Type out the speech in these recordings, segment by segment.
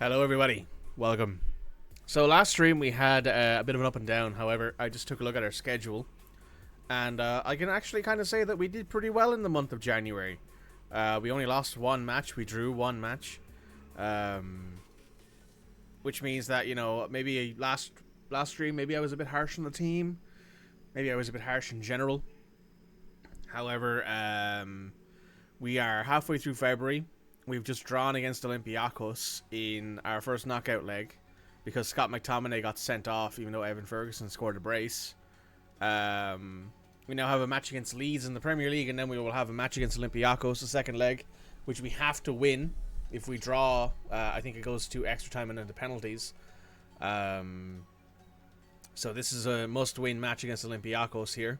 Hello, everybody. Welcome. So last stream we had a bit of an up and down. However, I just took a look at our schedule, and I can actually kind of say that we did pretty well in the month of January. We only lost one match. We drew one match, which means that maybe last stream maybe I was a bit harsh on the team. Maybe I was a bit harsh in general. However, we are halfway through February. We've just drawn against Olympiacos in our first knockout leg because Scott McTominay got sent off even though Evan Ferguson scored a brace. We now have a match against Leeds in the Premier League, and then we will have a match against Olympiacos, the second leg, which we have to win. If we draw, I think it goes to extra time and into penalties. So this is a must-win match against Olympiacos here.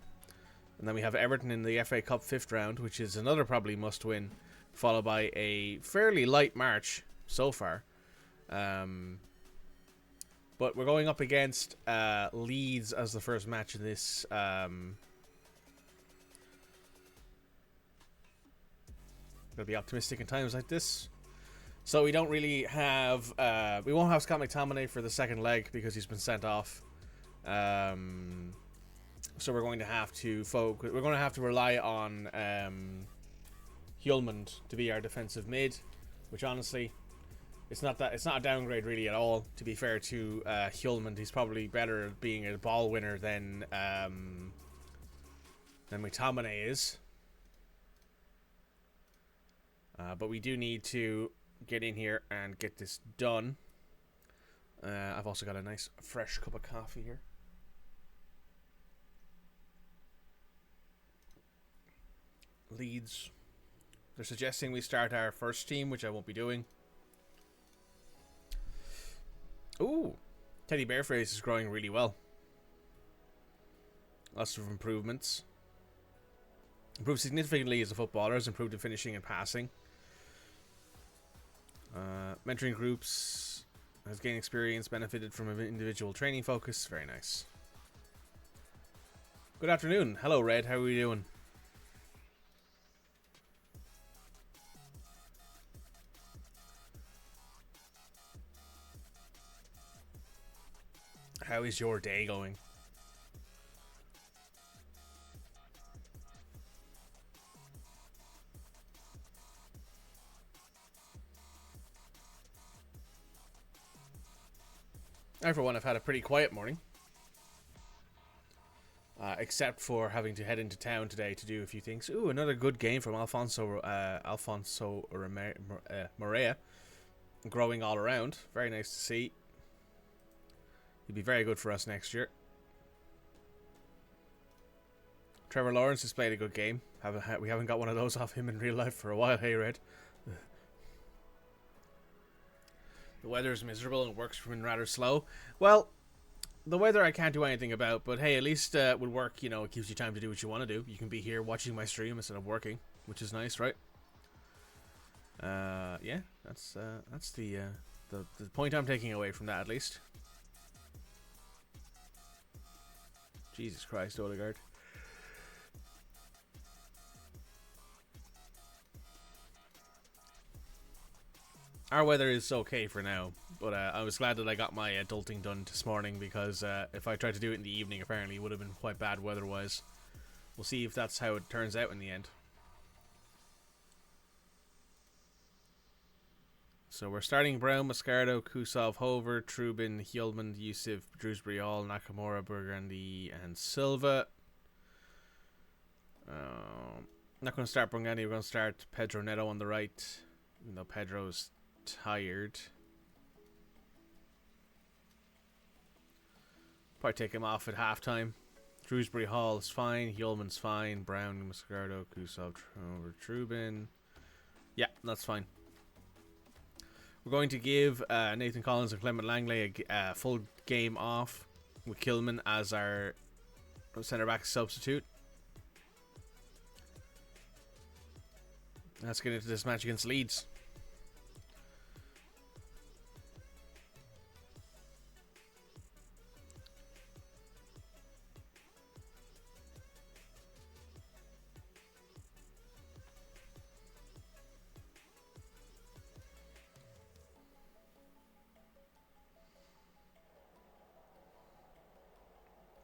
And then we have Everton in the FA Cup 5th round, which is another probably must-win, followed by a fairly light March so far. But we're going up against Leeds as the first match of this. Gotta be optimistic in times like this. So we don't really have... we won't have Scott McTominay for the second leg because he's been sent off. So we're going to have to focus. We're going to have to rely on Hjulmand to be our defensive mid, which honestly, it's not a downgrade really at all. To be fair to Hjulmand, he's probably better at being a ball winner than McTominay is. But we do need to get in here and get this done. I've also got a nice fresh cup of coffee here. Leeds. They're suggesting we start our first team, which I won't be doing. Ooh, Teddy Bearface is growing really well. Lots of improvements. Improved significantly as a footballer. Has improved in finishing and passing. Mentoring groups. Has gained experience. Benefited from an individual training focus. Very nice. Good afternoon. Hello, Red. How are we doing? How is your day going? I, for one, have had a pretty quiet morning. Except for having to head into town today to do a few things. Ooh, another good game from Alfonso Morea. Growing all around. Very nice to see. He'll be very good for us next year. Trevor Lawrence has played a good game. We haven't got one of those off him in real life for a while. Hey, Red. The weather is miserable and work's been rather slow. Well, the weather I can't do anything about, but hey, at least with work, it gives you time to do what you want to do. You can be here watching my stream instead of working, which is nice, right? Yeah, that's the point I'm taking away from that, at least. Jesus Christ, Odegaard. Our weather is okay for now, but I was glad that I got my adulting done this morning because if I tried to do it in the evening, apparently it would have been quite bad weather-wise. We'll see if that's how it turns out in the end. So we're starting Brown, Moscardo, Kusov, Hover, Trubin, Hjulmand, Yusuf, Drewsbury Hall, Nakamura, Burgundy, and Silva. Not going to start Burgundy. We're going to start Pedro Neto on the right, even though Pedro's tired. Probably take him off at halftime. Drewsbury Hall is fine. Hjulmand's fine. Brown, Moscardo, Kusov, Hover, Trubin. Yeah, that's fine. We're going to give Nathan Collins and Clement Langley a full game off with Kilman as our centre-back substitute. Let's get into this match against Leeds.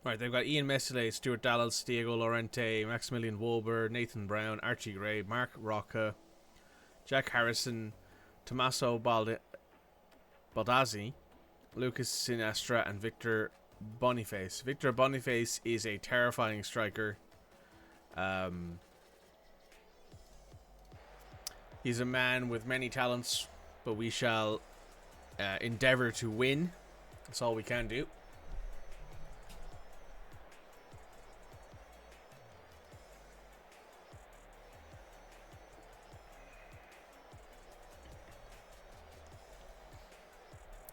Right, they've got Ian Messley, Stuart Dallas, Diego Lorente, Maximilian Wolber, Nathan Brown, Archie Gray, Mark Rocca, Jack Harrison, Tommaso Baldazzi, Lucas Sinestra, and Victor Boniface. Victor Boniface is a terrifying striker. He's a man with many talents, but we shall endeavour to win. That's all we can do.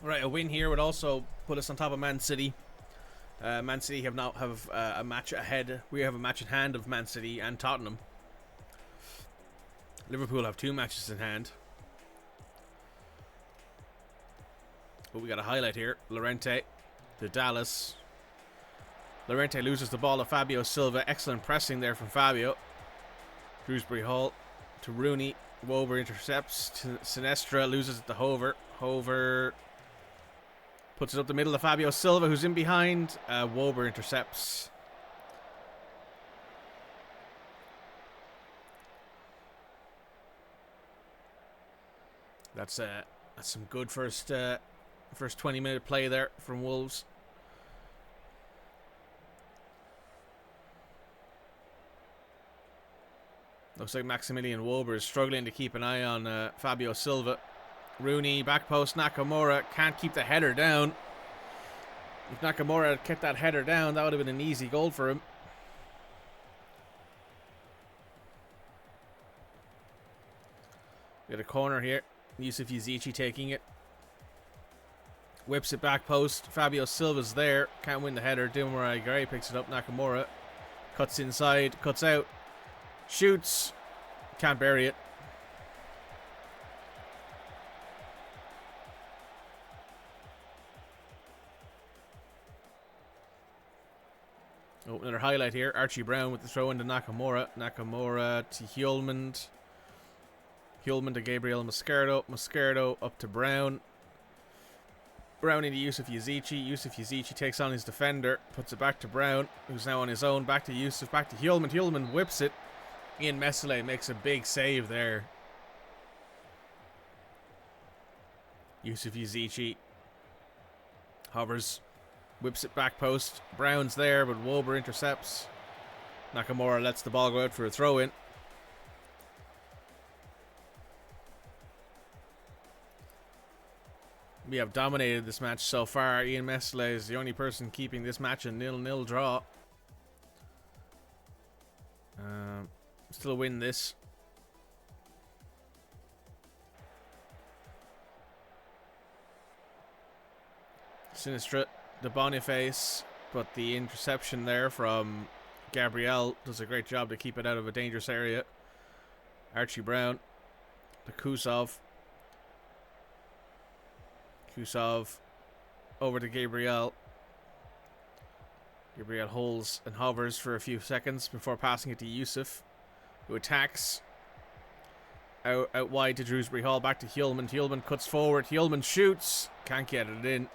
Right, a win here would also put us on top of Man City. Man City have a match ahead. We have a match in hand of Man City and Tottenham. Liverpool have 2 matches in hand. But we got a highlight here. Lorente to Dallas. Lorente loses the ball to Fabio Silva. Excellent pressing there from Fabio. Shrewsbury Hall to Rooney. Wober intercepts. To Sinestra loses it to Hover. Hover puts it up the middle to Fabio Silva, who's in behind. Wober intercepts. That's some good first 20-minute play there from Wolves. Looks like Maximilian Wober is struggling to keep an eye on Fabio Silva. Rooney, back post, Nakamura can't keep the header down. If Nakamura had kept that header down, that would have been an easy goal for him. We got a corner here. Yusuf Yazici taking it. Whips it back post. Fabio Silva's there. Can't win the header. Dilmurai Gray picks it up. Nakamura cuts inside, cuts out, shoots. Can't bury it. Oh, another highlight here. Archie Brown with the throw into Nakamura. Nakamura to Hjulmand. Hjulmand to Gabriel Moscardo. Moscardo up to Brown. Brown into Yusuf Yazici. Yusuf Yazici takes on his defender. Puts it back to Brown, who's now on his own. Back to Yusuf. Back to Hjulmand. Hjulmand whips it. Ian Messley makes a big save there. Yusuf Yazici hovers. Whips it back post. Brown's there, but Wober intercepts. Nakamura lets the ball go out for a throw-in. We have dominated this match so far. Ian Messley is the only person keeping this match a 0-0 draw. Still win this. Sinistra to Boniface, but the interception there from Gabriel does a great job to keep it out of a dangerous area. Archie Brown to Kusov. Kusov over to Gabriel. Gabriel holds and hovers for a few seconds before passing it to Yusuf, who attacks. Out wide to Shrewsbury Hall, back to Hjulmand. Hjulmand cuts forward. Hjulmand shoots. Can't get it in.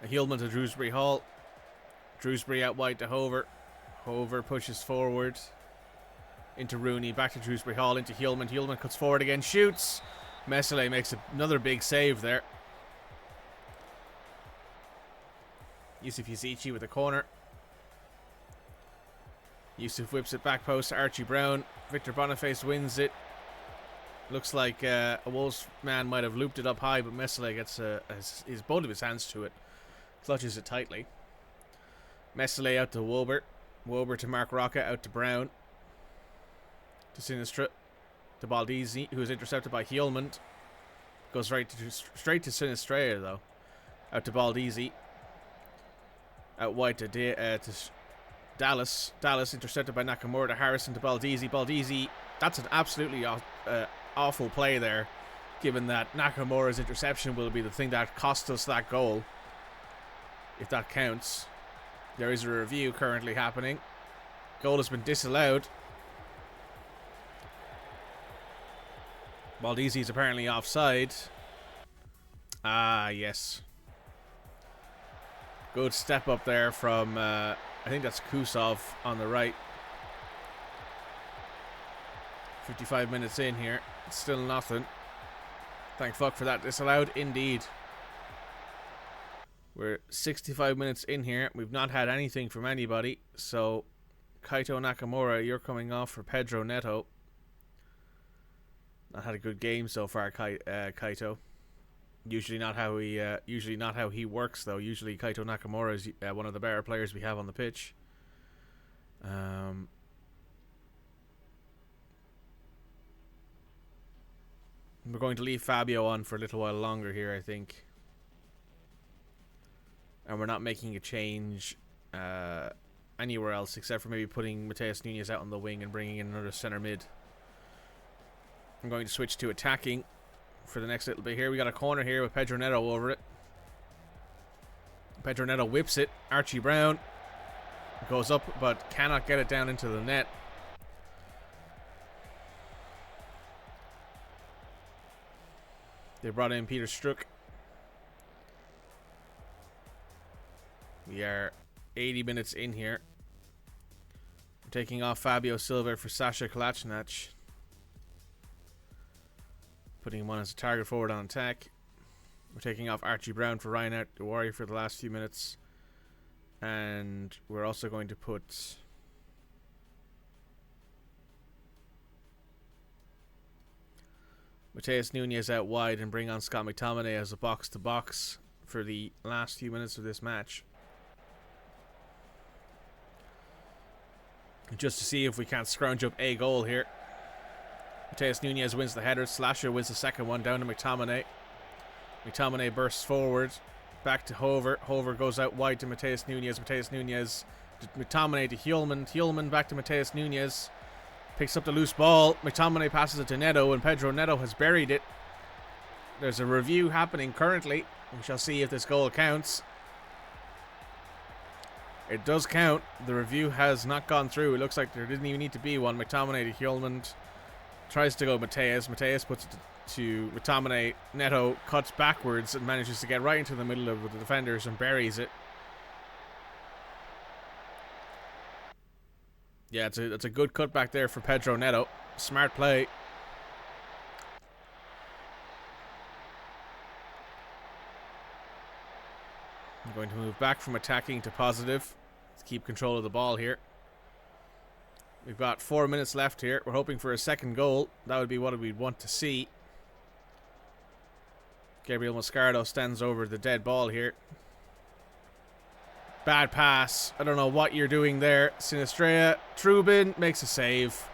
Hjulmand to Shrewsbury Hall. Shrewsbury out wide to Hover. Hover pushes forward into Rooney, back to Shrewsbury Hall, into Hjulmand. Hjulmand cuts forward again, shoots. Messley makes another big save there. Yusuf Yazici with a corner. Yusuf whips it back post to Archie Brown. Victor Boniface wins it. Looks like a Wolves man might have looped it up high, but Messley gets both of his hands to it. Clutches it tightly. Messley out to Wober. Wober to Mark Rocca, out to Brown. To Sinistra. To Baldizzi, who is intercepted by Hjulmand. Goes straight to Sinistra, though. Out to Baldizzi. Out wide to Dallas. Dallas intercepted by Nakamura to Harrison to Baldizzi. Baldizzi, that's an absolutely awful play there, given that Nakamura's interception will be the thing that cost us that goal, if that counts. There is a review currently happening. Goal has been disallowed. Baldizzi is apparently offside. Ah, yes. Good step up there from, I think that's Kusov on the right. 55 minutes in here. Still nothing. Thank fuck for that disallowed, indeed. We're 65 minutes in here. We've not had anything from anybody. So, Kaito Nakamura, you're coming off for Pedro Neto. Not had a good game so far, Kaito. Usually not how he works though. Usually Kaito Nakamura is one of the better players we have on the pitch. We're going to leave Fabio on for a little while longer here, I think. And we're not making a change anywhere else except for maybe putting Mateus Nunes out on the wing and bringing in another centre mid. I'm going to switch to attacking for the next little bit here. We got a corner here with Pedro Neto over it. Pedro Neto whips it. Archie Brown goes up but cannot get it down into the net. They brought in Peter Struck. We are 80 minutes in here. We're taking off Fabio Silva for Sasha Kalachinac. Putting him on as a target forward on attack. We're taking off Archie Brown for Reinhard Duwari for the last few minutes. And we're also going to put Mateus Nunes out wide and bring on Scott McTominay as a box-to-box for the last few minutes of this match. Just to see if we can't scrounge up a goal here. Mateus Nunes wins the header. Slasher wins the second one down to McTominay. McTominay bursts forward. Back to Hover. Hover goes out wide to Mateus Nunes. Mateus Nunes to McTominay to Hjulman. Hjulman back to Mateus Nunes. Picks up the loose ball. McTominay passes it to Neto, and Pedro Neto has buried it. There's a review happening currently. We shall see if this goal counts. It does count. The review has not gone through. It looks like there didn't even need to be one. McTominay to Hjulman. Tries to go Mateus. Mateus puts it to McTominay. Neto cuts backwards and manages to get right into the middle of the defenders and buries it. Yeah, it's a good cut back there for Pedro Neto. Smart play. I'm going to move back from attacking to positive. Let's keep control of the ball here. We've got 4 minutes left here. We're hoping for a second goal. That would be what we'd want to see. Gabriel Moscardo stands over the dead ball here. Bad pass. I don't know what you're doing there. Sinistrea. Trubin makes a save.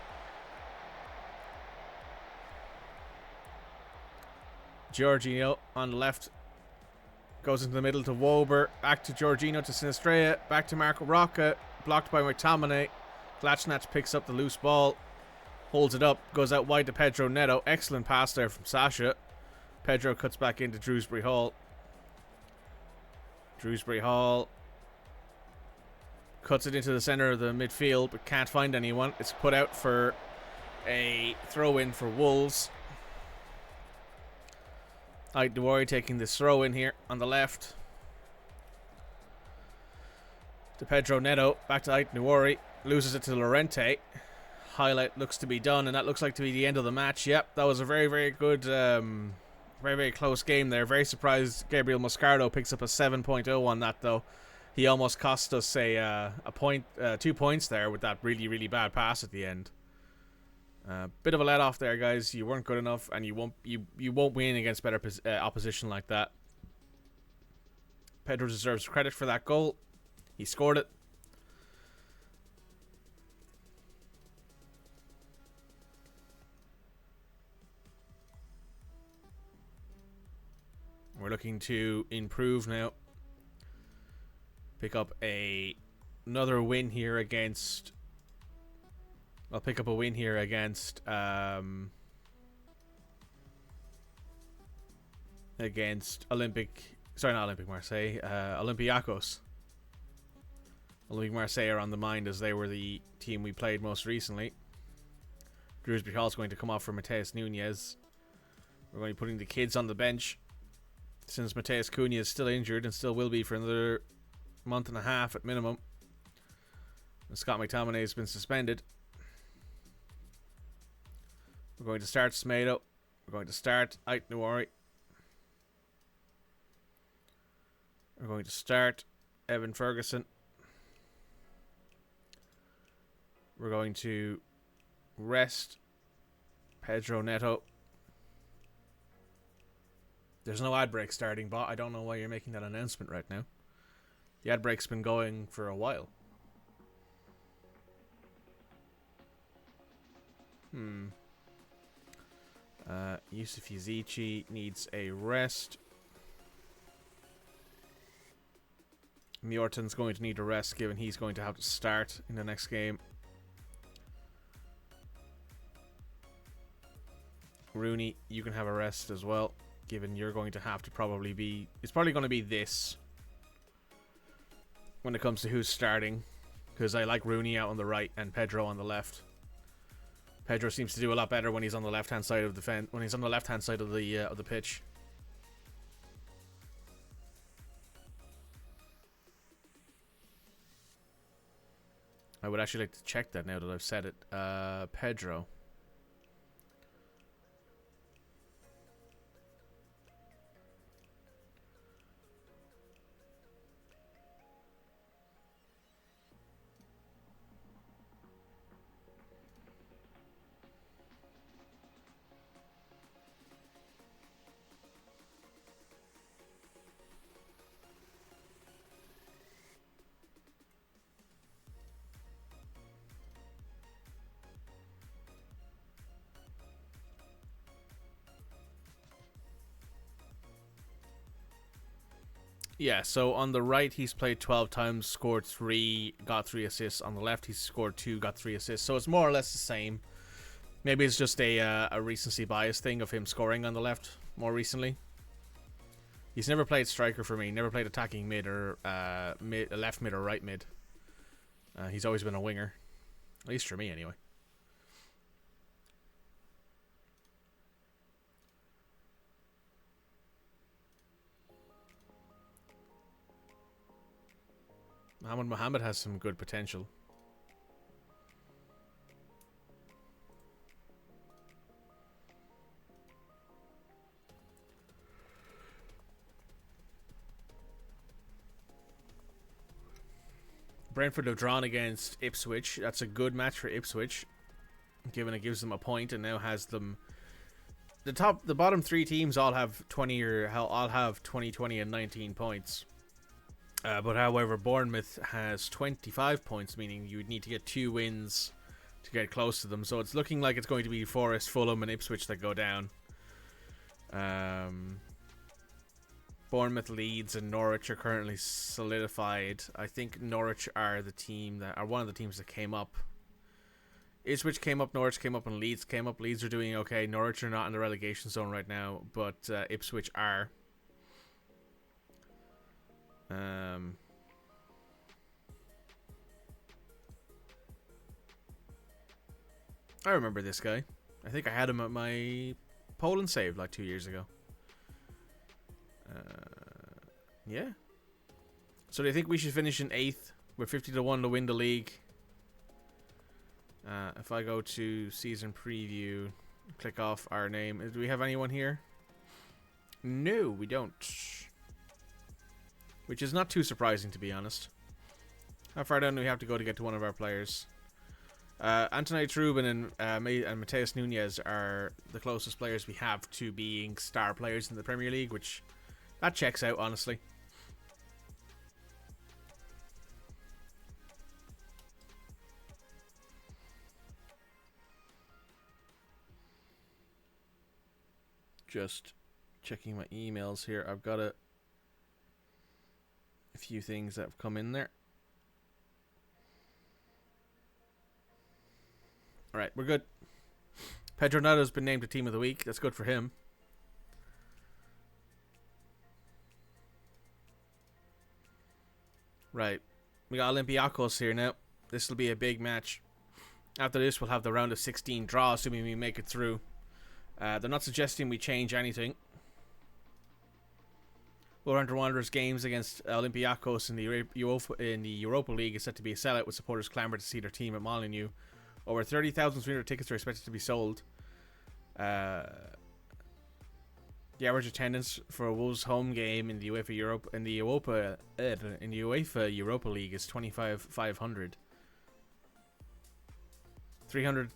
Giorgino on the left. Goes into the middle to Wober. Back to Giorgino to Sinistrea. Back to Marco Rocca. Blocked by McTominay. Glachnach picks up the loose ball. Holds it up. Goes out wide to Pedro Neto. Excellent pass there from Sasha. Pedro cuts back into Drewsbury Hall. Drewsbury Hall cuts it into the center of the midfield but can't find anyone. It's put out for a throw-in for Wolves. Ike Dewari taking this throw-in here on the left. To Pedro Neto. Back to Ike Dewari. Loses it to Lorente. Highlight looks to be done, and that looks like to be the end of the match. Yep, that was a very, very good, very, very close game there. Very surprised Gabriel Moscardo picks up a 7.0 on that, though. He almost cost us a point, 2 points there with that really, really bad pass at the end. Bit of a let off there, guys. You weren't good enough, and you won't win against better opposition like that. Pedro deserves credit for that goal. He scored it. We're looking to improve now. Pick up another win here against. I'll pick up a win here against Marseille. Olympiacos. Olympique Marseille are on the mind as they were the team we played most recently. Drewsbury Hall's going to come off for Mateus Nunes. We're going to be putting the kids on the bench, since Mateus Cunha is still injured and still will be for another month and a half at minimum. And Scott McTominay has been suspended. We're going to start Smedo. We're going to start Ait Nuari. We're going to start Evan Ferguson. We're going to rest Pedro Neto. There's no ad break starting, but I don't know why you're making that announcement right now. The ad break's been going for a while. Yusuf Yazici needs a rest. Mjorton's going to need a rest, given he's going to have to start in the next game. Rooney, you can have a rest as well, given you're going to have to probably be... It's probably going to be this when it comes to who's starting, because I like Rooney out on the right and Pedro on the left. Pedro seems to do a lot better when he's on the left-hand side of the when he's on the left-hand side of the pitch. I would actually like to check that now that I've said it. Pedro. Yeah, so on the right, he's played 12 times, scored 3, got 3 assists. On the left, he's scored 2, got 3 assists. So it's more or less the same. Maybe it's just a recency bias thing of him scoring on the left more recently. He's never played striker for me, never played attacking mid or left mid or right mid. He's always been a winger, at least for me anyway. Mohamed has some good potential. Brentford have drawn against Ipswich. That's a good match for Ipswich, given it gives them a point and now has them. The bottom 3 teams all have 20 or all have 20, 20, and 19 points. But however, Bournemouth has 25 points, meaning you would need to get 2 wins to get close to them. So it's looking like it's going to be Forest, Fulham, and Ipswich that go down. Bournemouth, Leeds, and Norwich are currently solidified. I think Norwich are the team that are one of the teams that came up. Ipswich came up, Norwich came up, and Leeds came up. Leeds are doing okay. Norwich are not in the relegation zone right now, but Ipswich are. I remember this guy. I think I had him at my Poland save like 2 years ago. Yeah. So do you think we should finish in 8th with 50-1 to win the league? If I go to season preview, click off our name. Do we have anyone here? No, we don't. Which is not too surprising, to be honest. How far down do we have to go to get to one of our players? Antonio Trubin and Mateus Nunes are the closest players we have to being star players in the Premier League, which that checks out, honestly. Just checking my emails here. I've got a few things that have come in there. Alright, we're good. Pedro Neto's been named the team of the week. That's good for him. Right. We got Olympiacos here now. This will be a big match. After this, we'll have the round of 16 draw, assuming we make it through. They're not suggesting we change anything. Wolverhampton Wanderers games against Olympiacos in the Europa League is set to be a sellout, with supporters clamour to see their team at Molineux. Over 30,300 tickets are expected to be sold. The average attendance for a Wolves home game in the UEFA Europa League is 25,500. 300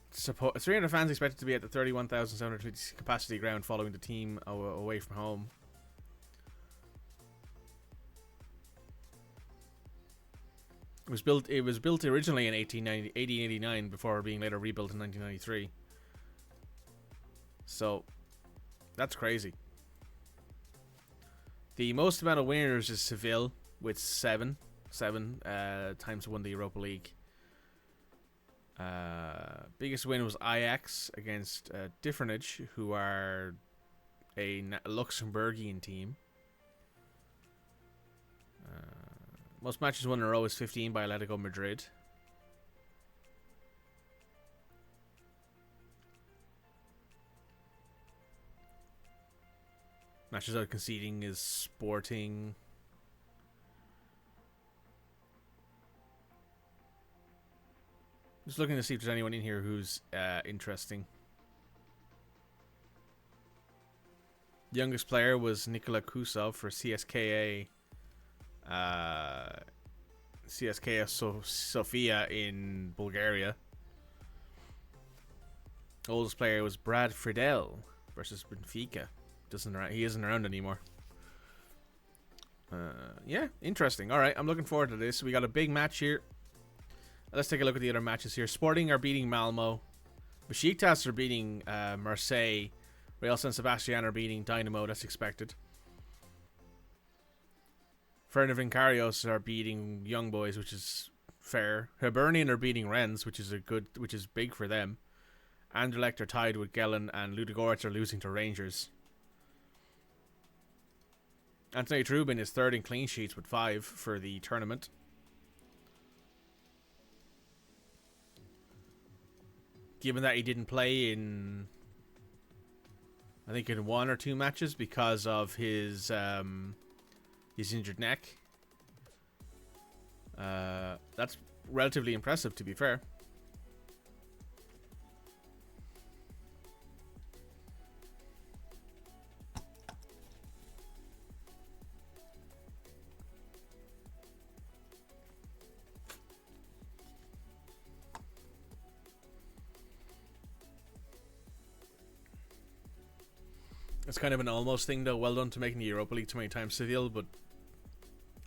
fans expected to be at the 31,750 capacity ground following the team away from home. It was built originally in 1889 before being later rebuilt in 1993. So that's crazy. The most amount of winners is Seville with seven times won the Europa League. Biggest win was Ajax against Differnage, who are a Luxembourgian team. Most matches won in a row is 15 by Atletico Madrid. Matches out conceding is Sporting. Just looking to see if there's anyone in here who's interesting. The youngest player was Nikola Kusov for CSKA. CSKA Sofia in Bulgaria. Oldest player was Brad Friedel versus Benfica. He isn't around anymore. Yeah, interesting. All right, I'm looking forward to this. We got a big match here. Let's take a look at the other matches here. Sporting are beating Malmo. Besiktas are beating Marseille. Real San Sebastian are beating Dynamo. That's expected. Ferencváros are beating Young Boys, which is fair. Hibernian are beating Rennes, which is big for them. Anderlecht are tied with Gelen, and Ludogorets are losing to Rangers. Anthony Trubin is third in clean sheets with 5 for the tournament. Given that he didn't play in, I think, in 1 or 2 matches because of his injured neck. That's relatively impressive, to be fair. It's kind of an almost thing, though. Well done to making the Europa League too many times, Seville, but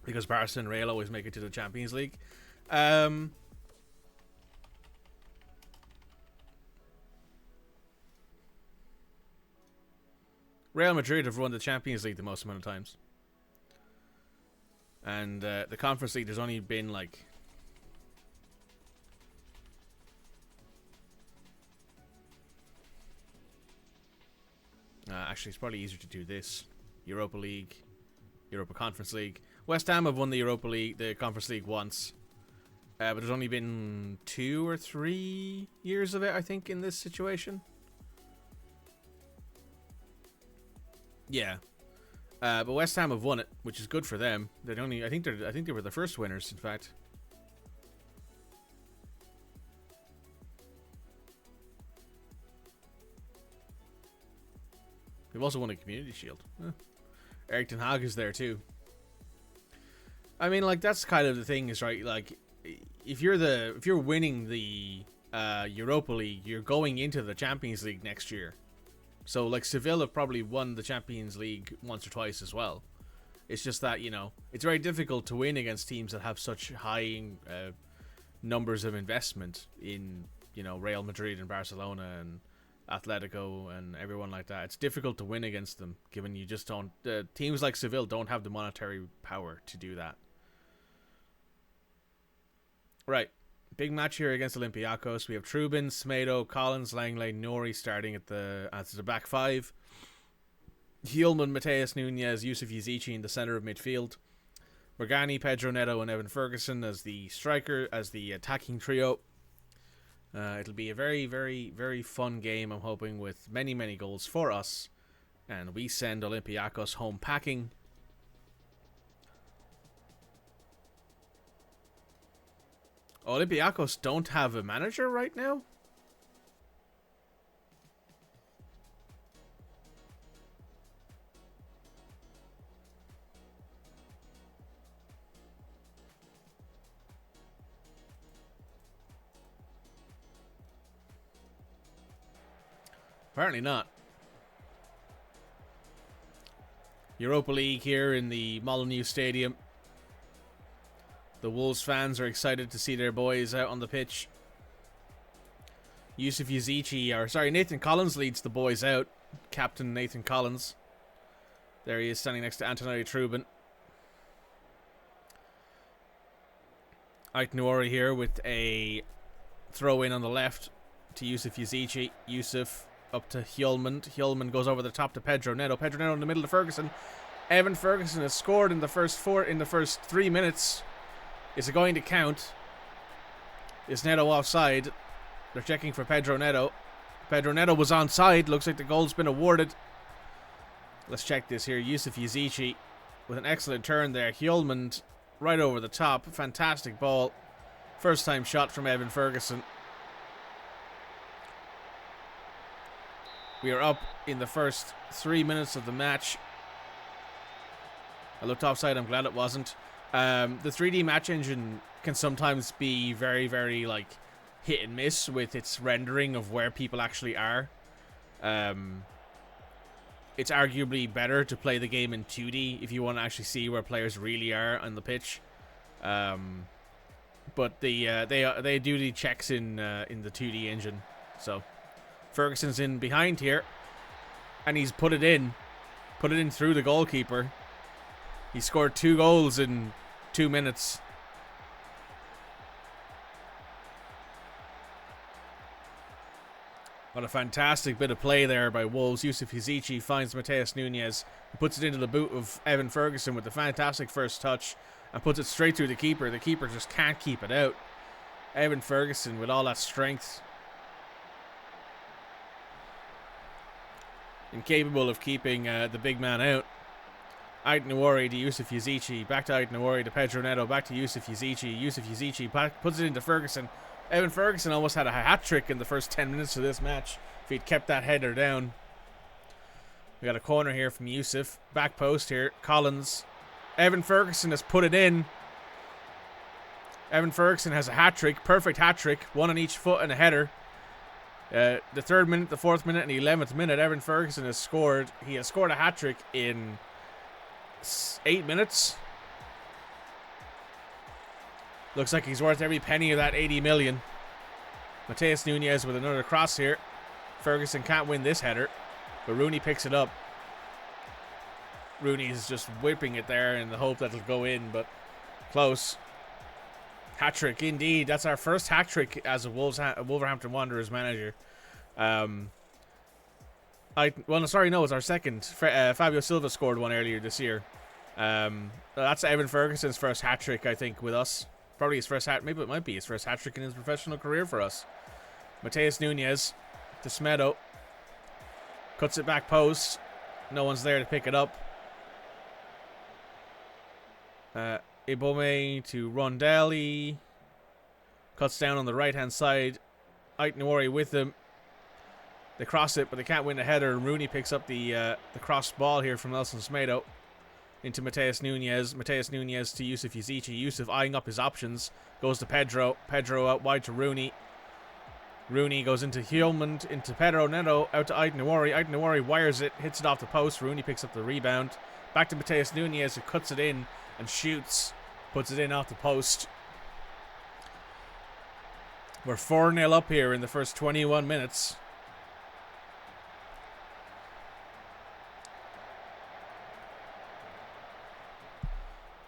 because Barca and Real always make it to the Champions League. Real Madrid have won the Champions League the most amount of times. And the Conference League, there's only been like... actually, it's probably easier to do this. Europa League, Europa Conference League. West Ham have won the Europa League, the Conference League once. But there's only been 2 or 3 years of it, I think, in this situation. Yeah. But West Ham have won it, which is good for them. I think they were the first winners, in fact. They've also won a Community Shield. Eric Ten Hag is there too. I mean, like, that's kind of the thing, is right. Like, if you're winning the Europa League, you're going into the Champions League next year. So, like, Seville have probably won the Champions League once or twice as well. It's just that, you know, it's very difficult to win against teams that have such high numbers of investment in, you know, Real Madrid and Barcelona and Atletico and everyone like that. It's difficult to win against them, given you just don't... teams like Seville don't have the monetary power to do that. Right. Big match here against Olympiacos. We have Trubin, Smedo, Collins, Langley, Nori starting as the back 5. Hielman, Mateus Nunez, Yusuf Yazici in the centre of midfield. Morgani, Pedro Neto, and Evan Ferguson as the attacking trio. It'll be a very, very, very fun game, I'm hoping, with many, many goals for us. And we send Olympiacos home packing. Olympiacos don't have a manager right now? Apparently not. Europa League here in the Molineux Stadium. The Wolves fans are excited to see their boys out on the pitch. Nathan Collins leads the boys out. Captain Nathan Collins. There he is standing next to Antonelli Trubin. Ait Nouri here with a throw in on the left to Yusuf Yazici. Yusuf up to Hjulmand. Hjulmand goes over the top to Pedro Neto. Pedro Neto in the middle to Ferguson. Evan Ferguson has scored in the first 3 minutes. Is it going to count? Is Neto offside? They're checking for Pedro Neto. Pedro Neto was onside. Looks like the goal's been awarded. Let's check this here. Yusuf Yazici with an excellent turn there. Hjulmand right over the top. Fantastic ball. First time shot from Evan Ferguson. We are up in the first 3 minutes of the match. I looked offside. I'm glad it wasn't. The 3D match engine can sometimes be very, very like hit and miss with its rendering of where people actually are. It's arguably better to play the game in 2D if you want to actually see where players really are on the pitch. But they do the checks in the 2D engine. So Ferguson's in behind here, and he's put it in through the goalkeeper. He scored 2 goals in 2 minutes. What a fantastic bit of play there by Wolves. Yusuf Yazici finds Mateus Nunes, who puts it into the boot of Evan Ferguson with a fantastic first touch and puts it straight through the keeper. The keeper just can't keep it out. Evan Ferguson with all that strength, incapable of keeping the big man out. Ait Nouri to Yusuf Yazici. Back to Ait Nouri to Pedro Neto. Back to Yusuf Yazici. Yusuf Yazici puts it into Ferguson. Evan Ferguson almost had a hat-trick in the first 10 minutes of this match if he'd kept that header down. We got a corner here from Yusuf. Back post here. Collins. Evan Ferguson has put it in. Evan Ferguson has a hat-trick. Perfect hat-trick. One on each foot and a header. The 3rd minute, the 4th minute, and the 11th minute, Evan Ferguson has scored. He has scored a hat-trick in 8 minutes. Looks like he's worth every penny of that 80 million. Mateus Nunes with another cross here. Ferguson can't win this header, but Rooney picks it up. Rooney's just whipping it there in the hope that it'll go in, but close. Hat-trick indeed. That's our first hat-trick as a Wolverhampton Wanderers manager. It's our second. Fabio Silva scored one earlier this year. That's Evan Ferguson's first hat-trick, I think, with us. Probably his first hat. Maybe it might be his first hat-trick in his professional career for us. Mateus Nunes to Smedo. Cuts it back post. No one's there to pick it up. Ibome to Rondelli. Cuts down on the right-hand side. Ait Nouri with them. They cross it, but they can't win the header. Rooney picks up the cross ball here from Nelson Smedo into Mateus Nunes. Mateus Nunes to Yusuf Yazici. Yusuf eyeing up his options. Goes to Pedro. Pedro out wide to Rooney. Rooney goes into Hjulmand, into Pedro Neto, out to Ait Nouri. Ait Nouri wires it, hits it off the post. Rooney picks up the rebound. Back to Mateus Nunes, who cuts it in and shoots. Puts it in off the post. We're 4-0 up here in the first 21 minutes.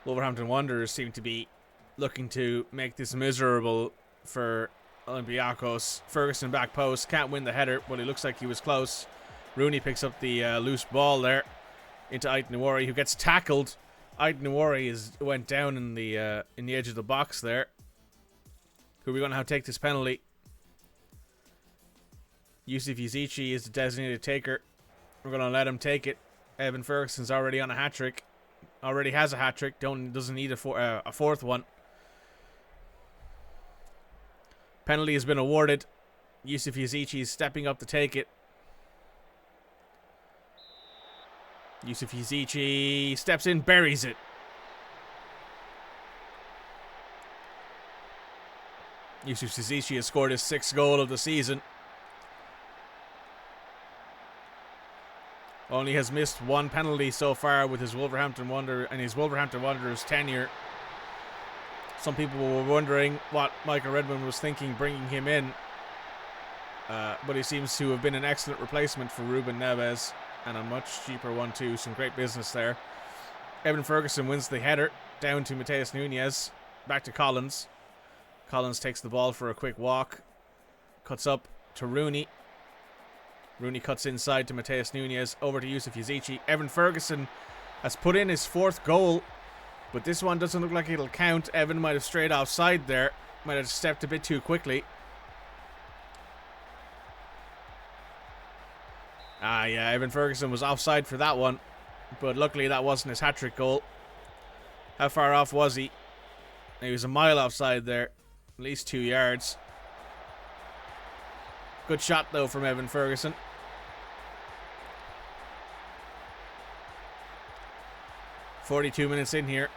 Wolverhampton Wanderers seem to be looking to make this miserable for Olympiacos. Ferguson back post. Can't win the header, but it looks like he was close. Rooney picks up the loose ball there into Ait Nouri, who gets tackled. Ait Nouri went down in the edge of the box there. Who are we going to have to take this penalty? Yusuf Yazici is the designated taker. We're going to let him take it. Evan Ferguson's already on a hat-trick. Already has a hat-trick. Doesn't need a fourth one. Penalty has been awarded. Yusuf Yazici is stepping up to take it. Yusuf Yazici steps in, buries it. Yusuf Yazici has scored his 6th goal of the season. Only has missed 1 penalty so far with his Wolverhampton Wanderers tenure. Some people were wondering what Michael Redmond was thinking bringing him in. But he seems to have been an excellent replacement for Ruben Neves. And a much cheaper one too. Some great business there. Evan Ferguson wins the header. Down to Mateus Nunes. Back to Collins. Collins takes the ball for a quick walk. Cuts up to Rooney. Rooney cuts inside to Mateus Nunes. Over to Yusuf Yazici. Evan Ferguson has put in his 4th goal. But this one doesn't look like it'll count. Evan might have strayed offside there. Might have stepped a bit too quickly. Yeah, Evan Ferguson was offside for that one. But luckily that wasn't his hat-trick goal. How far off was he? He was a mile offside there. At least 2 yards. Good shot though from Evan Ferguson. .42 minutes in here.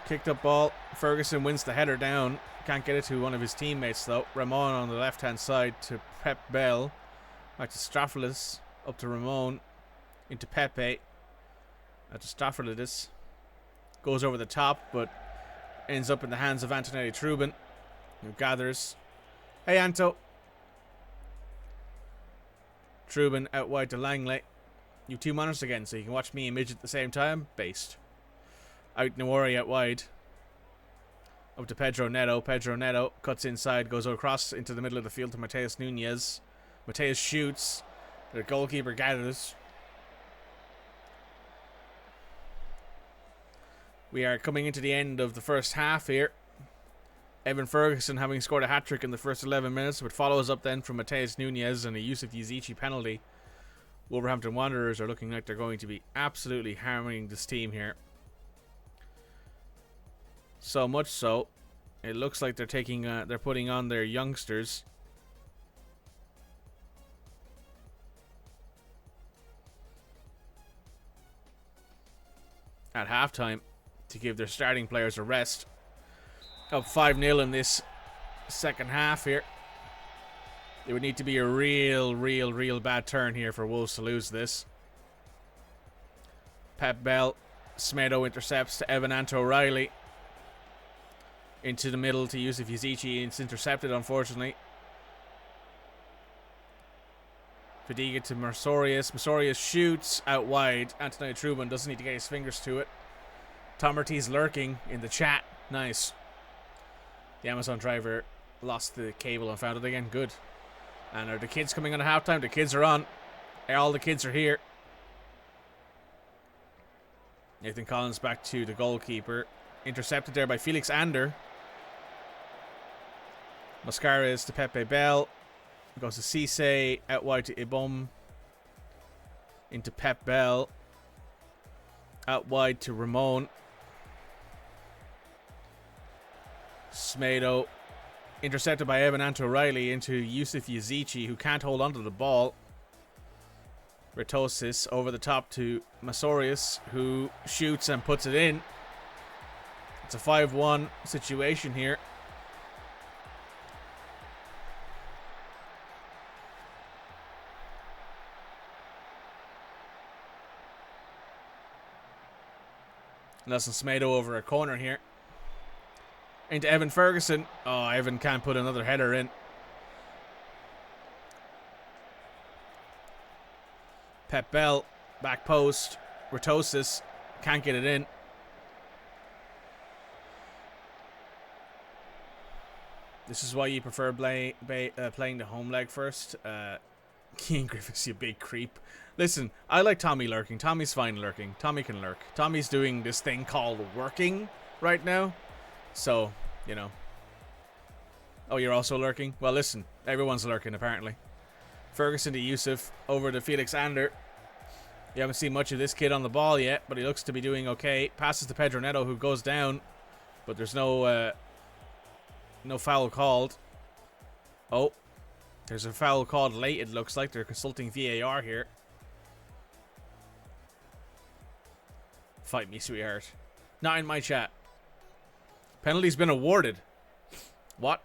Kicked up ball. Ferguson wins the header down. Can't get it to one of his teammates though. Ramon on the left hand side to Pep Bell. Back to Strafilis. Up to Ramon. Into Pepe. To Strafilis. Goes over the top but ends up in the hands of Antonelli Trubin, who gathers. Hey Anto. Trubin out wide to Langley. You 2 monitors again so you can watch me and Midge at the same time. Based. Out Nwori out wide. Up to Pedro Neto. Pedro Neto cuts inside, goes across into the middle of the field to Mateus Nunes. Mateus shoots. The goalkeeper gathers. We are coming into the end of the first half here. Evan Ferguson having scored a hat-trick in the first 11 minutes, but follows up then from Mateus Nunes and a Yusuf Yazici penalty. Wolverhampton Wanderers are looking like they're going to be absolutely hammering this team here. So much so, it looks like they're putting on their youngsters. At halftime to give their starting players a rest. Up 5-0 in this second half here. It would need to be a real bad turn here for Wolves to lose this. Pep Bell. Smedo intercepts to Evan Anto O'Reilly. Into the middle to Yusuf Yazici. It's intercepted, unfortunately. Fadiga to Masorius. Masorius shoots out wide. Antonelli Trubin doesn't need to get his fingers to it. Tom Ortiz lurking in the chat. Nice. The Amazon driver lost the cable and found it again. Good. And are the kids coming on at halftime? The kids are on. All the kids are here. Nathan Collins back to the goalkeeper. Intercepted there by Felix Ander. Mascaras to Pepe Bell. Goes to Cisse. Out wide to Ibom. Into Pep Bell. Out wide to Ramon. Smedo. Intercepted by Evan Anto O'Reilly into Yusuf Yazici, who can't hold onto the ball. Retosis over the top to Masorius, who shoots and puts it in. It's a 5-1 situation here. Nelson Smedo over a corner here. Into Evan Ferguson. Oh, Evan can't put another header in. Pep Bell, back post. Retosis can't get it in. This is why you prefer playing the home leg first. Keane Griffiths, you big creep. Listen, I like Tommy lurking. Tommy's fine lurking. Tommy can lurk. Tommy's doing this thing called working right now. So, you know. Oh, you're also lurking? Well, listen. Everyone's lurking, apparently. Ferguson to Yusuf. Over to Felix Ander. You haven't seen much of this kid on the ball yet, but he looks to be doing okay. Passes to Pedro Neto, who goes down. But there's no foul called. Oh, there's a foul called late, it looks like. They're consulting VAR here. Fight me, sweetheart. Not in my chat. Penalty's been awarded. What?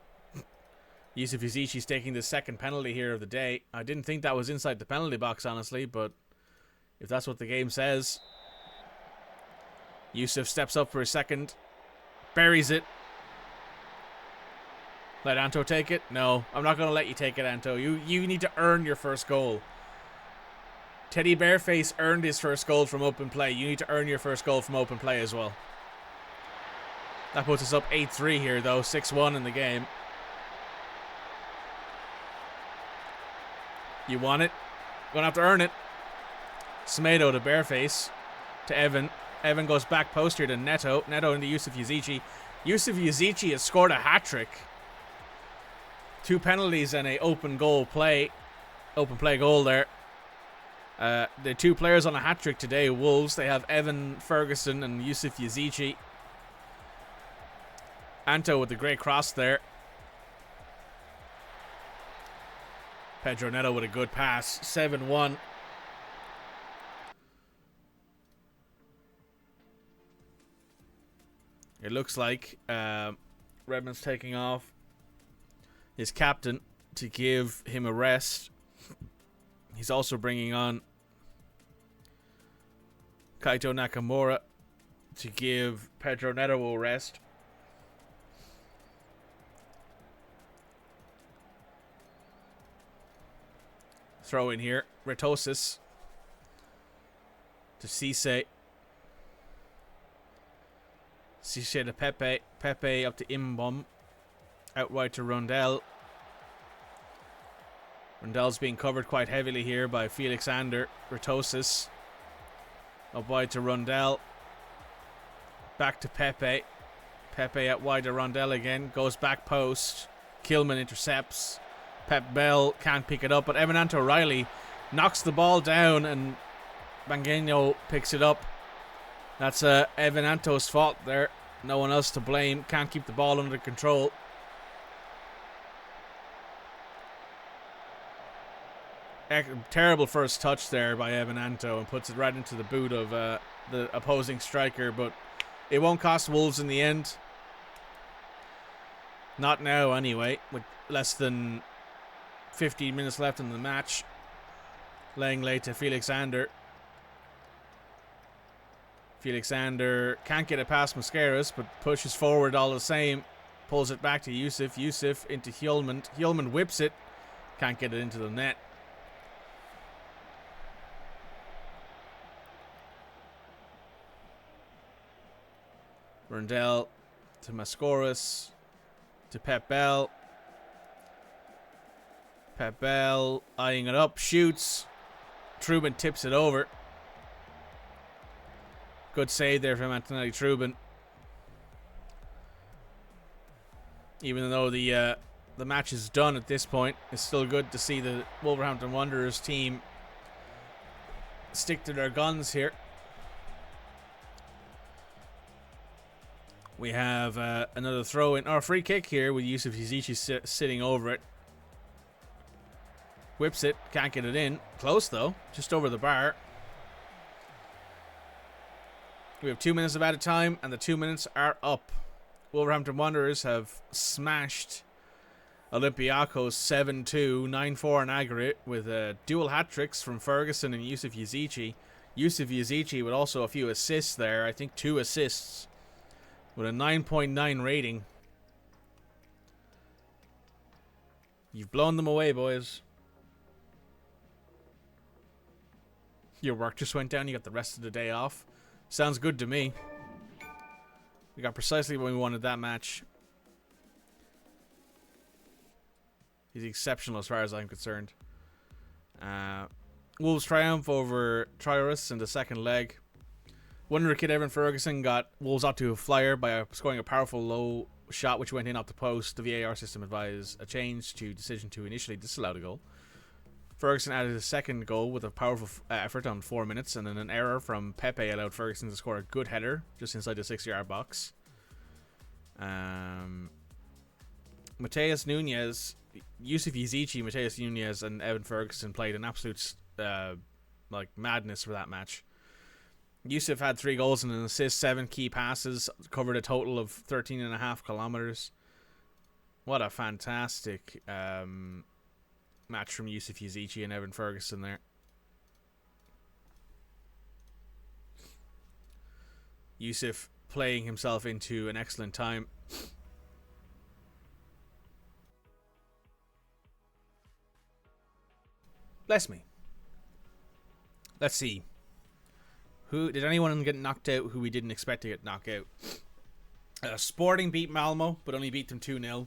Yusuf Yazici's taking the second penalty here of the day. I didn't think that was inside the penalty box, honestly, but if that's what the game says. Yusuf steps up for a second. Buries it. Let Anto take it? No, I'm not going to let you take it, Anto. You need to earn your first goal. Teddy Bearface earned his first goal from open play. You need to earn your first goal from open play as well. That puts us up 8-3 here, though. 6-1 in the game. You want it? You're going to have to earn it. Smedo to Bearface. To Evan. Evan goes back post here to Neto. Neto into Yusuf Yazici. Yusuf Yazici has scored a hat-trick. 2 penalties and a open play goal there. The 2 players on a hat-trick today, Wolves. They have Evan Ferguson and Yusuf Yazici. Anto with the great cross there. Pedro Neto with a good pass. 7-1. It looks like Redmond's taking off his captain to give him a rest. He's also bringing on Kaito Nakamura to give Pedro Neto a rest. Throw in here. Retosis to Cisse. Cisse to Pepe. Pepe up to Imbom. Out wide to Rondell. Rondell's being covered quite heavily here by Felix Ander. Retosis. Up wide to Rondell. Back to Pepe. Pepe out wide to Rondell again. Goes back post. Kilman intercepts. Pep Bell can't pick it up, but Evan O'Reilly knocks the ball down and Bangueno picks it up. That's Evan Anto's fault there. No one else to blame. Can't keep the ball under control. Terrible first touch there by Evan Anto and puts it right into the boot of the opposing striker, but it won't cost Wolves in the end. Not now anyway, with less than 15 minutes left in the match. Laying late to Felix Ander. Felix Ander can't get it past Mascaras, but pushes forward all the same. Pulls it back to Yusuf. Yusuf into Hjulmand. Hjulmand whips it. Can't get it into the net. Rondell to Mascaras. To Pep Bell. Pep Bell eyeing it up, shoots. Trubin tips it over. Good save there from Antonelli Trubin. Even though the match is done at this point, it's still good to see the Wolverhampton Wanderers team stick to their guns here. We have another throw in, or free kick here with Yusuf Yazici sitting over it. Whips it, can't get it in. Close though, just over the bar. We have 2 minutes of added time, and the 2 minutes are up. Wolverhampton Wanderers have smashed Olympiacos 7-2, 9-4 in aggregate, with dual hat-tricks from Ferguson and Yusuf Yazici. Yusuf Yazici with also a few assists there, I think 2 assists, with a 9.9 rating. You've blown them away, boys. Your work just went down, you got the rest of the day off. Sounds good to me. We got precisely what we wanted that match. He's exceptional as far as I'm concerned. Wolves triumph over Troyes in the second leg. Wonder Kid Evan Ferguson got Wolves up to a flyer by scoring a powerful low shot which went in off the post. The VAR system advised a change to decision to initially disallow the goal. Ferguson added a second goal with a powerful effort on 4 minutes, and then an error from Pepe allowed Ferguson to score a good header just inside the 6-yard box. Mateus Nunes Yusuf Yazici, Mateus Nunez, and Evan Ferguson played an absolute madness for that match. Yusuf had 3 goals and an assist, 7 key passes, covered a total of 13.5 kilometers. What a fantastic match from Yusuf Yazici and Evan Ferguson there. Yusuf playing himself into an excellent time. Bless me. Let's see. Who did anyone get knocked out who we didn't expect to get knocked out? Sporting beat Malmo, but only beat them 2-0.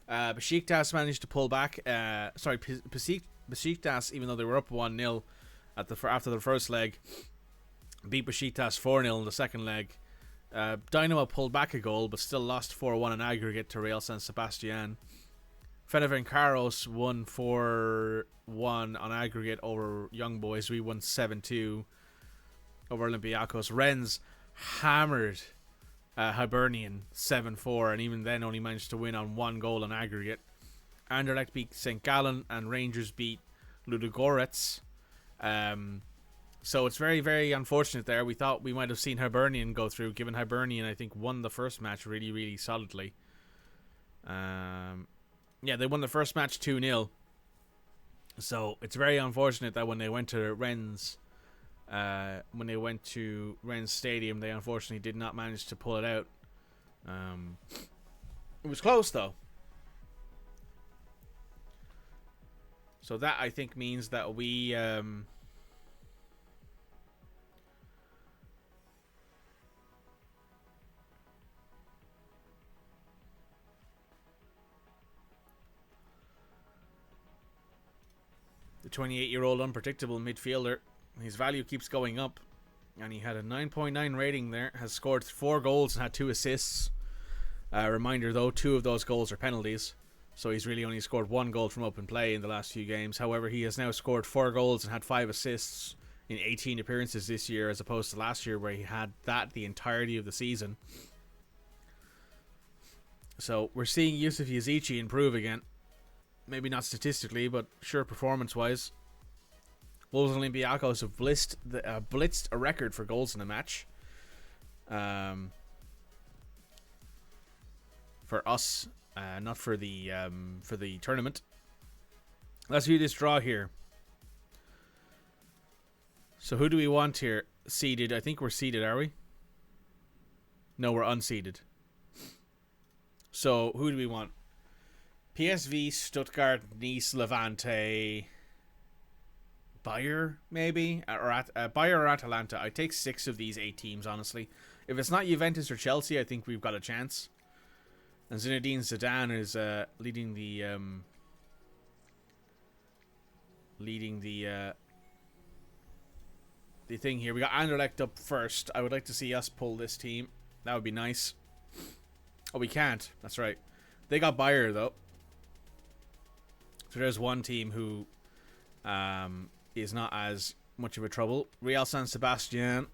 Besiktas managed to pull back. Besiktas, even though they were up 1-0 after the first leg, beat Besiktas 4-0 in the second leg. Dynamo pulled back a goal, but still lost 4-1 in aggregate to Real San Sebastian. Fenerbahce won 4-1 on aggregate over Young Boys. We won 7-2 over Olympiacos. Rennes hammered Hibernian 7-4, and even then only managed to win on 1 goal on aggregate. Anderlecht beat St. Gallen, and Rangers beat Ludogorets. So it's very, very unfortunate there. We thought we might have seen Hibernian go through, given Hibernian, I think, won the first match really, really solidly. Yeah, they won the first match 2-0. So it's very unfortunate that when they went to Rennes Stadium, they unfortunately did not manage to pull it out. It was close though. So that, I think, means that we the 28-year-old unpredictable midfielder, his value keeps going up, and he had a 9.9 rating there, has scored 4 goals and had 2 assists. Reminder though, 2 of those goals are penalties, so he's really only scored 1 goal from open play in the last few games. However, he has now scored 4 goals and had 5 assists in 18 appearances this year, as opposed to last year where he had that the entirety of the season. So we're seeing Yusuf Yazici improve again. Maybe not statistically, but sure performance-wise. Wolves and Olympiacos have blitzed a record for goals in a match. For us, not for the tournament. Let's view this draw here. So who do we want here? Seeded. I think we're seeded, are we? No, we're unseeded. So who do we want? PSV, Stuttgart, Nice, Levante, Bayer, maybe? Bayer or Atalanta. I'd take 6 of these 8 teams, honestly. If it's not Juventus or Chelsea, I think we've got a chance. And Zinedine Zidane is leading the thing here. We got Anderlecht up first. I would like to see us pull this team. That would be nice. Oh, we can't. That's right. They got Bayer, though. So there's one team who is not as much of a trouble. Real San Sebastian.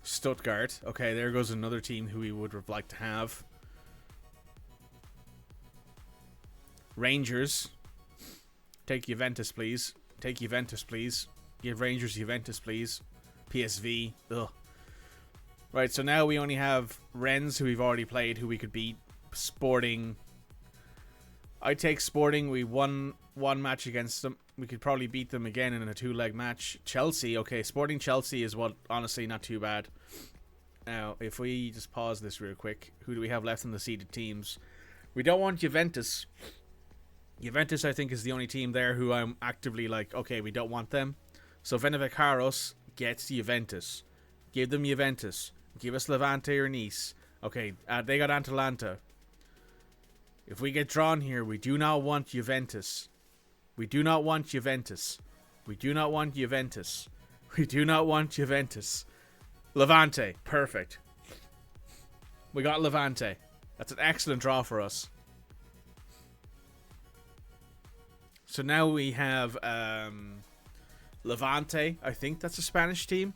Stuttgart. Okay, there goes another team who we would have liked to have. Rangers. Take Juventus, please. Take Juventus, please. Give Rangers Juventus, please. PSV. Ugh. Right, so now we only have Rennes, who we've already played, who we could beat. Sporting. I'd take Sporting. We won 1 match against them. We could probably beat them again in a 2-leg match. Chelsea. Okay, Sporting Chelsea is honestly not too bad. Now, if we just pause this real quick, who do we have left in the seeded teams? We don't want Juventus. Juventus, I think, is the only team there who I'm actively like, okay, we don't want them. So Fenerbahce gets Juventus. Give them Juventus. Give us Levante or Nice. Okay, they got Atalanta. If we get drawn here, we do not want Juventus. We do not want Juventus. We do not want Juventus. We do not want Juventus. Levante. Perfect. We got Levante. That's an excellent draw for us. So now we have Levante. I think that's a Spanish team.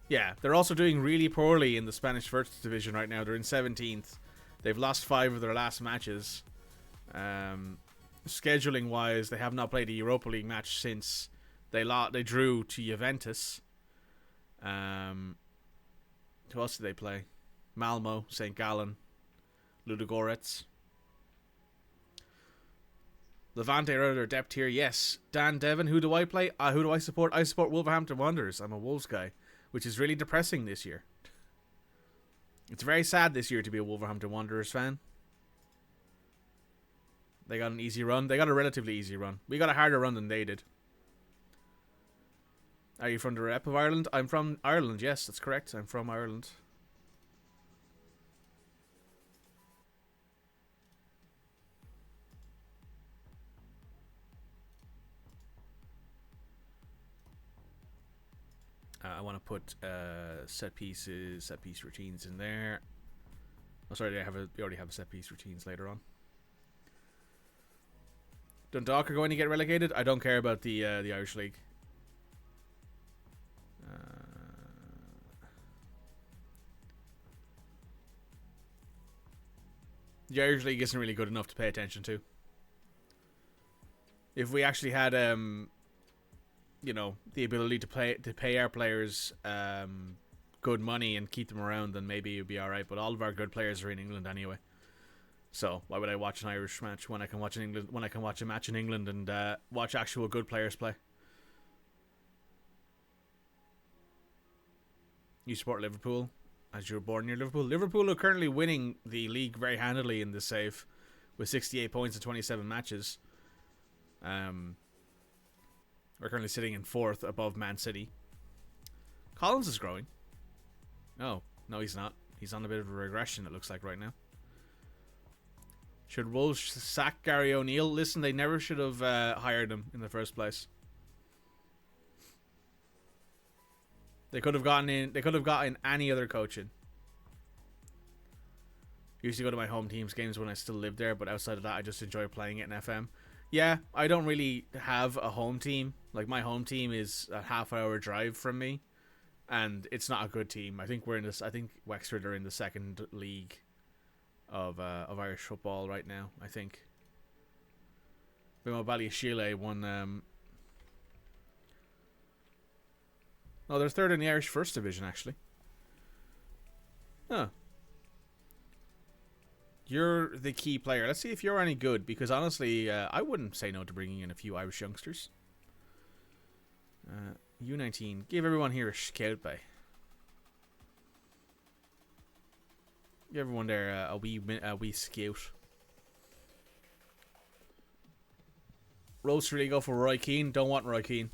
Yeah, they're also doing really poorly in the Spanish First Division right now. They're in 17th. They've lost 5 of their last matches. Scheduling wise, they have not played a Europa League match since they drew to Juventus. Who else did they play? Malmo, St. Gallen, Ludogorets. Levante are their depth here. Yes, Dan Devon. Who do I play? Who do I support? I support Wolverhampton Wanderers. I'm a Wolves guy, which is really depressing this year. It's very sad this year to be a Wolverhampton Wanderers fan. They got an easy run. They got a relatively easy run. We got a harder run than they did. Are you from the rep of Ireland? I'm from Ireland. Yes, that's correct. I'm from Ireland. I want to put set piece routines in there. Oh, sorry, we already have set piece routines later on. Dundalk are going to get relegated. I don't care about the Irish League. The Irish League isn't really good enough to pay attention to. If we actually had the ability to pay our players good money and keep them around, then maybe it'd be alright. But all of our good players are in England anyway. So why would I watch an Irish match when I can watch a match in England and watch actual good players play? You support Liverpool as you were born near Liverpool. Liverpool are currently winning the league very handily in this save with 68 points in 27 matches. We're currently sitting in 4th above Man City. Collins is growing. No, he's not. He's on a bit of a regression, it looks like, right now. Should Wolves sack Gary O'Neill? Listen, they never should have hired him in the first place. They could have gotten any other coach in. I used to go to my home team's games when I still lived there, but outside of that, I just enjoy playing it in FM. Yeah, I don't really have a home team. Like, my home team is a half-hour drive from me, and it's not a good team. I think Wexford are in the second league of Irish football right now. I think. Ballyashile won. No, they're 3rd in the Irish First Division, actually. Huh. You're the key player. Let's see if you're any good, because honestly, I wouldn't say no to bringing in a few Irish youngsters. U19. Give everyone here a scout by. Give everyone there a wee scout. Roast really go for Roy Keane. Don't want Roy Keane.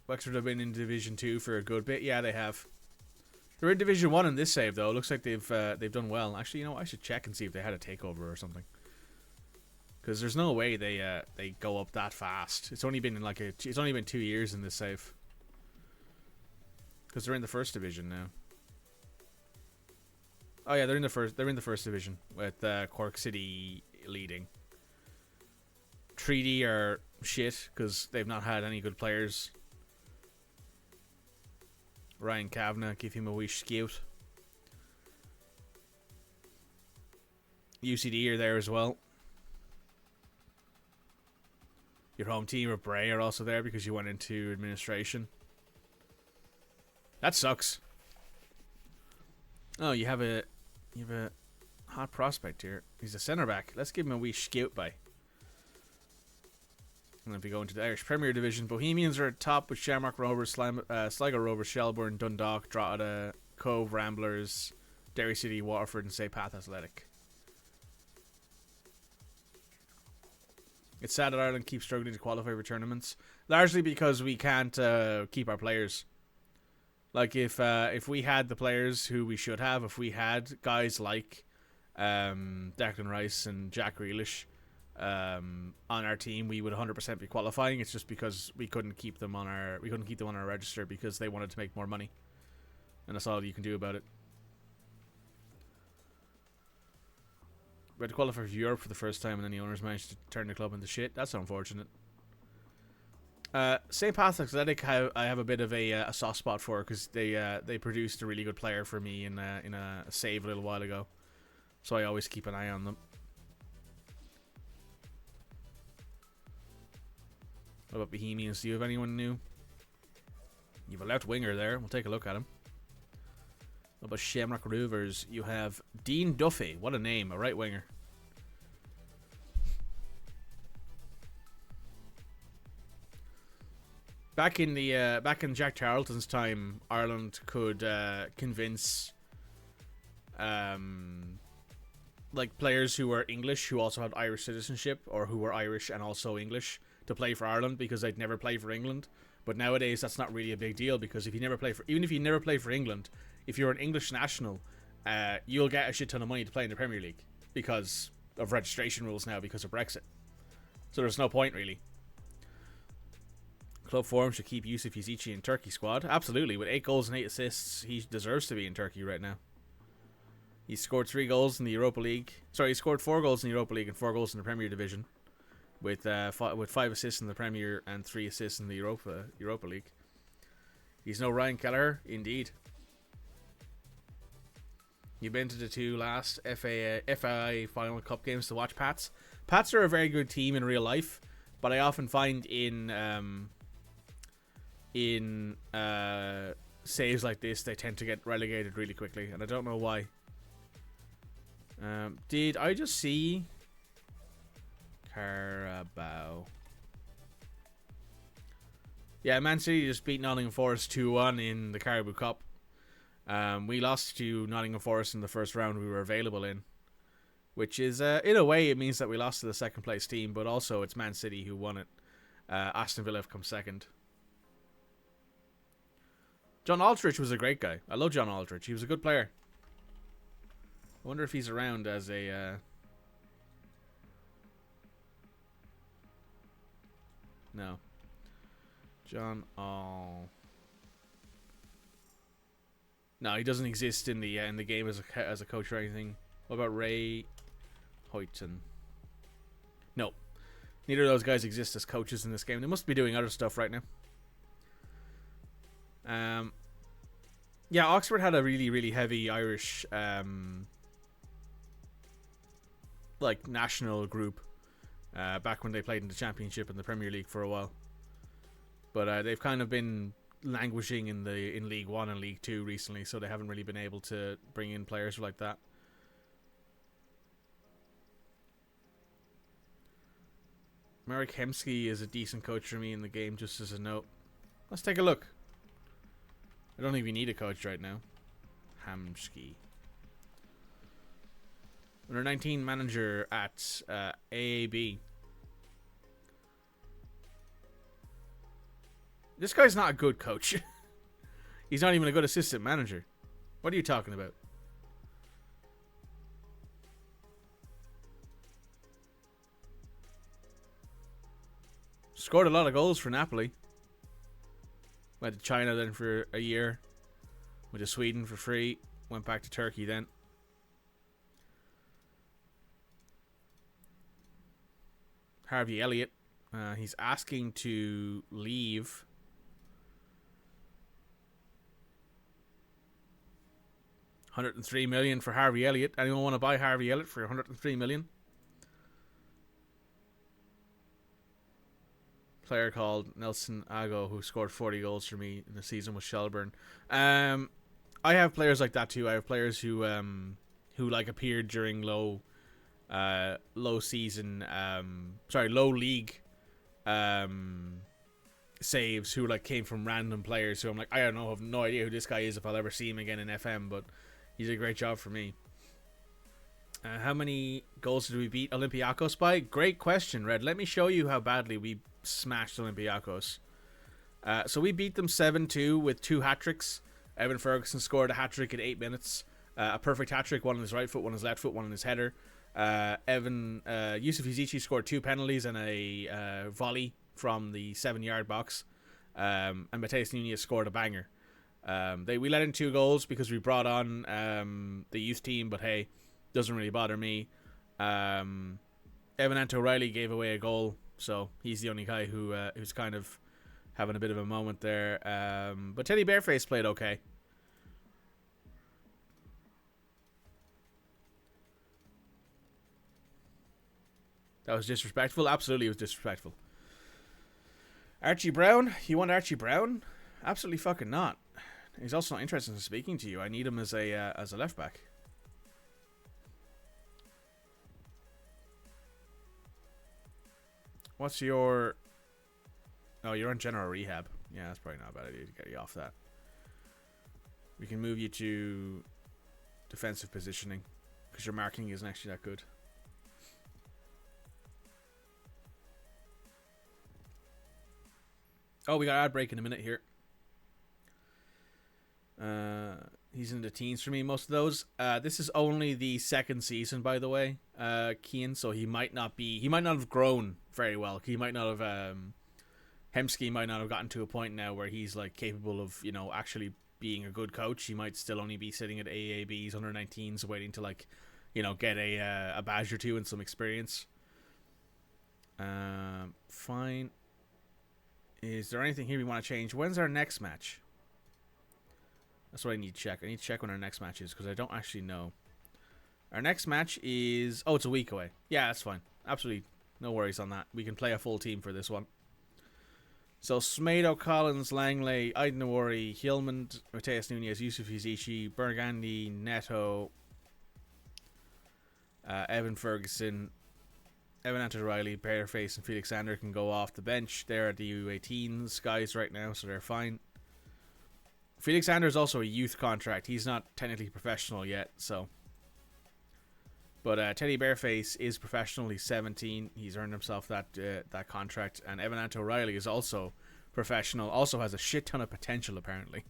Wexford have been in Division 2 for a good bit. Yeah, they have. They're in Division 1 in this save, though. Looks like they've done well. Actually, I should check and see if they had a takeover or something. Because there's no way they go up that fast. It's only been 2 years in this save. Because they're in the First Division now. Oh yeah, they're in the first division with Cork City leading. Treaty are shit because they've not had any good players. Ryan Kavanagh, give him a wee scout. UCD are there as well. Your home team of Bray are also there because you went into administration. That sucks. Oh, you have a hot prospect here. He's a centre back. Let's give him a wee scout by. And if we go into the Irish Premier Division, Bohemians are at top with Shamrock Rovers, Sligo Rovers, Shelbourne, Dundalk, Drogheda, Cove, Ramblers, Derry City, Waterford, and St. Path Athletic. It's sad that Ireland keeps struggling to qualify for tournaments, largely because we can't keep our players. Like, if we had the players who we should have, if we had guys like Declan Rice and Jack Grealish on our team, we would 100% be qualifying. It's just because we couldn't keep them on our register because they wanted to make more money, and that's all you can do about it. We had to qualify for Europe for the first time, and then the owners managed to turn the club into shit. That's unfortunate. St. Patrick's Athletic, I have a bit of a soft spot for because they produced a really good player for me in a save a little while ago, so I always keep an eye on them. What about Bohemians? Do you have anyone new? You have a left winger there. We'll take a look at him. What about Shamrock Rovers? You have Dean Duffy. What a name, a right winger. Back in Jack Charlton's time, Ireland could convince like players who were English who also had Irish citizenship, or who were Irish and also English, to play for Ireland because they'd never play for England. But nowadays that's not really a big deal, because if you never play for, even if you never play for England, if you're an English national, you'll get a shit ton of money to play in the Premier League because of registration rules now because of Brexit. So there's no point really. Club form should keep Yusuf Yazici in Turkey squad. Absolutely, with 8 goals and 8 assists, he deserves to be in Turkey right now. He scored 3 goals in the Europa League. Sorry, he scored 4 goals in the Europa League and 4 goals in the Premier Division, with 5 assists in the Premier and 3 assists in the Europa League. He's no Ryan Kelleher, indeed. You've been to the 2 last FAI Final Cup games to watch Pats. Pats are a very good team in real life, but I often find in saves like this, they tend to get relegated really quickly, and I don't know why. Did I just see Carabao? Yeah, Man City just beat Nottingham Forest 2-1 in the Carabao Cup. We lost to Nottingham Forest in the first round we were available in, which is, in a way, it means that we lost to the second place team, but also it's Man City who won it. Aston Villa have come second. John Aldrich was a great guy. I love John Aldrich. He was a good player. I wonder if he's around as a... No. John Al... No, he doesn't exist in the game as a coach or anything. What about Ray Hoyton? No. Neither of those guys exist as coaches in this game. They must be doing other stuff right now. Yeah, Oxford had a really, really heavy Irish like national group back when they played in the Championship and the Premier League for a while. But they've kind of been languishing in League 1 and League 2 recently, so they haven't really been able to bring in players like that. Marek Hemsky is a decent coach for me in the game, just as a note. Let's take a look. I don't even need a coach right now. Hamsky. Under 19 manager at AAB. This guy's not a good coach. He's not even a good assistant manager. What are you talking about? Scored a lot of goals for Napoli. Went to China then for a year. Went to Sweden for free. Went back to Turkey then. Harvey Elliott. He's asking to leave. $103 million for Harvey Elliott. Anyone want to buy Harvey Elliott for $103 million? Player called Nelson Ago, who scored 40 goals for me in the season with Shelburne. I have players like that too. I have players who like appeared during low league saves, who like came from random players who I'm like, I don't know, have no idea who this guy is if I'll ever see him again in FM, but he did a great job for me. How many goals did we beat Olympiacos by? Great question, Red. Let me show you how badly we smashed Olympiacos. So we beat them 7-2 with 2 hat-tricks. Evan Ferguson scored a hat-trick in 8 minutes. A perfect hat-trick, one on his right foot, one on his left foot, one on his header. Yusuf Yazici scored 2 penalties and a volley from the 7-yard box. And Mateus Nunez scored a banger. We let in 2 goals because we brought on the youth team, but hey, doesn't really bother me. Evan O'Reilly gave away a goal, so he's the only guy who's kind of having a bit of a moment there. But Teddy Bareface played okay. That was disrespectful. Absolutely, it was disrespectful. Archie Brown? You want Archie Brown? Absolutely fucking not. He's also not interested in speaking to you. I need him as a left back. What's your... Oh, you're on general rehab. Yeah, that's probably not a bad idea to get you off that. We can move you to defensive positioning because your marking isn't actually that good. Oh, we got ad break in a minute here. He's in the teens for me, most of those. This is only the second season, by the way, Keane, so he might not have grown very well. He might not have, Hemsky might not have gotten to a point now where he's like capable of, you know, actually being a good coach. He might still only be sitting at AABs, under 19s, waiting to, like, you know, get a badge or two and some experience. Fine. Is there anything here we want to change? When's our next match? That's what I need to check. I need to check when our next match is because I don't actually know. Our next match is... Oh, it's a week away. Yeah, that's fine. Absolutely no worries on that. We can play a full team for this one. So, Smedo, Collins, Langley, Aiden Nawari, Hillman, Mateus Nunez, Yusuf Yazici, Burgundy, Neto, Evan Ferguson, Evan Anton-Riley, Bareface, and Felix Sander can go off the bench. They're at the U18s guys right now, so they're fine. Felix Sander is also a youth contract. He's not technically professional yet, so. But Teddy Bareface is professional. He's 17. He's earned himself that contract. And Evan Anton-Riley is also professional. Also has a shit ton of potential, apparently.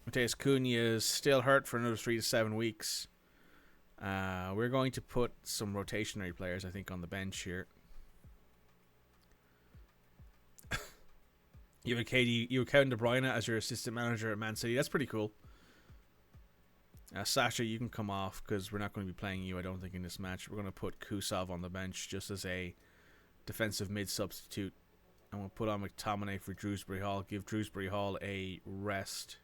Mateus Cunha is still hurt for another 3 to 7 weeks. We're going to put some rotationary players, I think, on the bench here. You have Kevin De Bruyne as your assistant manager at Man City. That's pretty cool. Sasha, you can come off because we're not going to be playing you, I don't think, in this match. We're going to put Kusov on the bench just as a defensive mid substitute. And we'll put on McTominay for Drewsbury Hall. Give Drewsbury Hall a rest.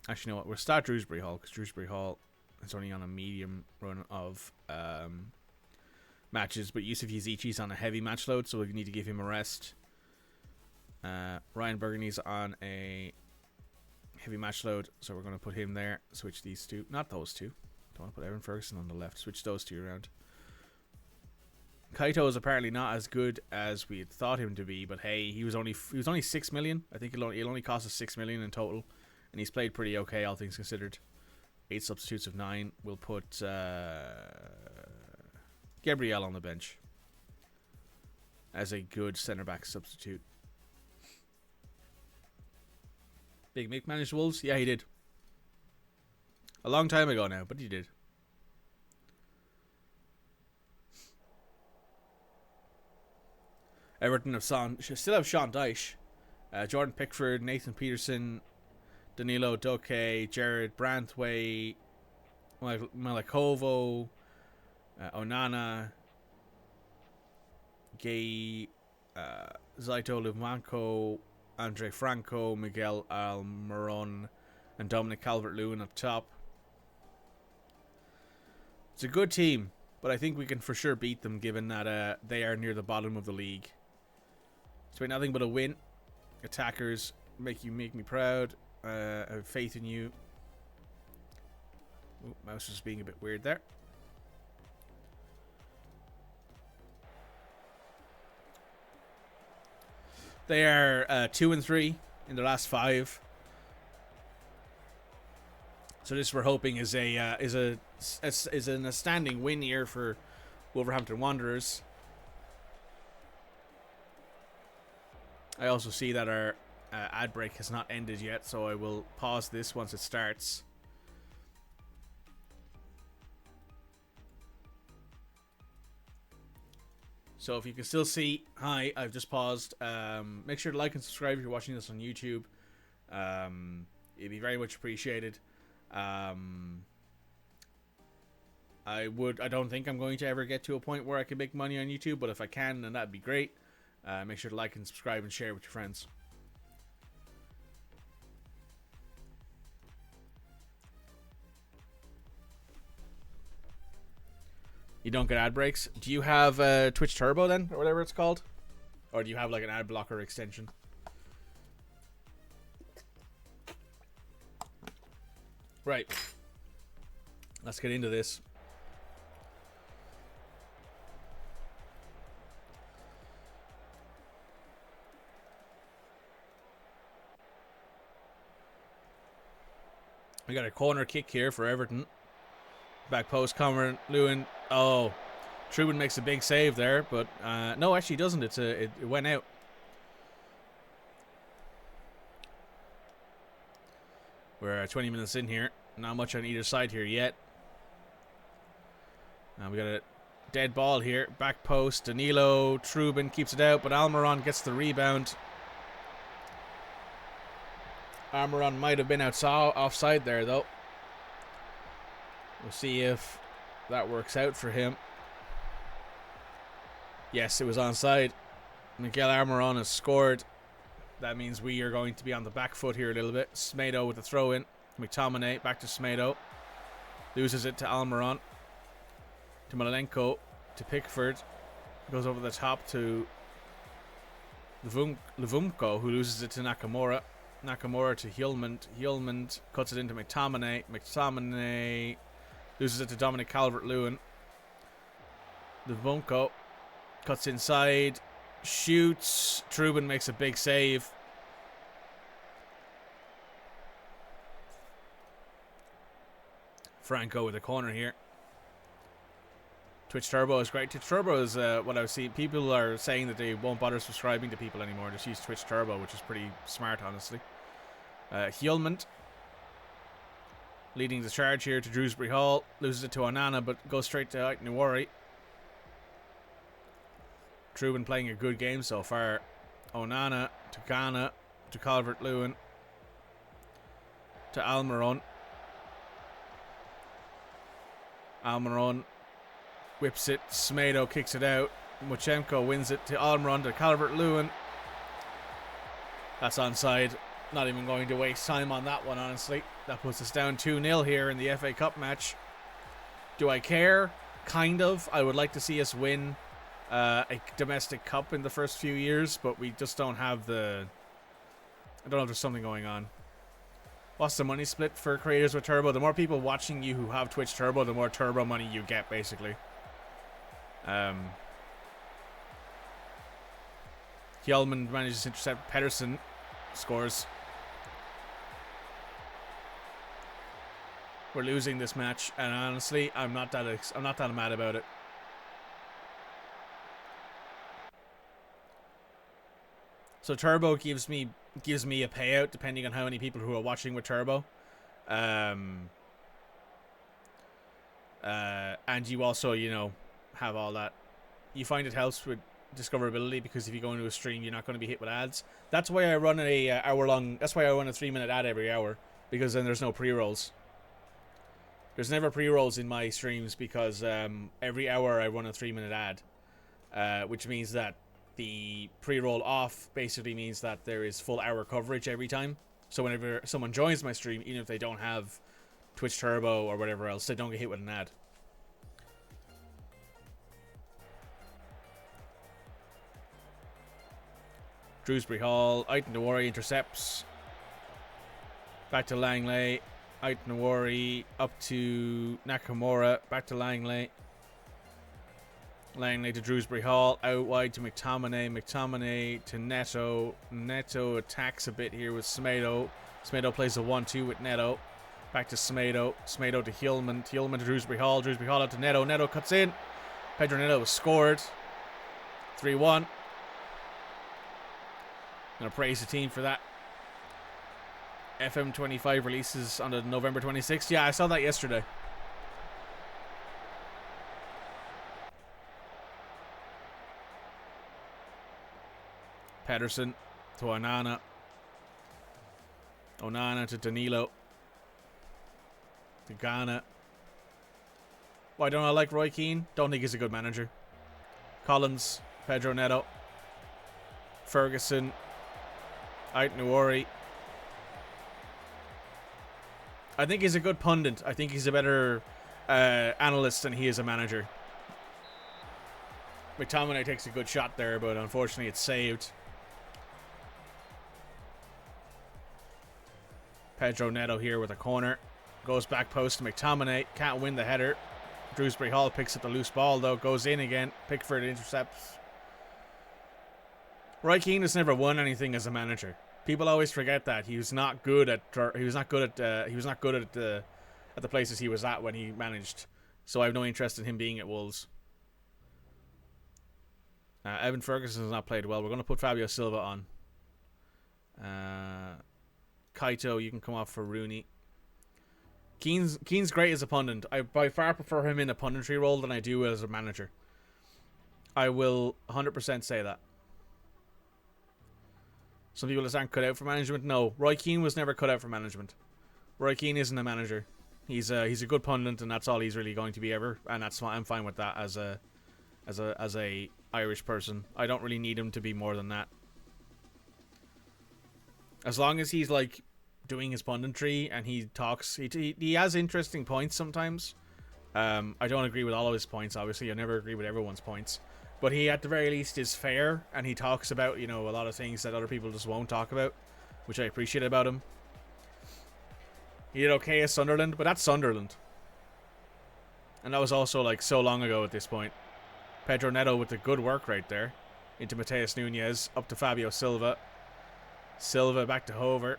Actually, you know what? We'll start Drewsbury Hall because Drewsbury Hall is only on a medium run of matches. But Yusuf Yazici's on a heavy match load, so we need to give him a rest. Ryan Burgundy's on a heavy match load, so we're going to put him there. Switch these two. Not those two. Don't want to put Evan Ferguson on the left. Switch those two around. Kaito is apparently not as good as we had thought him to be, but hey, he was only 6 million. I think it'll only cost us 6 million in total. And he's played pretty okay, all things considered. 8 substitutes of 9. We'll put Gabriel on the bench as a good centre-back substitute. Big Mick managed Wolves? Yeah, he did. A long time ago now, but he did. Everton still have Sean Dyche. Jordan Pickford, Nathan Peterson, Danilo Doke, Jared Branthwaite, Malakovo, Onana, Gay, Zaito Lumanko, Andre Franco, Miguel Almiron, and Dominic Calvert-Lewin up top. It's a good team, but I think we can for sure beat them given that they are near the bottom of the league. It's been nothing but a win. Attackers, make me proud. I have faith in you. Ooh, mouse is being a bit weird there. They are 2-3 in the last 5. So this we're hoping is an outstanding win here for Wolverhampton Wanderers. I also see that our ad break has not ended yet, so I will pause this once it starts. So if you can still see, hi, I've just paused. Make sure to like and subscribe if you're watching this on YouTube. It'd be very much appreciated. I don't think I'm going to ever get to a point where I can make money on YouTube, but if I can, then that'd be great. Make sure to like and subscribe and share with your friends. You don't get ad breaks. Do you have Twitch Turbo then, or whatever it's called? Or do you have like an ad blocker extension? Right. Let's get into this. We got a corner kick here for Everton. Back post, Cameron Lewin. Oh, Trubin makes a big save there, but no, actually doesn't. It went out. We're 20 minutes in here. Not much on either side here yet. We got a dead ball here. Back post. Danilo. Trubin keeps it out, but Almiron gets the rebound. Almiron might have been offside there, though. We'll see if that works out for him. Yes, it was onside. Miguel Almiron has scored. That means we are going to be on the back foot here a little bit. Smedo with the throw in. McTominay back to Smedo. Loses it to Almiron. To Malenko. To Pickford. Goes over the top to Levumko, who loses it to Nakamura. Nakamura to Hjulmand. Hjulmand cuts it into McTominay. McTominay loses it to Dominic Calvert-Lewin. Levumko cuts inside. Shoots. Trubin makes a big save. Franco with a corner here. Twitch Turbo is great. Twitch Turbo is what I see. People are saying that they won't bother subscribing to people anymore. Just use Twitch Turbo, which is pretty smart, honestly. Hjulmand leading the charge here to Drewsbury Hall. Loses it to Onana, but goes straight to Aït-Nouri. Trubin playing a good game so far. Onana to Ghana to Calvert-Lewin to Almiron. Almiron whips it. Smedo kicks it out. Mochenko wins it to Almiron to Calvert-Lewin. That's onside. Not even going to waste time on that one, honestly. That puts us down 2-0 here in the FA Cup match. Do I care? Kind of. I would like to see us win a domestic cup in the first few years, but we just don't have the... I don't know if there's something going on. What's the money split for creators with Turbo? The more people watching you who have Twitch Turbo, the more Turbo money you get, basically. Hjulmand manages to intercept Pedersen. Scores. We're losing this match, and honestly, I'm not that mad about it. So Turbo gives me a payout depending on how many people who are watching with Turbo. And you also, have all that. You find it helps with discoverability because if you go into a stream, you're not going to be hit with ads. That's why I run a hour-long. That's why I run a 3-minute ad every hour, because then there's no pre-rolls. There's never pre-rolls in my streams because every hour I run a 3-minute ad, which means that the pre-roll off basically means that there is full hour coverage every time. So whenever someone joins my stream, even if they don't have Twitch Turbo or whatever else, they don't get hit with an ad. Drewsbury Hall. Aït-Nouri intercepts. Back to Langley. Aït-Nouri up to Nakamura. Back to Langley. Langley to Drewsbury Hall. Out wide to McTominay. McTominay to Neto. Neto attacks a bit here with Smedo. Smedo plays a 1-2 with Neto. Back to Smedo. Smedo to Hjulmand. Hjulmand to Drewsbury Hall. Drewsbury Hall out to Neto. Neto cuts in. Pedro Neto has scored. 3-1. Gonna praise the team for that. FM25 releases on the November 26th. Yeah, I saw that yesterday. Pedersen to Onana. Onana to Danilo. To Ghana. Why don't I like Roy Keane? Don't think he's a good manager. Collins, Pedro Neto, Ferguson, Ait Nuori. I think he's a good pundit. I think he's a better analyst than he is a manager. McTominay takes a good shot there, but unfortunately it's saved. Pedro Neto here with a corner. Goes back post to McTominay. Can't win the header. Dewsbury Hall picks up the loose ball though. Goes in again. Pickford intercepts. Roy Keane has never won anything as a manager. People always forget that he was not good at the places he was at when he managed. So I have no interest in him being at Wolves. Evan Ferguson has not played well. We're going to put Fabio Silva on. Kaito, you can come off for Rooney. Keane's great as a pundit. I by far prefer him in a punditry role than I do as a manager. I will 100% say that. Some people just aren't cut out for management. No, Roy Keane was never cut out for management. Roy Keane isn't a manager. He's a good pundit, and that's all he's really going to be ever. And that's I'm fine with that as a Irish person. I don't really need him to be more than that. As long as he's like doing his punditry and he talks, he has interesting points sometimes. I don't agree with all of his points. Obviously, I never agree with everyone's points. But he, at the very least, is fair, and he talks about, a lot of things that other people just won't talk about, which I appreciate about him. He did okay at Sunderland, but that's Sunderland. And that was also, like, so long ago at this point. Pedro Neto with the good work right there. Into Mateus Nunes, up to Fabio Silva. Silva back to Hover.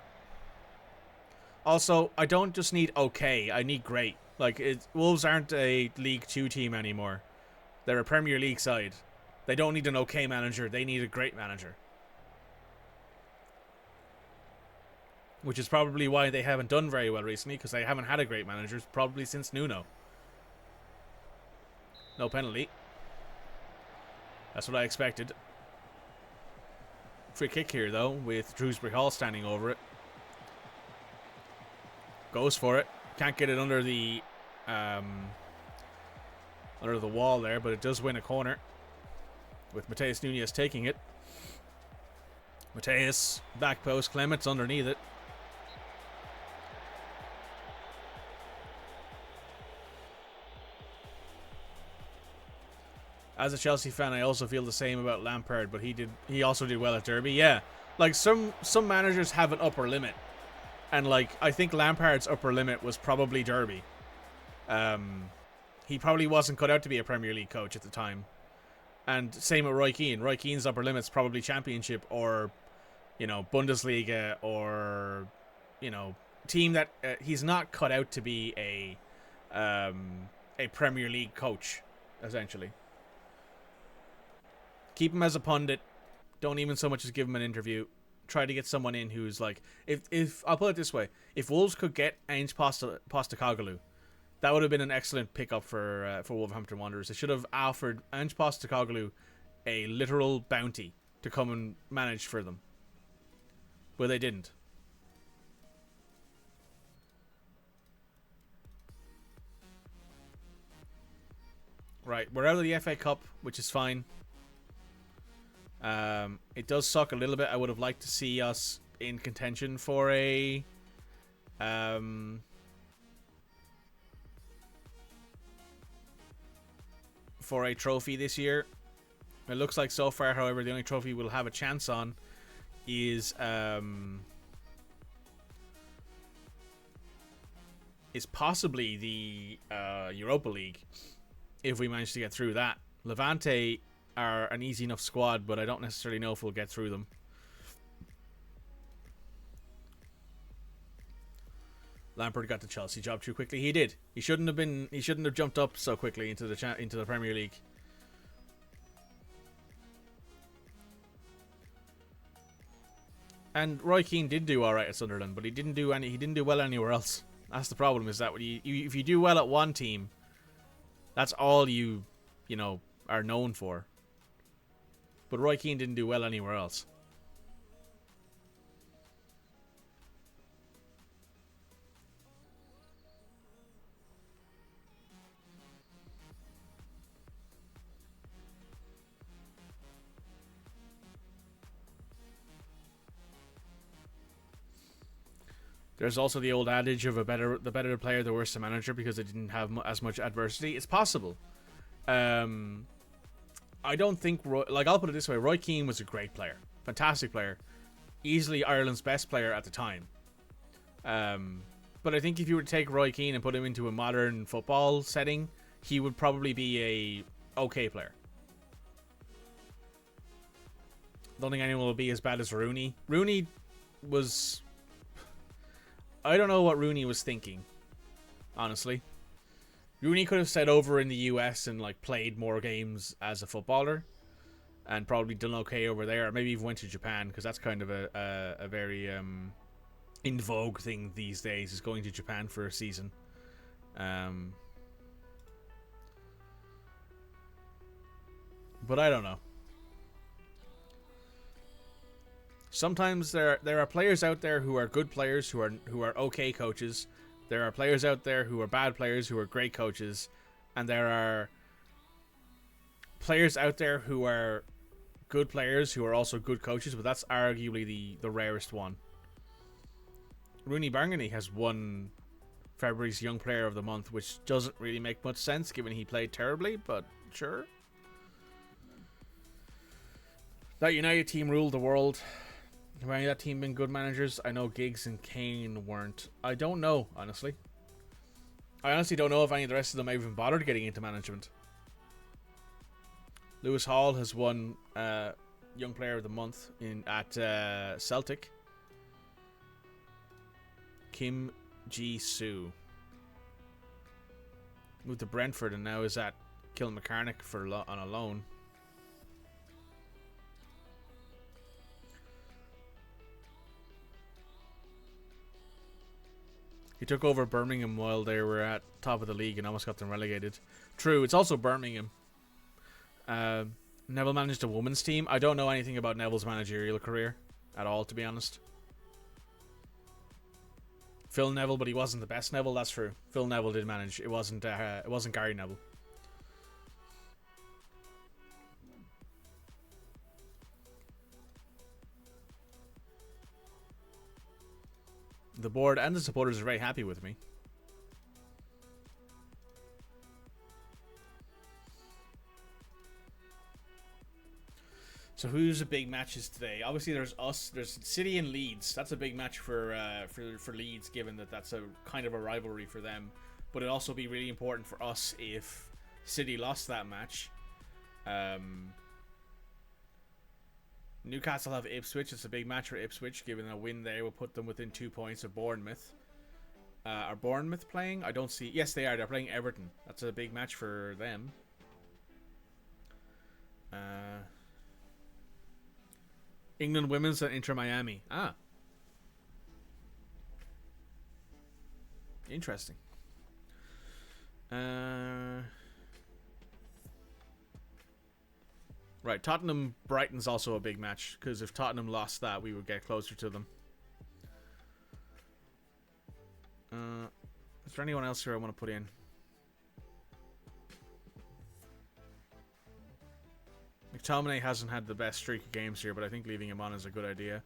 Also, I don't just need okay, I need great. Like, Wolves aren't a League 2 team anymore. They're a Premier League side. They don't need an okay manager. They need a great manager. Which is probably why they haven't done very well recently, because they haven't had a great manager, probably since Nuno. No penalty. That's what I expected. Free kick here, though, with Dewsbury Hall standing over it. Goes for it. Can't get it under the wall there, but it does win a corner. With Mateus Nunes taking it. Mateus, back post, Clement's underneath it. As a Chelsea fan, I also feel the same about Lampard, but he also did well at Derby. Yeah, like some managers have an upper limit, and like I think Lampard's upper limit was probably Derby. He probably wasn't cut out to be a Premier League coach at the time. And same with Roy Keane. Roy Keane's upper limit's probably Championship or, Bundesliga or, team that he's not cut out to be a Premier League coach, essentially. Keep him as a pundit. Don't even so much as give him an interview. Try to get someone in who's like, if I'll put it this way, if Wolves could get Ange Postecoglou, that would have been an excellent pickup for Wolverhampton Wanderers. They should have offered Ange Postecoglou a literal bounty to come and manage for them. But they didn't. Right, we're out of the FA Cup, which is fine. It does suck a little bit. I would have liked to see us in contention for a trophy this year. It looks like so far, however, the only trophy we'll have a chance on is possibly the Europa League, if we manage to get through that. Levante are an easy enough squad, but I don't necessarily know if we'll get through them. Lampard got the Chelsea job too quickly. He did. He shouldn't have jumped up so quickly into the Premier League. And Roy Keane did do all right at Sunderland, but he didn't do well anywhere else. That's the problem. Is that if you do well at one team, that's all you are known for. But Roy Keane didn't do well anywhere else. There's also the old adage of the better the player, the worse the manager, because they didn't have as much adversity. It's possible. I don't think I'll put it this way: Roy Keane was a great player, fantastic player, easily Ireland's best player at the time. But I think if you were to take Roy Keane and put him into a modern football setting, he would probably be a okay player. Don't think anyone will be as bad as Rooney. Rooney was... I don't know what Rooney was thinking, honestly. Rooney could have stayed over in the US and like played more games as a footballer and probably done okay over there, or maybe even went to Japan, because that's kind of a very in vogue thing these days, is going to Japan for a season. But I don't know. Sometimes there are players out there who are good players, who are okay coaches. There are players out there who are bad players, who are great coaches, and there are players out there who are good players who are also good coaches, but that's arguably the rarest one. Rooney Barney has won February's Young Player of the Month, which doesn't really make much sense given he played terribly, but sure. That United team ruled the world. Have any of that team been good managers? I know Giggs and Kane weren't. I don't know, honestly. I honestly don't know if any of the rest of them even bothered getting into management. Lewis Hall has won Young Player of the Month at Celtic. Kim Ji-soo moved to Brentford and now is at Kilmarnock on a loan. He took over Birmingham while they were at top of the league and almost got them relegated. True, it's also Birmingham. Neville managed a women's team. I don't know anything about Neville's managerial career at all, to be honest. Phil Neville, but he wasn't the best Neville. That's true. Phil Neville did manage. It wasn't Gary Neville. The board and the supporters are very happy with me. So who's the big matches today? Obviously, there's us. There's City and Leeds. That's a big match for Leeds, given that that's a kind of a rivalry for them. But it'd also be really important for us if City lost that match. Newcastle have Ipswich. It's a big match for Ipswich, given a win there will put them within 2 points of Bournemouth. Are Bournemouth playing? I don't see. Yes, they are. They're playing Everton. That's a big match for them. England women's at Inter Miami. Ah. Interesting. Right, Tottenham-Brighton's also a big match, because if Tottenham lost that, we would get closer to them. Is there anyone else here I want to put in? McTominay hasn't had the best streak of games here, but I think leaving him on is a good idea.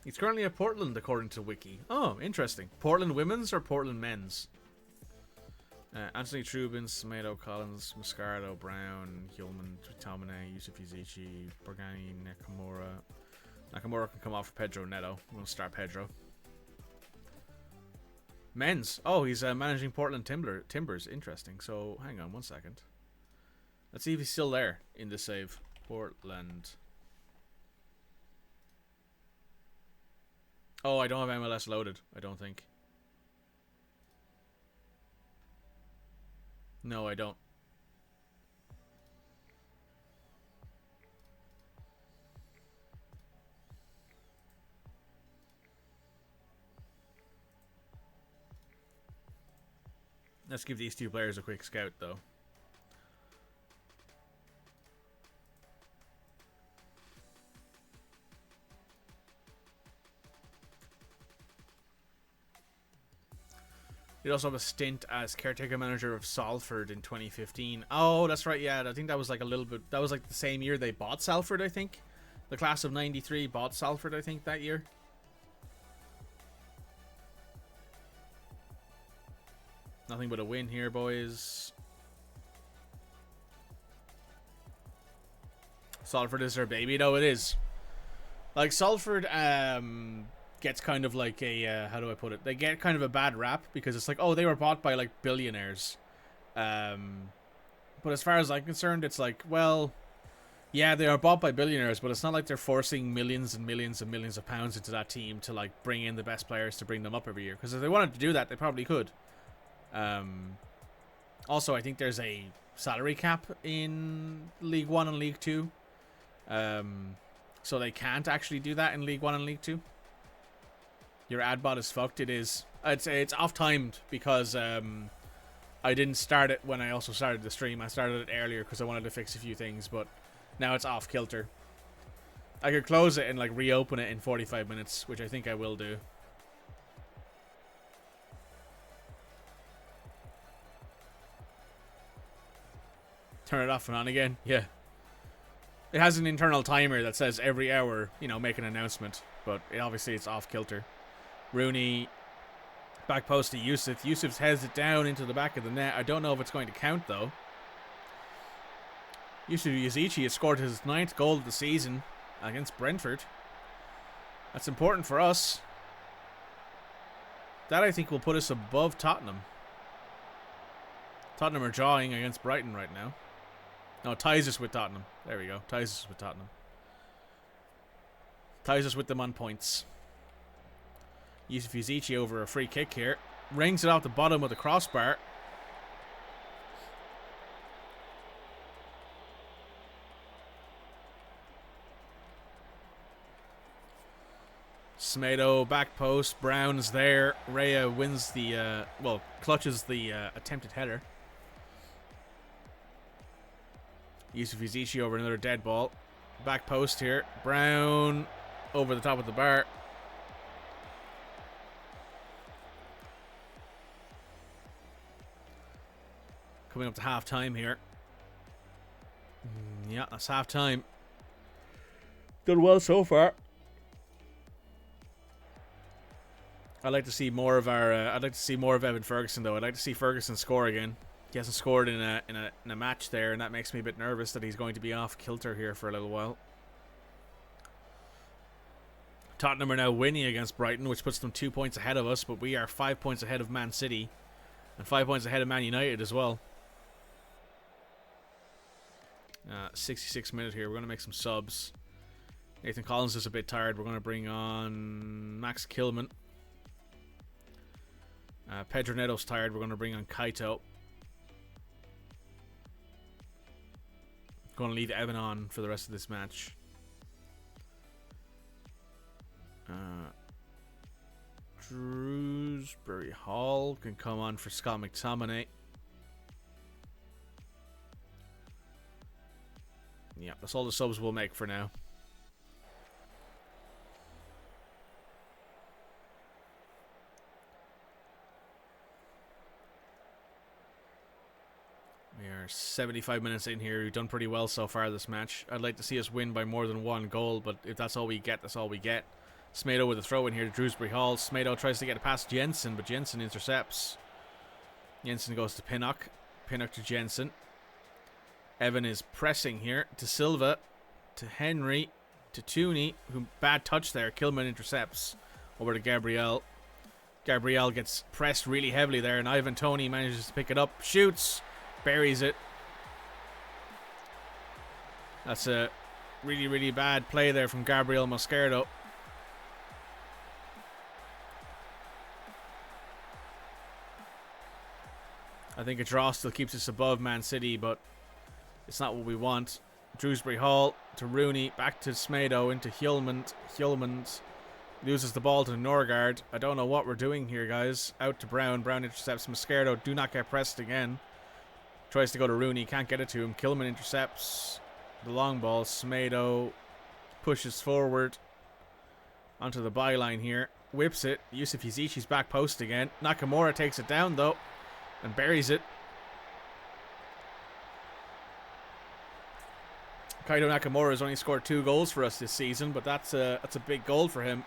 He's currently at Portland, according to Wiki. Oh, interesting. Portland women's or Portland men's? Anthony Trubin, Semedo, Collins, Moscardo, Brown, Hillman, McTominay, Yusuf Izichi, Borgani, Nakamura. Nakamura can come off for Pedro Neto. We'll start Pedro. Men's. Oh, he's managing Portland Timbers. Interesting. So, hang on one second. Let's see if he's still there in the save. Portland. Oh, I don't have MLS loaded, I don't think. No, I don't. Let's give these two players a quick scout, though. He also have a stint as caretaker manager of Salford in 2015. Oh, that's right. Yeah, I think that was like a little bit. That was like the same year they bought Salford. I think The class of 93 bought Salford, I think, that year. Nothing but a win here, boys. Salford is their baby. No, it is. Like, Salford gets kind of like a, how do I put it? They get kind of a bad rap because it's like, oh, they were bought by, like, billionaires. But as far as I'm concerned, it's like, well, yeah, they are bought by billionaires, but it's not like they're forcing millions and millions and millions of pounds into that team to, like, bring in the best players to bring them up every year. Because if they wanted to do that, they probably could. Also, I think there's a salary cap in League 1 and League 2. So they can't actually do that in League 1 and League 2. Your ad bot is fucked. It is. I'd say it's off-timed because I didn't start it when I also started the stream. I started it earlier because I wanted to fix a few things, but now it's off kilter. I could close it and like reopen it in 45 minutes, which I think I will do. Turn it off and on again. Yeah. It has an internal timer that says every hour, you know, make an announcement. But obviously it's off kilter. Rooney, back post to Yusuf. Yusuf heads it down into the back of the net. I don't know if it's going to count, though. Yusuf Yazici has scored his 9th goal of the season against Brentford. That's important for us. That, I think, will put us above Tottenham. Tottenham are drawing against Brighton right now. No, ties us with Tottenham. There we go. Ties us with Tottenham. Ties us with them on points. Yusuf Yazici over a free kick here. Rings it off the bottom of the crossbar. Smedo back post. Brown's there. Raya wins the, clutches the attempted header. Yusuf Yazici over another dead ball. Back post here. Brown over the top of the bar. Coming up to half time here. Yeah, that's half time. Done well so far. I'd like to see more of our. I'd like to see more of Evan Ferguson, though. I'd like to see Ferguson score again. He hasn't scored in a match there, and that makes me a bit nervous that he's going to be off kilter here for a little while. Tottenham are now winning against Brighton, which puts them 2 points ahead of us, but we are 5 points ahead of Man City and 5 points ahead of Man United as well. 66 minute here. We're going to make some subs. Nathan Collins is a bit tired. We're going to bring on Max Kilman. Pedro Neto's tired. We're going to bring on Kaito. Going to leave Evan on for the rest of this match. Shrewsbury Hall can come on for Scott McTominay. Yeah, that's all the subs we'll make for now. We are 75 minutes in here. We've done pretty well so far this match. I'd like to see us win by more than one goal, but if that's all we get, that's all we get. Smedo with a throw in here to Shrewsbury Hall. Smedo tries to get it past Jensen, but Jensen intercepts. Jensen goes to Pinnock. Pinnock to Jensen. Evan is pressing here to Silva, to Henry, to Tooney, who bad touch there. Kilman intercepts over to Gabriel. Gabriel gets pressed really heavily there, and Ivan Toney manages to pick it up, shoots, buries it. That's a really, really bad play there from Gabriel Mosquero. I think a draw still keeps us above Man City, but it's not what we want. Shrewsbury Hall to Rooney, back to Smedo, into Hjulmand. Hjulmand loses the ball to Norgard. I don't know what we're doing here, guys. Out to Brown. Brown intercepts Mosquero. Do not get pressed again. Tries to go to Rooney. Can't get it to him. Kilman intercepts the long ball. Smedo pushes forward onto the byline here. Whips it. Yusuf Yazici's back post again. Nakamura takes it down, though, and buries it. Kaito Nakamura has only scored 2 goals for us this season, but that's a big goal for him.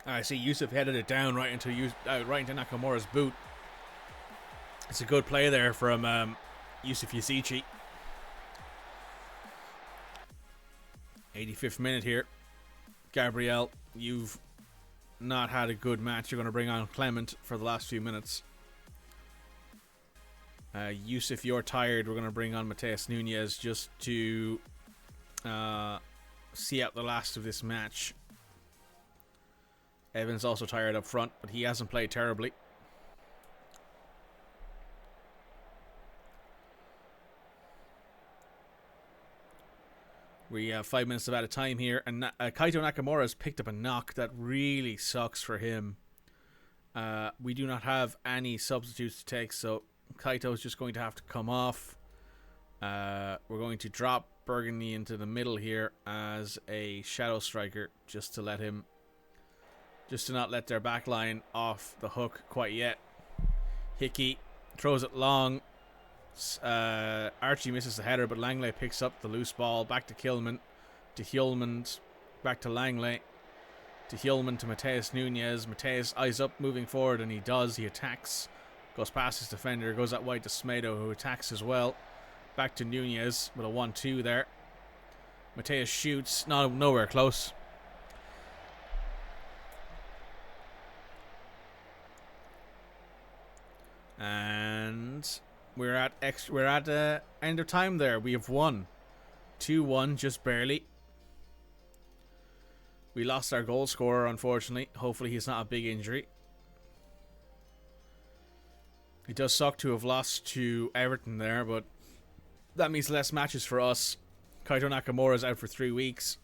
I see Yusuf headed it down right into Nakamura's boot. It's a good play there from Yusuf Yazici. 85th minute here. Gabriel, you've not had a good match. You're going to bring on Clement for the last few minutes. Yusuf, you're tired. We're going to bring on Mateus Nunez just to see out the last of this match. Evan's also tired up front, but he hasn't played terribly. We have 5 minutes of out of time here, and Kaito Nakamura has picked up a knock that really sucks for him. We do not have any substitutes to take, so Kaito is just going to have to come off. We're going to drop Burgundy into the middle here as a shadow striker, just to not let their back line off the hook quite yet. Hickey throws it long. Archie misses the header, but Langley picks up the loose ball. Back to Kilman, to Hjulmand, back to Langley, to Hjulmand, to Mateus Nunez. Mateus eyes up, moving forward, and he does. He attacks, goes past his defender, goes out wide to Smedo, who attacks as well. Back to Nunez with a 1-2 there. Mateus shoots, nowhere close. And we're at end of time there. We have won 2-1, just barely. We lost our goal scorer, unfortunately. Hopefully he's not a big injury. It does suck to have lost to Everton there, but that means less matches for us. Kaito Nakamura is out for 3 weeks.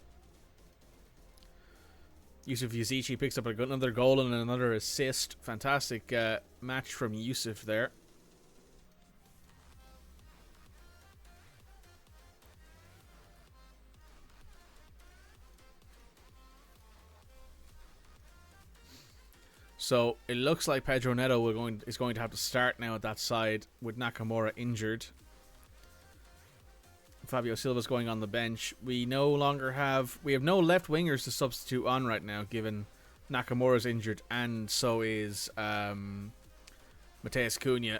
Yusuf Yazici picks up another goal and another assist. Fantastic match from Yusuf there. So it looks like Pedro Neto is going to have to start now at that side with Nakamura injured. Fabio Silva's going on the bench. We have no left wingers to substitute on right now, given Nakamura's injured, and so is Mateus Cunha.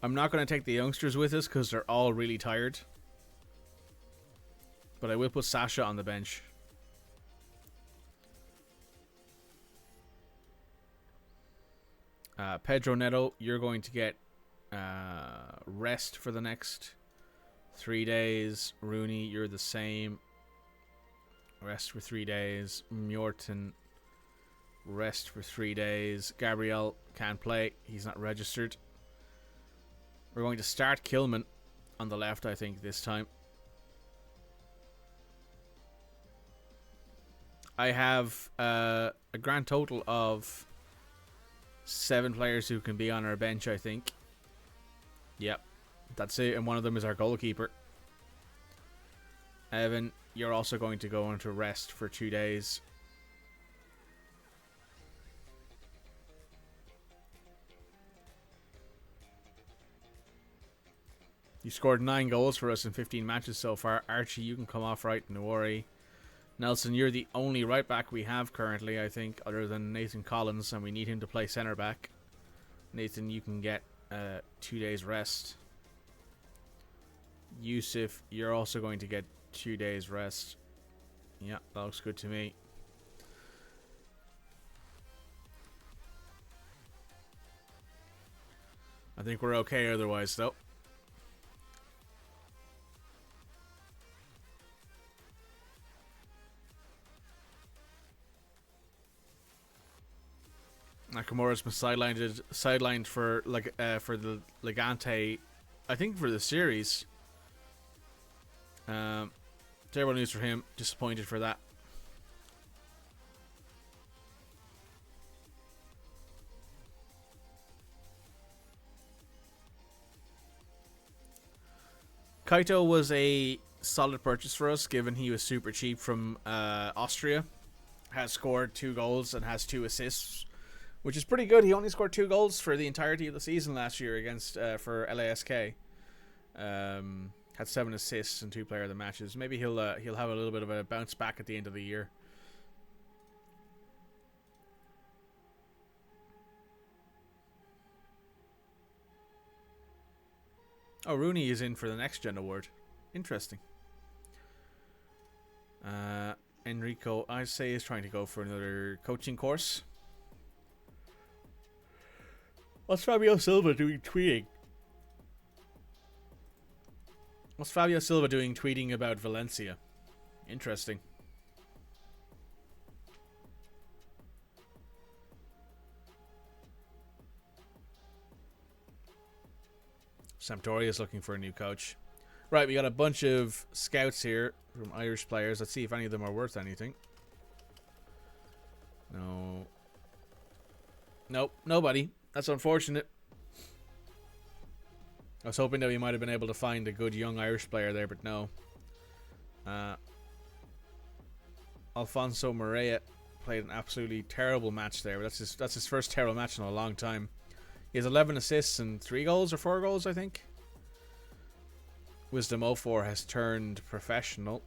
I'm not going to take the youngsters with us because they're all really tired, but I will put Sasha on the bench. Pedro Neto, you're going to get rest for the next 3 days. Rooney, you're the same. Rest for 3 days. Mjorten, rest for 3 days. Gabriel can't play. He's not registered. We're going to start Kilman on the left, I think, this time. I have a grand total of 7 players who can be on our bench, I think. Yep, that's it. And one of them is our goalkeeper. Evan, you're also going to go into rest for 2 days. You scored 9 goals for us in 15 matches so far. Archie, you can come off right, no worry. Nelson, you're the only right back we have currently, I think, other than Nathan Collins, and we need him to play centre back. Nathan, you can get 2 days rest. Yusuf, you're also going to get 2 days rest. Yeah, that looks good to me. I think we're okay otherwise, though. Nakamura's been sidelined for the Ligante, I think for the series. Terrible news for him. Disappointed for that. Kaito was a solid purchase for us, given he was super cheap from Austria. Has scored 2 goals and has 2 assists, which is pretty good. He only scored 2 goals for the entirety of the season last year against for LASK. Had 7 assists and 2 player of the matches. Maybe he'll have a little bit of a bounce back at the end of the year. Oh, Rooney is in for the Next Gen award. Interesting. Enrico, I say, is trying to go for another coaching course. What's Fabio Silva doing tweeting? What's Fabio Silva doing tweeting about Valencia? Interesting. Sampdoria is looking for a new coach. Right, we got a bunch of scouts here from Irish players. Let's see if any of them are worth anything. No. Nope, nobody. That's unfortunate. I was hoping that we might have been able to find a good young Irish player there, but no. Alfonso Moreira played an absolutely terrible match there. But that's his first terrible match in a long time. He has 11 assists and 3 goals or 4 goals, I think. Wisdom 04 has turned professional.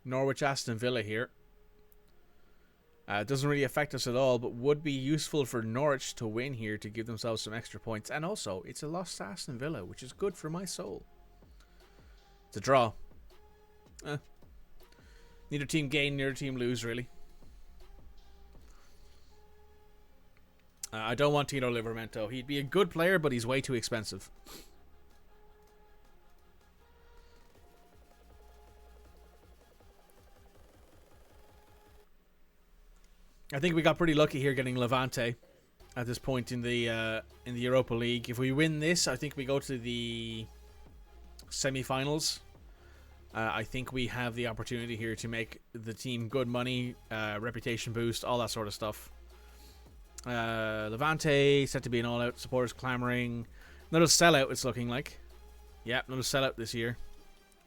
Norwich Aston Villa here. It doesn't really affect us at all, but would be useful for Norwich to win here to give themselves some extra points. And also, it's a loss to Aston Villa, which is good for my soul. It's a draw. Neither team gain, neither team lose, really. I don't want Tino Livramento. He'd be a good player, but he's way too expensive. I think we got pretty lucky here getting Levante at this point in the Europa League. If we win this, I think we go to the semi-finals. I think we have the opportunity here to make the team good money, reputation boost, all that sort of stuff. Levante set to be an all-out, supporters clamoring. Another sellout, it's looking like. Yeah, another sellout this year.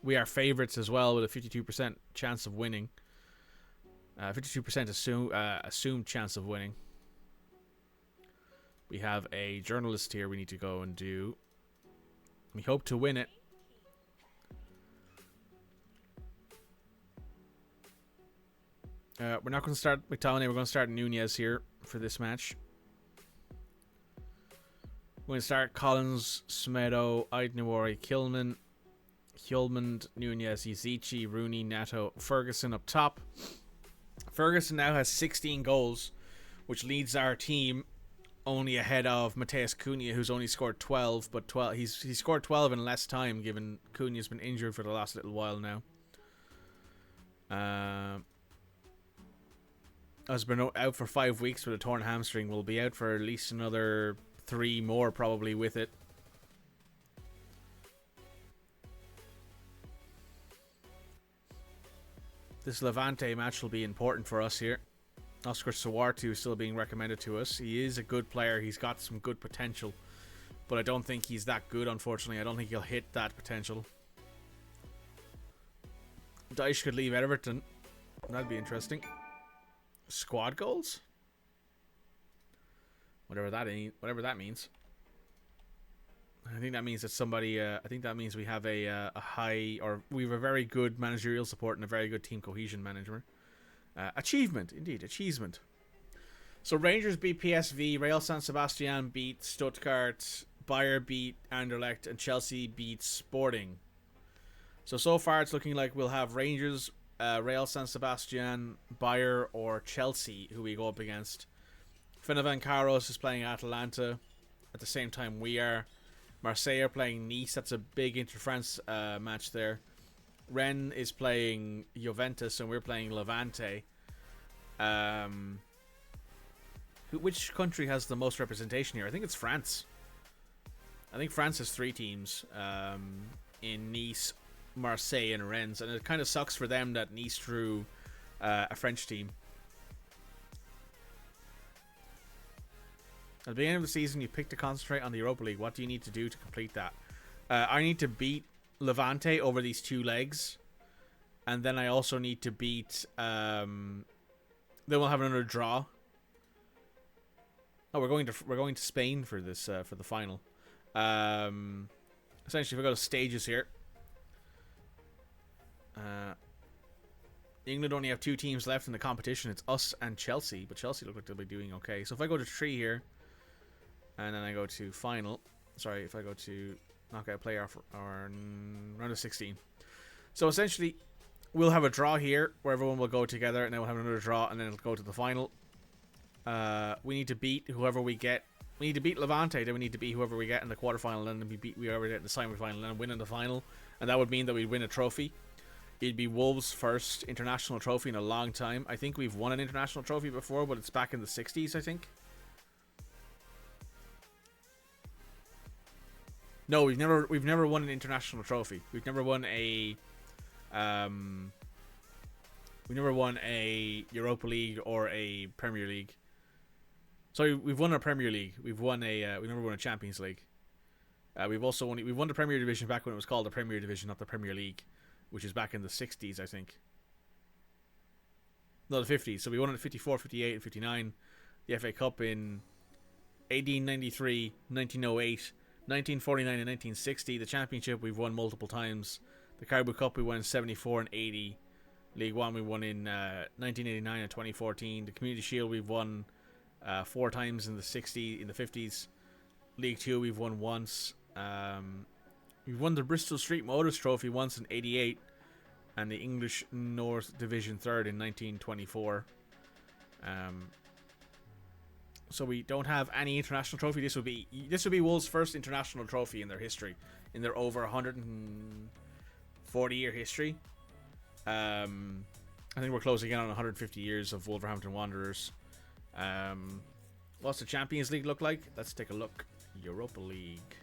We are favourites as well with a 52% chance of winning. 52% assumed chance of winning. We have a journalist here we need to go and do. We hope to win it. We're not going to start McTominay. We're going to start Nunez here for this match. We're going to start Collins, Smedo, Aidnawari, Kilman, Hjulmand, Nunez, Izichi, Rooney, Nato, Ferguson up top. Ferguson now has 16 goals, which leads our team only ahead of Mateus Cunha, who's only scored 12. But he's scored 12 in less time, given Cunha's been injured for the last little while now. Has been out for 5 weeks with a torn hamstring. Will be out for at least another 3 more, probably, with it. This Levante match will be important for us here. Oscar Suartu is still being recommended to us. He is a good player. He's got some good potential. But I don't think he's that good, unfortunately. I don't think he'll hit that potential. Dyche could leave Everton. That'd be interesting. Squad goals? Whatever that means. I think that means that somebody. I think that means we have a high, or we have a very good managerial support and a very good team cohesion management. Achievement, indeed, achievement. So Rangers beat PSV, Real San Sebastian beat Stuttgart, Bayer beat Anderlecht, and Chelsea beat Sporting. So far it's looking like we'll have Rangers, Real San Sebastian, Bayer, or Chelsea who we go up against. Fenerbahce is playing Atalanta at the same time we are. Marseille are playing Nice. That's a big inter-France match there. Rennes is playing Juventus and we're playing Levante. Which country has the most representation here? I think it's France. I think France has 3 teams in Nice, Marseille, and Rennes. And it kind of sucks for them that Nice drew a French team. At the beginning of the season, you pick to concentrate on the Europa League. What do you need to do to complete that? I need to beat Levante over these 2 legs. And then I also need to beat... then we'll have another draw. Oh, we're going to Spain for this for the final. Essentially, if we go to stages here, England only have 2 teams left in the competition. It's us and Chelsea, but Chelsea look like they'll be doing okay. So if I go to 3 here, and then I go to final. Sorry, if I go to knockout playoff or round of 16. So essentially, we'll have a draw here where everyone will go together, and then we'll have another draw, and then it'll go to the final. We need to beat whoever we get. We need to beat Levante, then we need to beat whoever we get in the quarterfinal, and then we beat whoever we get in the semi-final, and then win in the final. And that would mean that we'd win a trophy. It'd be Wolves' first international trophy in a long time. I think we've won an international trophy before, but it's back in the 60s, I think. No, we've never won an international trophy. We've never won a Europa League or a Premier League. Sorry, we've won a Premier League. We've never won a Champions League. We've won the Premier Division back when it was called the Premier Division, not the Premier League, which is back in the 60s, I think. No, the 50s. So we won it in 54, 58, and 59. The FA Cup in 1893, 1908, 1949, and 1960. The Championship we've won multiple times. The Carabao Cup we won in 74 and 80. League One we won in 1989 and 2014. The Community Shield we've won 4 times in the 50s. League Two we've won once. We've won the Bristol Street Motors Trophy once in 88, and the English North Division third in 1924. So we don't have any international trophy. This would be Wolves' first international trophy in their history, in their over 140-year history. I think we're closing in on 150 years of Wolverhampton Wanderers. What's the Champions League look like? Let's take a look. Europa League.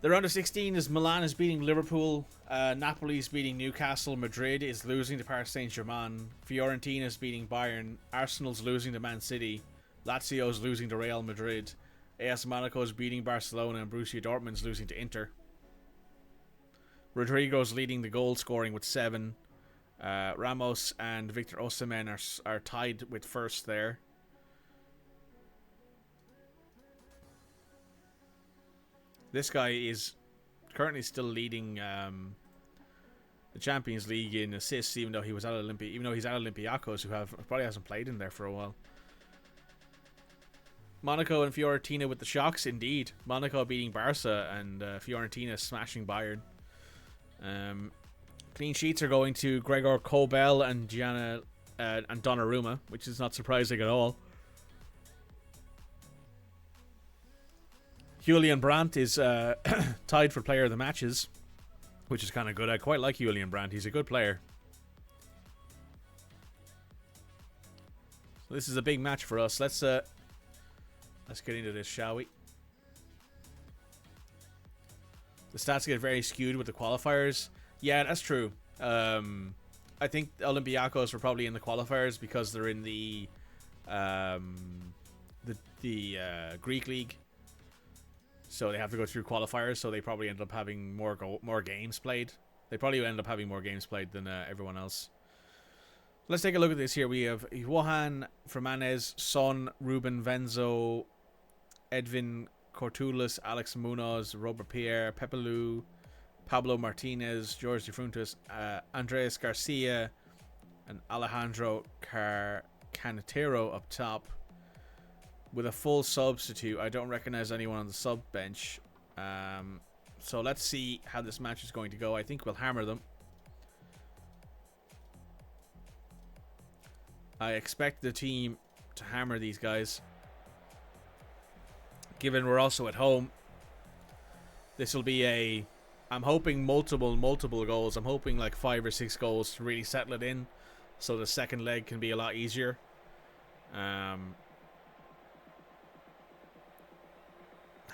The round of 16 is Milan is beating Liverpool, Napoli is beating Newcastle, Madrid is losing to Paris Saint-Germain, Fiorentina is beating Bayern, Arsenal's losing to Man City, Lazio is losing to Real Madrid, AS Monaco is beating Barcelona, and Borussia Dortmund's losing to Inter. Rodrigo's leading the goal scoring with 7. Ramos and Victor Osimhen are tied with first there. This guy is currently still leading the Champions League in assists, even though he's at Olympiacos, who probably hasn't played in there for a while. Monaco and Fiorentina with the shocks, indeed. Monaco beating Barca and Fiorentina smashing Bayern. Clean sheets are going to Gregor Kobel and Donnarumma, which is not surprising at all. Julian Brandt is tied for player of the matches, which is kind of good. I quite like Julian Brandt. He's a good player. So this is a big match for us. Let's get into this, shall we? The stats get very skewed with the qualifiers. Yeah, that's true. I think Olympiacos were probably in the qualifiers because they're in the Greek league. So they have to go through qualifiers, so they probably end up having more games played. They probably end up having more games played than everyone else. Let's take a look at this here. We have Johan Fermanez, Son, Ruben Venzo, Edwin Cortulis, Alex Munoz, Robert Pierre, Pepelu, Pablo Martinez, George De Fruntis, Andres Garcia, and Alejandro Canatero up top. With a full substitute, I don't recognize anyone on the sub bench. So let's see how this match is going to go. I think we'll hammer them. I expect the team to hammer these guys. Given we're also at home, this will be I'm hoping multiple goals. I'm hoping like 5 or 6 goals to really settle it in, so the second leg can be a lot easier.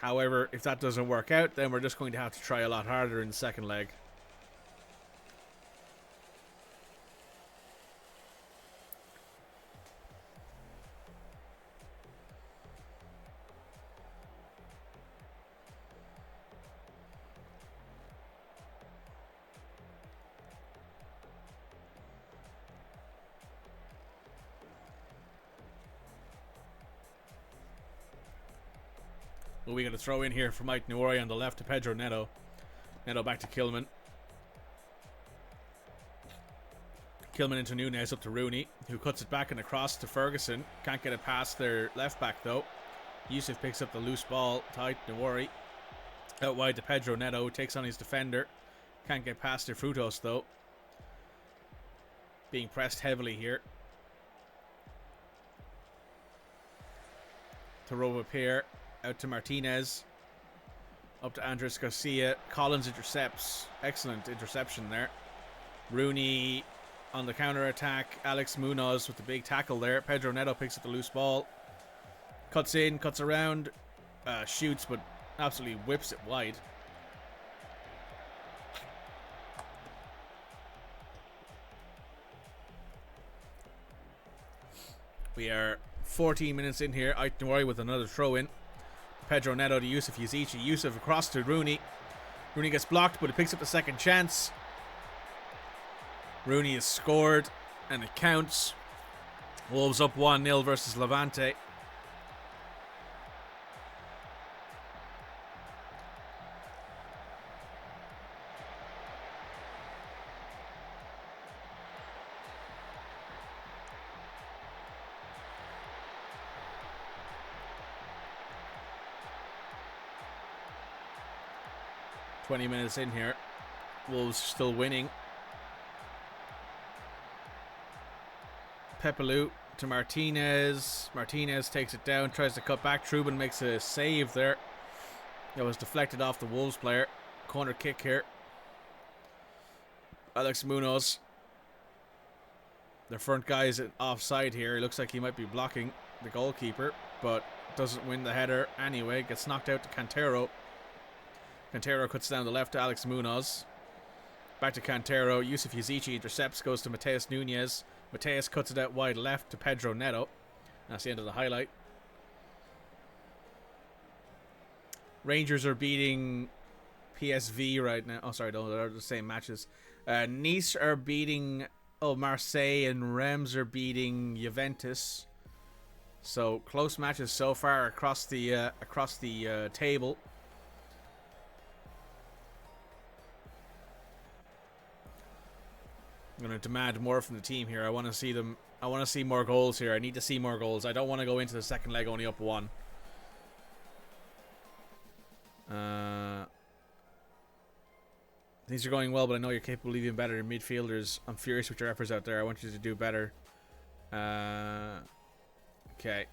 However, if that doesn't work out, then we're just going to have to try a lot harder in the second leg. Well, we got a throw in here from Mike Nuori on the left to Pedro Neto. Neto back to Kilman. Kilman into Nunez, up to Rooney, who cuts it back and across to Ferguson. Can't get it past their left back though. Yusuf picks up the loose ball, tight Nuori. Out wide to Pedro Neto, takes on his defender. Can't get past their Frutos though. Being pressed heavily here. To Robespierre, out to Martinez. Up to Andres Garcia. Collins intercepts. Excellent interception there. Rooney on the counter attack. Alex Munoz with the big tackle there. Pedro Neto picks up the loose ball. Cuts in, cuts around. Shoots, but absolutely whips it wide. We are 14 minutes in here. Ait Nouri with another throw in. Pedro Neto to Yusuf Yazici. Yusuf across to Rooney. Rooney gets blocked, but he picks up the second chance. Rooney has scored, and it counts. Wolves up 1-0 versus Levante. ...20 minutes in here. Wolves still winning. Pepelu to Martinez. Martinez takes it down, tries to cut back. Trubin makes a save there. That was deflected off the Wolves player. Corner kick here. Alex Munoz. The front guy is offside here. It looks like he might be blocking the goalkeeper, but doesn't win the header anyway. Gets knocked out to Cantero. Cantero cuts down the left to Alex Munoz. Back to Cantero. Yusuf Yazici intercepts, goes to Mateus Nunez. Mateus cuts it out wide left to Pedro Neto. That's the end of the highlight. Rangers are beating PSV right now. Oh, sorry, no, they're the same matches. Nice are beating Marseille, and Reims are beating Juventus. So close matches so far across the table. I'm going to demand more from the team here. I want to see them. I want to see more goals here. I need to see more goals. I don't want to go into the second leg only up 1. Things are going well, but I know you're capable of even better in midfielders. I'm furious with your efforts out there. I want you to do better. Okay.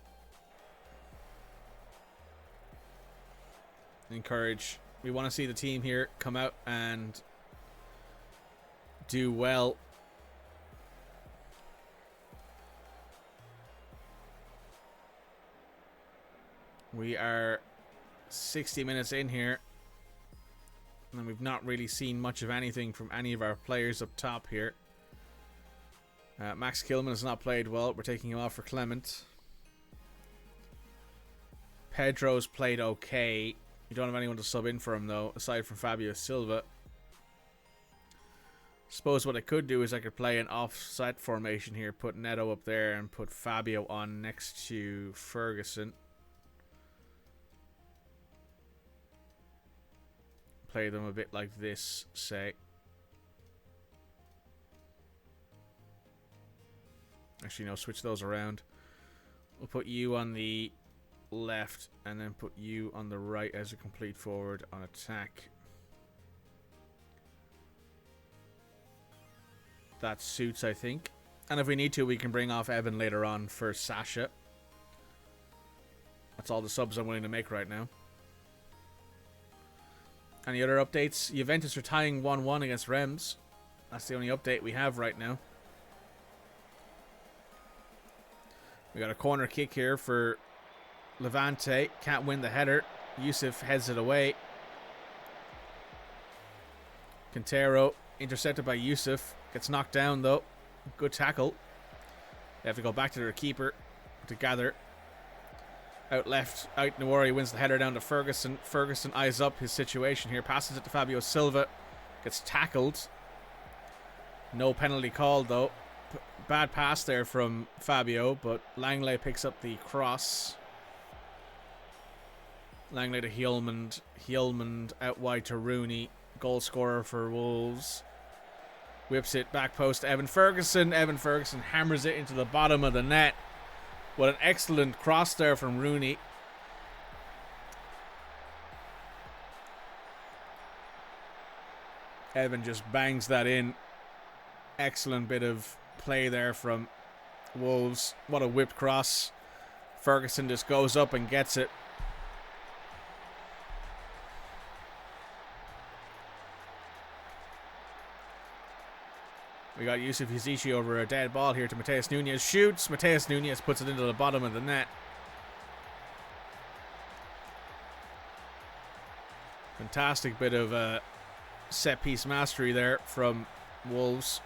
Encourage. We want to see the team here come out and do well. We are 60 minutes in here, and we've not really seen much of anything from any of our players up top here. Max Kilman has not played well. We're taking him off for Clement. Pedro's played okay. You don't have anyone to sub in for him, though, aside from Fabio Silva. Suppose what I could do is I could play an offset formation here, put Neto up there, and put Fabio on next to Ferguson. Play them a bit like this, say. Actually, no, switch those around. We'll put you on the left and then put you on the right as a complete forward on attack. That suits, I think. And if we need to, we can bring off Evan later on for Sasha. That's all the subs I'm willing to make right now. Any other updates? Juventus are tying 1-1 against Reims. That's the only update we have right now. We got a corner kick here for Levante. Can't win the header. Yusuf heads it away. Quintero intercepted by Yusuf. Gets knocked down though. Good tackle. They have to go back to their keeper to gather. Out left, Ait Nouri wins the header down to Ferguson. Ferguson eyes up his situation here. Passes it to Fabio Silva. Gets tackled. No penalty called though. Bad pass there from Fabio, but Langley picks up the cross. Langley to Hillman. Hillman out wide to Rooney. Goal scorer for Wolves. Whips it back post to Evan Ferguson. Evan Ferguson hammers it into the bottom of the net. What an excellent cross there from Rooney. Evan just bangs that in. Excellent bit of play there from Wolves. What a whipped cross. Ferguson just goes up and gets it. We got Yusuf Yazici over a dead ball here to Mateus Nunes. Shoots. Mateus Nunes puts it into the bottom of the net. Fantastic bit of set piece mastery there from Wolves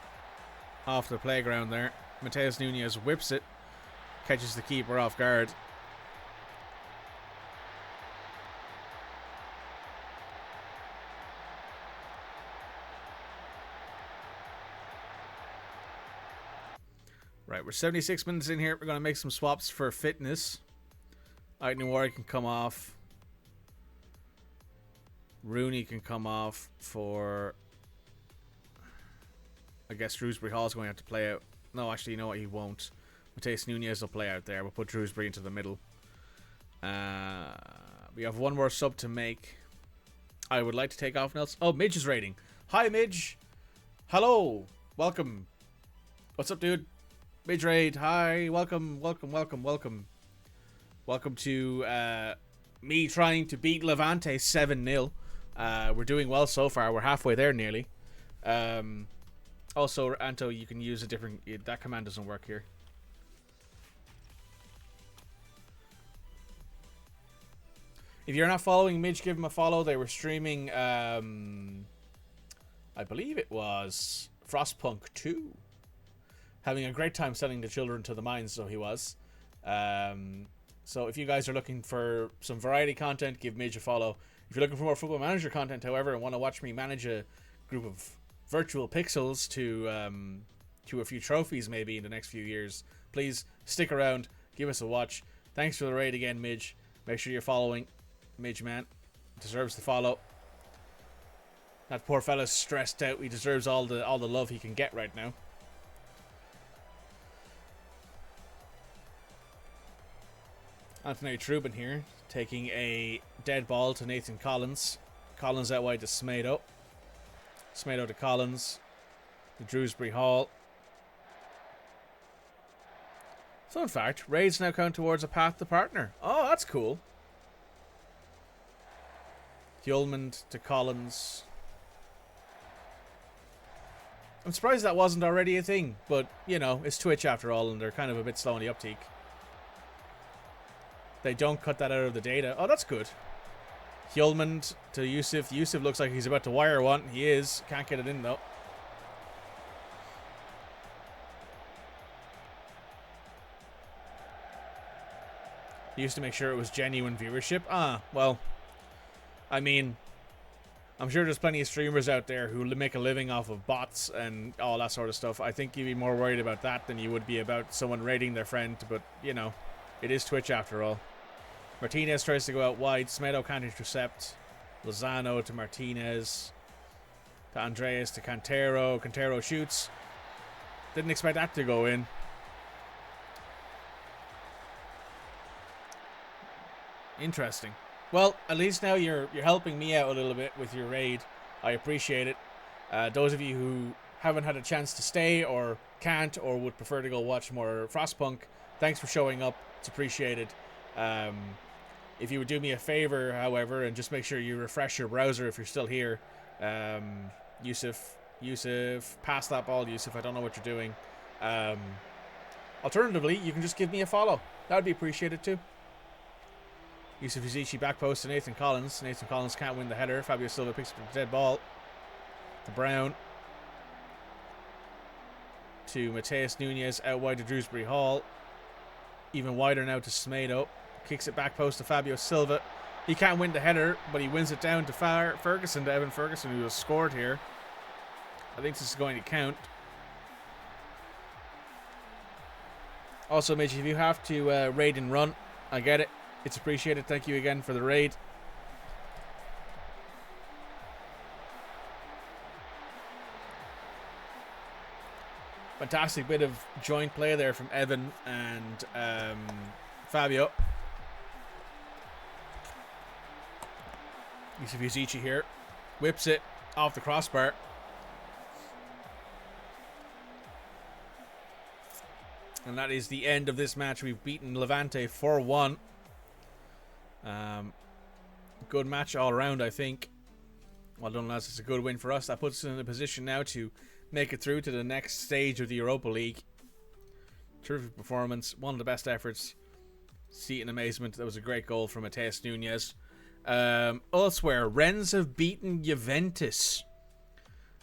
off the playground there. Mateus Nunes whips it. Catches the keeper off guard. Right, we're 76 minutes in here. We're going to make some swaps for fitness. Aït-Nouri can come off. Rooney can come off for... I guess Shrewsbury Hall's going to have to play out. No, actually, you know what? He won't. Mateus Nunes will play out there. We'll put Shrewsbury into the middle. We have one more sub to make. I would like to take off Nelson. Oh, Midge is raiding. Hi, Midge. Hello. Welcome. What's up, dude? Midge raid. Hi. Welcome. Welcome to me trying to beat Levante 7-0. We're doing well so far. We're halfway there nearly. Also, Anto, you can use a different... That command doesn't work here. If you're not following Midge, give him a follow. They were streaming, I believe it was Frostpunk 2. Having a great time selling the children to the mines, so he was. So if you guys are looking for some variety content, give Midge a follow. If you're looking for more Football Manager content, however, and want to watch me manage a group of virtual pixels to a few trophies maybe in the next few years, please stick around, give us a watch. Thanks for the raid again, Midge. Make sure you're following. Midge, man, deserves the follow. That poor fella's stressed out. He deserves all the love he can get right now. Anthony Trubin here, taking a dead ball to Nathan Collins. Collins out wide to Smedo. Smedo to Collins. To Shrewsbury Hall. So in fact, raids now count towards a path to partner. Oh, that's cool. Hjulmand to Collins. I'm surprised that wasn't already a thing, but, you know, it's Twitch after all, and they're kind of a bit slow on the uptake. They don't cut that out of the data. Oh, that's good. Hjulmand to Yusuf. Yusuf looks like he's about to wire one. He is. Can't get it in, though. He used to make sure it was genuine viewership. Ah, well... I mean, I'm sure there's plenty of streamers out there who make a living off of bots and all that sort of stuff. I think you'd be more worried about that than you would be about someone raiding their friend. But, you know, it is Twitch after all. Martinez tries to go out wide. Smedo can't intercept. Lozano to Martinez. To Andreas to Cantero. Cantero shoots. Didn't expect that to go in. Interesting. Well, at least now you're helping me out a little bit with your raid. I appreciate it. Those of you who haven't had a chance to stay or can't or would prefer to go watch more Frostpunk, thanks for showing up. It's appreciated. If you would do me a favor, however, and just make sure you refresh your browser if you're still here. Yusuf, pass that ball, Yusuf. I don't know what you're doing. Alternatively, you can just give me a follow. That would be appreciated too. Yusuf Yazici back post to Nathan Collins. Nathan Collins can't win the header. Fabio Silva picks up the dead ball. To Brown. To Mateus Nunes out wide to Shrewsbury Hall. Even wider now to Smedo. Kicks it back post to Fabio Silva. He can't win the header, but he wins it down to Ferguson, to Evan Ferguson, who has scored here. I think this is going to count. Also, Midge, if you have to raid and run, I get it. It's appreciated. Thank you again for the raid. Fantastic bit of joint play there from Evan and Fabio. Yusuf Yuzici here. Whips it off the crossbar. And that is the end of this match. We've beaten Levante 4-1. Good match all around, I think. Well done, lads. It's a good win for us. That puts us in a position now to make it through to the next stage of the Europa League. Terrific performance. One of the best efforts. See it in amazement. That was a great goal from Mateus Nunes. Elsewhere, Rennes have beaten Juventus.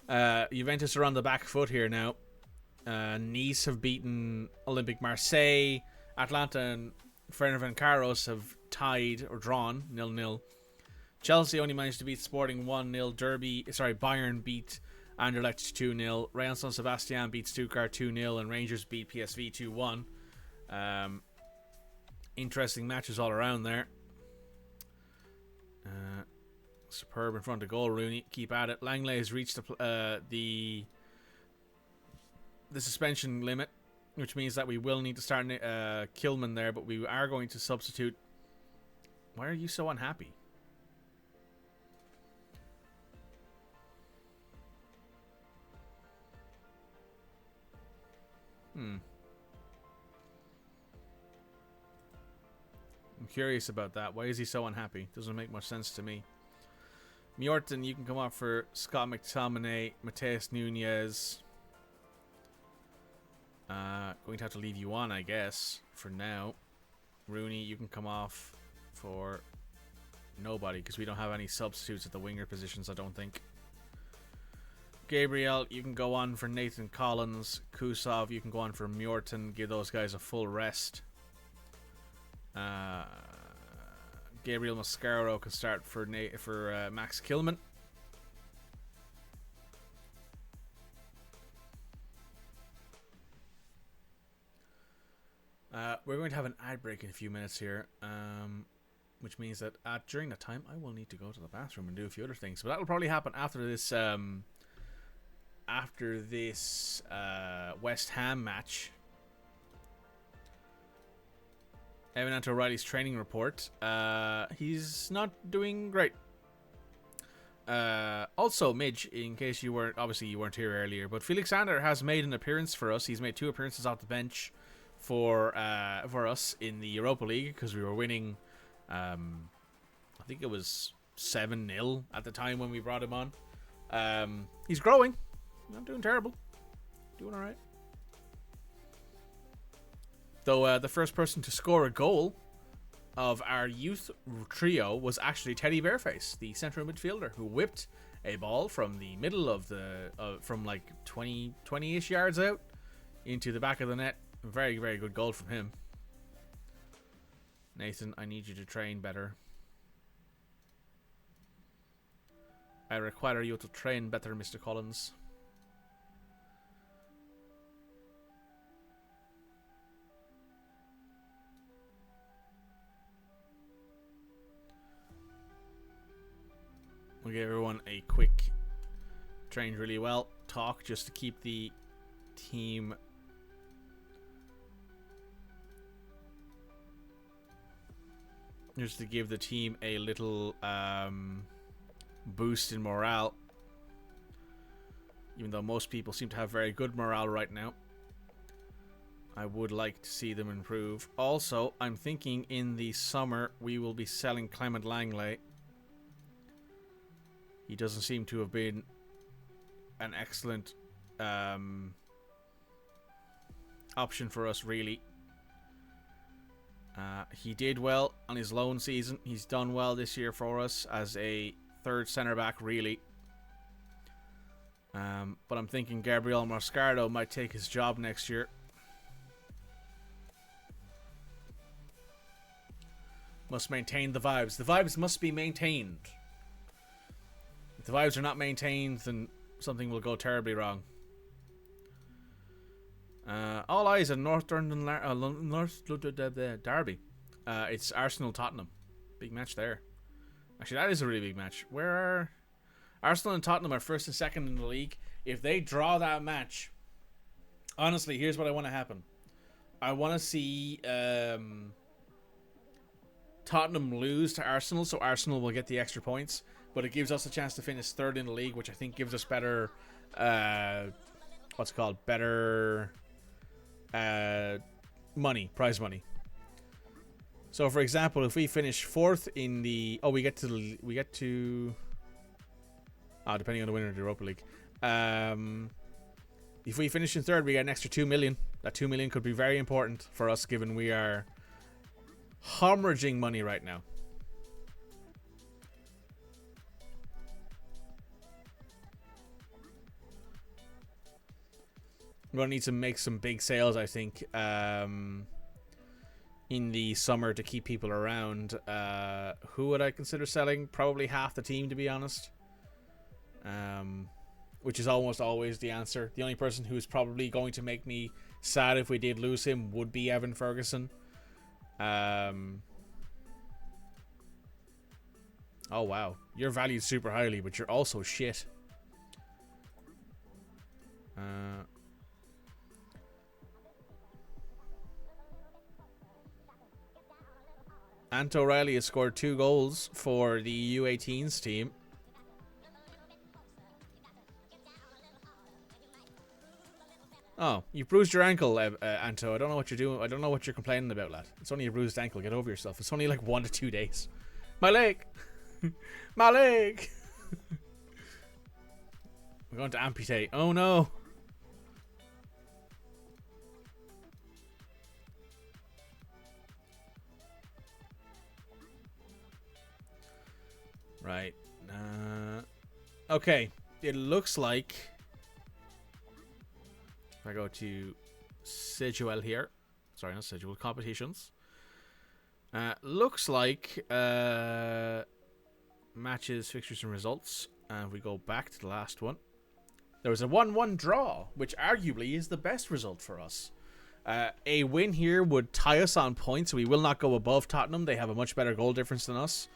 Juventus are on the back foot here now. Nice have beaten Olympique Marseille. Atlanta and Ferencváros have tied or drawn 0-0. Chelsea only managed to beat Sporting 1-0. Bayern beat Anderlecht 2-0. Real San Sebastian beat Stuttgart 2-0, and Rangers beat PSV 2-1. Interesting matches all around there. Superb in front of goal, Rooney. Keep at it. Langley has reached the suspension limit, which means that we will need to start Kilman there, but we are going to substitute. Why are you so unhappy? I'm curious about that. Why is he so unhappy? Doesn't make much sense to me. Mjorten, you can come off for Scott McTominay, Mateus Nunes. Going to have to leave you on, I guess, for now. Rooney, you can come off for nobody, because we don't have any substitutes at the winger positions, I don't think. Gabriel, you can go on for Nathan Collins. Kusov, you can go on for Mjorten. Give those guys a full rest. Gabriel Mascaro can start for Max Kilman. We're going to have an ad break in a few minutes here, which means that during that time I will need to go to the bathroom and do a few other things. But that will probably happen after this West Ham match. Evan O'Reilly's training report. He's not doing great. Also, Midge, in case you weren't here earlier, but Felix Sander has made an appearance for us. He's made 2 appearances off the bench for us in the Europa League, because we were winning. I think it was 7-0 at the time when we brought him on. He's growing. Not doing terrible. Doing all right. Though the first person to score a goal of our youth trio was actually Teddy Bareface, the central midfielder, who whipped a ball from the middle of from like 20-ish yards out into the back of the net. Very, very good goal from him. Nathan, I need you to train better. I require you to train better, Mr. Collins. We'll give everyone a quick trained really well talk just to keep the team give the team a little boost in morale, even though most people seem to have very good morale right now. I would like to see them improve. Also, I'm thinking in the summer we will be selling Clement Langley. He doesn't seem to have been an excellent option for us, really. He did well on his loan season. He's done well this year for us as a third centre-back, really. But I'm thinking Gabriel Mascardo might take his job next year. Must maintain the vibes. The vibes must be maintained. If the vibes are not maintained, then something will go terribly wrong. All eyes on North London Derby. It's Arsenal-Tottenham. Big match there. Actually, that is a really big match. Where are... Arsenal and Tottenham are first and second in the league. If they draw that match... Honestly, here's what I want to happen. I want to see Tottenham lose to Arsenal, so Arsenal will get the extra points. But it gives us a chance to finish third in the league, which I think gives us better... what's it called? Better... money. Prize money. So, for example, if we finish fourth in the... Oh, we get to... depending on the winner of the Europa League. If we finish in third, we get an extra 2 million. That 2 million could be very important for us, given we are hemorrhaging money right now. We're going to need to make some big sales, I think, in the summer to keep people around. Who would I consider selling? Probably half the team, to be honest. Which is almost always the answer. The only person who is probably going to make me sad if we did lose him would be Evan Ferguson. Oh, wow. You're valued super highly, but you're also shit. Ant O'Reilly has scored 2 goals for the U18s team. Oh, you bruised your ankle, Anto. I don't know what you're doing. I don't know what you're complaining about, lad. It's only a bruised ankle. Get over yourself. It's only like 1 to 2 days. My leg! My leg! I'm going to amputate. Oh, no. Right. Okay. It looks like... If I go to Schedule here. Sorry, not Schedule. Competitions. Looks like matches, fixtures, and results. And if we go back to the last one. There was a 1-1 draw, which arguably is the best result for us. A win here would tie us on points, so we will not go above Tottenham. They have a much better goal difference than us.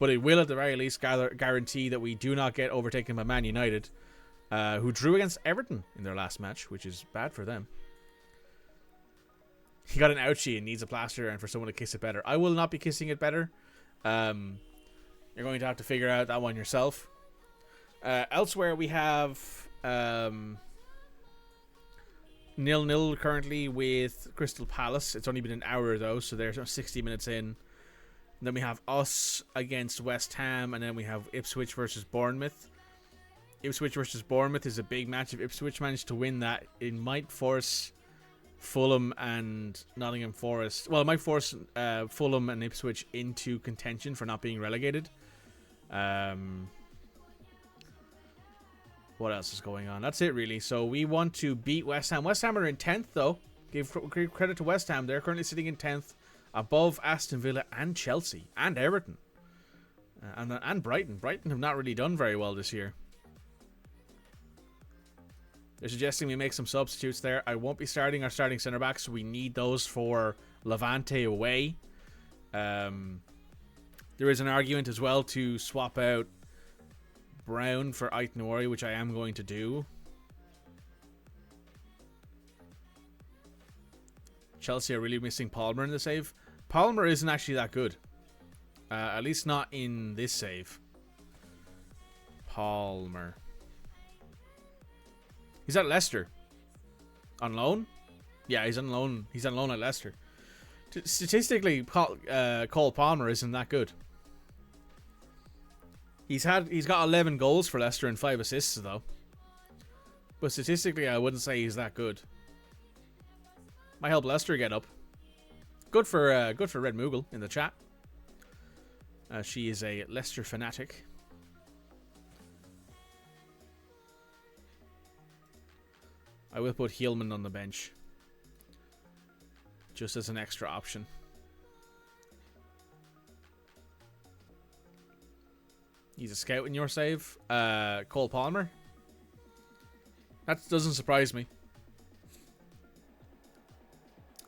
But it will, at the very least, guarantee that we do not get overtaken by Man United, who drew against Everton in their last match, which is bad for them. He got an ouchie and needs a plaster and for someone to kiss it better. I will not be kissing it better. You're going to have to figure out that one yourself. Elsewhere, we have 0-0 currently with Crystal Palace. It's only been an hour, though, so they're 60 minutes in. And then we have us against West Ham, and then we have Ipswich versus Bournemouth. Ipswich versus Bournemouth is a big match. If Ipswich manage to win that, it might force Fulham and Nottingham Forest. Well, it might force Fulham and Ipswich into contention for not being relegated. What else is going on? That's it, really. So we want to beat West Ham. West Ham are in 10th, though. Give credit to West Ham. They're currently sitting in 10th, above Aston Villa and Chelsea and Everton. And Brighton. Brighton have not really done very well this year. They're suggesting we make some substitutes there. I won't be starting our starting centre-backs. We need those for Levante away. There is an argument as well to swap out Brown for Aït-Nouri, which I am going to do. Chelsea are really missing Palmer in the save. Palmer isn't actually that good. At least not in this save. Palmer. He's at Leicester. On loan? Yeah, he's on loan. He's on loan at Leicester. Statistically, Cole Palmer isn't that good. He's got 11 goals for Leicester and 5 assists, though. But statistically, I wouldn't say he's that good. Might help Leicester get up. Good for Red Moogle in the chat. She is a Leicester fanatic. I will put Heilman on the bench, just as an extra option. He's a scout in your save. Cole Palmer. That doesn't surprise me.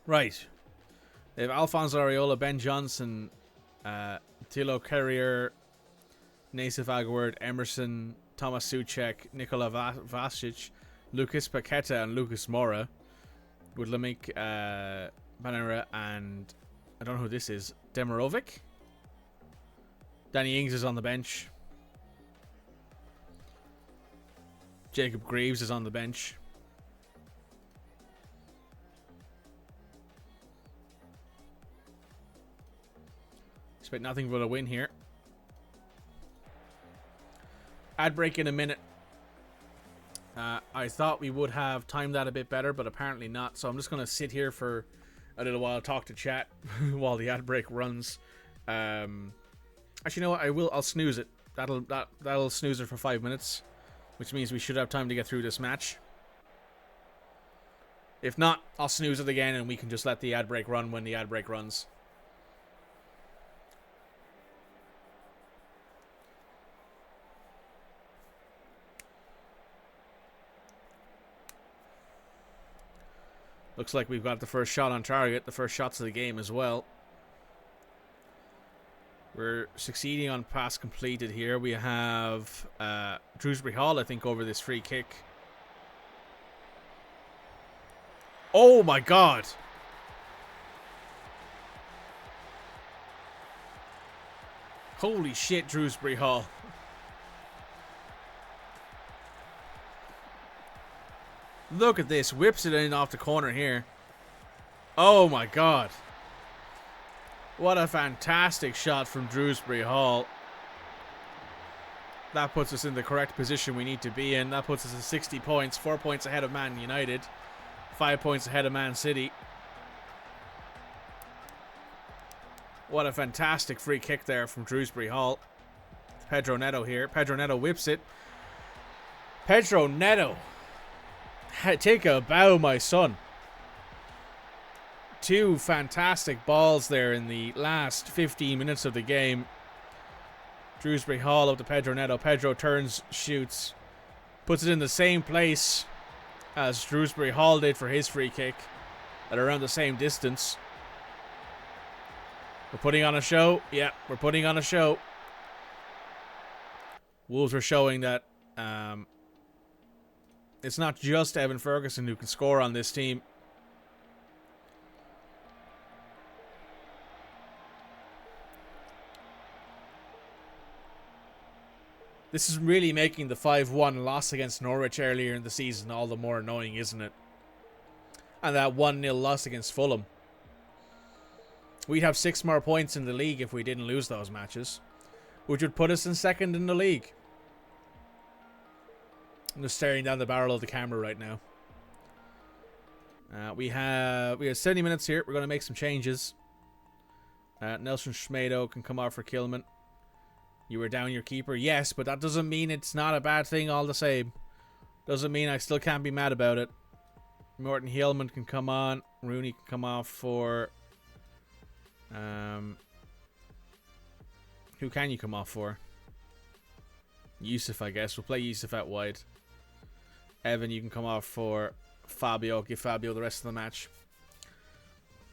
Right. They have Alphonso Areola, Ben Johnson, Thilo Carrier, Nassif Agward, Emerson, Thomas Suchek, Nikola Vasic, Lucas Paqueta, and Lucas Moura. With Lamik Banera and I don't know who this is. Demirovic? Danny Ings is on the bench. Jacob Greaves is on the bench. Expect nothing but a win here. Ad break in a minute. I thought we would have timed that a bit better, but apparently not. So I'm just going to sit here for a little while, talk to chat while the ad break runs. Actually, you know what? I'll snooze it. That'll snooze it for 5 minutes, which means we should have time to get through this match. If not, I'll snooze it again, and we can just let the ad break run when the ad break runs. Looks like we've got the first shot on target, the first shots of the game as well. We're succeeding on pass completed here. We have Drewsbury Hall, I think, over this free kick. Oh my god! Holy shit, Drewsbury Hall. Look at this. Whips it in off the corner here. Oh my god. What a fantastic shot from Drewsbury Hall. That puts us in the correct position we need to be in. That puts us at 60 points. 4 points ahead of Man United. 5 points ahead of Man City. What a fantastic free kick there from Drewsbury Hall. Pedro Neto here. Pedro Neto whips it. Pedro Neto. Take a bow, my son. Two fantastic balls there in the last 15 minutes of the game. Drewsbury Hall up to Pedro Neto. Pedro turns, shoots, puts it in the same place as Drewsbury Hall did for his free kick at around the same distance. We're putting on a show. Yeah, we're putting on a show. Wolves are showing that it's not just Evan Ferguson who can score on this team. This is really making the 5-1 loss against Norwich earlier in the season all the more annoying, isn't it? And that 1-0 loss against Fulham. We'd have 6 more points in the league if we didn't lose those matches, which would put us in second in the league. I'm just staring down the barrel of the camera right now. We have 70 minutes here. We're going to make some changes. Nelson Schmedo can come off for Kilman. You were down your keeper. Yes, but that doesn't mean it's not a bad thing all the same. Doesn't mean I still can't be mad about it. Morton Hillman can come on. Rooney can come off for... who can you come off for? Yusuf, I guess. We'll play Yusuf out wide. Evan, you can come off for Fabio. Give Fabio the rest of the match.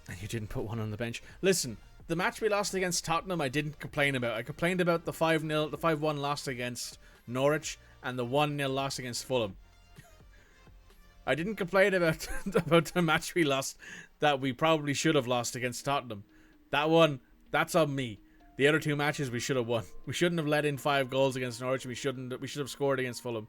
And you didn't put one on the bench. Listen, the match we lost against Tottenham, I didn't complain about. I complained about the 5-0, the 5-1 loss against Norwich and the 1-0 loss against Fulham. I didn't complain about the match we lost that we probably should have lost against Tottenham. That one, that's on me. The other two matches we should have won. We shouldn't have let in 5 goals against Norwich. We should have scored against Fulham.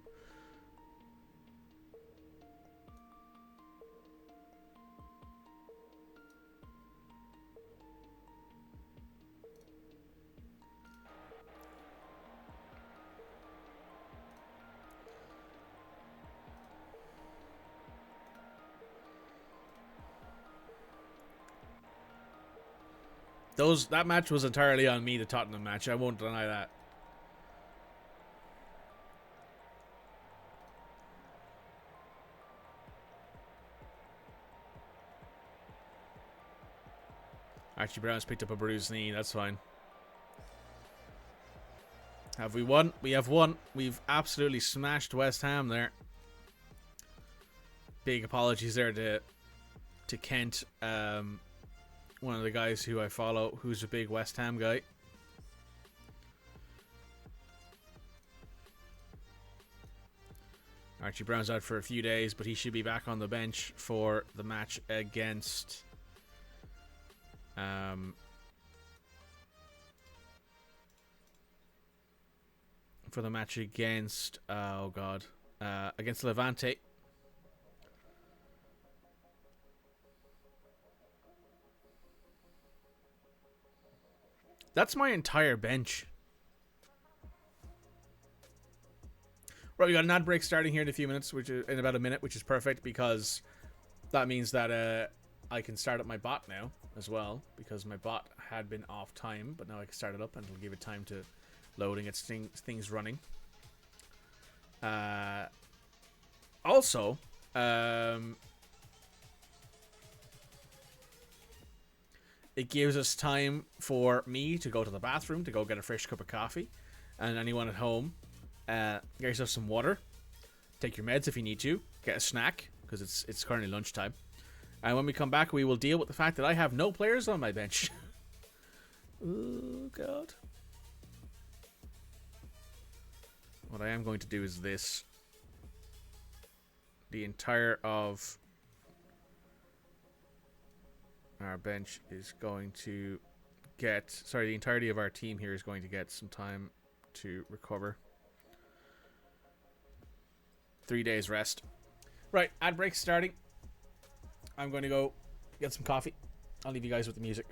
That match was entirely on me, the Tottenham match. I won't deny that. Archie Brown's picked up a bruised knee. That's fine. Have we won? We have won. We've absolutely smashed West Ham there. Big apologies there to Kent. one of the guys who I follow, who's a big West Ham guy. Archie Brown's out for a few days, but he should be back on the bench for the match against against Levante. That's my entire bench. Right, we got an ad break starting here in a few minutes, which is in about a minute, which is perfect because that means that I can start up my bot now as well, because my bot had been off time, but now I can start it up and it'll give it time to load and get things running. Also, it gives us time for me to go to the bathroom to go get a fresh cup of coffee, and anyone at home, get yourself some water, take your meds if you need to, get a snack because it's currently lunchtime, and when we come back, we will deal with the fact that I have no players on my bench. Oh God! What I am going to do is this: the entire of our bench is going to get, the entirety of our team here is going to get some time to recover. 3 days rest. Right, ad break starting. I'm going to go get some coffee. I'll leave you guys with the music.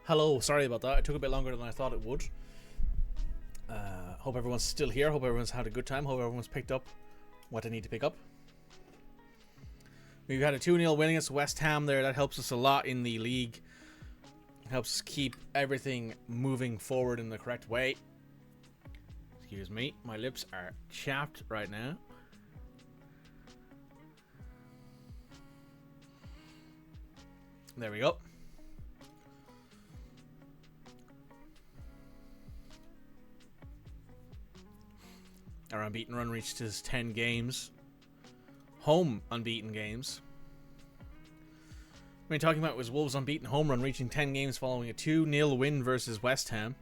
Hello, sorry about that. It took a bit longer than I thought it would. Hope everyone's still here. Hope everyone's had a good time. Hope everyone's picked up what they need to pick up. We've had a 2-0 win against West Ham there. That helps us a lot in the league. Helps us keep everything moving forward in the correct way. Excuse me. My lips are chapped right now. There we go. Our unbeaten run reached his 10 games. Home unbeaten games. What we're talking about was Wolves' unbeaten home run reaching 10 games following a 2-0 win versus West Ham.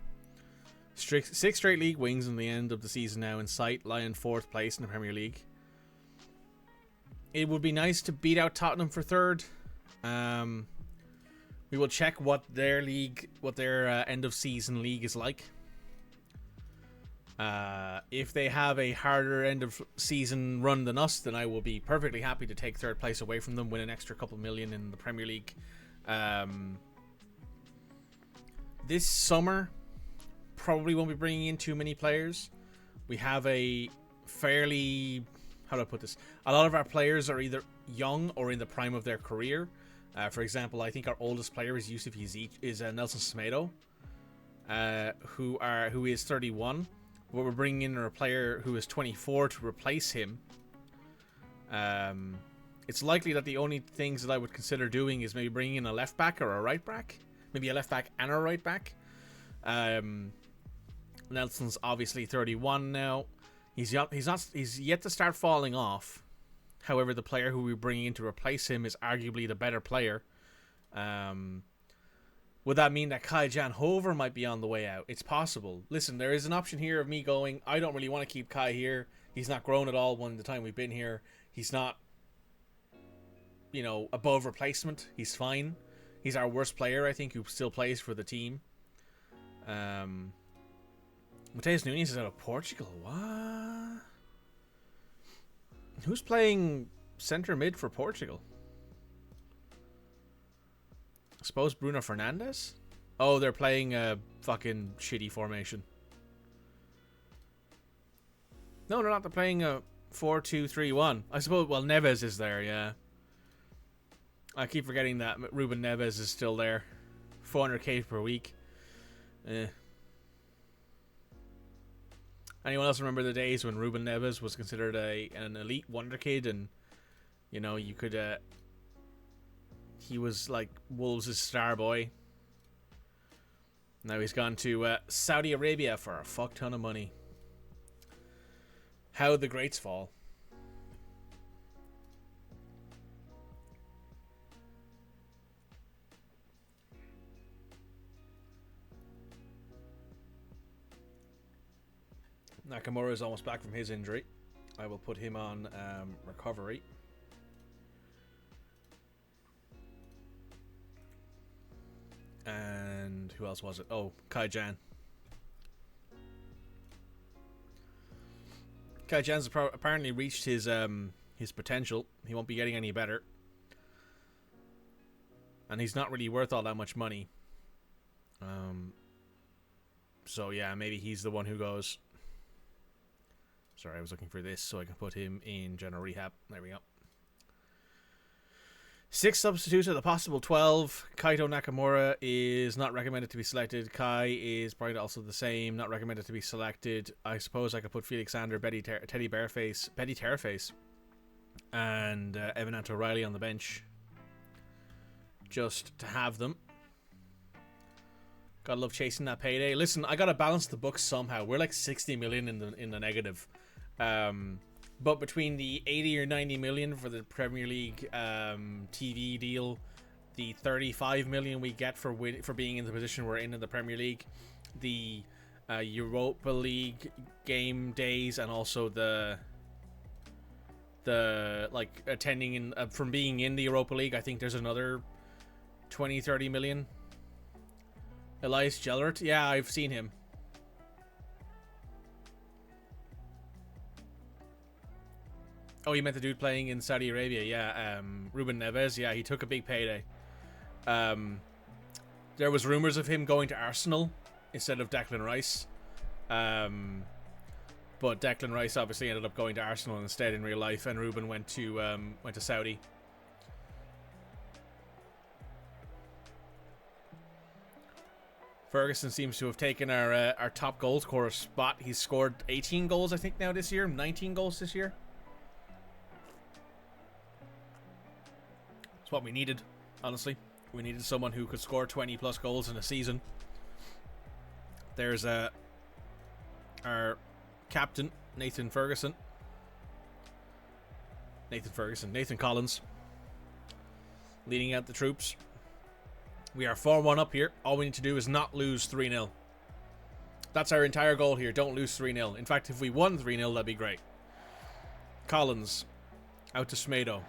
6 straight league wins in the end of the season now in sight, lying 4th place in the Premier League. It would be nice to beat out Tottenham for 3rd. We will check what their end of season league is like. If they have a harder end of season run than us, then I will be perfectly happy to take 3rd place away from them, win an extra couple million in the Premier League. This summer, probably won't be bringing in too many players. We have a fairly, how do I put this? A lot of our players are either young or in the prime of their career. For example, I think our oldest player is Nelson Semedo, who is 31. But we're bringing in a player who is 24 to replace him. It's likely that the only things that I would consider doing is maybe bringing in a left back or a right back. Maybe a left back and a right back. Nelson's obviously 31 now. He's yet to start falling off. However, the player who we're bringing in to replace him is arguably the better player. Would that mean that Kai-Jan Hover might be on the way out? It's possible. Listen, there is an option here of me going, I don't really want to keep Kai here. He's not grown at all the time we've been here. He's not, above replacement. He's fine. He's our worst player, I think, who still plays for the team. Mateus Nunes is out of Portugal. What? Who's playing centre mid for Portugal? I suppose Bruno Fernandes? Oh, they're playing a fucking shitty formation. No, they're not. They're playing a 4-2-3-1. I suppose, well, Neves is there, yeah. I keep forgetting that Ruben Neves is still there. 400k per week. Anyone else remember the days when Ruben Neves was considered an elite wonder kid and, you could... he was like Wolves' star boy. Now he's gone to Saudi Arabia for a fuck ton of money. How the greats fall. Nakamura is almost back from his injury. I will put him on recovery. And who else was it? Oh, Kai-Jan. Kai-Jan's apparently reached his potential. He won't be getting any better. And he's not really worth all that much money. So yeah, maybe he's the one who goes. Sorry, I was looking for this so I can put him in general rehab. There we go. 6 substitutes of the possible 12. Kaito Nakamura is not recommended to be selected. Kai is probably also the same, not recommended to be selected. I suppose I could put Felix Sander, Betty Terraface, and Evan O'Reilly on the bench. Just to have them. Gotta love chasing that payday. Listen, I gotta balance the books somehow. We're like 60 million in the negative. But between the 80 or 90 million for the Premier League TV deal, the 35 million we get for being in the position we're in the Premier League, the Europa League game days, and also the like attending from being in the Europa League, I think there's another 20-30 million. Elias Gellert, yeah, I've seen him. Oh, you meant the dude playing in Saudi Arabia, yeah. Ruben Neves, yeah, he took a big payday. There was rumours of him going to Arsenal instead of Declan Rice. But Declan Rice obviously ended up going to Arsenal instead in real life, and Ruben went to Saudi. Ferguson seems to have taken our top goal scorer spot. He's scored 18 goals, I think, now this year. 19 goals this year. It's what we needed, honestly. We needed someone who could score 20 plus goals in a season. There's our captain, Nathan Collins, leading out the troops. We are 4-1 up here. All we need to do is not lose 3-0. That's our entire goal here. Don't lose 3-0. In fact, if we won 3-0, that'd be great. Collins out to Smedo.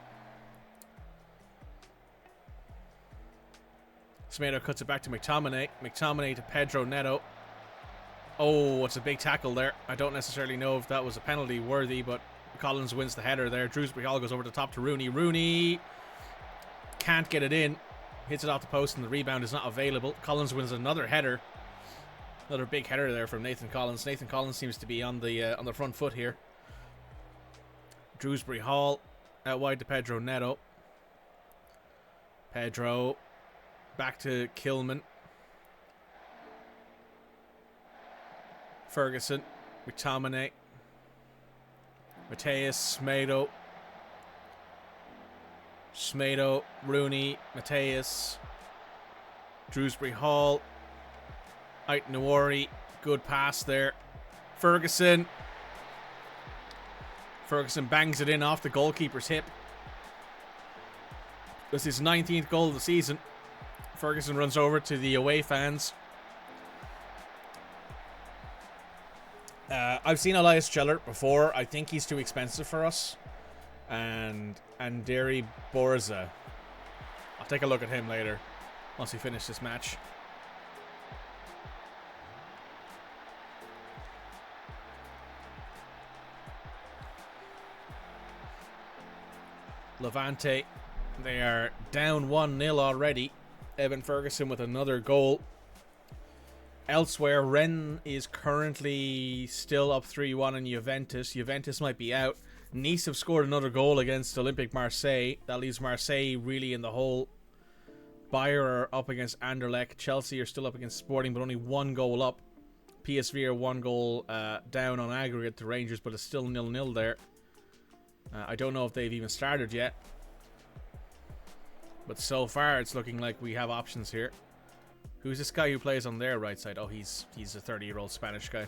Smedo cuts it back to McTominay. McTominay to Pedro Neto. Oh, it's a big tackle there. I don't necessarily know if that was a penalty worthy, but Collins wins the header there. Shrewsbury Hall goes over the top to Rooney. Rooney can't get it in. Hits it off the post and the rebound is not available. Collins wins another header. Another big header there from Nathan Collins. Nathan Collins seems to be on the front foot here. Shrewsbury Hall out wide to Pedro Neto. Pedro back to Kilman. Ferguson, McTominay, Mateus, Smedo, Rooney, Mateus, Shrewsbury Hall, Ait Nowari, good pass there. Ferguson bangs it in off the goalkeeper's hip. This is his 19th goal of the season. Ferguson runs over to the away fans. I've seen Elias Cheller before. I think he's too expensive for us. And Derry Borza. I'll take a look at him later once we finish this match. Levante, they are down 1-0 already. Evan Ferguson with another goal. Elsewhere, Rennes is currently still up 3-1 in Juventus. Juventus might be out. Nice have scored another goal against Olympique Marseille. That leaves Marseille really in the hole. Bayern are up against Anderlecht. Chelsea are still up against Sporting, but only one goal up. PSV are one goal down on aggregate to Rangers, but it's still 0-0 there. I don't know if they've even started yet. But so far, it's looking like we have options here. Who's this guy who plays on their right side? Oh, he's a 30-year-old Spanish guy.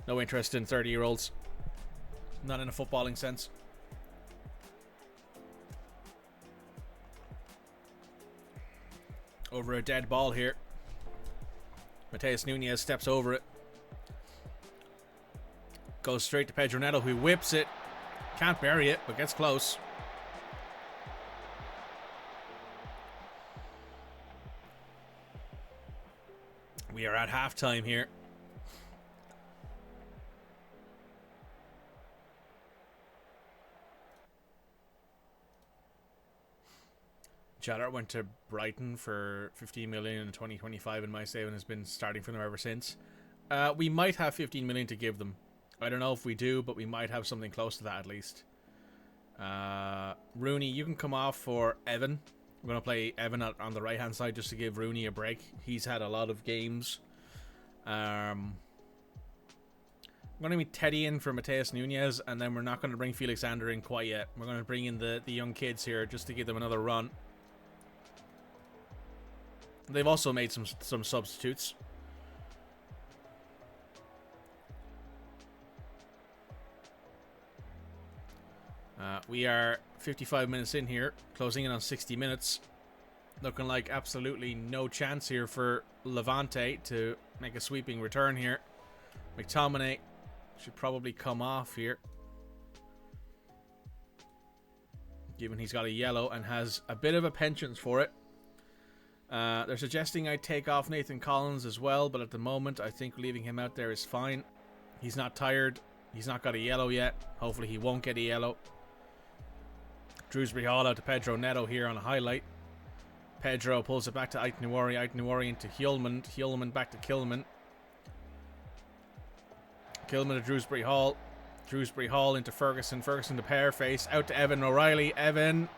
No interest in 30-year-olds. Not in a footballing sense. Over a dead ball here. Mateus Nunez steps over it. Goes straight to Pedro Neto, who whips it. Can't bury it, but gets close. We are at halftime here. Jadot went to Brighton for 15 million in 2025 in my save and has been starting for them ever since. We might have 15 million to give them. I don't know if we do, but we might have something close to that at least. Rooney, you can come off for Evan. I'm going to play Evan on the right-hand side just to give Rooney a break. He's had a lot of games. I'm going to be Teddy in for Mateus Nunez, and then we're not going to bring Felix Ander in quite yet. We're going to bring in the young kids here just to give them another run. They've also made some substitutes. We are 55 minutes in here, closing in on 60 minutes. Looking like absolutely no chance here for Levante to make a sweeping return here. McTominay should probably come off here, given he's got a yellow and has a bit of a penchant for it. They're suggesting I take off Nathan Collins as well, but at the moment I think leaving him out there is fine. He's not tired. He's not got a yellow yet. Hopefully he won't get a yellow. Shrewsbury Hall out to Pedro Neto here on a highlight. Pedro pulls it back to Aitnawari. Aitnawari into Hjulman. Hjulman back to Kilman. Kilman to Drewsbury Hall. Drewsbury Hall into Ferguson. Ferguson to Pearface. Out to Evan O'Reilly. Evan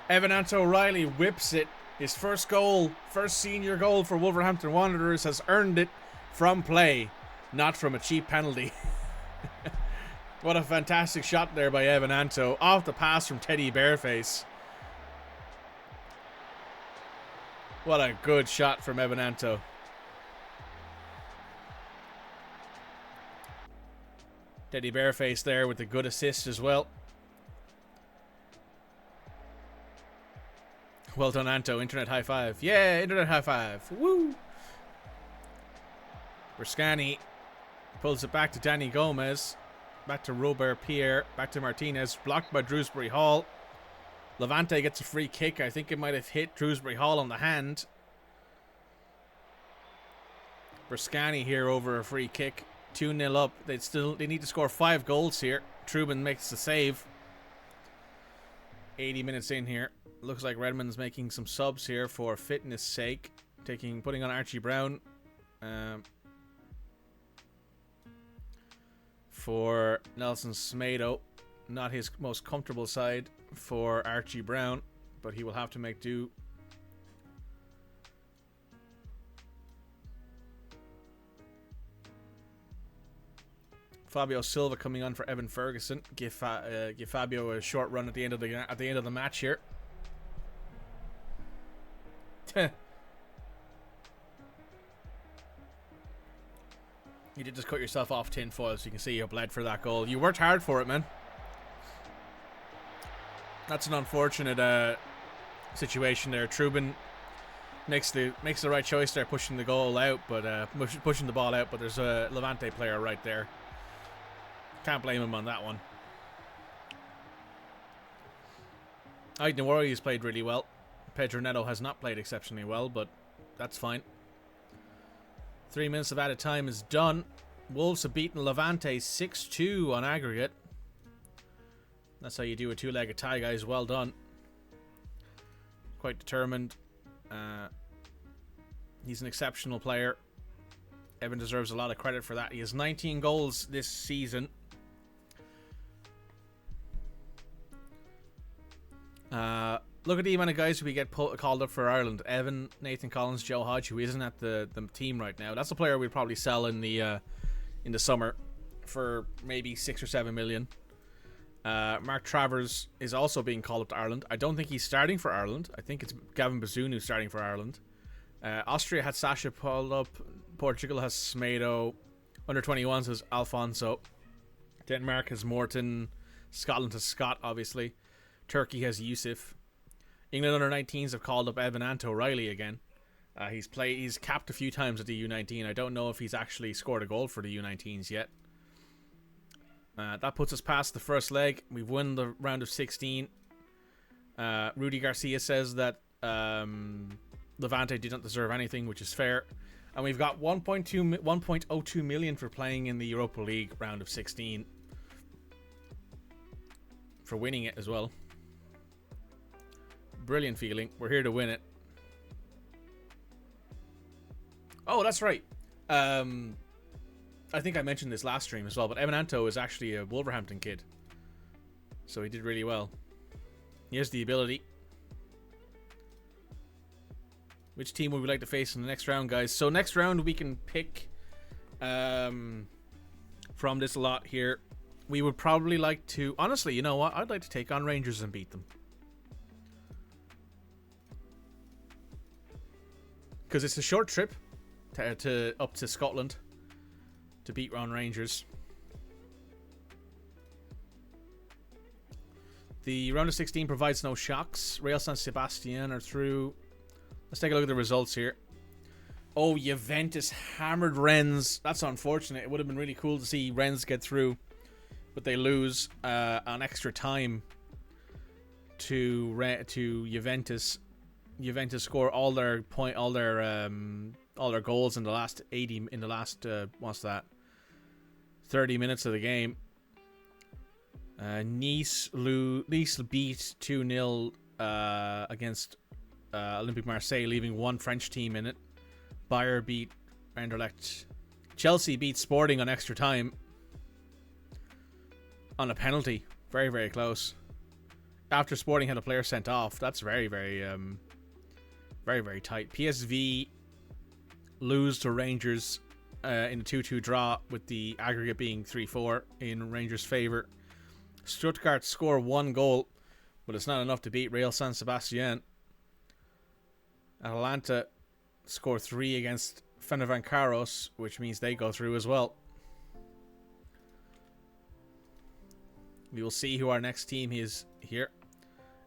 Ant O'Reilly whips it. His first goal, first senior goal for Wolverhampton Wanderers, has earned it from play, not from a cheap penalty. What a fantastic shot there by Evan Anto. Off the pass from Teddy Bareface. What a good shot from Evan Anto. Teddy Bareface there with a good assist as well. Well done, Anto. Internet high five. Yeah, internet high five. Woo! Berscani pulls it back to Danny Gomez. Back to Robert Pierre. Back to Martinez. Blocked by Drewsbury Hall. Levante gets a free kick. I think it might have hit Drewsbury Hall on the hand. Berscani here over a free kick. 2-0 up. They need to score 5 goals here. Trubin makes the save. 80 minutes in here. Looks like Redmond's making some subs here for fitness sake. Putting on Archie Brown. For Nelson Smedo. Not his most comfortable side for Archie Brown, but he will have to make do. Fabio Silva coming on for Evan Ferguson. Give Fabio a short run at the end of the match here. You did just cut yourself off tinfoil, so you can see you bled for that goal. You worked hard for it, man. That's an unfortunate situation there. Trubin makes the right choice there, pushing the goal out, but pushing the ball out. But there's a Levante player right there. Can't blame him on that one. Aitnawari has played really well. Pedro Neto has not played exceptionally well, but that's fine. 3 minutes of added time is done. Wolves have beaten Levante 6-2 on aggregate. That's how you do a two-legged tie, guys. Well done. Quite determined. He's an exceptional player. Evan deserves a lot of credit for that. He has 19 goals this season. Look at the amount of guys who we get called up for Ireland. Evan, Nathan Collins, Joe Hodge, who isn't at the team right now. That's a player we'd probably sell in the summer for maybe 6 or 7 million. Mark Travers is also being called up to Ireland. I don't think he's starting for Ireland. I think it's Gavin Bazoon who's starting for Ireland. Austria had Sasha called up. Portugal has Smedo. Under 21s has Alfonso. Denmark has Morton. Scotland has Scott, obviously. Turkey has Yusuf. England under 19s have called up Evan Ant O'Reilly again. He's capped a few times at the U19. I don't know if he's actually scored a goal for the U19s yet. That puts us past the first leg. We've won the round of 16. Rudy Garcia says that Levante didn't deserve anything, which is fair. And we've got 1.02 million for playing in the Europa League round of 16. For winning it as well. Brilliant feeling. We're here to win it. Oh, that's right. I think I mentioned this last stream as well, but Evan Anto is actually a Wolverhampton kid. So he did really well. He has the ability. Which team would we like to face in the next round, guys? So next round we can pick from this lot here. We would probably like to... Honestly, you know what? I'd like to take on Rangers and beat them. Because it's a short trip to up to Scotland to beat on Rangers. The round of 16 provides no shocks. Real San Sebastian are through. Let's take a look at the results here. Oh, Juventus hammered Rennes. That's unfortunate. It would have been really cool to see Rennes get through, but they lose on extra time to Juventus. Juventus score all their goals in the last 30 minutes of the game. Nice beat 2-0 against Olympique Marseille leaving one French team in it. Bayern beat Anderlecht. Chelsea beat Sporting on extra time. On a penalty. Very, very close. After Sporting had a player sent off. That's very, very, very, very tight. PSV lose to Rangers in a 2-2 draw, with the aggregate being 3-4 in Rangers' favour. Stuttgart score 1 goal, but it's not enough to beat Real San Sebastian. Atalanta score 3 against Fenerbahce, which means they go through as well. We will see who our next team is here.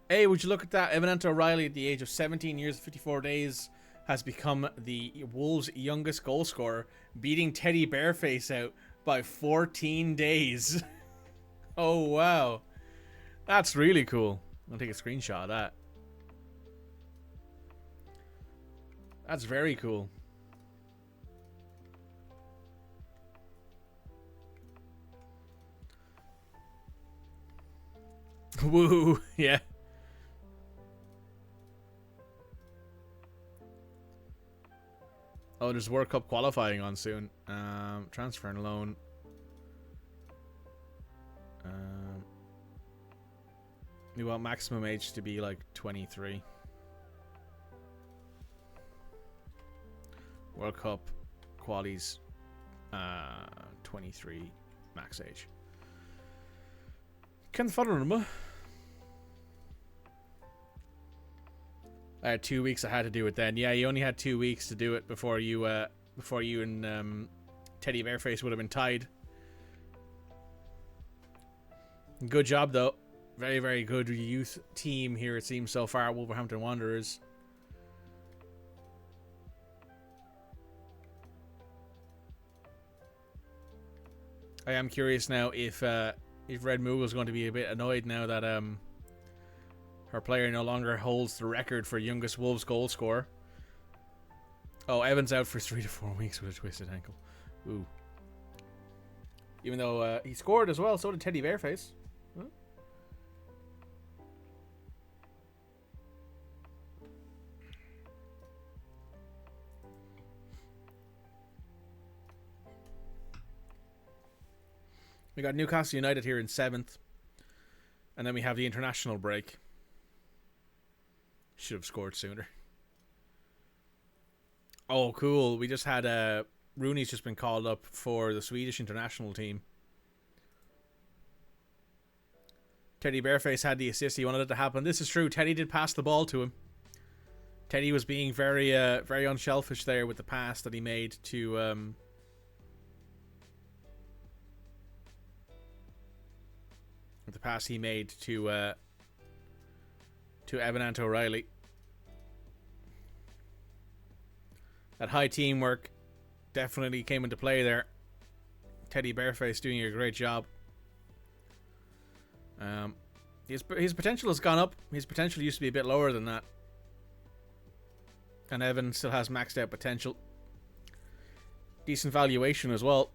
Hey, would you look at that? Evan O'Reilly, at the age of 17 years and 54 days, has become the Wolves' youngest goal scorer, beating Teddy Bareface out by 14 days. Oh, wow. That's really cool. I'll take a screenshot of that. That's very cool. Woo, yeah. Oh, there's World Cup qualifying on soon. Transfer and loan. We want maximum age to be like 23. World Cup qualies 23 max age. Can't follow them. I had 2 weeks. I had to do it then. Yeah, you only had 2 weeks to do it before you and Teddy Bareface would have been tied. Good job though. Very, very good youth team here, it seems, so far. Wolverhampton Wanderers. I am curious now if Red Moogle is going to be a bit annoyed now that her player no longer holds the record for youngest Wolves goal scorer. Oh, Evans out for 3 to 4 weeks with a twisted ankle. Ooh. Even though he scored as well, so did Teddy Bareface. Huh? We got Newcastle United here in 7th. And then we have the international break. Should have scored sooner. Oh, cool. We just had Rooney's just been called up for the Swedish international team. Teddy Bareface had the assist. He wanted it to happen. This is true. Teddy did pass the ball to him. Teddy was being very very unselfish there with the pass that he made to Evan O'Reilly. That high teamwork definitely came into play there. Teddy Bareface doing a great job. His potential has gone up. His potential used to be a bit lower than that. And Evan still has maxed out potential. Decent valuation as well.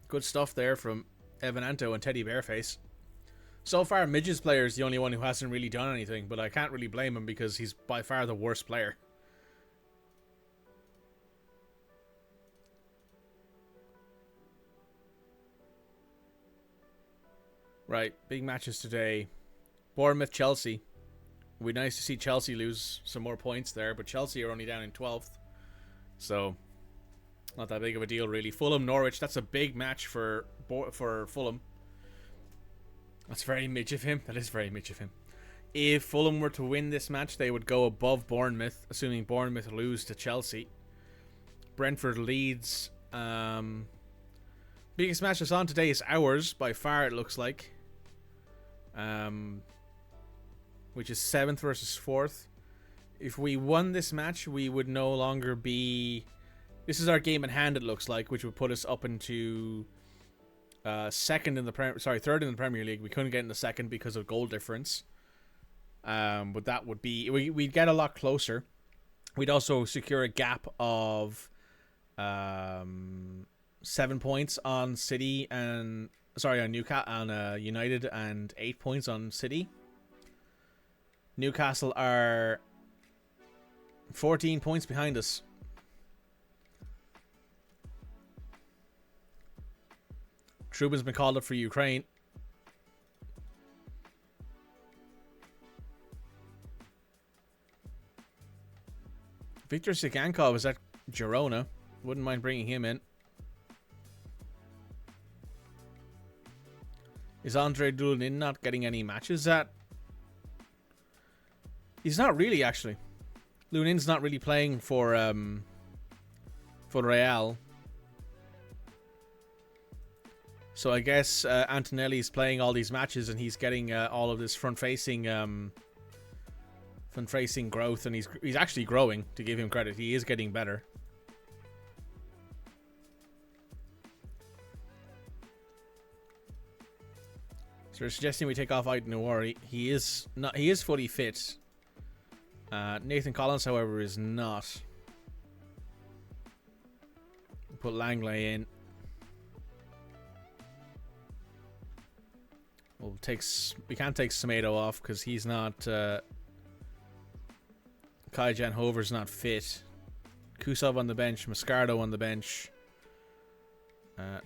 Good stuff there from Evan Anto and Teddy Bareface. So far, Midge's player is the only one who hasn't really done anything, but I can't really blame him because he's by far the worst player. Right, big matches today. Bournemouth, Chelsea. It'd be nice to see Chelsea lose some more points there, but Chelsea are only down in 12th. So, not that big of a deal, really. Fulham, Norwich, that's a big match for Fulham. That's very Midge of him. That is very Midge of him. If Fulham were to win this match, they would go above Bournemouth, assuming Bournemouth lose to Chelsea. Brentford, Leeds. Biggest match that's on today is ours, by far it looks like. Which is 7th versus 4th. If we won this match, we would no longer be... This is our game in hand, it looks like, which would put us up into... third in the Premier League. We couldn't get in the second because of goal difference. But that would be... We'd get a lot closer. We'd also secure a gap of 7 points on City and Sorry, on Newcastle, on United, and 8 points on City. Newcastle are 14 points behind us. Trubin's been called up for Ukraine. Viktor Sigankov is at Girona. Wouldn't mind bringing him in. Is Andre Dulin not getting any matches at? He's not really, actually. Lunin's not really playing for Real. So I guess Antonelli's playing all these matches and he's getting all of this front-facing growth, and he's actually growing, to give him credit. He is getting better. So they're suggesting we take off Ait Nouri. He is fully fit. Nathan Collins, however, is not. We'll put Langley in. We can't take Semedo off because he's not. Kai-Jan Hover's not fit. Kusov on the bench. Moscardo on the bench.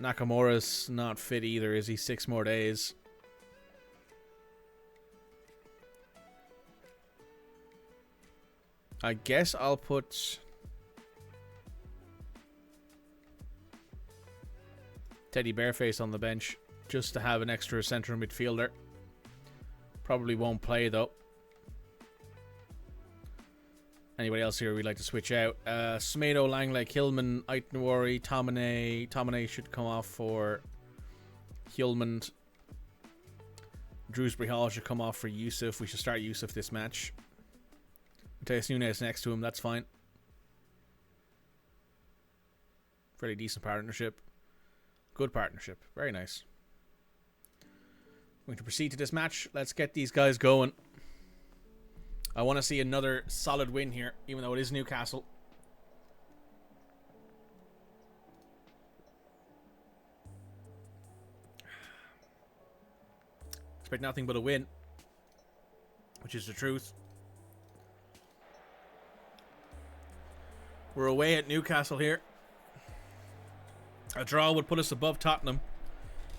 Nakamura's not fit either. Is he 6 more days? I guess I'll put Teddy Bareface on the bench just to have an extra centre midfielder. Probably won't play though. Anybody else here we'd like to switch out? Semedo, Langley, Hillman, Ait Nouri, Tomine. Tomine should come off for Hillman. Drewsbury Hall should come off for Yusuf. We should start Yusuf this match. Mateus Nunes next to him, that's fine. Fairly decent partnership. Good partnership. Very nice. We're going to proceed to this match. Let's get these guys going. I want to see another solid win here, even though it is Newcastle. Expect nothing but a win, which is the truth. We're away at Newcastle here. A draw would put us above Tottenham,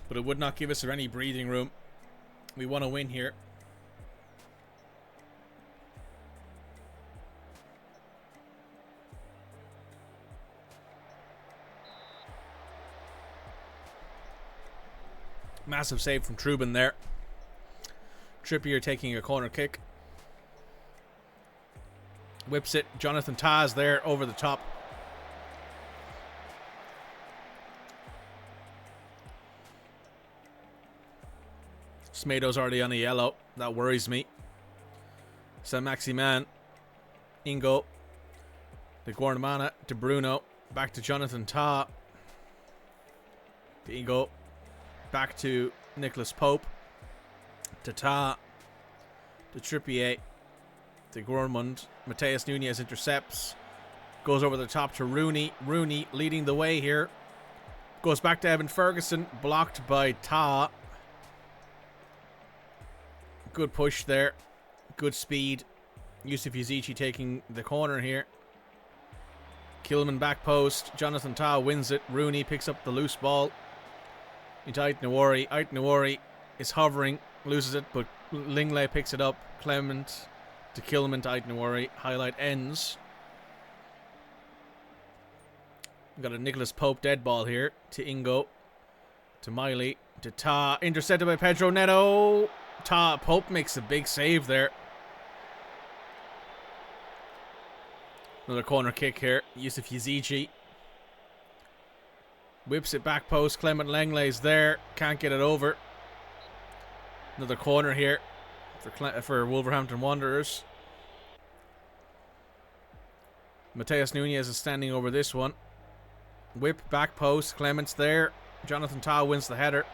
but it would not give us any breathing room. We want to win here. Massive save from Trubin there. Trippier taking a corner kick. Whips it. Jonathan Tah there over the top. Smedo's already on a yellow. That worries me. Saint-Maximin. Ingo. De Guardamana to Bruno. Back to Jonathan Tah. To Ingo. Back to Nicholas Pope. To Tah. To Trippier. To Gourmand. Mateus Nunes intercepts. Goes over the top to Rooney. Rooney leading the way here. Goes back to Evan Ferguson. Blocked by Tah. Good push there. Good speed. Yusuf Yazici taking the corner here. Kilman back post. Jonathan Tah wins it. Rooney picks up the loose ball. Into Ait Nouri. Ait Nouri is hovering. Loses it, but Lingley picks it up. Clement to Kilman to Ait Nouri. Highlight ends. We've got a Nicholas Pope dead ball here. To Ingo. To Miley. To Tah. Intercepted by Pedro Neto. Tah. Pope makes a big save there. Another corner kick here. Yusuf Yazici. Whips it back post. Clement Langley's there. Can't get it over. Another corner here for Wolverhampton Wanderers. Mateus Nunes is standing over this one. Whip back post. Clement's there. Jonathan Tah wins the header.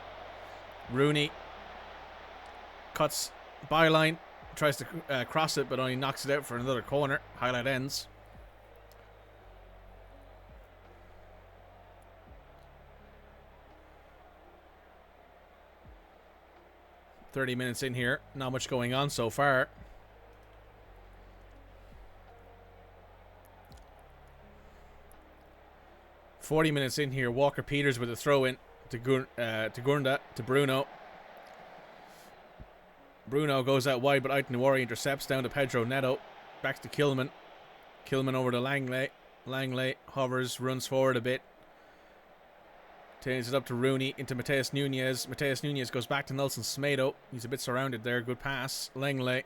Rooney cuts byline. Tries to cross it, but only knocks it out for another corner. Highlight ends. 30 minutes in here. Not much going on so far. "40 minutes in here. Walker Peters with a throw in to Gurnda, to Bruno. Bruno goes out wide, but Aït-Nouri intercepts down to Pedro Neto. Back to Kilman. Kilman over to Langley. Langley hovers, runs forward a bit. Turns it up to Rooney, into Mateus Nunes. Mateus Nunes goes back to Nelson Semedo. He's a bit surrounded there. Good pass. Langley.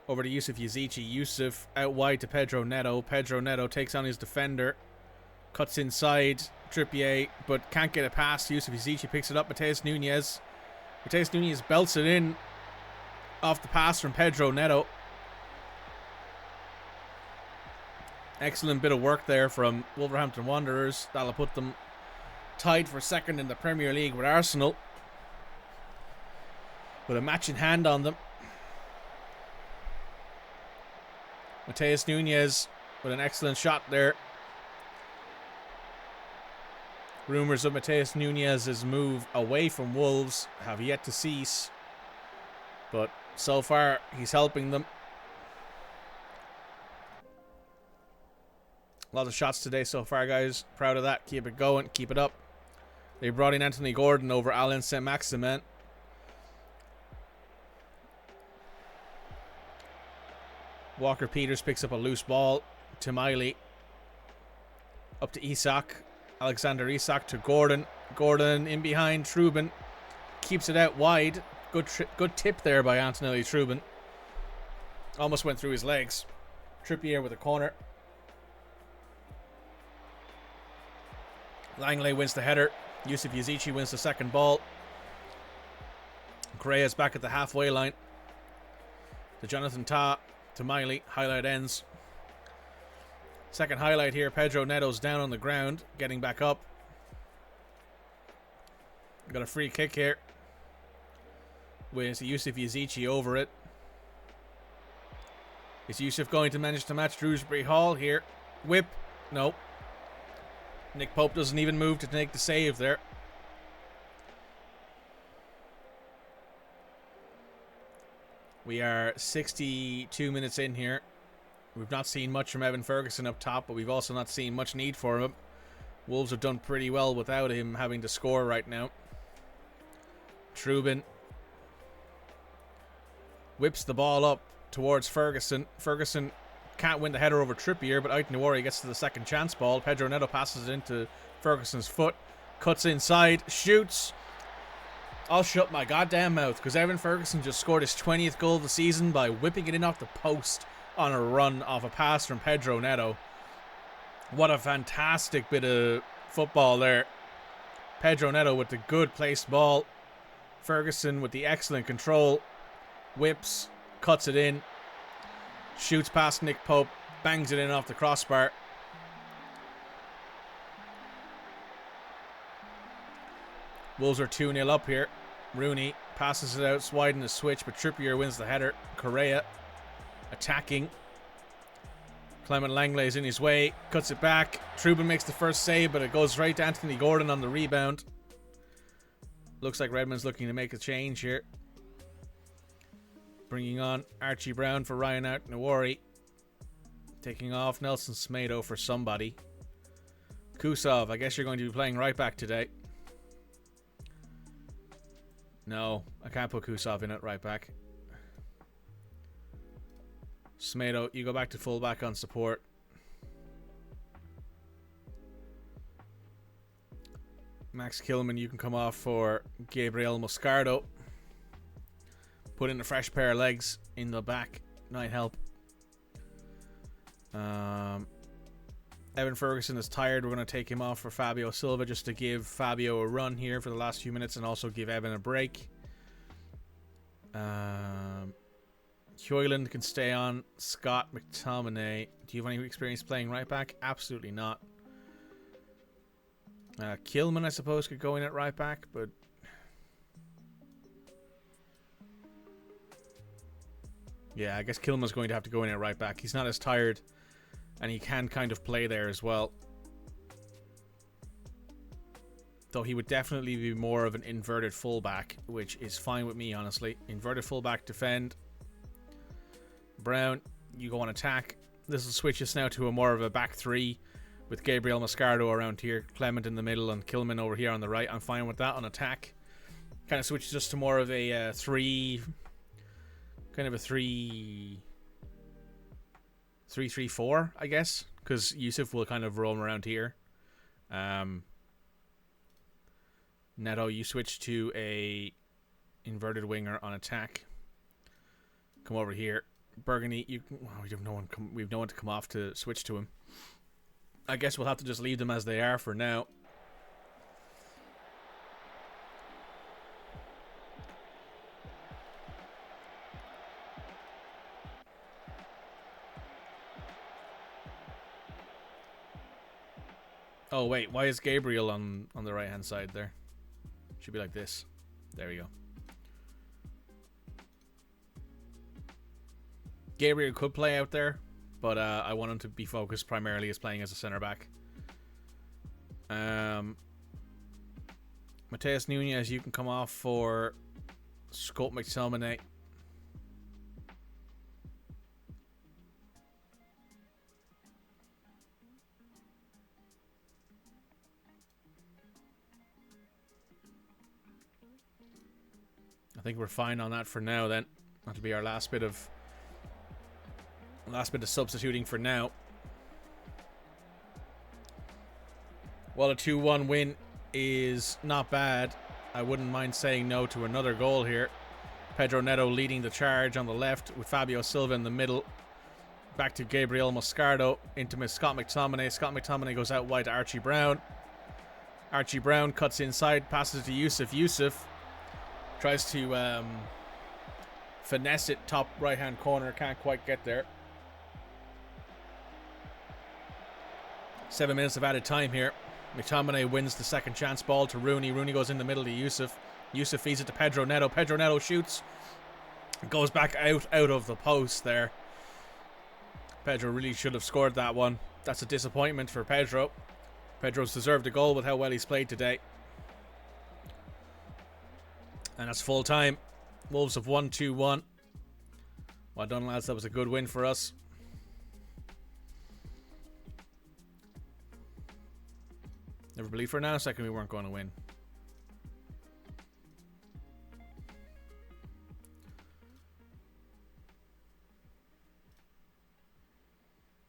Over to Yusuf Yazici. Yusuf out wide to Pedro Neto. Pedro Neto takes on his defender. Cuts inside. Trippier, but can't get it past. Yusuf Yazici picks it up. Mateus Nunes. Mateus Nunes belts it in off the pass from Pedro Neto. Excellent bit of work there from Wolverhampton Wanderers. That'll put them tied for second in the Premier League with Arsenal, with a match in hand on them. Mateus Nunes with an excellent shot there. Rumours of Mateus Nunes' move away from Wolves have yet to cease, but so far he's helping them. A lot of shots today so far, guys. Proud of that. Keep it going. Keep it up. They brought in Anthony Gordon over Alain Saint-Maximin. Walker Peters picks up a loose ball to Miley. Up to Isak. Alexander Isak to Gordon. Gordon in behind Trubin. Keeps it out wide. Good tip there by Antonelli Trubin. Almost went through his legs. Trippier with a corner. Langley wins the header. Yusuf Yazici wins the second ball. Correa's back at the halfway line. To Jonathan Tah. To Miley. Highlight ends. Second highlight here. Pedro Neto's down on the ground. Getting back up. Got a free kick here. With Yusuf Yazici over it. Is Yusuf going to manage to match Shrewsbury Hall here? Whip. No. Nick Pope doesn't even move to make the save there. We are 62 minutes in here. We've not seen much from Evan Ferguson up top, but we've also not seen much need for him. Wolves have done pretty well without him having to score right now. Trubin whips the ball up towards Ferguson. Ferguson can't win the header over Trippier, but Aït-Nouri gets to the second chance ball. Pedro Neto passes it into Ferguson's foot. Cuts inside. Shoots. I'll shut my goddamn mouth, because Evan Ferguson just scored his 20th goal of the season by whipping it in off the post on a run off a pass from Pedro Neto. What a fantastic bit of football there. Pedro Neto with the good placed ball. Ferguson with the excellent control. Whips. Cuts it in. Shoots past Nick Pope. Bangs it in off the crossbar. Wolves are 2-0 up here. Rooney passes it out wide in the switch, but Trippier wins the header. Correa attacking. Clement Langley is in his way. Cuts it back. Trubin makes the first save, but it goes right to Anthony Gordon on the rebound. Looks like Redmond's looking to make a change here. Bringing on Archie Brown for Ryan Aït-Nouri. Taking off Nelson Semedo for somebody. Kusov, I guess you're going to be playing right back today. No, I can't put Kusov in at right back. Semedo, you go back to full back on support. Max Kilman, you can come off for Gabriel Moscardo. Put in a fresh pair of legs in the back. Might help. Evan Ferguson is tired. We're going to take him off for Fabio Silva just to give Fabio a run here for the last few minutes and also give Evan a break. Hoyland can stay on. Scott McTominay. Do you have any experience playing right back? Absolutely not. Kilman, I suppose, could go in at right back, but yeah, I guess Kilman's going to have to go in at right back. He's not as tired, and he can kind of play there as well. Though he would definitely be more of an inverted fullback, which is fine with me, honestly. Inverted fullback, defend. Brown, you go on attack. This will switch us now to a more of a back three with Gabriel Mascardo around here, Clement in the middle, and Kilman over here on the right. I'm fine with that on attack. Kind of switches us to more of a 3-3-4, I guess, because Yusuf will kind of roam around here. Neto, you switch to a inverted winger on attack. Come over here. Burgundy, we have no one to come off to switch to him. I guess we'll have to just leave them as they are for now. Oh wait, why is Gabriel on the right hand side there? Should be like this. There we go. Gabriel could play out there, but I want him to be focused primarily as playing as a centre back. Mateus Nunez, you can come off for Scott McTominay. I think we're fine on that for now then. That'll be our last bit of substituting for now. While a 2-1 win is not bad, I wouldn't mind saying no to another goal here. Pedro Neto leading the charge on the left with Fabio Silva in the middle. Back to Gabriel Mascardo into Scott McTominay. Scott McTominay goes out wide to Archie Brown. Archie Brown cuts inside, passes to Yusuf. Yusuf tries to finesse it top right hand corner, can't quite get there. 7 minutes of added time here. McTominay wins the second chance ball to Rooney. Rooney goes in the middle to Yusuf. Yusuf feeds it to Pedro Neto. Pedro Neto shoots. Goes back out of the post there. Pedro really should have scored that one. That's a disappointment for Pedro. Pedro's deserved a goal with how well he's played today. And that's full time. Wolves have won 2-1. Well done, lads. That was a good win for us. Never believed for a nanosecond we weren't going to win.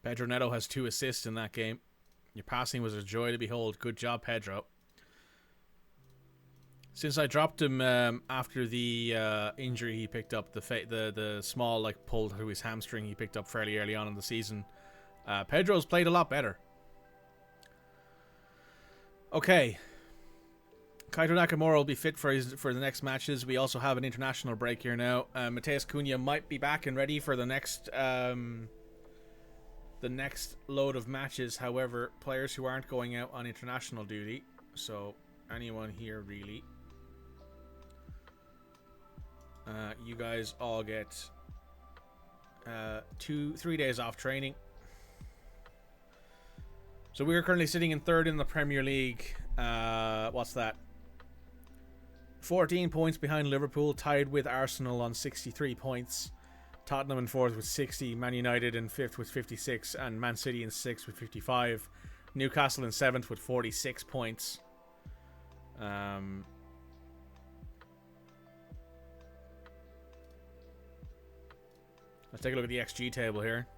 Pedro Neto has 2 assists in that game. Your passing was a joy to behold. Good job, Pedro. Since I dropped him after the injury he picked up, the small pull through his hamstring he picked up fairly early on in the season, Pedro's played a lot better. Okay. Kaito Nakamura will be fit for the next matches. We also have an international break here now. Mateus Cunha might be back and ready for the next load of matches. However, players who aren't going out on international duty, so anyone here really, you guys all get 3 days off training. So we are currently sitting in third in the Premier League. What's that? 14 points behind Liverpool, tied with Arsenal on 63 points. Tottenham in fourth with 60. Man United in fifth with 56. And Man City in sixth with 55. Newcastle in seventh with 46 points. Let's take a look at the XG table here.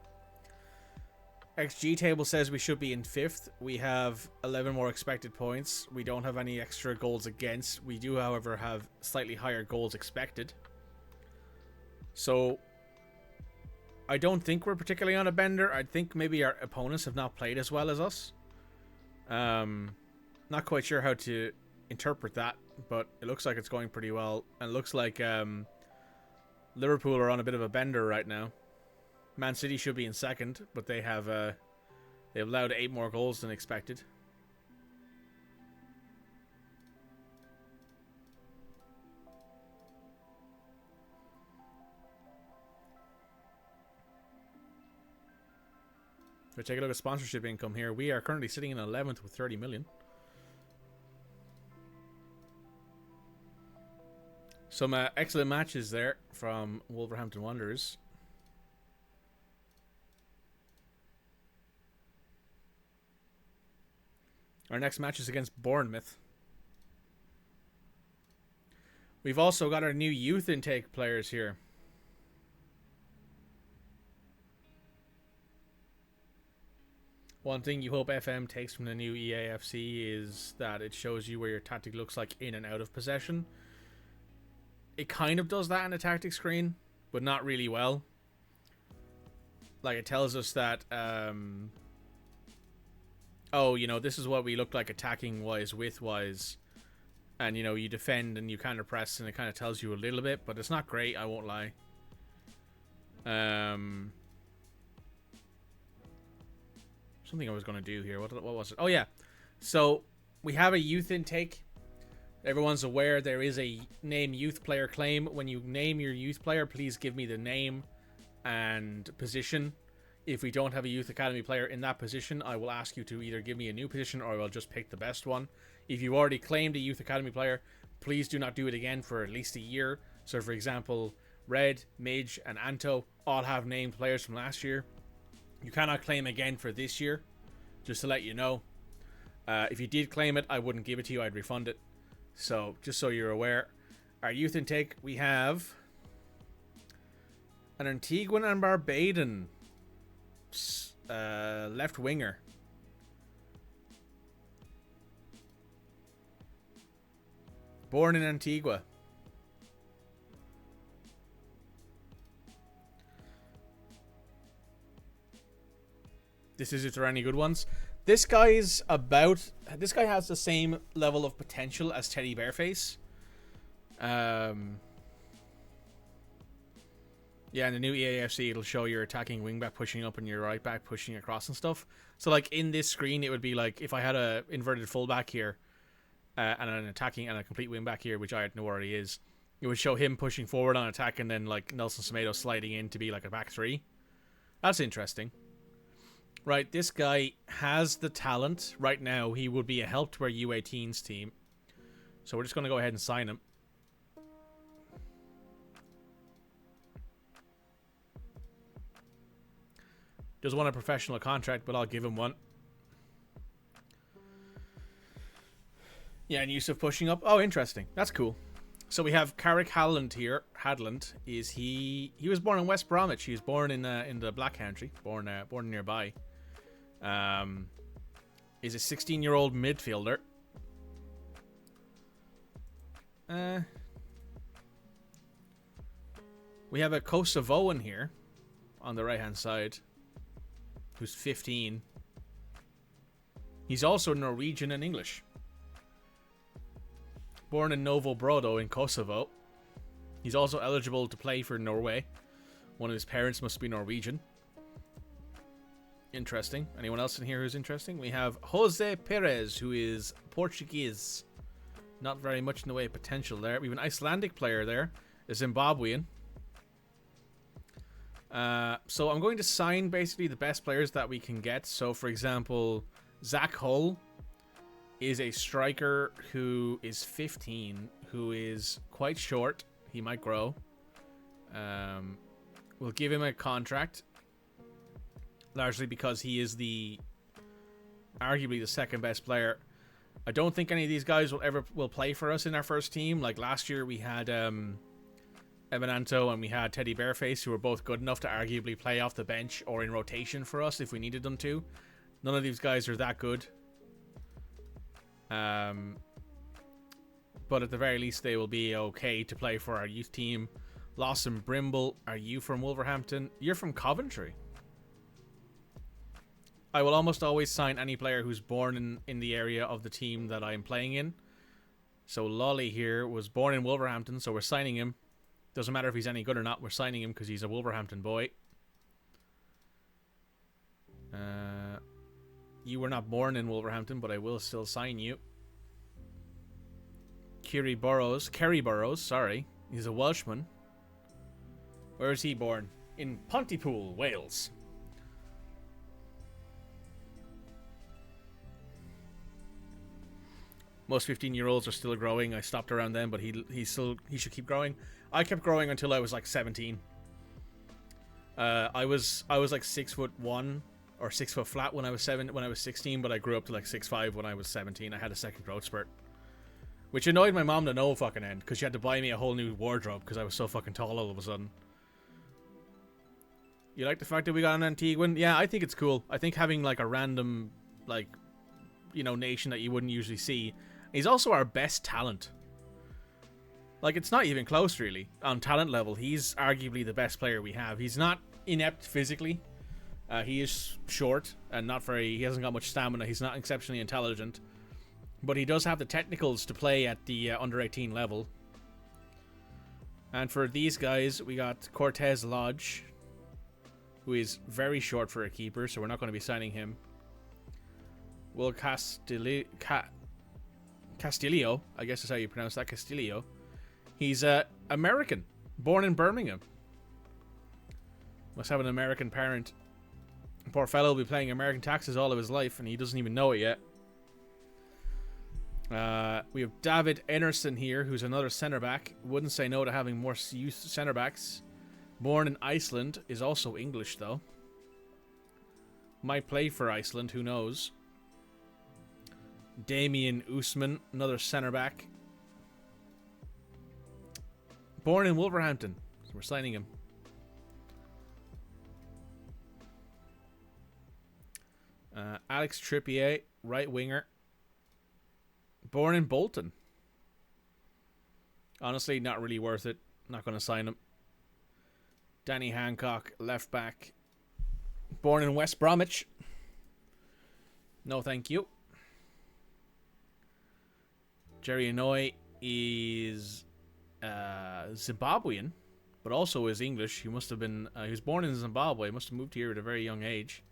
XG table says we should be in fifth. We have 11 more expected points. We don't have any extra goals against. We do, however, have slightly higher goals expected. So I don't think we're particularly on a bender. I think maybe our opponents have not played as well as us. Not quite sure how to interpret that, but it looks like it's going pretty well. And it looks like Liverpool are on a bit of a bender right now. Man City should be in second, but they've allowed 8 more goals than expected. If we take a look at sponsorship income here, we are currently sitting in 11th with 30 million. Some excellent matches there from Wolverhampton Wanderers. Our next match is against Bournemouth. We've also got our new youth intake players here. One thing you hope FM takes from the new EAFC is that it shows you where your tactic looks like in and out of possession. It kind of does that in the tactic screen, but not really well. Like, it tells us that, oh, you know, this is what we look like attacking-wise, width-wise. And, you know, you defend and you kind of press, and it kind of tells you a little bit, but it's not great, I won't lie. Something I was going to do here. What was it? Oh, yeah. So, we have a youth intake. Everyone's aware there is a name youth player claim. When you name your youth player, please give me the name and position. If we don't have a youth academy player in that position, I will ask you to either give me a new position or I will just pick the best one. If you've already claimed a youth academy player, please do not do it again for at least a year. So, for example, Red, Midge, and Anto all have named players from last year. You cannot claim again for this year, just to let you know. If you did claim it, I wouldn't give it to you. I'd refund it. So, just so you're aware. Our youth intake, we have an Antiguan and Barbadan left winger. Born in Antigua. This is if there are any good ones. This guy has the same level of potential as Teddy Bearface. Yeah, in the new EAFC, it'll show your attacking wingback pushing up and your right back pushing across and stuff. So, like, in this screen, it would be like if I had a inverted fullback here and an attacking and a complete wingback here, which I know where he is. It would show him pushing forward on attack and then, like, Nelson Semedo sliding in to be like a back three. That's interesting. Right, this guy has the talent. Right now, he would be a help to our U18s team. So we're just going to go ahead and sign him. Doesn't want a professional contract, but I'll give him one. Yeah, and Yusuf pushing up. Oh, interesting. That's cool. So we have Carrick Hadland here. Hadland is he was born in West Bromwich. He was born in the Black Country, born nearby. Is a 16-year-old midfielder. We have a Kosovoan here on the right-hand side who's 15. He's also Norwegian and English. Born in Novo Brodo in Kosovo. He's also eligible to play for Norway. One of his parents must be Norwegian. Interesting. Anyone else in here who's interesting? We have Jose Perez, who is Portuguese. Not very much in the way of potential there. We have an Icelandic player there, a Zimbabwean. So I'm going to sign basically the best players that we can get. So, for example, Zach Hull is a striker who is 15, who is quite short. He might grow. We'll give him a contract. Largely because he is arguably the second best player. I don't think any of these guys will play for us in our first team. Like last year we had Evan Anto and we had Teddy Bearface, who were both good enough to arguably play off the bench or in rotation for us if we needed them to. None of these guys are that good. But at the very least they will be okay to play for our youth team. Lawson Brimble, are you from Wolverhampton? You're from Coventry. I will almost always sign any player who's born in the area of the team that I'm playing in. So Lolly here was born in Wolverhampton, so we're signing him. Doesn't matter if he's any good or not, we're signing him because he's a Wolverhampton boy. You were not born in Wolverhampton, but I will still sign you. Kerry Burrows, sorry. He's a Welshman. Where is he born? In Pontypool, Wales. Most 15-year-olds are still growing. I stopped around then, but he should keep growing. I kept growing until I was like 17. I was like 6'1" or 6 foot flat when I was 16, but I grew up to like 6'5" when I was 17. I had a second growth spurt, which annoyed my mom to no fucking end because she had to buy me a whole new wardrobe because I was so fucking tall all of a sudden. You like the fact that we got an Antiguan? Yeah, I think it's cool. I think having like a random, like, you know, nation that you wouldn't usually see. He's also our best talent. Like, it's not even close, really. On talent level, he's arguably the best player we have. He's not inept physically. He is short and not very... He hasn't got much stamina. He's not exceptionally intelligent. But he does have the technicals to play at the under-18 level. And for these guys, we got Cortez Lodge, who is very short for a keeper, so we're not going to be signing him. Will Castillo, I guess is how you pronounce that, Castillo. He's American, born in Birmingham. Must have an American parent. Poor fellow will be paying American taxes all of his life, and he doesn't even know it yet. We have David Enerson here, who's another centre-back. Wouldn't say no to having more youth centre-backs. Born in Iceland, is also English, though. Might play for Iceland, who knows. Damien Usman, another centre-back. Born in Wolverhampton, so we're signing him. Alex Trippier, right winger. Born in Bolton. Honestly, not really worth it. Not going to sign him. Danny Hancock, left back. Born in West Bromwich. No, thank you. Jerry Inouye is Zimbabwean, but also is English. He must have been... he was born in Zimbabwe. He must have moved here at a very young age.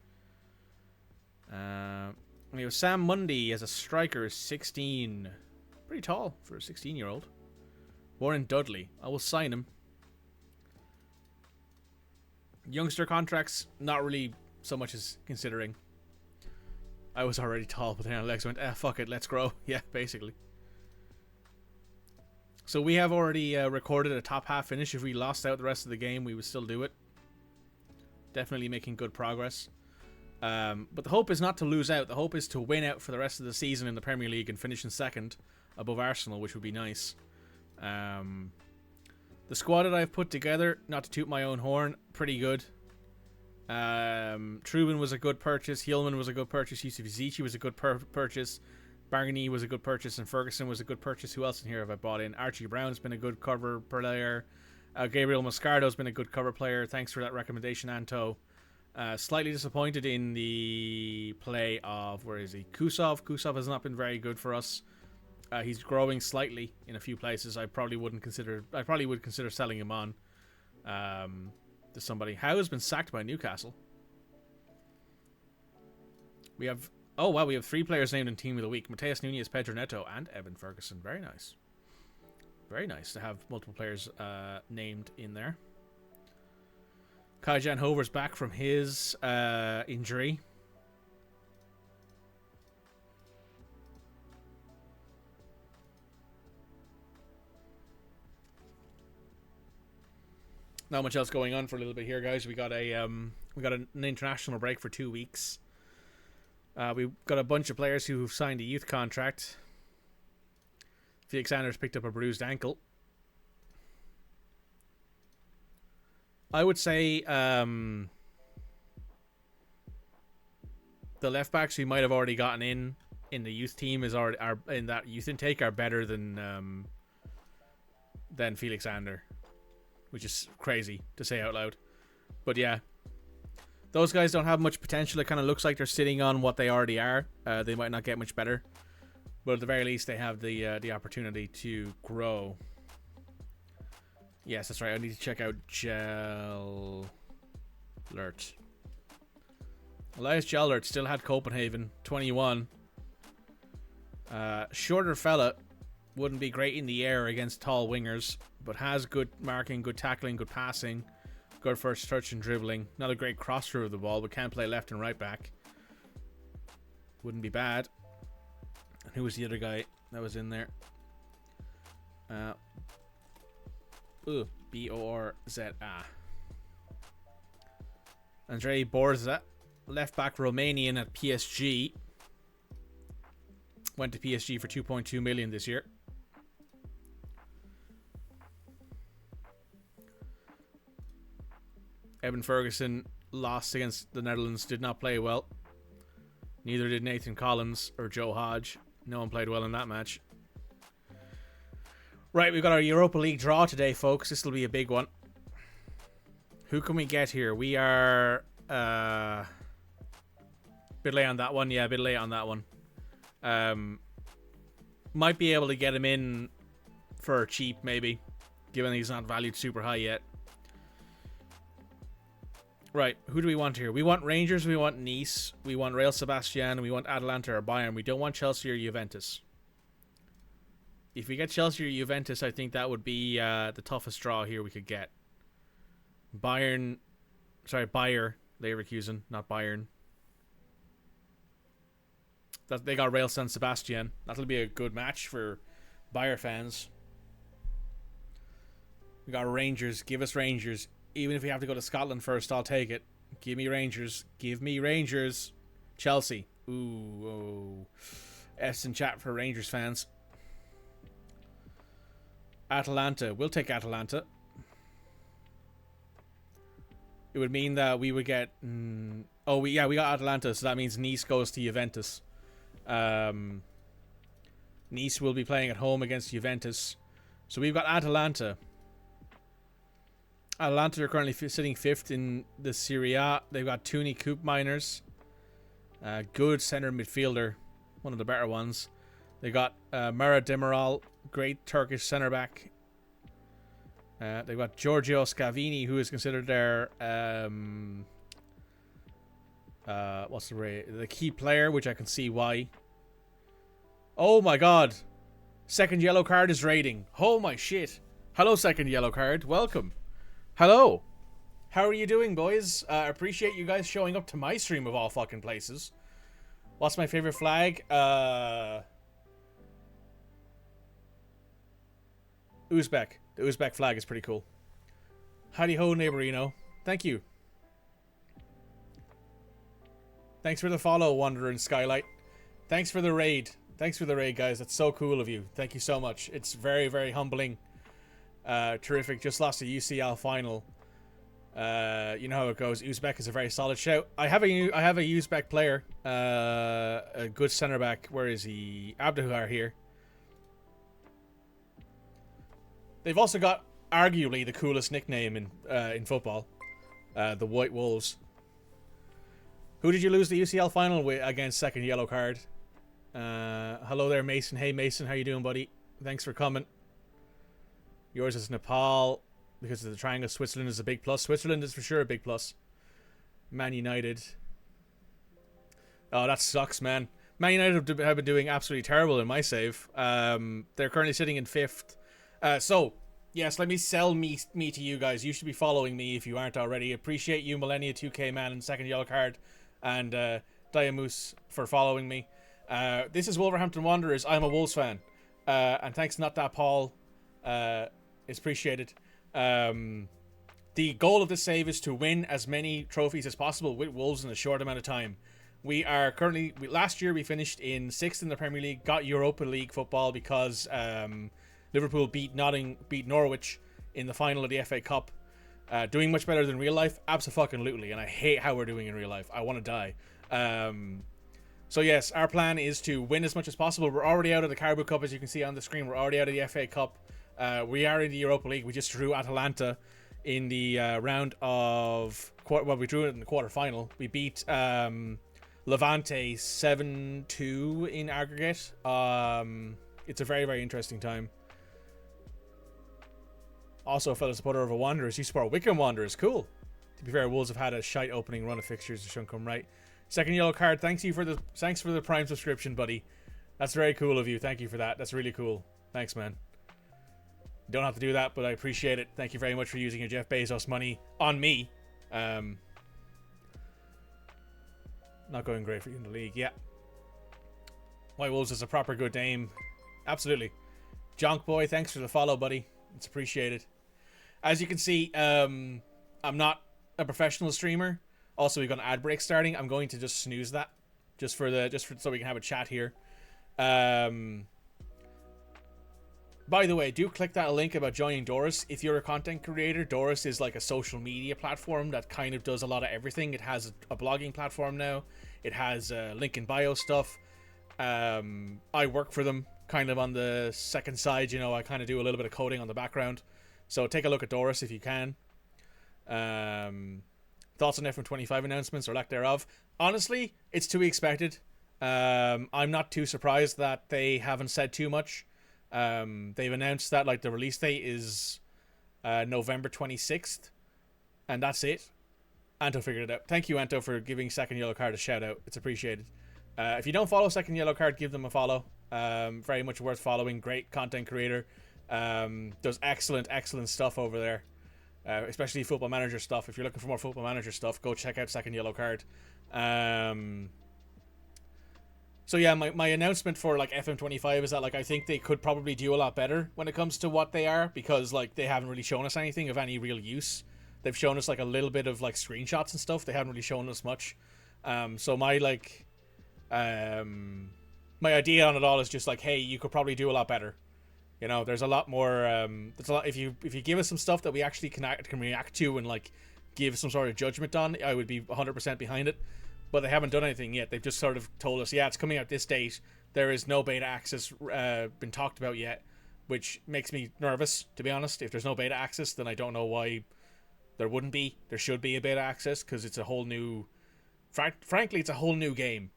We have Sam Mundy as a striker, 16. Pretty tall for a 16-year-old. Born in Dudley. I will sign him. Youngster contracts, not really so much as considering. I was already tall, but then Alex went, fuck it, let's grow. Yeah, basically. So we have already recorded a top half finish. If we lost out the rest of the game, we would still do it. Definitely making good progress. But the hope is not to lose out. The hope is to win out for the rest of the season in the Premier League and finish in second above Arsenal, which would be nice. The squad that I've put together, not to toot my own horn, pretty good. Trubin was a good purchase. Hillman was a good purchase. Yusuf Zichi was a good purchase. Bargany was a good purchase. And Ferguson was a good purchase. Who else in here have I bought in? Archie Brown's been a good cover player. Gabriel Moscardo's been a good cover player. Thanks for that recommendation, Anto. Slightly disappointed in the play of, where is he? Kusov. Kusov has not been very good for us. He's growing slightly in a few places. I probably would consider selling him on to somebody. Howe has been sacked by Newcastle. We have we have 3 players named in Team of the Week: Mateus Nunes, Pedro Neto, and Evan Ferguson. Very nice. Very nice to have multiple players named in there. Kai-Jan Hover's back from his injury. Not much else going on for a little bit here, guys. We got an international break for 2 weeks. We've got a bunch of players who've signed a youth contract. Felix Sanders picked up a bruised ankle. I would say the left backs we might have already gotten in the youth team are in that youth intake are better than Felix Sander, which is crazy to say out loud. But yeah, those guys don't have much potential. It kind of looks like they're sitting on what they already are. They might not get much better, but at the very least they have the opportunity to grow. Yes, that's right. I need to check out Gelert. Elias Gelert still had Copenhagen, 21. Shorter fella, wouldn't be great in the air against tall wingers, but has good marking, good tackling, good passing, good first touch and dribbling. Not a great crosser of the ball, but can play left and right back. Wouldn't be bad. And who was the other guy? that was in there. Borza. Andrei Borza, left back Romanian at PSG. Went to PSG for 2.2 million this year. Evan Ferguson lost against the Netherlands, did not play well. Neither did Nathan Collins or Joe Hodge. No one played well in that match. Right, we've got our Europa League draw today, folks. This will be a big one. Who can we get here? We are a bit late on that one. Yeah, a bit late on that one. Might be able to get him in for cheap, maybe, given he's not valued super high yet. Right, who do we want here? We want Rangers, we want Nice, we want Real Sebastian, we want Atalanta or Bayern. We don't want Chelsea or Juventus. If we get Chelsea or Juventus, I think that would be the toughest draw here we could get. Bayer, Leverkusen, not Bayern. They got Real San Sebastian. That'll be a good match for Bayer fans. We got Rangers. Give us Rangers. Even if we have to go to Scotland first, I'll take it. Give me Rangers. Give me Rangers. Chelsea. Ooh. S in chat for Rangers fans. Atalanta. We'll take Atalanta. It would mean that we would get... we got Atalanta, so that means Nice goes to Juventus. Nice will be playing at home against Juventus. So we've got Atalanta. Atalanta are currently sitting 5th in the Serie A. They've got Tuni Koopmeiners. Good centre midfielder. One of the better ones. They got Mara Demiral. Great Turkish centre back. They've got Giorgio Scavini, who is considered their... the key player, which I can see why. Oh my god. Second yellow card is raiding. Oh my shit. Hello, second yellow card. Welcome. Hello. How are you doing, boys? I appreciate you guys showing up to my stream of all fucking places. What's my favorite flag? Uzbek. The Uzbek flag is pretty cool. Howdy ho, neighborino. Thank you. Thanks for the follow, Wanderer and Skylight. Thanks for the raid. Thanks for the raid, guys. That's so cool of you. Thank you so much. It's very, very humbling. Terrific. Just lost a UCL final. You know how it goes. Uzbek is a very solid shout. I have a Uzbek player. A good centre back. Where is he? Abduhar here. They've also got arguably the coolest nickname in football. The White Wolves. Who did you lose the UCL final with against second yellow card? Hello there, Mason. Hey, Mason. How you doing, buddy? Thanks for coming. Yours is Nepal because of the triangle. Switzerland is a big plus. Switzerland is for sure a big plus. Man United. Oh, that sucks, man. Man United have been doing absolutely terrible in my save. They're currently sitting in 5th. So, yes, let me sell me to you guys. You should be following me if you aren't already. Appreciate you, Millennia 2K Man and second yellow card. And Diamoose for following me. This is Wolverhampton Wanderers. I'm a Wolves fan. And thanks, Not That Paul. Is appreciated. The goal of this save is to win as many trophies as possible with Wolves in a short amount of time. We are currently... last year we finished in 6th in the Premier League, got Europa League football because Liverpool beat Norwich in the final of the FA Cup. Doing much better than real life? Abso-fucking-lutely. And I hate how we're doing in real life. I want to die. So yes, our plan is to win as much as possible. We're already out of the Carabao Cup, as you can see on the screen. We're already out of the FA Cup. We are in the Europa League. We just drew Atalanta in the round of... we drew it in the quarter-final. We beat Levante 7-2 in aggregate. It's a very, very interesting time. Also a fellow supporter of a Wanderers. You support Wycombe Wanderers. Cool. To be fair, Wolves have had a shite opening run of fixtures. It shouldn't come right. Second yellow card. Thanks for the Prime subscription, buddy. That's very cool of you. Thank you for that. That's really cool. Thanks, man. You don't have to do that, but I appreciate it. Thank you very much for using your Jeff Bezos money on me. Not going great for you in the league. Yeah. White Wolves is a proper good name. Absolutely. Jonk Boy, thanks for the follow, buddy. It's appreciated. As you can see, I'm not a professional streamer. Also, we've got an ad break starting. I'm going to just snooze that, so we can have a chat here. By the way, do click that link about joining Doris. If you're a content creator, Doris is like a social media platform that kind of does a lot of everything. It has a blogging platform now. It has link in bio stuff. I work for them kind of on the second side. You know, I kind of do a little bit of coding on the background. So take a look at Doris if you can. Thoughts on FM25 announcements or lack thereof? Honestly, it's to be expected. I'm not too surprised that they haven't said too much. They've announced that like the release date is November 26th, and that's it. Anto figured it out. Thank you, Anto, for giving Second Yellow Card a shout out. It's appreciated. If you don't follow Second Yellow Card, give them a follow. Very much worth following. Great content creator. Does excellent stuff over there. Especially Football Manager stuff. If you're looking for more Football Manager stuff, go check out Second Yellow Card. So yeah, my announcement for like FM25 is that like I think they could probably do a lot better when it comes to what they are, because like they haven't really shown us anything of any real use. They've shown us like a little bit of like screenshots and stuff. They haven't really shown us much. So my like my idea on it all is just like, hey, you could probably do a lot better. You know, there's a lot more. There's a lot. If you give us some stuff that we actually can react to and like give some sort of judgment on, I would be 100% behind it. But they haven't done anything yet. They've just sort of told us, yeah, it's coming out this date. There is no beta access been talked about yet, which makes me nervous, to be honest. If there's no beta access, then I don't know why there wouldn't be. There should be a beta access, because it's a whole new... Frankly, it's a whole new game.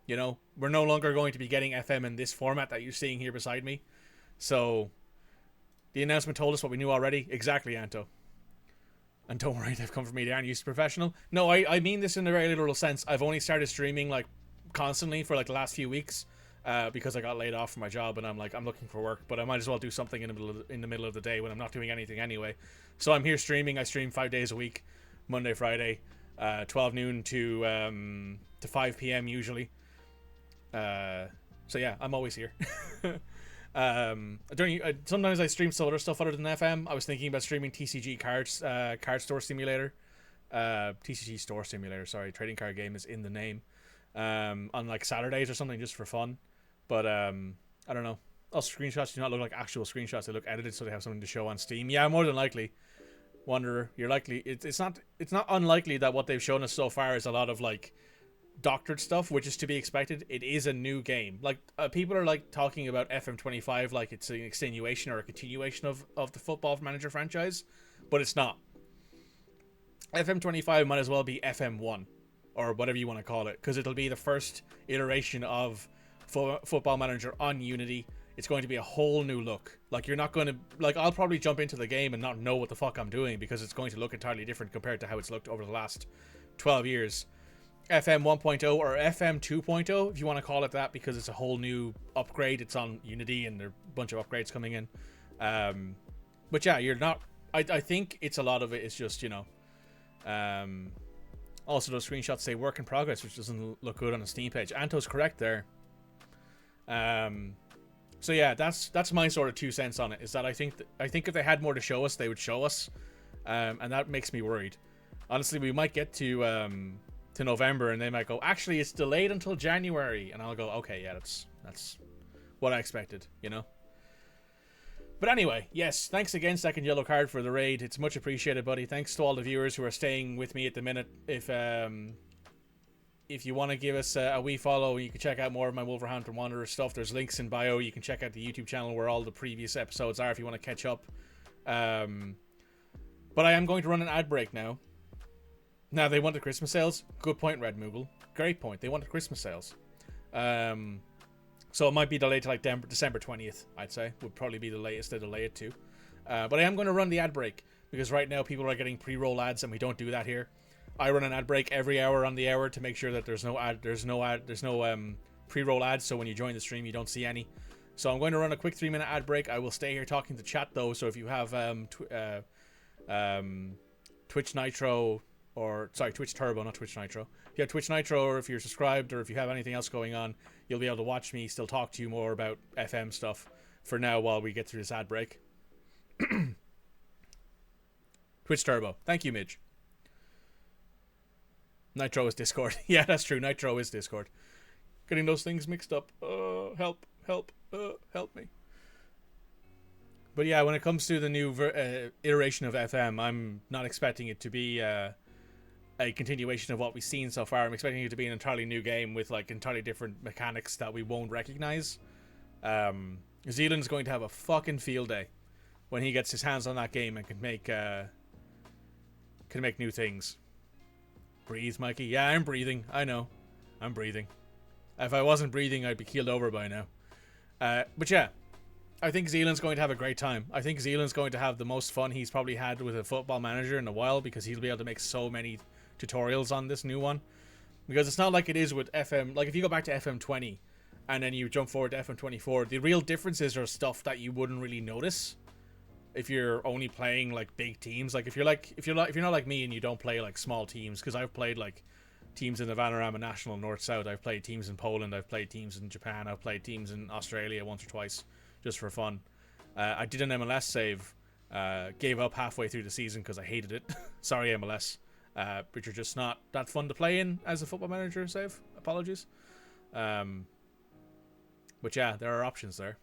You know, we're no longer going to be getting FM in this format that you're seeing here beside me. So, the announcement told us what we knew already. Exactly, Anto. And don't worry, they've come from me. They aren't used to professional. No, I mean this in a very literal sense. I've only started streaming like constantly for like the last few weeks because I got laid off from my job, and I'm looking for work, but I might as well do something in the middle of the day when I'm not doing anything anyway. So I'm here streaming. I stream 5 days a week, Monday, Friday, 12 noon to 5 p.m. usually. So yeah, I'm always here. Sometimes I stream some other stuff other than FM. I was thinking about streaming TCG card store simulator. TCG store simulator, sorry, trading card game is in the name. On like Saturdays or something, just for fun. But I don't know. Also, screenshots do not look like actual screenshots. They look edited, so they have something to show on Steam. Yeah, more than likely. Wanderer, you're likely. It's not unlikely that what they've shown us so far is a lot of like doctored stuff, which is to be expected. It is a new game. Like people are like talking about FM25 like it's an extenuation or a continuation of the Football Manager franchise, but it's not. FM25 might as well be FM1 or whatever you want to call it, because it'll be the first iteration of Football Manager on Unity. It's going to be a whole new look. Like, you're not going to... Like, I'll probably jump into the game and not know what the fuck I'm doing, because it's going to look entirely different compared to how it's looked over the last 12 years. FM 1.0 or FM 2.0, if you want to call it that, because it's a whole new upgrade. It's on Unity, and there are a bunch of upgrades coming in. But yeah, you're not... I think it's a lot of it is just, you know... also, those screenshots say work in progress, which doesn't look good on a Steam page. Anto's correct there. So yeah, that's my sort of 2 cents on it. Is that I think if they had more to show us, they would show us, and that makes me worried. Honestly, we might get to November, and they might go, actually, it's delayed until January, and I'll go, okay, yeah, that's what I expected, you know. But anyway, yes, thanks again, Second Yellow Card, for the raid. It's much appreciated, buddy. Thanks to all the viewers who are staying with me at the minute. If you want to give us a wee follow, you can check out more of my Wolverhampton Wanderers stuff. There's links in bio. You can check out the YouTube channel where all the previous episodes are if you want to catch up. But I am going to run an ad break now. Now, they wanted Christmas sales. Good point, Red Moogle. Great point. They wanted Christmas sales. So it might be delayed to like December 20th, I'd say. Would probably be the latest they delay it to. But I am going to run the ad break, because right now people are getting pre-roll ads, and we don't do that here. I run an ad break every hour on the hour to make sure that there's no pre-roll ads, so when you join the stream you don't see any. So I'm going to run a quick 3-minute ad break. I will stay here talking to chat though, so if you have Twitch Nitro, or sorry, Twitch Turbo, not Twitch Nitro. If you have Twitch Nitro, or if you're subscribed, or if you have anything else going on, you'll be able to watch me still talk to you more about FM stuff. for now while we get through this ad break. Twitch Turbo. Thank you, Midge. Nitro is Discord. Yeah, that's true. Nitro is Discord. Getting those things mixed up. Help me. But yeah, when it comes to the new iteration of FM, I'm not expecting it to be a continuation of what we've seen so far. I'm expecting it to be an entirely new game with like entirely different mechanics that we won't recognize. Zealand's going to have a fucking field day when he gets his hands on that game and can make new things. Breathe, Mikey. Yeah, I'm breathing. I know. I'm breathing. If I wasn't breathing, I'd be keeled over by now. But yeah, I think Zealand's going to have a great time. I think Zealand's going to have the most fun he's probably had with a Football Manager in a while, because he'll be able to make so many tutorials on this new one. Because it's not like it is with FM. Like if you go back to FM20 and then you jump forward to FM24, the real differences are stuff that you wouldn't really notice if you're only playing like big teams. Like if you're not like me and you don't play like small teams, because I've played like teams in the Vanarama National North-South, I've played teams in Poland, I've played teams in Japan, I've played teams in Australia once or twice just for fun. I did an MLS save, gave up halfway through the season because I hated it. Sorry, MLS, but you're just not that fun to play in as a Football Manager save. Apologies. But yeah, there are options there.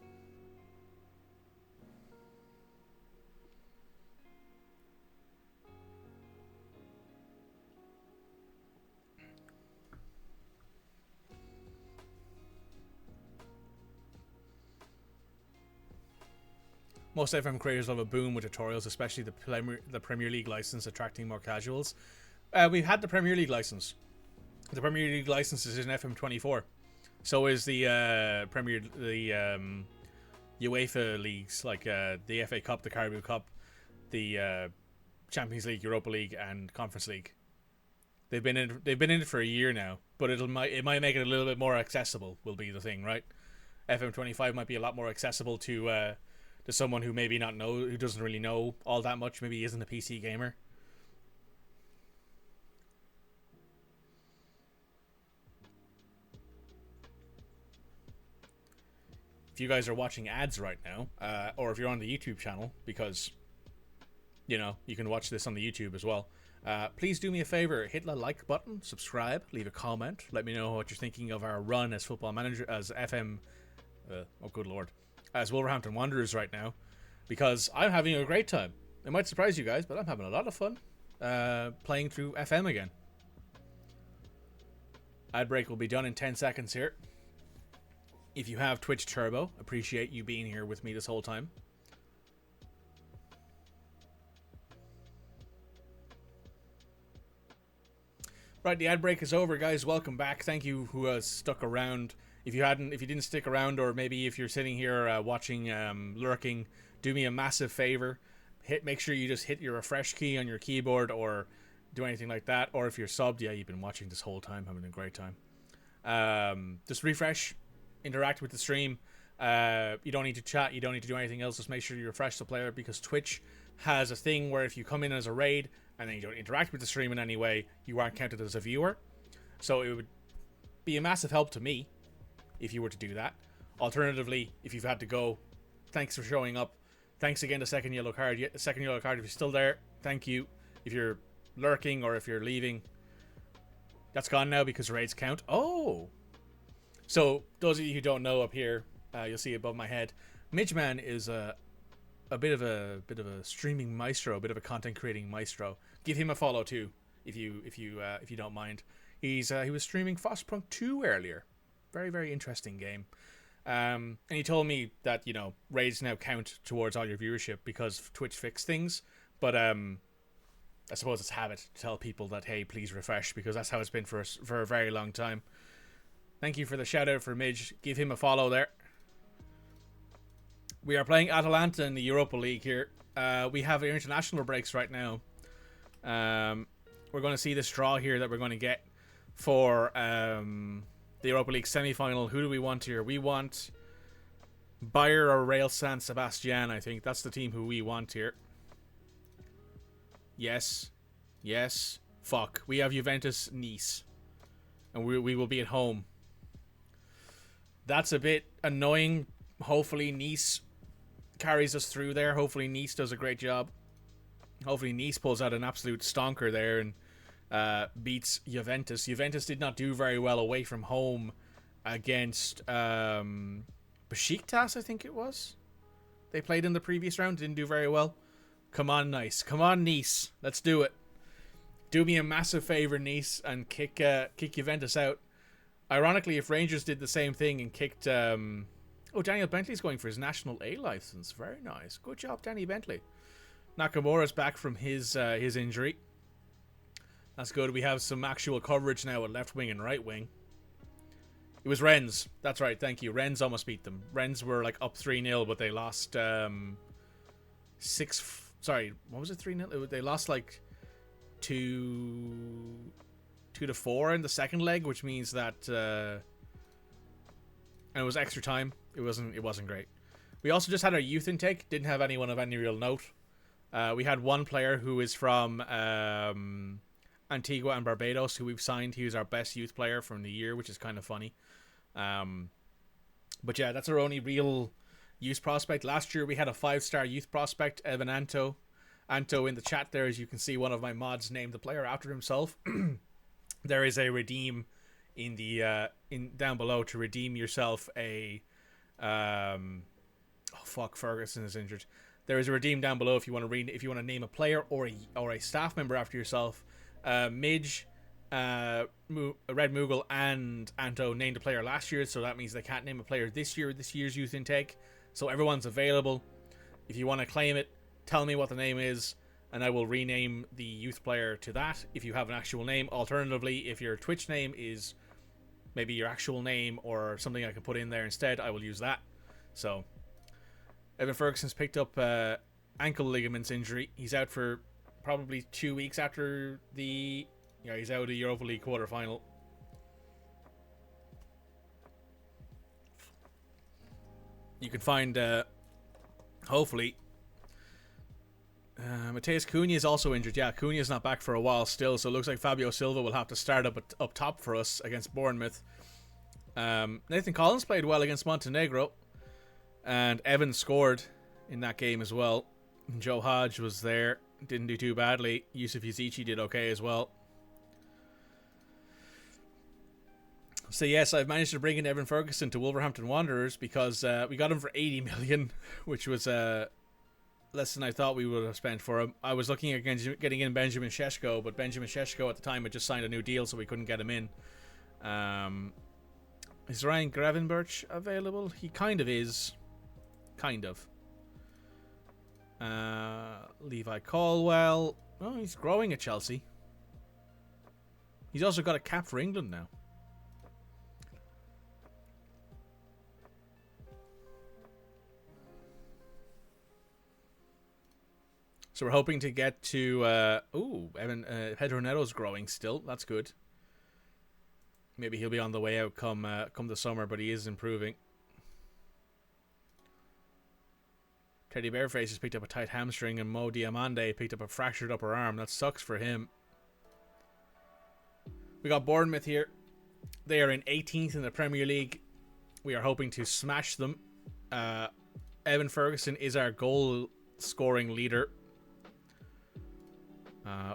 Most FM creators love a boom with tutorials, especially the Premier League license attracting more casuals. We've had the Premier League license. The Premier League license is in FM24. So is the UEFA leagues, like the FA Cup, the Carabao Cup, the Champions League, Europa League, and Conference League. They've been in it for a year now, but it might make it a little bit more accessible. Will be the thing, right? FM25 might be a lot more accessible to someone who maybe who doesn't really know all that much. Maybe isn't a PC gamer. If you guys are watching ads right now, or if you're on the YouTube channel, because you can watch this on the YouTube as well, please do me a favor, hit the like button, subscribe, leave a comment, let me know what you're thinking of our run as Football Manager, as FM oh good lord, as Wolverhampton Wanderers right now, because I'm having a great time. It might surprise you guys, but I'm having a lot of fun playing through FM again. Ad break will be done in 10 seconds here. If you have Twitch Turbo, appreciate you being here with me this whole time. Right, the ad break is over, guys. Welcome back. Thank you who has stuck around. If you didn't stick around, or maybe if you're sitting here watching, lurking, do me a massive favor. Make sure you just hit your refresh key on your keyboard, or do anything like that. Or if you're subbed, yeah, you've been watching this whole time, having a great time. Just refresh, interact with the stream. You don't need to chat. You don't need to do anything else. Just make sure you refresh the player, because Twitch has a thing where if you come in as a raid and then you don't interact with the stream in any way, you aren't counted as a viewer. So it would be a massive help to me if you were to do that. Alternatively, if you've had to go, thanks for showing up. Thanks again to Second Yellow Card. Second Yellow Card, if you're still there, thank you. If you're lurking or if you're leaving, that's gone now because raids count. Oh! So, those of you who don't know, up here, you'll see above my head, Midgeman is a bit of a streaming maestro, a bit of a content creating maestro. Give him a follow too, if you don't mind. He was streaming Frostpunk 2 earlier. Very, very interesting game. And he told me that, raids now count towards all your viewership because Twitch fixed things. But I suppose it's habit to tell people that, hey, please refresh, because that's how it's been for a very long time. Thank you for the shout out for Midge. Give him a follow there. We are playing Atalanta in the Europa League here. We have our international breaks right now. We're going to see this draw here that we're going to get for the Europa League semi-final. Who do we want here? We want Bayer or Real San Sebastian, I think. That's the team who we want here. Yes. Yes. Fuck. We have Juventus Nice. And we will be at home. That's a bit annoying. Hopefully Nice carries us through there. Hopefully Nice does a great job. Hopefully Nice pulls out an absolute stonker there and beats Juventus. Juventus did not do very well away from home against Besiktas, I think it was. They played in the previous round, didn't do very well. Come on, Nice. Come on, Nice. Let's do it. Do me a massive favour, Nice, and kick Juventus out. Ironically, if Rangers did the same thing and kicked... Daniel Bentley's going for his National A license. Very nice. Good job, Danny Bentley. Nakamura's back from his injury. That's good. We have some actual coverage now at left wing and right wing. It was Rennes. That's right, thank you. Rennes almost beat them. Rennes were like up 3-0, but they lost 3-0? They lost like 2-4 in the second leg, which means that and it was extra time. It wasn't great. We also just had our youth intake. Didn't have anyone of any real note. We had one player who is from Antigua and Barbados who we've signed. He was our best youth player from the year, which is kind of funny. But yeah, that's our only real youth prospect. Last year we had a 5-star youth prospect, Evan Anto. Anto in the chat there, as you can see, one of my mods named the player after himself. There is a redeem in the down below to redeem yourself a Ferguson is injured. There is a redeem down below if you want to name a player or a staff member after yourself. Midge, Red Moogle and Anto named a player last year, so that means they can't name a player this year's youth intake. So everyone's available. If you want to claim it, tell me what the name is, and I will rename the youth player to that if you have an actual name. Alternatively, if your Twitch name is maybe your actual name or something I can put in there instead, I will use that. So, Evan Ferguson's picked up ankle ligaments injury. He's out for probably 2 weeks after he's out of the Europa League quarterfinal. You can find, hopefully, Mateus Cunha is also injured. Yeah, Cunha's not back for a while still, so it looks like Fabio Silva will have to start up top for us against Bournemouth. Nathan Collins played well against Montenegro, and Evan scored in that game as well. Joe Hodge was there, didn't do too badly. Yusuf Yazici did okay as well. So yes, I've managed to bring in Evan Ferguson to Wolverhampton Wanderers because we got him for 80 million, which was less than I thought we would have spent for him. I was looking at getting in Benjamin Šeško, but Benjamin Šeško at the time had just signed a new deal, so we couldn't get him in. Is Ryan Gravenberch available? He kind of is. Kind of. Levi Caldwell. Oh, he's growing at Chelsea. He's also got a cap for England now. So we're hoping to get to... Pedro Neto's growing still. That's good. Maybe he'll be on the way out come the summer, but he is improving. Teddy Bearface has picked up a tight hamstring, and Mo Diamande picked up a fractured upper arm. That sucks for him. We got Bournemouth here. They are in 18th in the Premier League. We are hoping to smash them. Evan Ferguson is our goal scoring leader.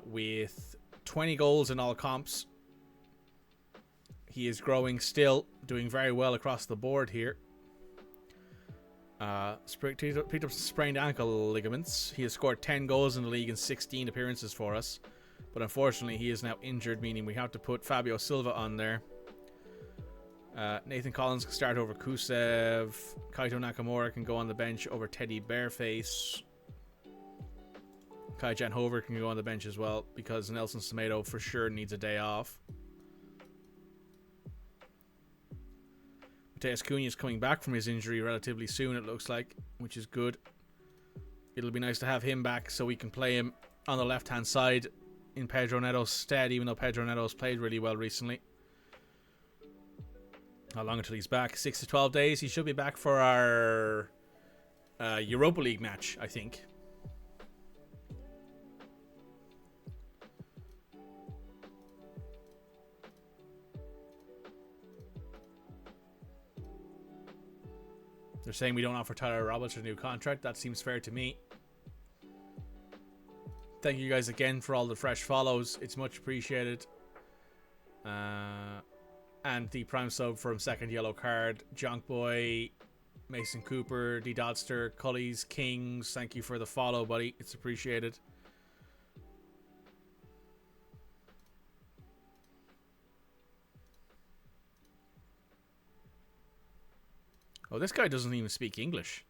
With 20 goals in all comps. He is growing still, doing very well across the board here. Picked up sprained ankle ligaments. He has scored 10 goals in the league in 16 appearances for us. But unfortunately, he is now injured, meaning we have to put Fabio Silva on there. Nathan Collins can start over Kusev. Kaito Nakamura can go on the bench over Teddy Bearface. Kai Jan Hover can go on the bench as well because Nelson Semedo for sure needs a day off. Mateus Cunha is coming back from his injury relatively soon, it looks like, which is good. It'll be nice to have him back so we can play him on the left-hand side in Pedro Neto's stead, even though Pedro Neto's played really well recently. How long until he's back? 6 to 12 days. He should be back for our Europa League match, I think. They're saying we don't offer Tyler Roberts a new contract. That seems fair to me. Thank you guys again for all the fresh follows. It's much appreciated. And the prime sub from second yellow card. Junk Boy, Mason Cooper, D Dodster, Cullies, Kings. Thank you for the follow, buddy. It's appreciated. Oh, this guy doesn't even speak English.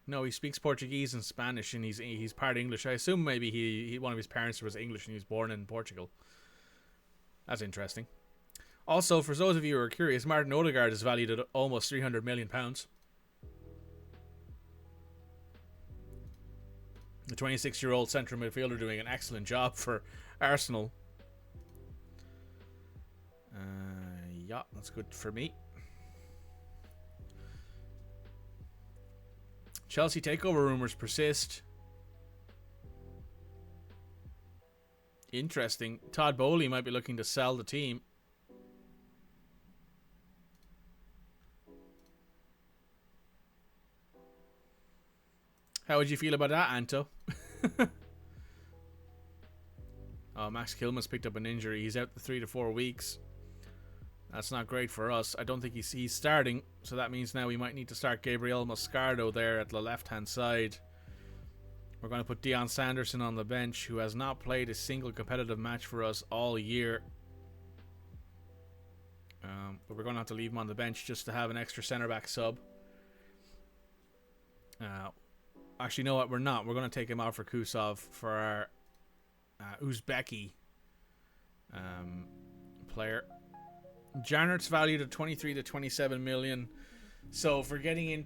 No, he speaks Portuguese and Spanish, and he's part English. I assume maybe he one of his parents was English and he was born in Portugal. That's interesting. Also, for those of you who are curious, Martin Odegaard is valued at almost £300 million. The 26-year-old central midfielder doing an excellent job for Arsenal. Yeah, that's good for me. Chelsea takeover rumors persist. Interesting. Todd Boehly might be looking to sell the team. How would you feel about that, Anto? Oh, Max Kilman's picked up an injury. He's out for 3 to 4 weeks. That's not great for us. I don't think he's starting, so that means now we might need to start Gabriel Moscardo there at the left-hand side. We're going to put Deion Sanderson on the bench, who has not played a single competitive match for us all year. But we're going to have to leave him on the bench just to have an extra centre-back sub. Actually, you know what? We're not. We're going to take him out for Kusov for our Uzbeki player. Jarnert's valued at 23 to 27 million. So for getting in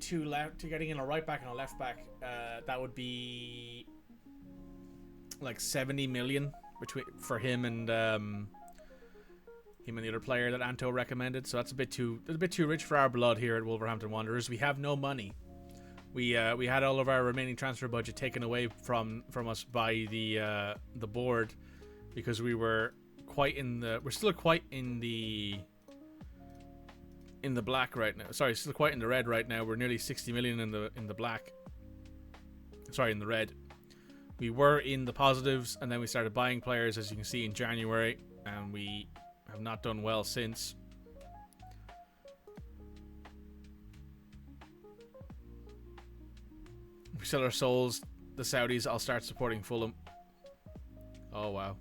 a right back and a left back, that would be like 70 million for him and the other player that Anto recommended. So that's a bit too rich for our blood here at Wolverhampton Wanderers. We have no money. We had all of our remaining transfer budget taken away from us by the board because we're still quite in the black right now. Sorry, still quite in the red right now. We're nearly 60 million in the black. Sorry, in the red. We were in the positives, and then we started buying players, as you can see, in January, and we have not done well since. If we sell our souls, the Saudis, I'll start supporting Fulham. Oh, wow.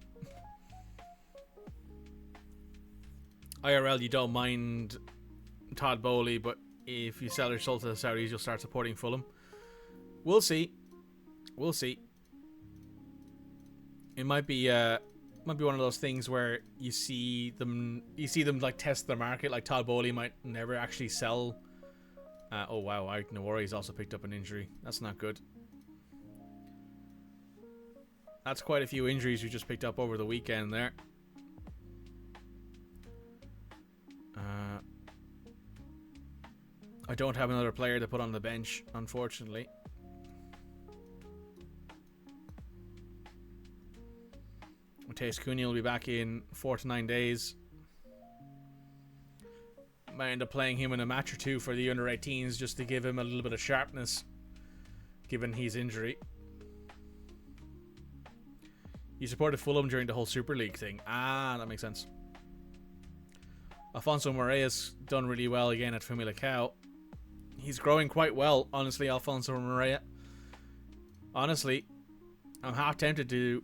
IRL, you don't mind Todd Boehly, but if you sell your soul to the Saudis, you'll start supporting Fulham. We'll see. We'll see. It might be one of those things where you see them like test the market. Like Todd Boehly might never actually sell. Oh wow, Ike Nawari's also picked up an injury. That's not good. That's quite a few injuries we just picked up over the weekend there. I don't have another player to put on the bench, unfortunately. Mateus Cunha will be back in 4 to 9 days. Might end up playing him in a match or two for the under-18s just to give him a little bit of sharpness, given his injury. You supported Fulham during the whole Super League thing. Ah, that makes sense. Alfonso Moreira's done really well again at Famalicão. He's growing quite well, honestly, Alfonso Moreira. Honestly, I'm half tempted to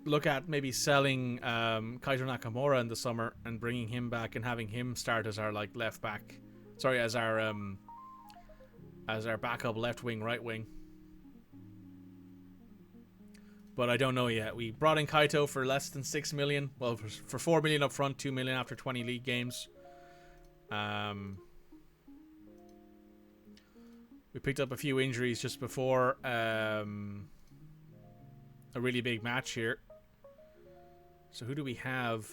look at maybe selling Kaito Nakamura in the summer and bringing him back and having him start as our like left back. Sorry, as our backup left wing, right wing. But I don't know yet. We brought in Kaito for less than 6 million. Well, for 4 million up front, 2 million after 20 league games. We picked up a few injuries just before a really big match here. So who do we have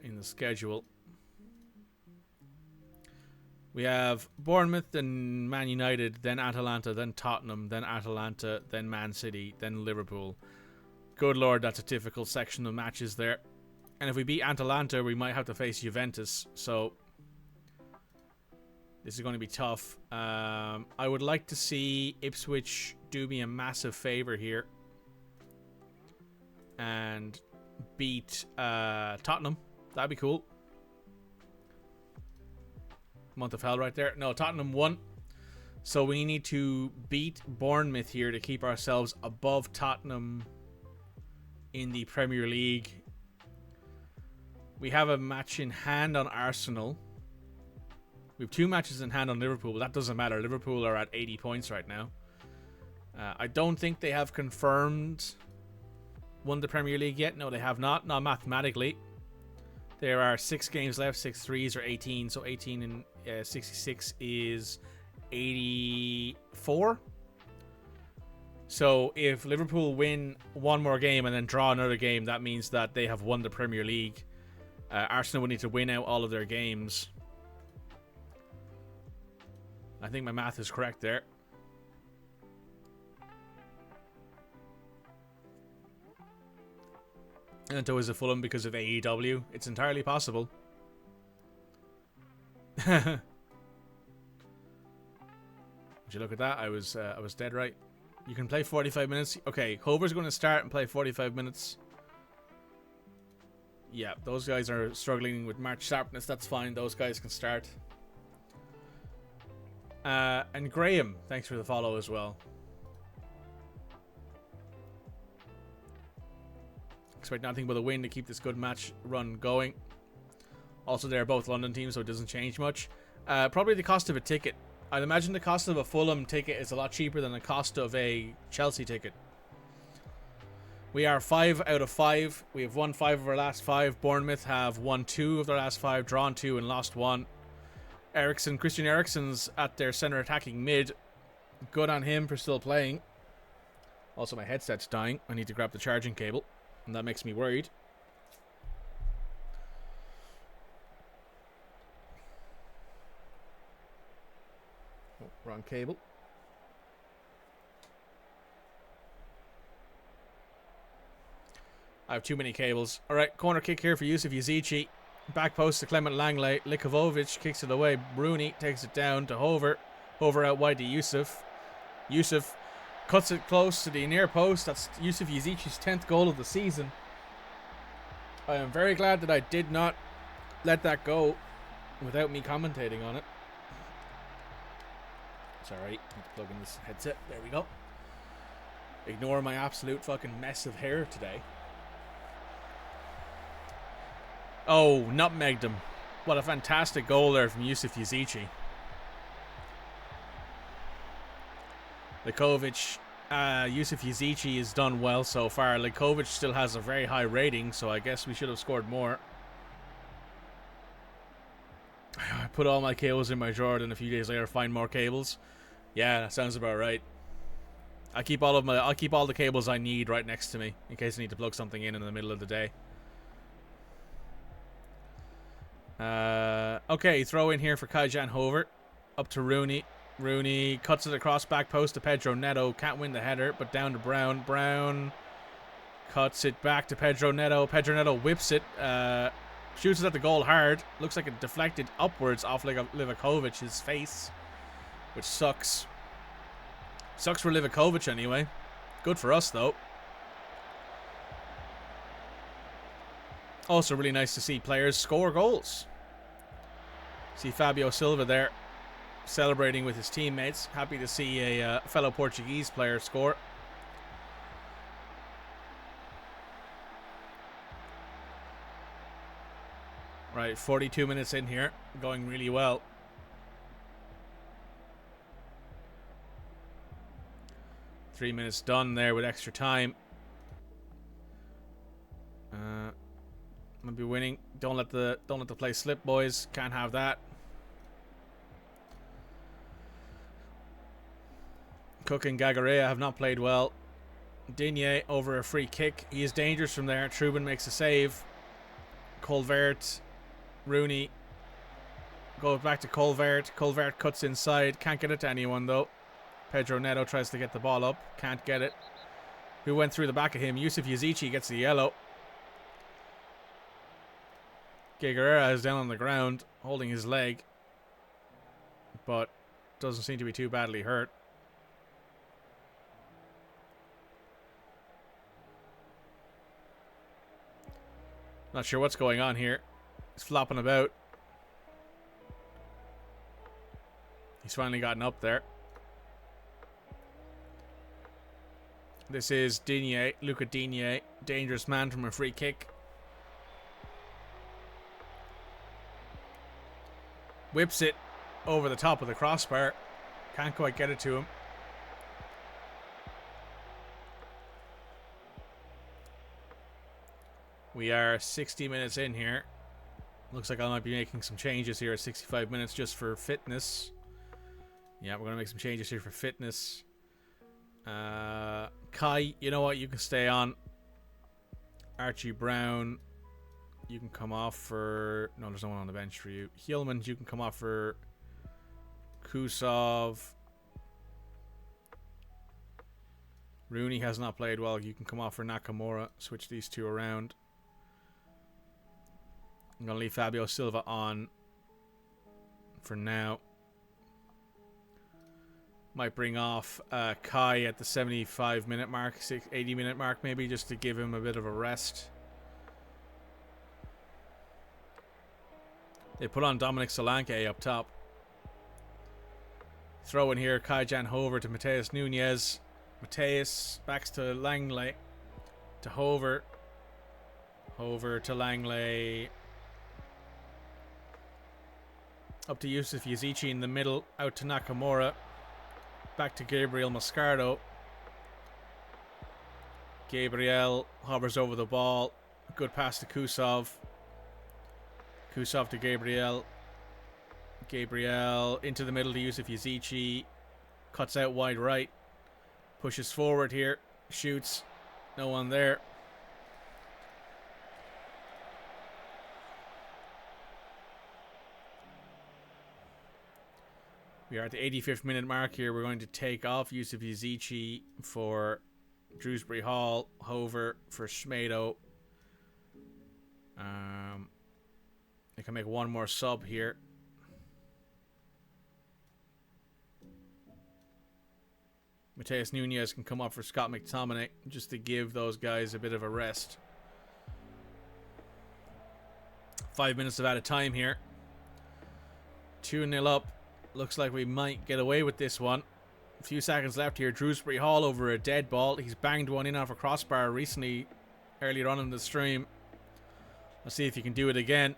in the schedule? We have Bournemouth, then Man United, then Atalanta, then Tottenham, then Atalanta, then Man City, then Liverpool. Good lord, that's a difficult section of matches there. And if we beat Atalanta, we might have to face Juventus. So This is going to be tough. I would like to see Ipswich do me a massive favor here and beat Tottenham. That'd be cool. Month of hell right there. No, Tottenham won. So we need to beat Bournemouth here to keep ourselves above Tottenham in the Premier League. We have a match in hand on Arsenal. We have 2 matches in hand on Liverpool, but that doesn't matter. Liverpool are at 80 points right now. I don't think they have confirmed won the Premier League yet. No, they have not. Not mathematically. There are 6 games left. 6 threes are 18. So 18 and 66 is 84. So if Liverpool win one more game and then draw another game, that means that they have won the Premier League. Arsenal would need to win out all of their games. I think my math is correct there. And so is a Fulham because of AEW. It's entirely possible. Would you look at that? I was dead right. You can play 45 minutes. Okay, Hover's going to start and play 45 minutes. Yeah, those guys are struggling with match sharpness. That's fine. Those guys can start. And Graham, thanks for the follow as well. Expect nothing but a win to keep this good match run going. Also, they're both London teams, so it doesn't change much. Probably the cost of a ticket. I'd imagine the cost of a Fulham ticket is a lot cheaper than the cost of a Chelsea ticket. We are 5 out of 5. We have won 5 of our last 5. Bournemouth have won 2 of their last 5, drawn 2 and lost 1. Christian Eriksen's at their center attacking mid. Good on him for still playing. Also, my headset's dying. I need to grab the charging cable, and that makes me worried. Oh, wrong cable. I have too many cables. Alright, corner kick here for Yusuf Yazici. Back post to Clement Langley. Likovovic kicks it away. Rooney takes it down to Hover. Hover out wide to Yusuf. Yusuf cuts it close to the near post. That's Yusuf Yazici's 10th goal of the season. I am very glad that I did not let that go without me commentating on it. Sorry, need to plug in this headset. There we go. Ignore my absolute fucking mess of hair today. Oh, nutmegged him. What a fantastic goal there from Yusuf Yazici. Likovic, Yusuf Yazici has done well so far. Likovic still has a very high rating, so I guess we should have scored more. I put all my cables in my drawer, and a few days later find more cables. Yeah, that sounds about right. I'll keep all the cables I need right next to me in case I need to plug something in the middle of the day. Okay, throw in here for Kai-Jan Hover. Up to Rooney. Rooney cuts it across back post to Pedro Neto. Can't win the header, but down to Brown. Brown cuts it back to Pedro Neto. Pedro Neto whips it. Shoots it at the goal hard. Looks like it deflected upwards off Livakovic's face, which sucks. Sucks for Livakovic anyway. Good for us, though. Also really nice to see players score goals. See Fabio Silva there celebrating with his teammates. Happy to see a fellow Portuguese player score. Right, 42 minutes in here. Going really well. Three minutes done there with extra time. I'm gonna be winning. Don't let the play slip, boys. Can't have that. Cook and Gagarea have not played well. Digne over a free kick. He is dangerous from there. Trubin makes a save. Colvert, Rooney. Goes back to Colvert. Colvert cuts inside. Can't get it to anyone though. Pedro Neto tries to get the ball up. Can't get it. Who went through the back of him? Yusuf Yazici gets the yellow. Guerrera is down on the ground, holding his leg. but doesn't seem to be too badly hurt. Not sure what's going on here. He's flopping about. He's finally gotten up there. This is Digne, Luca Digne, dangerous man from a free kick. Whips it over the top of the crossbar. Can't quite get it to him. We are 60 minutes in here. Looks like I might be making some changes here at 65 minutes just for fitness. Yeah, we're going to make some changes here for fitness. Kai, you know what? You can stay on. Archie Brown, you can come off for... No, there's no one on the bench for you. Hillman, you can come off for Kusov. Rooney has not played well. You can come off for Nakamura. Switch these two around. I'm going to leave Fabio Silva on for now. Might bring off Kai at the 75-minute mark, 80-minute mark maybe, just to give him a bit of a rest. They put on Dominic Solanke up top. Throw in here, Kai-Jan Hover to Mateus Nunez. Mateus backs to Langley. To Hover. Hover to Langley. Up to Yusuf Yazici in the middle. Out to Nakamura. Back to Gabriel Moscardo. Gabriel hovers over the ball. Good pass to Kusov. Kusov to Gabriel. Gabriel into the middle to Yusuf Yazici. Cuts out wide right. Pushes forward here. Shoots. No one there. We are at the 85th minute mark here. We're going to take off Yusuf Yazici for Drewsbury Hall. Hover for Schmedo. They can make one more sub here. Mateus Nunez can come up for Scott McTominay just to give those guys a bit of a rest. 5 minutes of out of time here. 2-0 up. Looks like we might get away with this one. A few seconds left here. Drewsbury Hall over a dead ball. He's banged one in off a crossbar recently, earlier on in the stream. Let's see if he can do it again.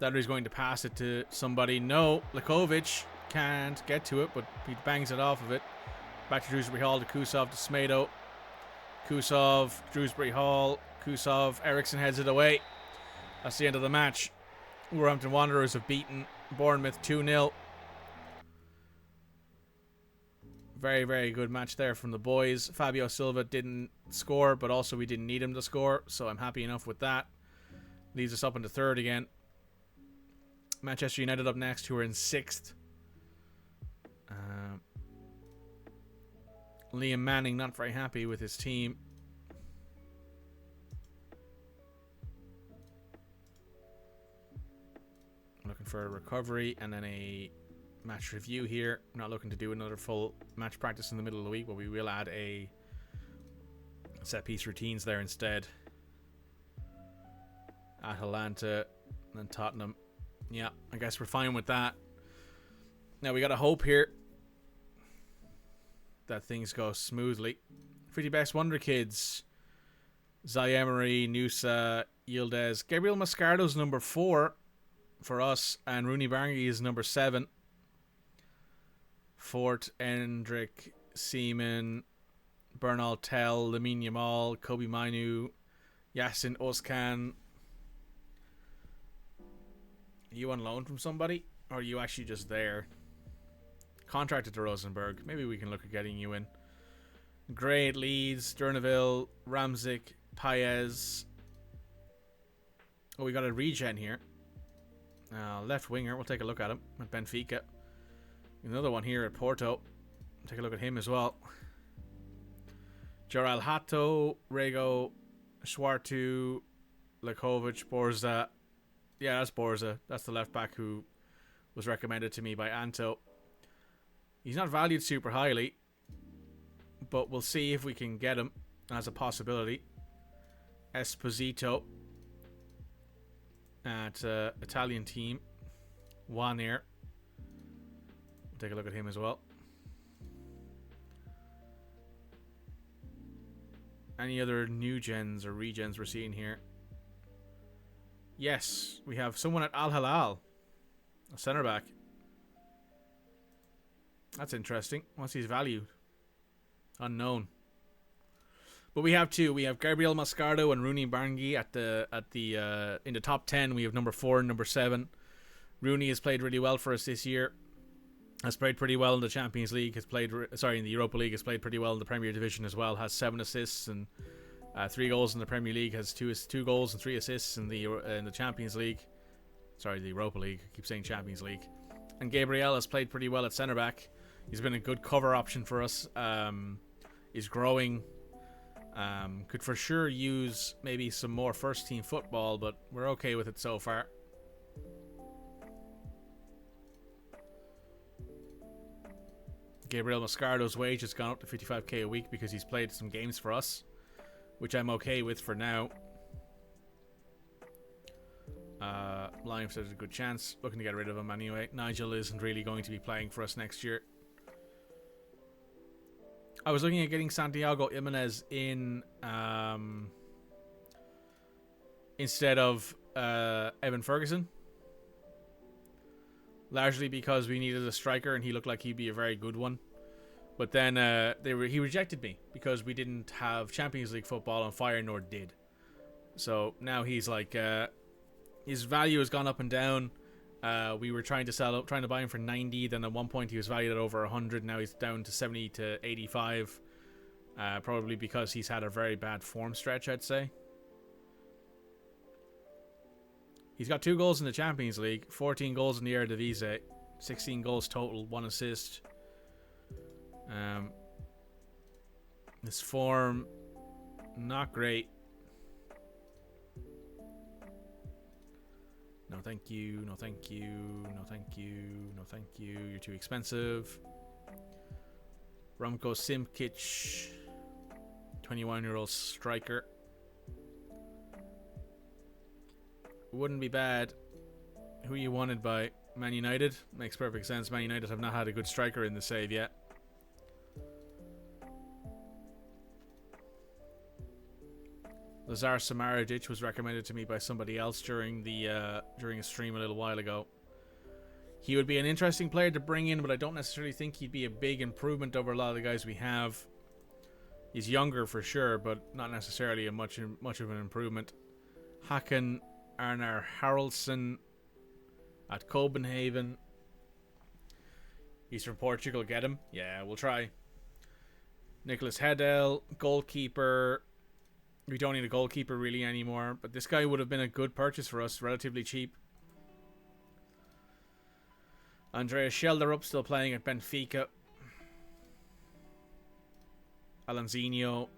That he's going to pass it to somebody. No, Lakovic can't get to it, but he bangs it off of it. Back to Drewsbury Hall, to Kusov, to Smedo. Kusov, Drewsbury Hall. Kusov, Eriksson heads it away. That's the end of the match. Wolverhampton Wanderers have beaten Bournemouth 2-0. Very, very good match there from the boys. Fabio Silva didn't score, but also we didn't need him to score, so I'm happy enough with that. Leaves us up into third again. Manchester United up next, who are in 6th. Liam Manning not very happy with his team. Looking for a recovery and then a match review here. I'm not looking to do another full match practice in the middle of the week, but we will add a set piece routines there instead. Atalanta and Tottenham. Yeah, I guess we're fine with that. Now we got to hope here that things go smoothly. 50 Best Wonder Kids. Zay Emery, Nusa, Yildiz. Gabriel Moscardo's number 4 for us, and Rooney Barngy is number 7. Fort, Endrick, Seaman, Bernal Tell, Lamine Yamal, Kobe Mainu, Yasin Özkan. Are you on loan from somebody? Or are you actually just there? Contracted to Rosenborg. Maybe we can look at getting you in. Great Leeds, Durnaville, Ramzik, Paez. Oh, we got a regen here. Left winger. We'll take a look at him at Benfica. Another one here at Porto. Take a look at him as well. Joral Hato, Rego, Schwartu, Lakovic, Borza. Yeah, that's Borza. That's the left back who was recommended to me by Anto. He's not valued super highly, but we'll see if we can get him as a possibility. Esposito at Italian team. Wanir. We'll take a look at him as well. Any other new gens or regens we're seeing here? Yes, we have someone at Al Hilal, a centre back. That's interesting. What's his value? Unknown. But we have two. We have Gabriel Mascardo and Rooney Barngi at the in the top 10. We have number 4 and number 7. Rooney has played really well for us this year. Has played pretty well in the Champions League. In the Europa League. Has played pretty well in the Premier Division as well. Has 7 assists and 3 goals in the Premier League. Has 2 goals and 3 assists in the Champions League. Sorry, the Europa League. I keep saying Champions League. And Gabriel has played pretty well at centre back. He's been a good cover option for us. He's growing. Could for sure use maybe some more first team football, but we're okay with it so far. Gabriel Mascardo's wage has gone up to 55k a week because he's played some games for us, which I'm okay with for now. Lions has a good chance. Looking to get rid of him anyway. Nigel isn't really going to be playing for us next year. I was looking at getting Santiago Jimenez in instead of Evan Ferguson. Largely because we needed a striker and he looked like he'd be a very good one. But then he rejected me because we didn't have Champions League football on Feyenoord did. So now he's like his value has gone up and down. We were trying to buy him for 90. Then at one point he was valued at over 100. Now he's down to 70 to 85. Probably because he's had a very bad form stretch, I'd say. He's got 2 goals in the Champions League, 14 goals in the Eredivisie, 16 goals total, 1 assist. His form, not great. No thank you, no thank you, no thank you, no thank you. You're too expensive. Romko Simkic, 21-year-old striker. Wouldn't be bad. Who you wanted by Man United? Makes perfect sense. Man United have not had a good striker in the save yet. Lazar Samaradzic was recommended to me by somebody else during a stream a little while ago. He would be an interesting player to bring in, but I don't necessarily think he'd be a big improvement over a lot of the guys we have. He's younger for sure, but not necessarily much of an improvement. Hakan Arnar Haraldsson at Copenhagen. He's from Portugal. Get him? Yeah, we'll try. Nicholas Hedel, goalkeeper. We don't need a goalkeeper really anymore, but this guy would have been a good purchase for us, relatively cheap. Andreas Schelderup still playing at Benfica. Alanzinho,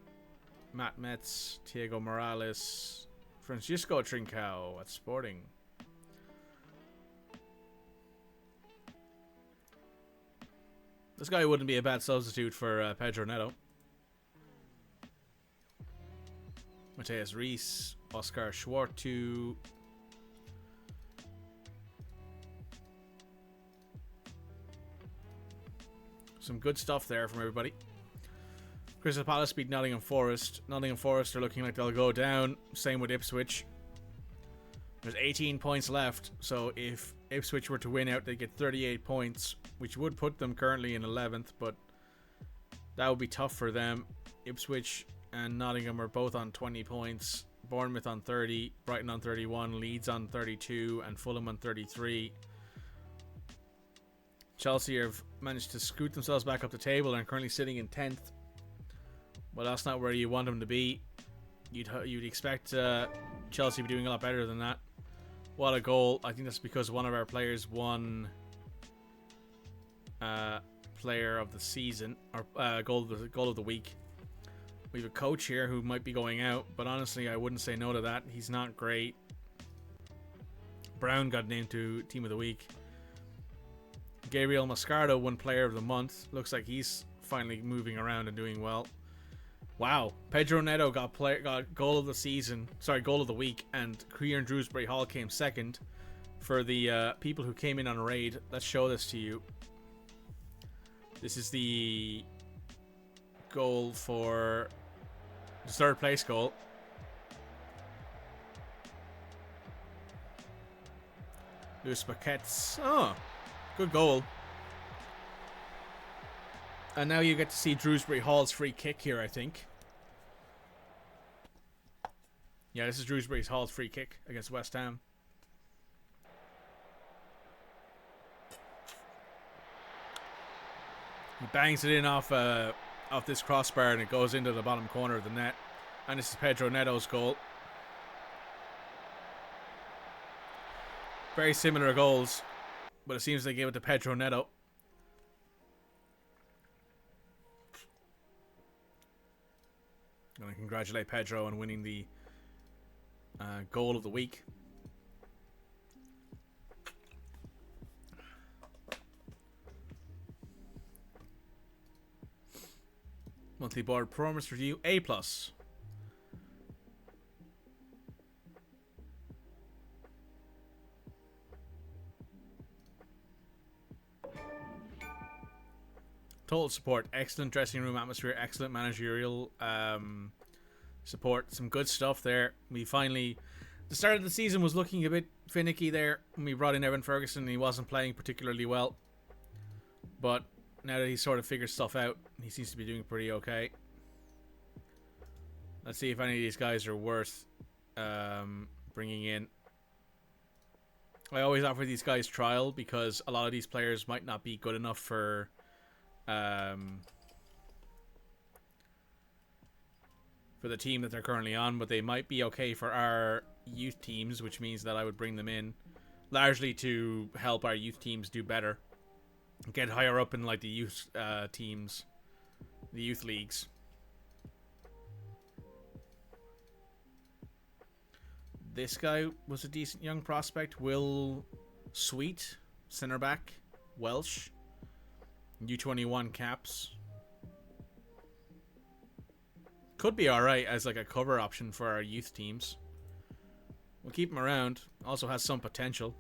Matt Metz, Thiago Morales, Francisco Trincao at Sporting. This guy wouldn't be a bad substitute for Pedro Neto. Mateus Reis, Oscar Schwartu. Some good stuff there from everybody. Crystal Palace beat Nottingham Forest. Nottingham Forest are looking like they'll go down. Same with Ipswich. There's 18 points left, so if Ipswich were to win out, they'd get 38 points, which would put them currently in 11th, but that would be tough for them. Ipswich and Nottingham are both on 20 points. Bournemouth on 30, Brighton on 31, Leeds on 32, and Fulham on 33. Chelsea have managed to scoot themselves back up the table and are currently sitting in 10th. Well, that's not where you want them to be. You'd expect Chelsea to be doing a lot better than that. What a goal. I think that's because one of our players won player of the season, or goal of the week. We have a coach here who might be going out, but honestly, I wouldn't say no to that. He's not great. Brown got named to Team of the Week. Gabriel Mascardo won Player of the Month. Looks like he's finally moving around and doing well. Wow, Pedro Neto got goal of the season. Sorry, goal of the week, and Kieran Drewsbury Hall came second. For the people who came in on a raid, let's show this to you. This is the goal for the third place goal. Luis Paquet's. Oh, good goal. And now you get to see Drewsbury Hall's free kick here, I think. Yeah, this is Drewsbury Hall's free kick against West Ham. He bangs it in off this crossbar and it goes into the bottom corner of the net. And this is Pedro Neto's goal. Very similar goals, but it seems they gave it to Pedro Neto. I'm going to congratulate Pedro on winning the goal of the week. Monthly board performance review A+. Total support, excellent dressing room atmosphere, excellent managerial support, some good stuff there. We finally, the start of the season was looking a bit finicky there when we brought in Evan Ferguson and he wasn't playing particularly well. But now that he's sort of figured stuff out, he seems to be doing pretty okay. Let's see if any of these guys are worth bringing in. I always offer these guys trial because a lot of these players might not be good enough for the team that they're currently on, but they might be okay for our youth teams, which means that I would bring them in largely to help our youth teams do better, get higher up in like the youth teams, the youth leagues. This guy was a decent young prospect. Will Sweet, centre back, Welsh, U21 caps. Could be alright as like a cover option for our youth teams. We'll keep him around. Also has some potential.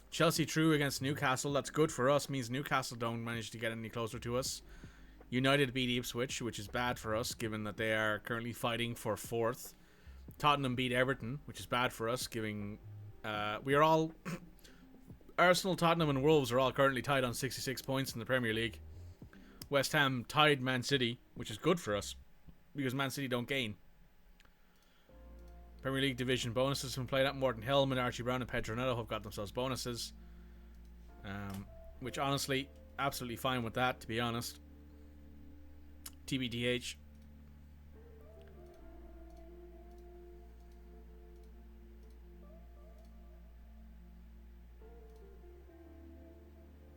Chelsea True against Newcastle. That's good for us. Means Newcastle don't manage to get any closer to us. United beat Ipswich, which is bad for us given that they are currently fighting for 4th. Tottenham beat Everton, which is bad for us giving... we are all... Arsenal, Tottenham and Wolves are all currently tied on 66 points in the Premier League. West Ham tied Man City, which is good for us because Man City don't gain. Premier League division bonuses have been played out. Morton Hellman, Archie Brown and Pedro Neto have got themselves bonuses. Which honestly, absolutely fine with that, to be honest. TBDH.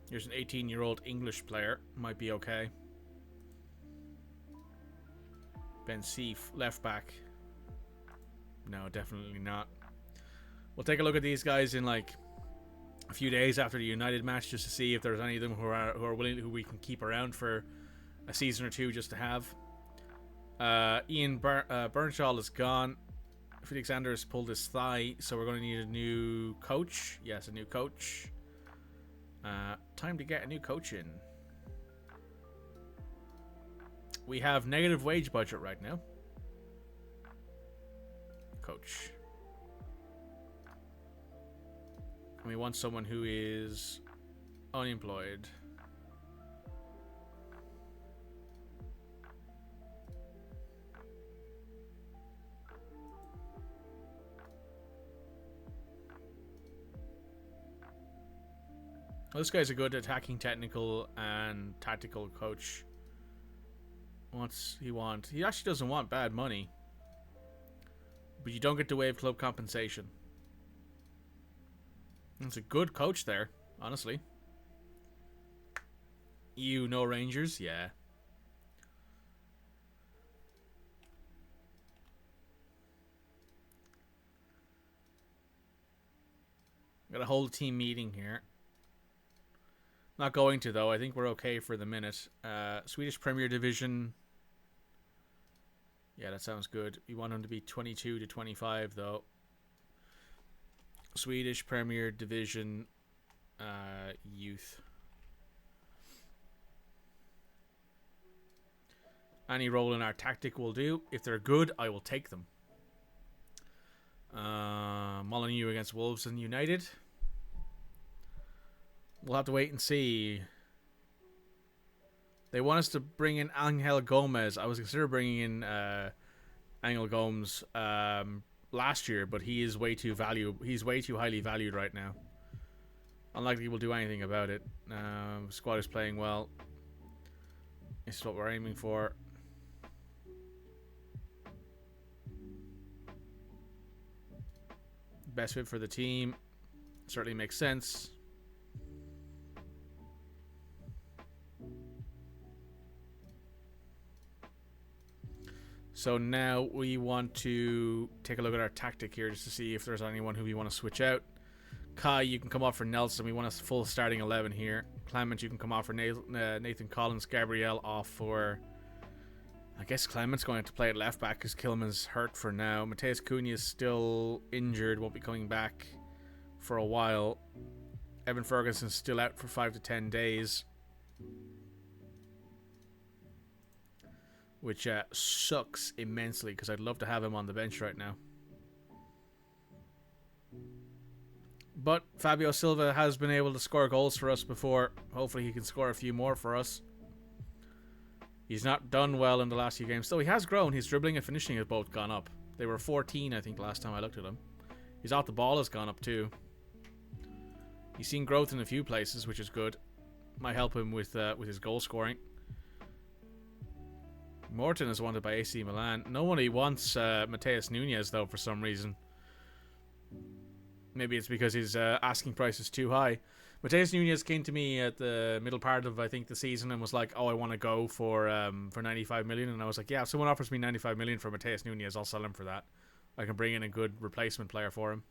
Here's an 18-year-old English player. Might be okay. Ben Seif, left back. No, definitely not. We'll take a look at these guys in like a few days after the United match just to see if there's any of them who are willing, who we can keep around for a season or two just to have. Ian Burnshaw is gone. Felix Anders pulled his thigh, so we're going to need a new coach. Yes, a new coach. Time to get a new coach in. We have negative wage budget right now. Coach. And we want someone who is unemployed. Well, this guy's a good attacking, technical, and tactical coach. What's he want? He actually doesn't want bad money. But you don't get to waive club compensation. That's a good coach there, honestly. You know Rangers? Yeah. Gotta hold a team meeting here. Not going to, though. I think we're okay for the minute. Swedish Premier Division. Yeah, that sounds good. We want them to be 22 to 25, though. Swedish Premier Division youth. Any role in our tactic will do. If they're good, I will take them. Molyneux against Wolves and United. We'll have to wait and see. They want us to bring in Angel Gomez. I was considering bringing in Angel Gomez last year, but he is way too He's way too highly valued right now. Unlikely we'll do anything about it. Squad is playing well. This is what we're aiming for. Best fit for the team. Certainly makes sense. So now we want to take a look at our tactic here just to see if there's anyone who we want to switch out. Kai, you can come off for Nelson. We want a full starting 11 here. Clement, you can come off for Nathan Collins. Gabriel off for... I guess Clement's going to play at left back because Kilman's hurt for now. Mateus Cunha is still injured. Won't be coming back for a while. Evan Ferguson's still out for 5 to 10 days. Which sucks immensely because I'd love to have him on the bench right now. But Fabio Silva has been able to score goals for us before. Hopefully he can score a few more for us. He's not done well in the last few games. Though he has grown. His dribbling and finishing have both gone up. They were 14, I think, last time I looked at him. His off the ball has gone up too. He's seen growth in a few places, which is good. Might help him with his goal scoring. Morton is wanted by AC Milan. Nobody wants Mateus Nunes, though, for some reason. Maybe it's because his asking price is too high. Mateus Nunes came to me at the middle part of, I think, the season and was like, oh, I want to go for 95 million. And I was like, yeah, if someone offers me 95 million for Mateus Nunes, I'll sell him for that. I can bring in a good replacement player for him.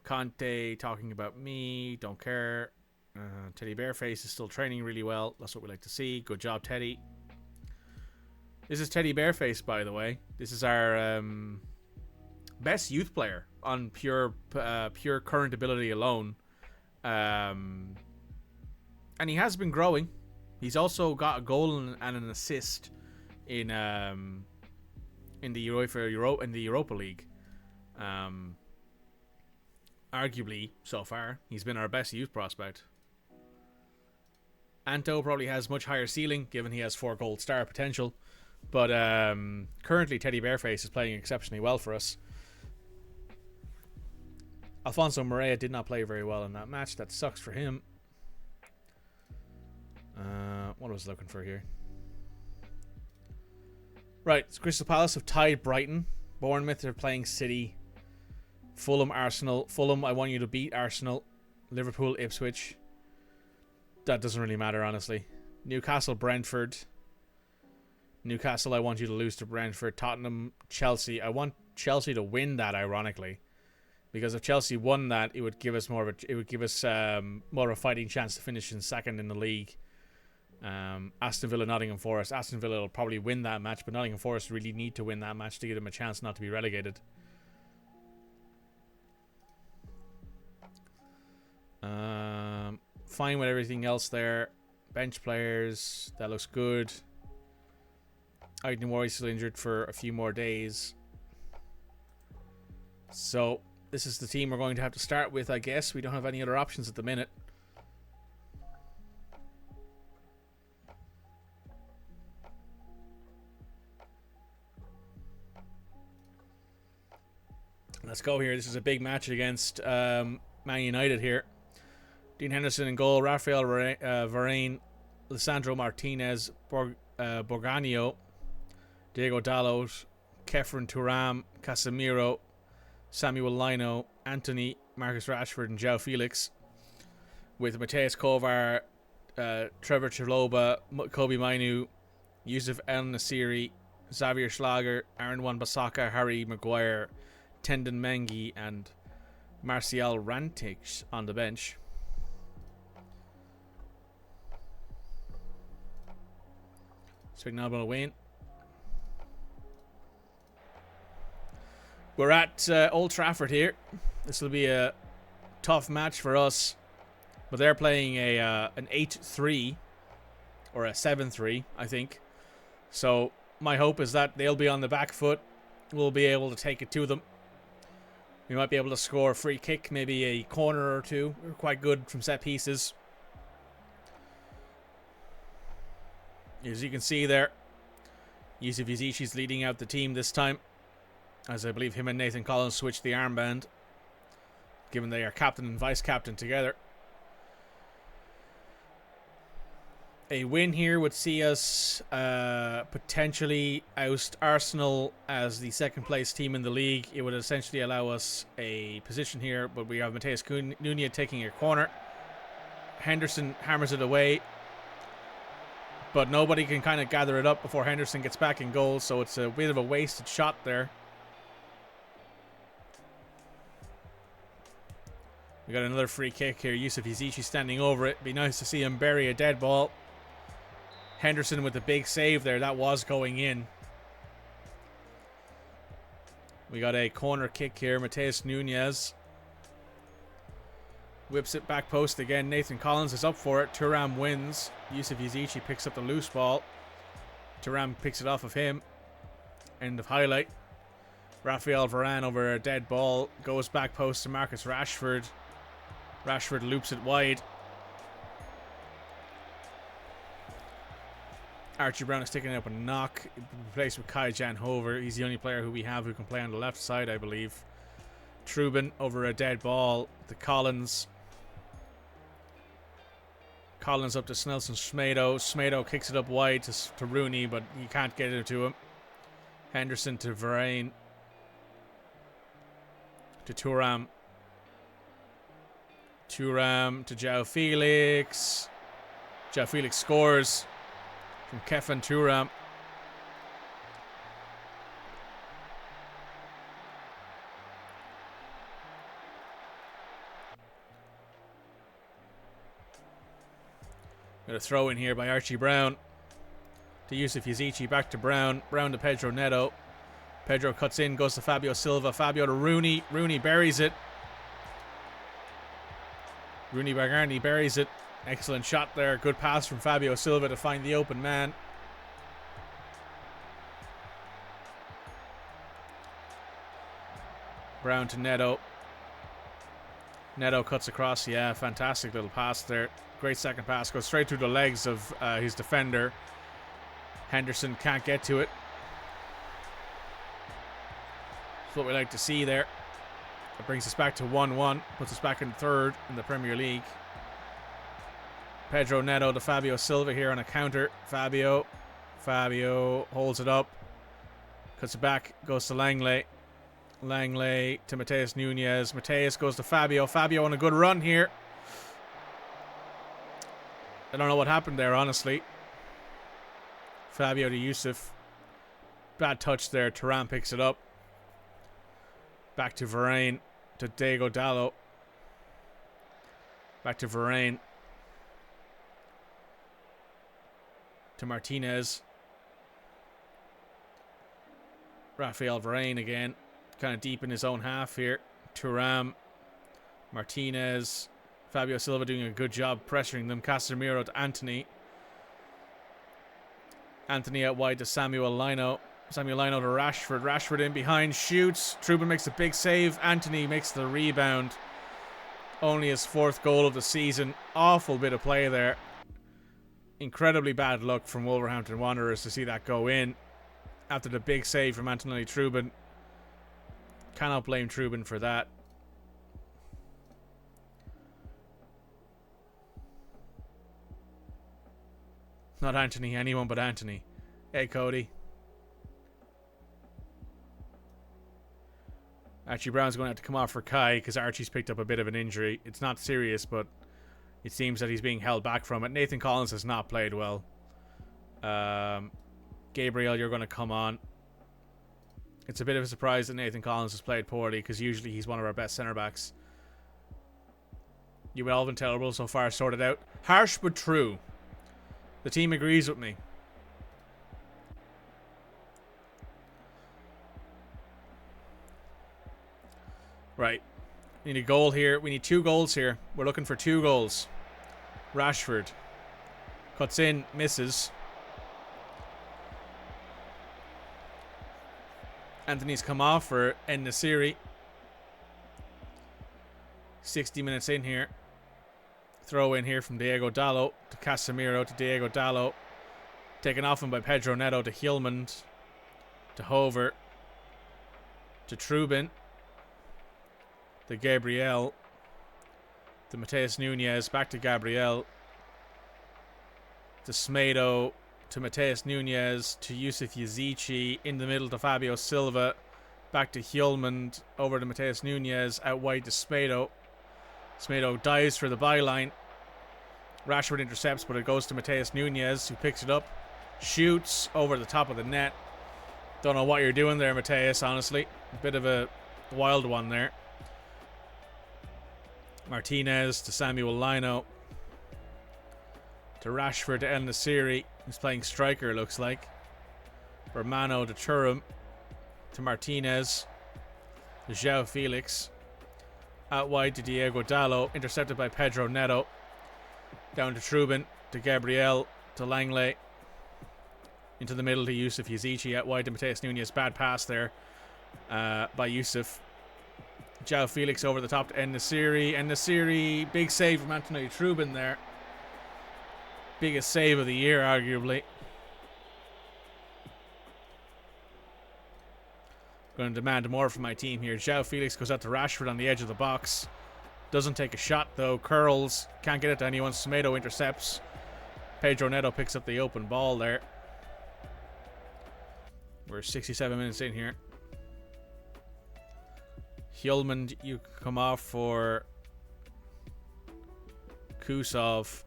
Conte talking about me. Don't care. Teddy Bearface is still training really well. That's what we like to see. Good job, Teddy. This is Teddy Bearface, by the way. This is our best youth player on pure current ability alone. And he has been growing. He's also got a goal and an assist in the Europa League. Arguably, so far, he's been our best youth prospect. Anto probably has much higher ceiling, given he has 4 gold star potential. But currently, Teddy Bearface is playing exceptionally well for us. Alfonso Moreira did not play very well in that match. That sucks for him. What was I looking for here? Right, so Crystal Palace have tied Brighton. Bournemouth are playing City. Fulham, Arsenal. Fulham, I want you to beat Arsenal. Liverpool, Ipswich. That doesn't really matter, honestly. Newcastle, Brentford. Newcastle, I want you to lose to Brentford. Tottenham, Chelsea. I want Chelsea to win that, ironically, because if Chelsea won that, it would give us more of a fighting chance to finish in second in the league. Aston Villa, Nottingham Forest. Aston Villa will probably win that match, but Nottingham Forest really need to win that match to give them a chance not to be relegated. Fine with everything else there. Bench players, that looks good. Aiden Warrior still injured for a few more days. So this is the team we're going to have to start with, I guess. We don't have any other options at the minute. Let's go here. This is a big match against Man United here. Dean Henderson in goal. Rafael Varane, Lisandro Martinez, Borgano, Diego Dalot, Kefren Turam, Casemiro, Samuel Lino, Anthony, Marcus Rashford, and João Felix. With Mateus Kovar, Trevor Chalobah, Kobe Mainu, Yusuf El Nasiri, Xavier Schlager, Aaron Wan-Bissaka, Harry Maguire, Tendon Mengi, and Martial Rantic on the bench. Spignal win. We're at Old Trafford here. This will be a tough match for us, but they're playing an 8-3 or a 7-3, I think. So my hope is that they'll be on the back foot. We'll be able to take it to them. We might be able to score a free kick, maybe a corner or two. We're quite good from set pieces. As you can see there, Yusuf Yazici's leading out the team this time, as I believe him and Nathan Collins switched the armband, given they are captain and vice captain together. A win here would see us potentially oust Arsenal as the second place team in the league. It would essentially allow us a position here, but we have Mateus Cunha taking a corner. Henderson hammers it away, but nobody can kind of gather it up before Henderson gets back in goal, so it's a bit of a wasted shot there. We got another free kick here. Yusuf Yazici standing over it. Be nice to see him bury a dead ball. Henderson with the big save there. That was going in. We got a corner kick here. Mateus Nunes whips it back post again. Nathan Collins is up for it. Thuram wins. Yusuf Yazici picks up the loose ball. Thuram picks it off of him. End of highlight. Raphael Varane over a dead ball. Goes back post to Marcus Rashford. Rashford loops it wide. Archie Brown is taking up a knock. Replaced with Kai Jan Hover. He's the only player who we have who can play on the left side, I believe. Trubin over a dead ball to Collins. Collins up to Snelson Smedo. Smedo kicks it up wide to Rooney, but you can't get it to him. Henderson to Varane. To Thuram. Thuram to João Felix. João Felix scores from Kefan Thuram. Got a throw in here by Archie Brown to Yusuf Yazici, back to Brown. Brown to Pedro Neto. Pedro cuts in, goes to Fabio Silva. Fabio to Rooney. Rooney buries it. Rooney Bagarni buries it. Excellent shot there. Good pass from Fabio Silva to find the open man. Brown to Neto. Neto cuts across. Yeah, fantastic little pass there. Great second pass. Goes straight through the legs of his defender. Henderson can't get to it. That's what we like to see there. It brings us back to 1-1. Puts us back in third in the Premier League. Pedro Neto to Fabio Silva here on a counter. Fabio holds it up. Cuts it back. Goes to Langley. Langley to Mateus Nunes. Mateus goes to Fabio. Fabio on a good run here. I don't know what happened there, honestly. Fabio to Yusuf. Bad touch there. Thuram picks it up. Back to Varane. To Diego Dallo. Back to Varane. To Martinez. Raphael Varane again. Kind of deep in his own half here. Thuram. Martinez. Fabio Silva doing a good job pressuring them. Casemiro to Anthony. Anthony out wide to Samuel Lino. Samuel Lino to Rashford. Rashford in behind. Shoots. Trubin makes a big save. Anthony makes the rebound. Only his fourth goal of the season. Awful bit of play there. Incredibly bad luck from Wolverhampton Wanderers to see that go in. After the big save from Anthony Trubin. Cannot blame Trubin for that. Not Anthony, anyone but Anthony. Hey, Cody. Archie Brown's going to have to come off for Kai because Archie's picked up a bit of an injury. It's not serious, but it seems that he's being held back from it. Nathan Collins has not played well. Gabriel, you're going to come on. It's a bit of a surprise that Nathan Collins has played poorly because usually he's one of our best centre-backs. You all been terrible so far, sorted out. Harsh but true. The team agrees with me. Right. We need a goal here. We need 2 goals here. We're looking for 2 goals. Rashford. Cuts in, misses. Anthony's come off for En-Nesyri. 60 minutes in here. Throw in here from Diego Dallo to Casemiro to Diego Dallo. Taken off him by Pedro Neto to Hjulmand. To Hover. To Trubin. To Gabriel. To Mateus Nunes. Back to Gabriel. To Smedo. To Mateus Nunes. To Yusuf Yazici. In the middle to Fabio Silva. Back to Hjulmand. Over to Mateus Nunes. Out wide to Smedo. Smedo dives for the byline. Rashford intercepts, but it goes to Mateus Nunes, who picks it up. Shoots over the top of the net. Don't know what you're doing there, Mateus, honestly. A bit of a wild one there. Martinez to Samuel Lino. To Rashford to En-Nesyri, who's playing striker, looks like. Romano to Thuram. To Martinez. To João Felix. Out wide to Diego Dallo. Intercepted by Pedro Neto. Down to Trubin. To Gabriel. To Langley. Into the middle to Yusuf Yazici. Out wide to Mateus Nunes. Bad pass there by Yusuf. João Felix over the top to En-Nesyri. En-Nesyri, big save from Anthony Trubin there. Biggest save of the year, arguably. Going to demand more from my team here. João Felix goes out to Rashford on the edge of the box. Doesn't take a shot, though. Curls. Can't get it to anyone. Smedo intercepts. Pedro Neto picks up the open ball there. We're 67 minutes in here. Hjulmand, you come off for Kusov.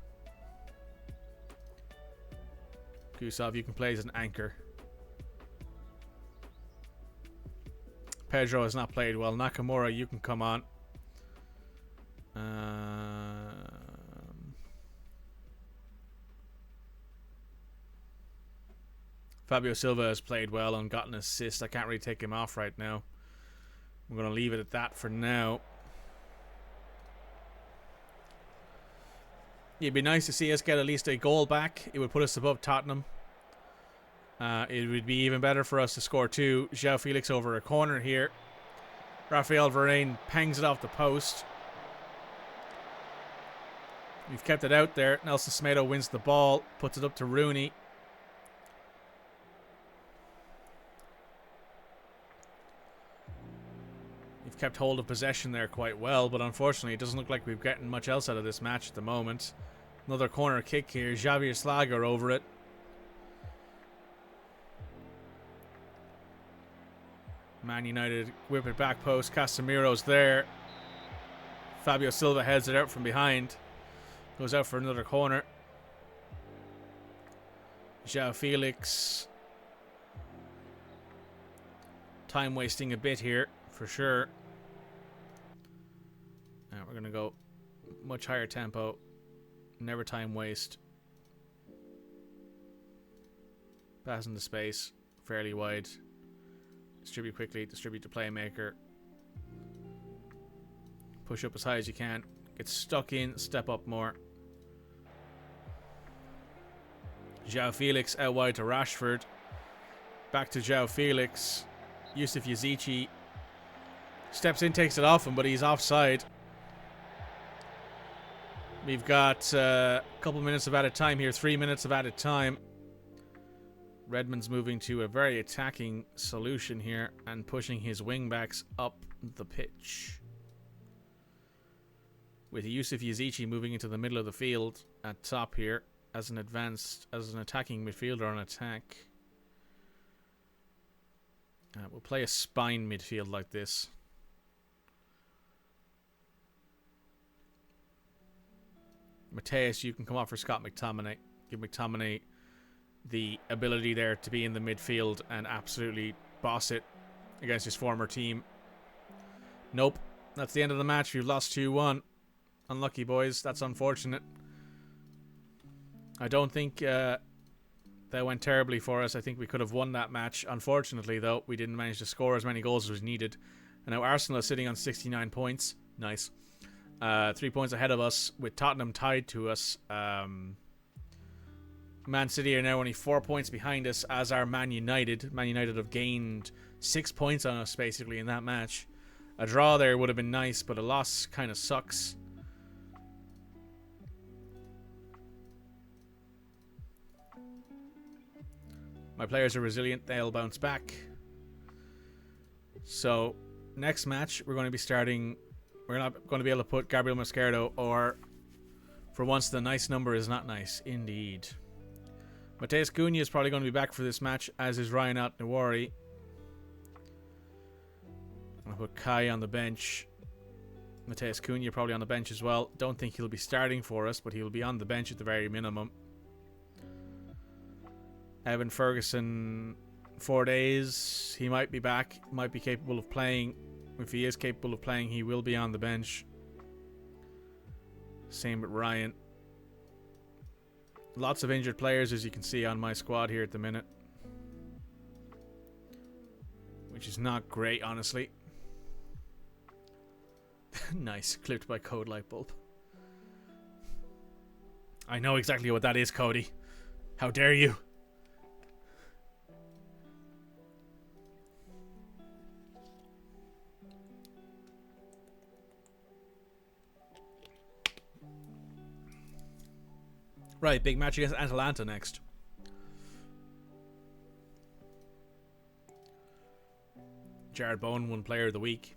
Kusov, you can play as an anchor. Pedro has not played well. Nakamura, you can come on. Fabio Silva has played well and got an assist. I can't really take him off right now. I'm going to leave it at that for now. It'd be nice to see us get at least a goal back. It would put us above Tottenham. It would be even better for us to score 2. João Felix over a corner here. Rafael Varane pangs it off the post. We've kept it out there. Nelson Smedo wins the ball. Puts it up to Rooney. We've kept hold of possession there quite well, but unfortunately it doesn't look like we've gotten much else out of this match at the moment. Another corner kick here. Javier Slager over it. Man United whip it back post. Casemiro's there. Fabio Silva heads it out from behind. Goes out for another corner. João Felix. Time wasting a bit here, for sure. We're going to go much higher tempo. Never time waste. Pass into space. Fairly wide. Distribute quickly. Distribute to playmaker. Push up as high as you can. Get stuck in. Step up more. João Felix out wide to Rashford. Back to João Felix. Yusuf Yazici steps in, takes it off him, but he's offside. We've got a couple minutes of added time here. 3 minutes of added time. Redmond's moving to a very attacking solution here and pushing his wingbacks up the pitch. With Yusuf Yazici moving into the middle of the field at top here as an attacking midfielder on attack. We'll play a spine midfield like this. Mateus, you can come off for Scott McTominay. Give McTominay the ability there to be in the midfield and absolutely boss it against his former team. Nope. That's the end of the match. We've lost 2-1. Unlucky, boys. That's unfortunate. I don't think that went terribly for us. I think we could have won that match. Unfortunately, though, we didn't manage to score as many goals as was needed. And now Arsenal is sitting on 69 points. Nice. 3 points ahead of us, with Tottenham tied to us. Man City are now only 4 points behind us, as are Man United. Man United have gained 6 points on us, basically, in that match. A draw there would have been nice, but a loss kind of sucks. My players are resilient. They'll bounce back. So, next match, we're going to be starting... We're not going to be able to put Gabriel Mascardo, or... For once, the nice number is not nice. Indeed. Mateus Cunha is probably going to be back for this match, as is Ryan At-Nawari. I'll put Kai on the bench. Mateus Cunha probably on the bench as well. Don't think he'll be starting for us, but he'll be on the bench at the very minimum. Evan Ferguson, 4 days. He might be back. Might be capable of playing. If he is capable of playing, he will be on the bench. Same with Ryan. Lots of injured players, as you can see on my squad here at the minute. Which is not great, honestly. Nice. Clipped by Code Lightbulb. I know exactly what that is, Cody. How dare you? Right, big match against Atalanta next. Jared Bowen won Player of the Week.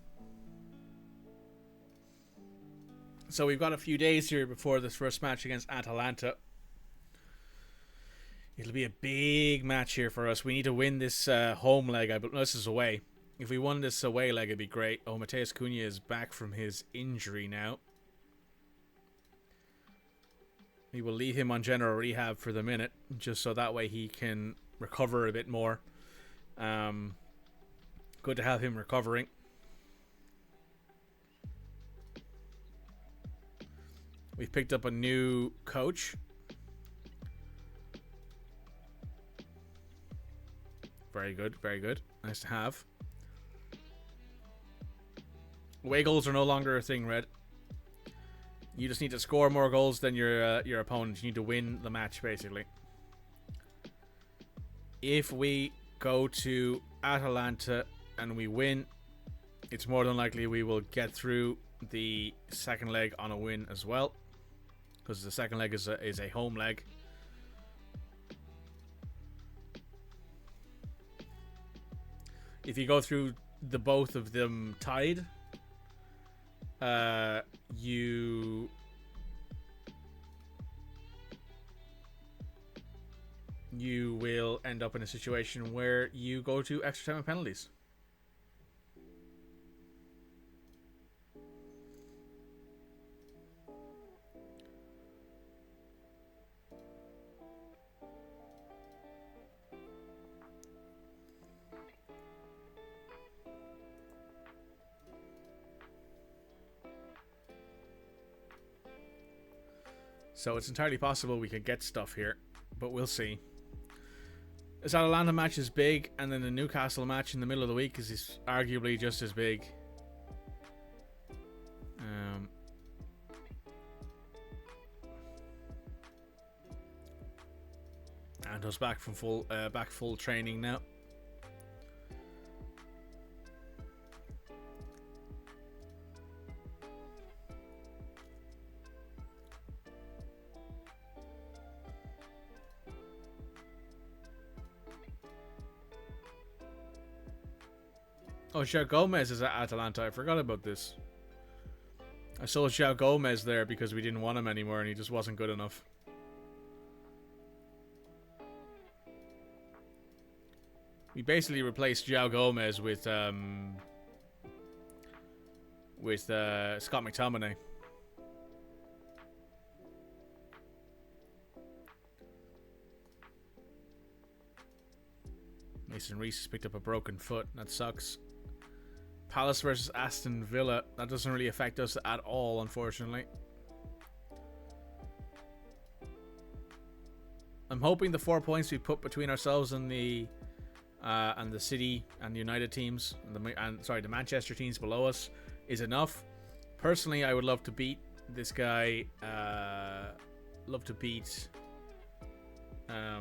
So we've got a few days here before this first match against Atalanta. It'll be a big match here for us. We need to win this home leg. No, this is away. If we won this away leg, it'd be great. Oh, Mateus Cunha is back from his injury now. We will leave him on general rehab for the minute, just so that way he can recover a bit more. Good to have him recovering. We've picked up a new coach. Very good, very good. Nice to have. Away goals are no longer a thing, Red. You just need to score more goals than your opponent. You need to win the match, basically. If we go to Atalanta and we win, it's more than likely we will get through the second leg on a win as well, because the second leg is a home leg. If you go through the both of them tied, you will end up in a situation where you go to extra time and penalties. So it's entirely possible we could get stuff here, but we'll see. This Atalanta match is big, and then the Newcastle match in the middle of the week is arguably just as big. And us back from full training now. Oh, João Gomez is at Atalanta. I forgot about this. I saw João Gomez there because we didn't want him anymore and he just wasn't good enough. We basically replaced João Gomez with Scott McTominay. Mason Reese has picked up a broken foot. That sucks. Palace versus Aston Villa. That doesn't really affect us at all, unfortunately. I'm hoping the 4 points we put between ourselves and the City and the United teams the Manchester teams below us is enough. Personally, I would love to beat this guy. Love to beat. So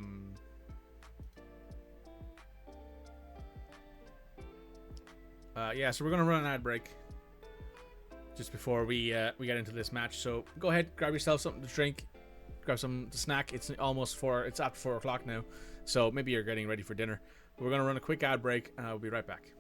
we're gonna run an ad break just before we get into this match. So go ahead, grab yourself something to drink, grab some to snack. It's almost 4. It's after 4 o'clock now, so maybe you're getting ready for dinner. We're gonna run a quick ad break, and I'll be right back.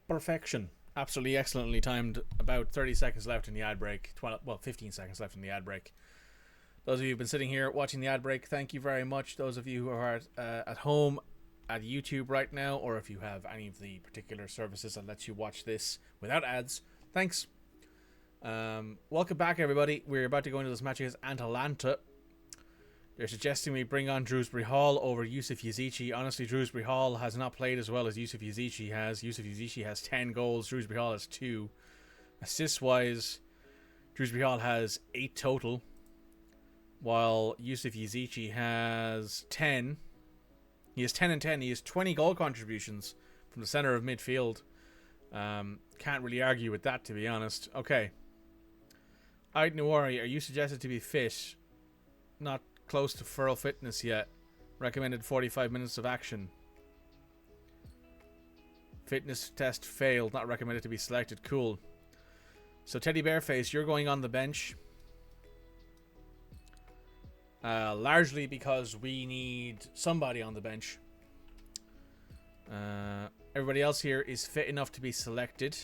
Perfection. Absolutely excellently timed. About 30 seconds left in the ad break. 15 seconds left in the ad break. Those of you who've been sitting here watching the ad break, thank you very much. Those of you who are at home at YouTube right now, or if you have any of the particular services that lets you watch this without ads, thanks. Welcome back, everybody. We're about to go into this match against Atalanta. They're suggesting we bring on Drewsbury Hall over Yusuf Yazici. Honestly, Drewsbury Hall has not played as well as Yusuf Yazici has. Yusuf Yazici has 10 goals. Drewsbury Hall has 2. Assist-wise, Drewsbury Hall has 8 total, while Yusuf Yazici has 10. He has 10 and 10. He has 20 goal contributions from the centre of midfield. Can't really argue with that, to be honest. Okay. Ait Nouari, are you suggested to be fit? Not close to full fitness yet. Recommended 45 minutes of action. Fitness test failed. Not recommended to be selected. Cool. So Teddy Bearface, you're going on the bench. Largely because we need somebody on the bench. Everybody else here is fit enough to be selected.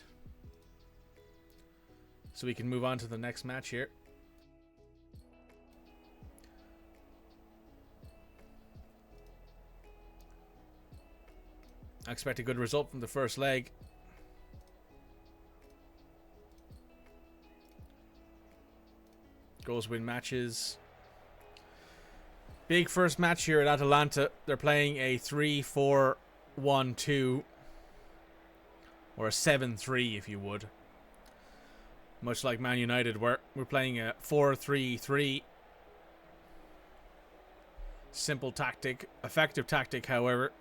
So we can move on to the next match here. I expect a good result from the first leg. Goals win matches. Big first match here at Atalanta. They're playing a 3-4-1-2. Or a 7-3 if you would. Much like Man United were. We're playing a 4-3-3. Simple tactic. Effective tactic, however.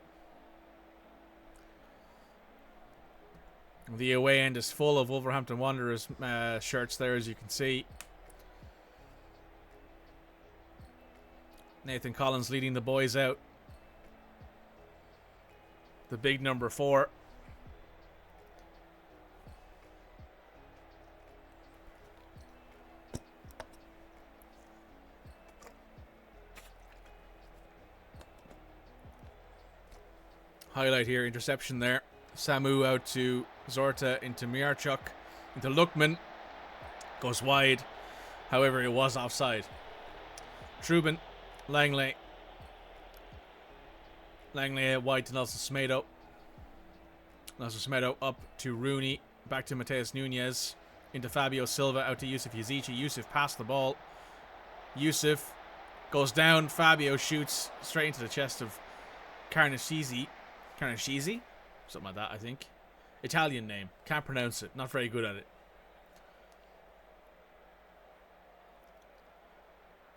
The away end is full of Wolverhampton Wanderers shirts there, as you can see. Nathan Collins leading the boys out. The big number 4. Highlight here, interception there. Samu out to Zorta, into Miarchuk, into Lookman. Goes wide. However, it was offside. Trubin, Langley. Langley wide to Nelson Semedo. Nelson Semedo up to Rooney. Back to Mateus Nunes. Into Fabio Silva, out to Yusuf Yazici. Yusuf passed the ball. Yusuf goes down. Fabio shoots straight into the chest of Carnascizi. Carnascizi? Something like that, I think. Italian name. Can't pronounce it. Not very good at it.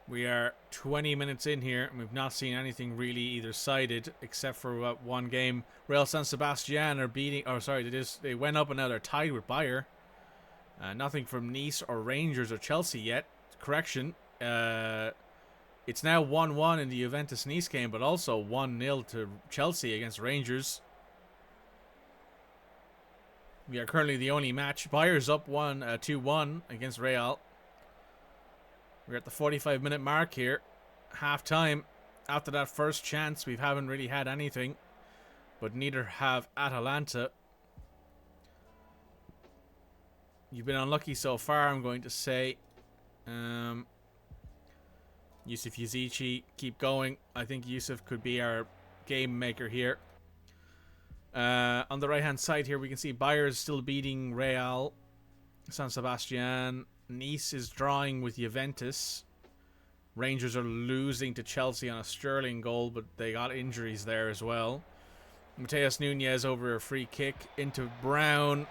We are 20 minutes in here, and we've not seen anything really either sided, except for one game. Real San Sebastian are beating... Oh, sorry, they went up and now they're tied with Bayer. Nothing from Nice or Rangers or Chelsea yet. Correction. It's now 1-1 in the Juventus-Nice game, but also 1-0 to Chelsea against Rangers. We are currently the only match. Bayer's up 2-1 against Real. We're at the 45-minute mark here. Half-time. After that first chance, we haven't really had anything. But neither have Atalanta. You've been unlucky so far, I'm going to say. Yusuf Yazici, keep going. I think Yusuf could be our game maker here. On the right-hand side here, we can see Bayer is still beating Real. San Sebastian. Nice is drawing with Juventus. Rangers are losing to Chelsea on a Sterling goal, but they got injuries there as well. Mateus Nunes over a free kick into Brown.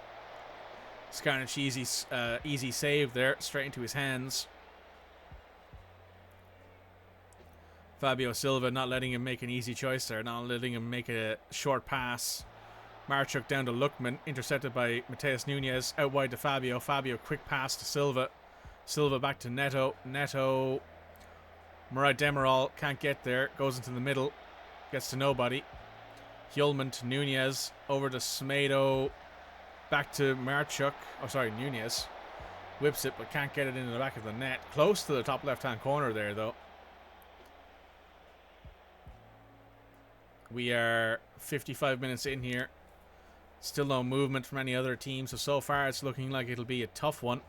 Scarnacchi's easy save there, straight into his hands. Fabio Silva not letting him make an easy choice there, not letting him make a short pass. Marchuk down to Lookman, intercepted by Mateus Nunes, out wide to Fabio. Fabio, quick pass to Silva. Silva back to Neto. Neto, Murat Demiral can't get there, goes into the middle, gets to nobody. Hjulman to Nunes, over to Semedo, back to Marchuk. Oh, sorry, Nunes. Whips it, but can't get it into the back of the net. Close to the top left-hand corner there, though. We are 55 minutes in here. Still no movement from any other team. So far it's looking like it'll be a tough one.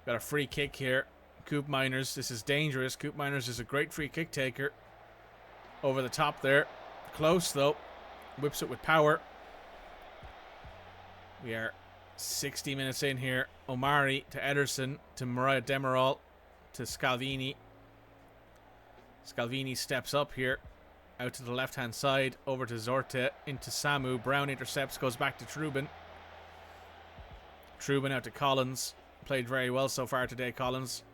Got a free kick here. Coop Miners. This is dangerous. Coop Miners is a great free kick taker. Over the top there. Close though. Whips it with power. We are 60 minutes in here. Omari to Ederson. To Murat Demiral. To Scalvini. Scalvini steps up here. Out to the left-hand side, over to Zorte, into Samu. Brown intercepts, goes back to Trubin. Trubin out to Collins. Played very well so far today, Collins.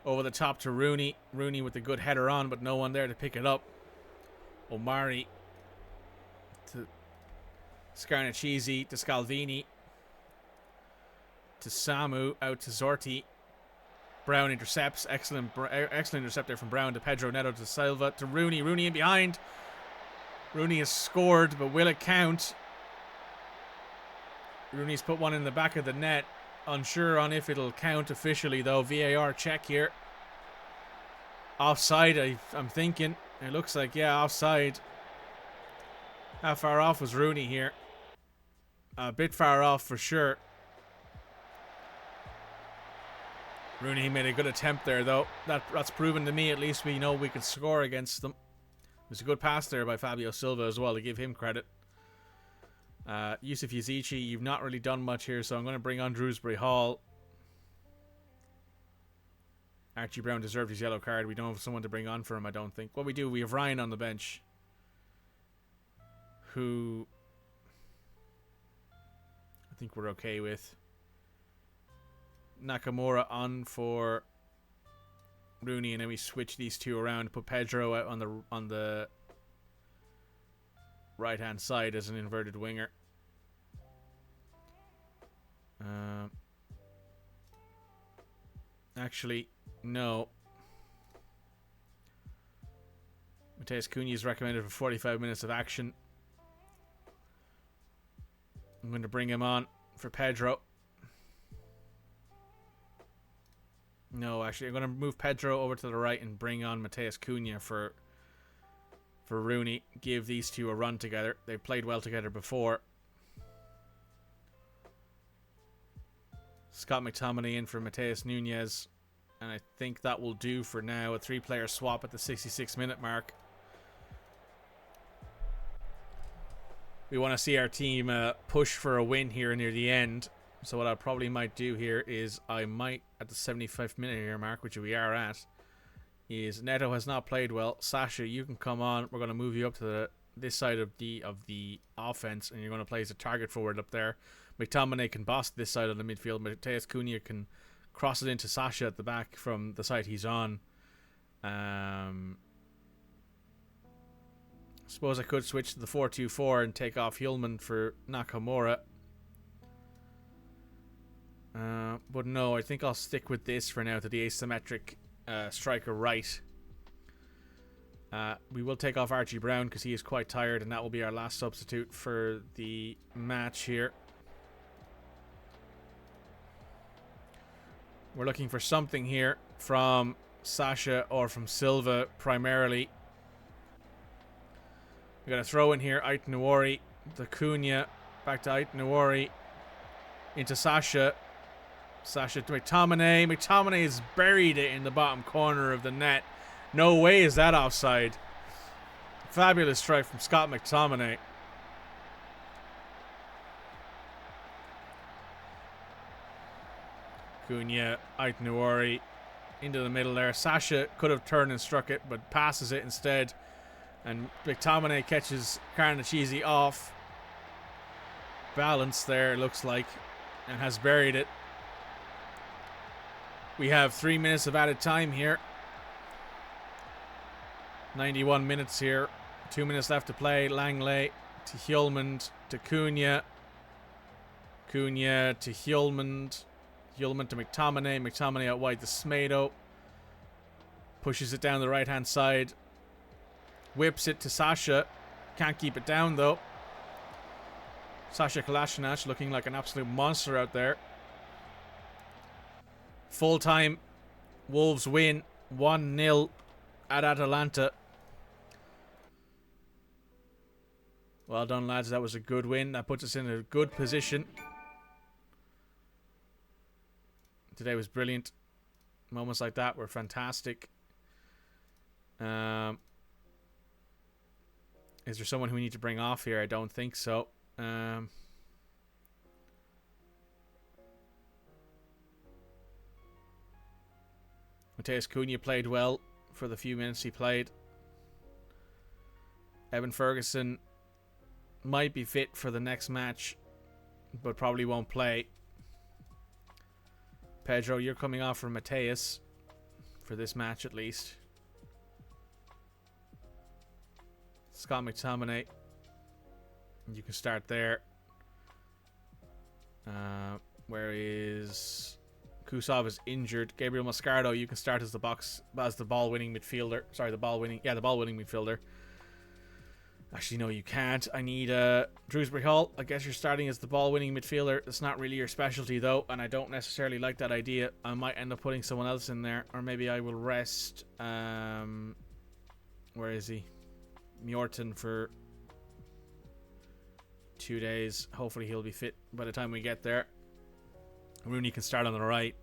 Over the top to Rooney. Rooney with a good header on, but no one there to pick it up. Omari to Scarnacchizi, to Scalvini. To Samu, out to Zorti. Brown intercepts. Excellent interceptor from Brown to Pedro Neto to Silva to Rooney. Rooney in behind. Rooney has scored, but will it count? Rooney's put one in the back of the net. Unsure on if it'll count officially, though. VAR check here. Offside, I'm thinking. It looks like, yeah, offside. How far off was Rooney here? A bit far off for sure. Rooney made a good attempt there, though. That's proven to me, at least we know we can score against them. It was a good pass there by Fabio Silva as well, to give him credit. Yusuf Yazici, you've not really done much here, so I'm going to bring on Drewsbury Hall. Archie Brown deserved his yellow card. We don't have someone to bring on for him, I don't think. What we do, we have Ryan on the bench, who I think we're okay with. Nakamura on for Rooney, and then we switch these two around. Put Pedro out on the right hand side as an inverted winger. Actually, no. Mateus Cunha is recommended for 45 minutes of action. I'm going to bring him on for Pedro. No, actually, I'm going to move Pedro over to the right and bring on Mateus Cunha for Rooney. Give these two a run together. They've played well together before. Scott McTominay in for Mateus Nunes. And I think that will do for now. A 3-player swap at the 66-minute mark. We want to see our team push for a win here near the end. So what I probably might do here is I might, at the 75th-minute here mark, which we are at, is Neto has not played well. Sasha, you can come on. We're going to move you up to this side of the offense, and you're going to play as a target forward up there. McTominay can boss this side of the midfield. Mateus Cunha can cross it into Sasha at the back from the side he's on. Suppose I could switch to the 4-2-4 and take off Hillman for Nakamura. But no, I think I'll stick with this for now to the asymmetric striker right. We will take off Archie Brown because he is quite tired, and that will be our last substitute for the match here. We're looking for something here from Sasha or from Silva primarily. We're going to throw in here Ait Nuori, the Cunha, back to Ait Nuori, into Sasha. Sasha to McTominay. McTominay has buried it in the bottom corner of the net. No way is that offside. Fabulous strike from Scott McTominay. Cunha, Ait Nuori into the middle there. Sasha could have turned and struck it, but passes it instead. And McTominay catches Carnachisi off balance there, it looks like, and has buried it. We have 3 minutes of added time here. 91 minutes here. 2 minutes left to play. Langley to Hjulmand to Cunha. Cunha to Hjulmand. Hjulmand to McTominay. McTominay out wide to Smedo. Pushes it down the right hand side. Whips it to Sasha. Can't keep it down though. Sasha Kolasinac looking like an absolute monster out there. Full time. Wolves win 1-0 at Atalanta. Well done, lads. That was a good win. That puts us in a good position. Today was brilliant. Moments like that were fantastic. Is there someone who we need to bring off here? I don't think so. Mateus Cunha played well for the few minutes he played. Evan Ferguson might be fit for the next match, but probably won't play. Pedro, you're coming off for Mateus for this match at least. Scott McTominay, you can start there. Where is Kusov is injured. Gabriel Moscardo, you can start as the ball-winning midfielder. Sorry, the ball-winning midfielder. Actually, no, you can't. I need Drewsbury Hall. I guess you're starting as the ball-winning midfielder. That's not really your specialty, though, and I don't necessarily like that idea. I might end up putting someone else in there, or maybe I will rest. Where is he? Mjorton for 2 days. Hopefully, he'll be fit by the time we get there. Rooney can start on the right.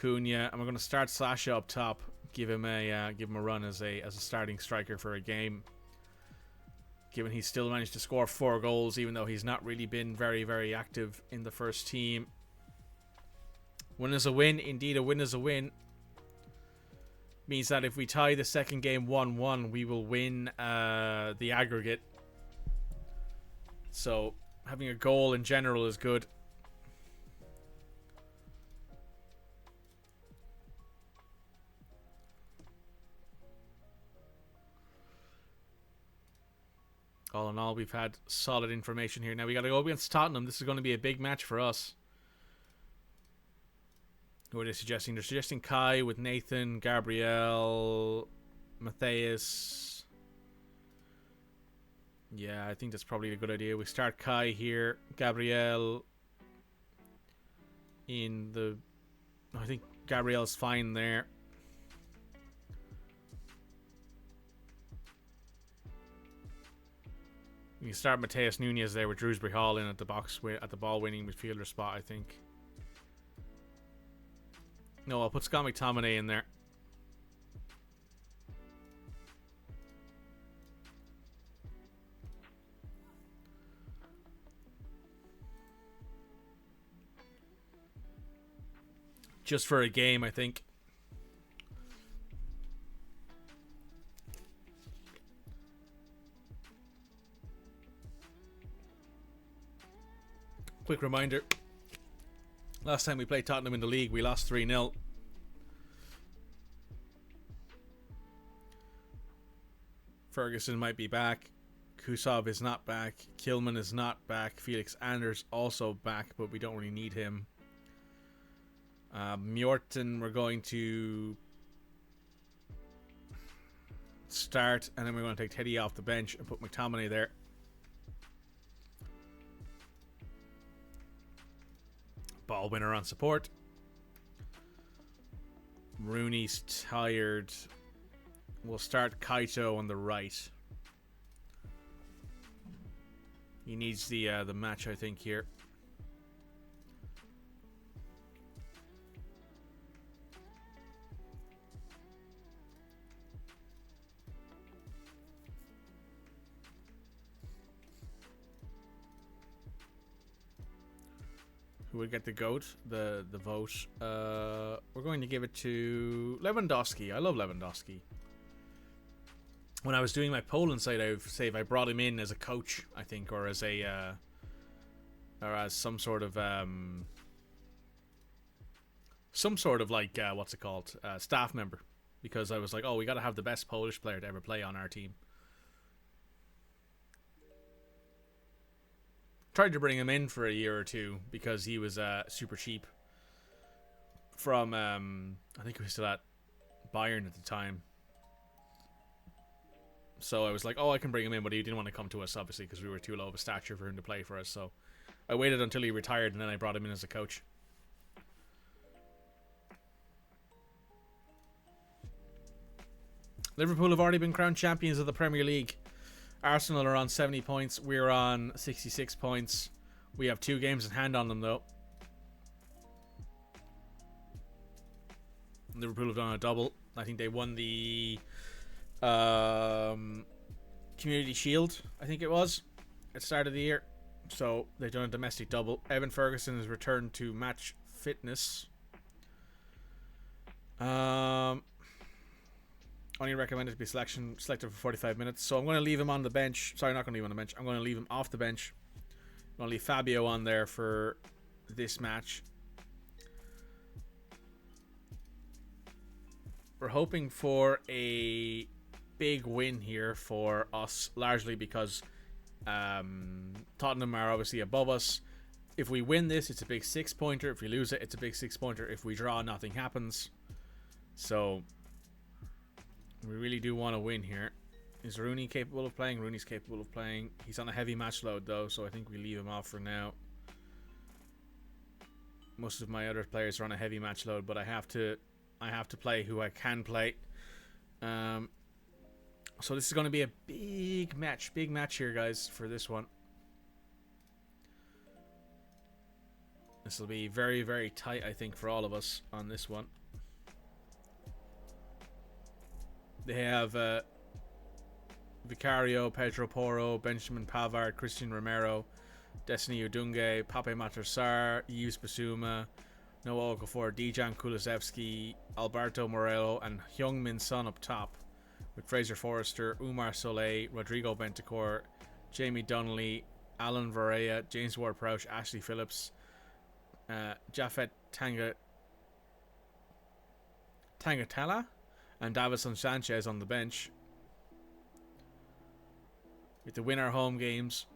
Cunha, and we're going to start Sasha up top. Give him a run as a starting striker for a game. Given he's still managed to score 4 goals, even though he's not really been very, very active in the first team. Win is a win. Indeed, a win is a win. means that if we tie the second game 1-1, we will win the aggregate. So having a goal in general is good. All in all, we've had solid information here. Now we got to go against Tottenham. This is going to be a big match for us. Who are they suggesting? They're suggesting Kai with Nathan, Gabriel, Matthias. Yeah, I think that's probably a good idea. We start Kai here. Gabriel in the... I think Gabriel's fine there. You can start Mateus Nunes there with Drewsbury Hall in at the box at the ball winning midfielder spot, I think. No, I'll put Scott McTominay in there. Just for a game, I think. Quick reminder. Last time we played Tottenham in the league, we lost 3-0. Ferguson might be back. Kusov is not back. Kilman is not back. Felix Anders also back, but we don't really need him. Mjorten, we're going to start, and then we're going to take Teddy off the bench and put McTominay there. Ball winner on support. Rooney's tired. We'll start Kaito on the right. He needs the match, I think, here. Who would get the goat? The vote. We're going to give it to Lewandowski. I love Lewandowski. When I was doing my Poland site, I would say if I brought him in as a coach, I think, or as a or as some sort of like what's it called, staff member, because I was like, oh, we got to have the best Polish player to ever play on our team. Tried to bring him in for a year or two because he was super cheap from I think he was still at Bayern at the time. So I was like, oh, I can bring him in, but he didn't want to come to us, obviously, because we were too low of a stature for him to play for us. So I waited until he retired, and then I brought him in as a coach. Liverpool have already been crowned champions of the Premier League. Arsenal are on 70 points. We're on 66 points. We have 2 games in hand on them, though. Liverpool have done a double. I think they won the Community Shield, I think it was, at the start of the year. So they've done a domestic double. Evan Ferguson has returned to match fitness. Only recommended to be selected for 45 minutes. So I'm going to leave him on the bench. Sorry, not going to leave him on the bench. I'm going to leave him off the bench. I'm going to leave Fabio on there for this match. We're hoping for a big win here for us, largely because Tottenham are obviously above us. If we win this, it's a big 6-pointer. If we lose it, it's a big 6-pointer. If we draw, nothing happens. So we really do want to win here. Is Rooney capable of playing? Rooney's capable of playing. He's on a heavy match load, though, so I think we leave him off for now. Most of my other players are on a heavy match load, but I have to play who I can play. So this is going to be a big match here, guys, for this one. This will be very, very tight, I think, for all of us on this one. They have Vicario, Pedro Porro, Benjamin Pavard, Christian Romero, Destiny Udunge, Pape Matar Sarr, Yves Basuma, Noah Okafor, Dejan Kulusevski, Alberto Morello, and Heung-min Son up top, with Fraser Forrester, Umar Soleil, Rodrigo Bentancur, Jamie Donnelly, Alan Varela, James Ward-Prowse, Ashley Phillips, Japhet Tangatala, and Davison Sanchez on the bench. With the winner home games.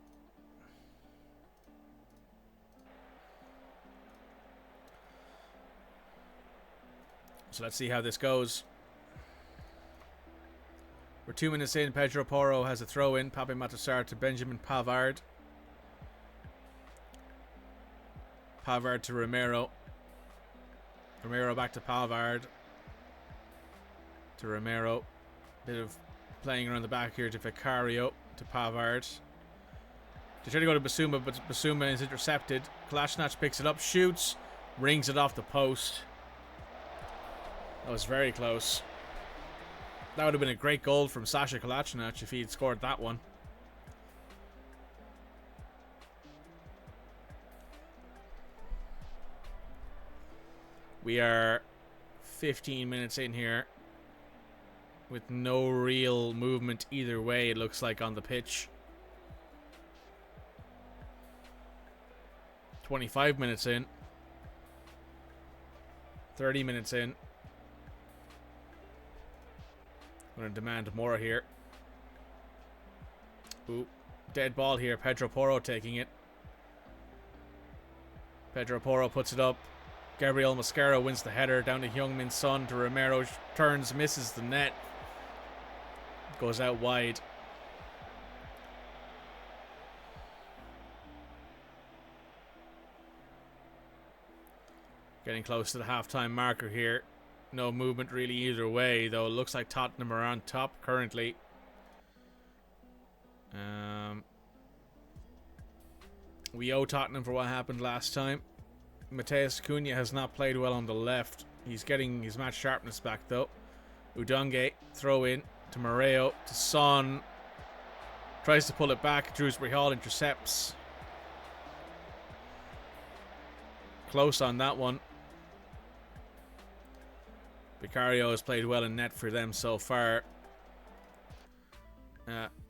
So let's see how this goes. We're 2 minutes in. Pedro Porro has a throw in. Pape Matar to Benjamin Pavard. Pavard to Romero. Romero back to Pavard. To Romero. Bit of playing around the back here to Vicario. To Pavard. They try to go to Basuma, but Basuma is intercepted. Kolasinac picks it up, shoots, rings it off the post. That was very close. That would have been a great goal from Sasha Kolasinac if he had scored that one. We are 15 minutes in here with no real movement either way, it looks like, on the pitch. 25 minutes in. 30 minutes in. I'm going to demand more here. Ooh, dead ball here. Pedro Porro taking it. Pedro Porro puts it up. Gabriel Mosquera wins the header down to Heung-min Son to Romero. Turns, misses the net. Goes out wide. Getting close to the halftime marker here. No movement really either way, though. It looks like Tottenham are on top currently. We owe Tottenham for what happened last time. Mateus Cunha has not played well on the left. He's getting his match sharpness back, though. Udonge, throw in to Moreo, to Son. Tries to pull it back. Dewsbury Hall intercepts. Close on that one. Vicario has played well in net for them so far.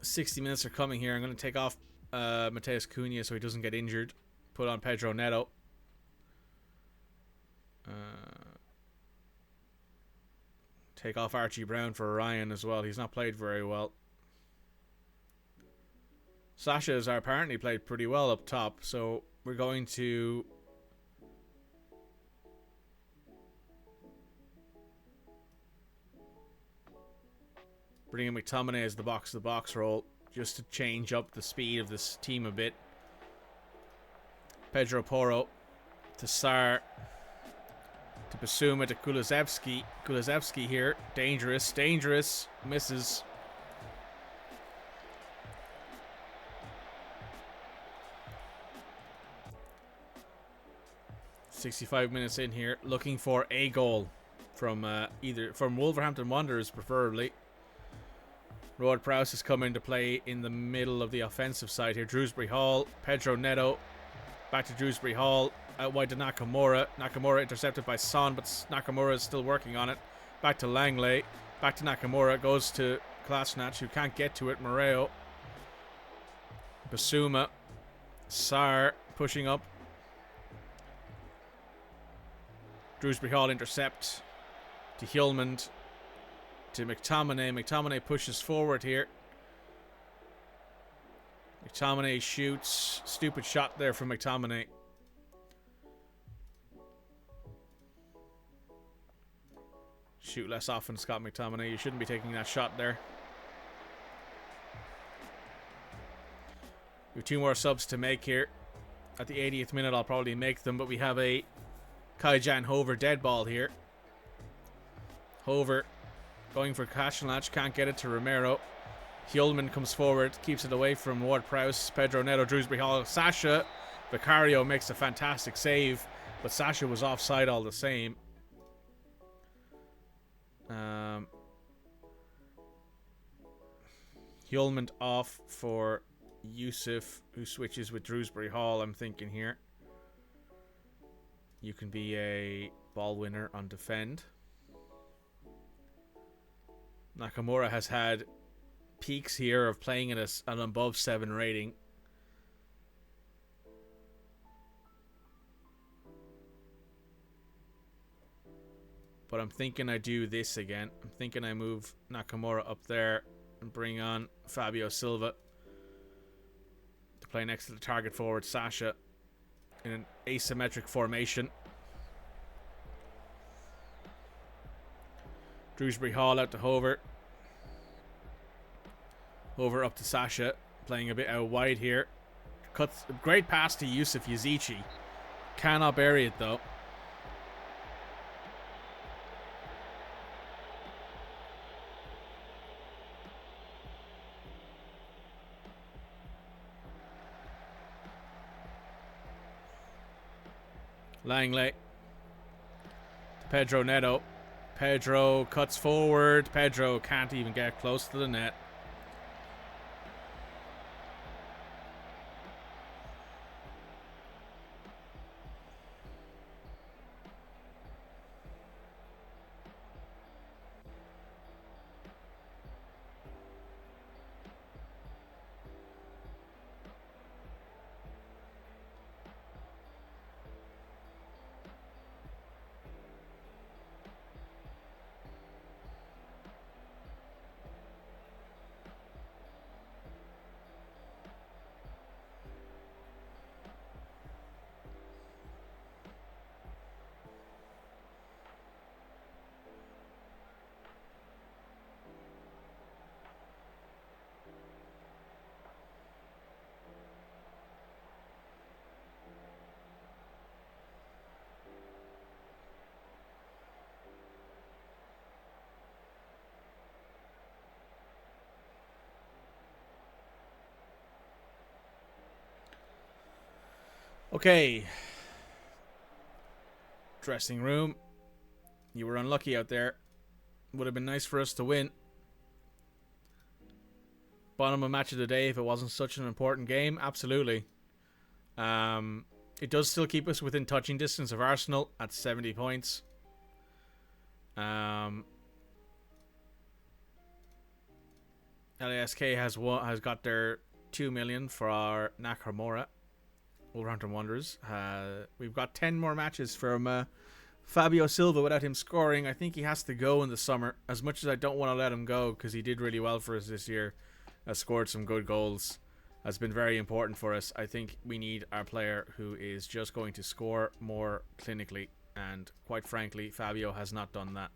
60 minutes are coming here. I'm going to take off Mateus Cunha so he doesn't get injured. Put on Pedro Neto. Take off Archie Brown for Ryan as well. He's not played very well. Sasha has apparently played pretty well up top, so we're going to bring in McTominay as the box-to-box role, just to change up the speed of this team a bit. Pedro Porro to Sarr. To Basuma to Kulusevski. Kulusevski here. Dangerous. Dangerous. Misses. "65 minutes in here. Looking for a goal from either from Wolverhampton Wanderers, preferably. Ward Prowse has come into play in the middle of the offensive side here. Dewsbury Hall. Pedro Neto. Back to Dewsbury Hall. Out wide to Nakamura. Nakamura intercepted by Son, but Nakamura is still working on it. Back to Langley. Back to Nakamura. Goes to Kolasinac, who can't get to it. Moreo. Basuma. Sarr pushing up. Dewsbury Hall intercept. To Hjulmand. To McTominay. McTominay pushes forward here. McTominay shoots. Stupid shot there from McTominay. Shoot less often, Scott McTominay. You shouldn't be taking that shot there. We have 2 more subs to make here. At the 80th minute, I'll probably make them, but we have a Kai-Jan Hover dead ball here. Hover going for Kolasinac, can't get it to Romero. Hjulmand comes forward, keeps it away from Ward Prowse. Pedro Neto, Dewsbury Hall. Sasha. Vicario makes a fantastic save, but Sasha was offside all the same. Hjulmand off for Yusuf, who switches with Dewsbury Hall, I'm thinking here. You can be a ball winner on defend. Nakamura has had peaks here of playing at an above 7 rating. But I'm thinking I do this again. I'm thinking I move Nakamura up there and bring on Fabio Silva to play next to the target forward Sasha in an asymmetric formation. Drewsbury Hall out to Hover. Hover up to Sasha, playing a bit out wide here. Cuts a great pass to Yusuf Yazici. Cannot bury it though. Langley. Pedro Neto. Pedro cuts forward. Pedro can't even get close to the net. Okay. Dressing room. You were unlucky out there. Would have been nice for us to win. Bottom of match of the day if it wasn't such an important game. Absolutely. It does still keep us within touching distance of Arsenal at 70 points. LASK has got their 2 million for our Nakamura. Wolverhampton Wanderers. We've got 10 more matches from Fabio Silva without him scoring. I think he has to go in the summer. As much as I don't want to let him go because he did really well for us this year. Has scored some good goals. Has been very important for us. I think we need our player who is just going to score more clinically. And quite frankly, Fabio has not done that.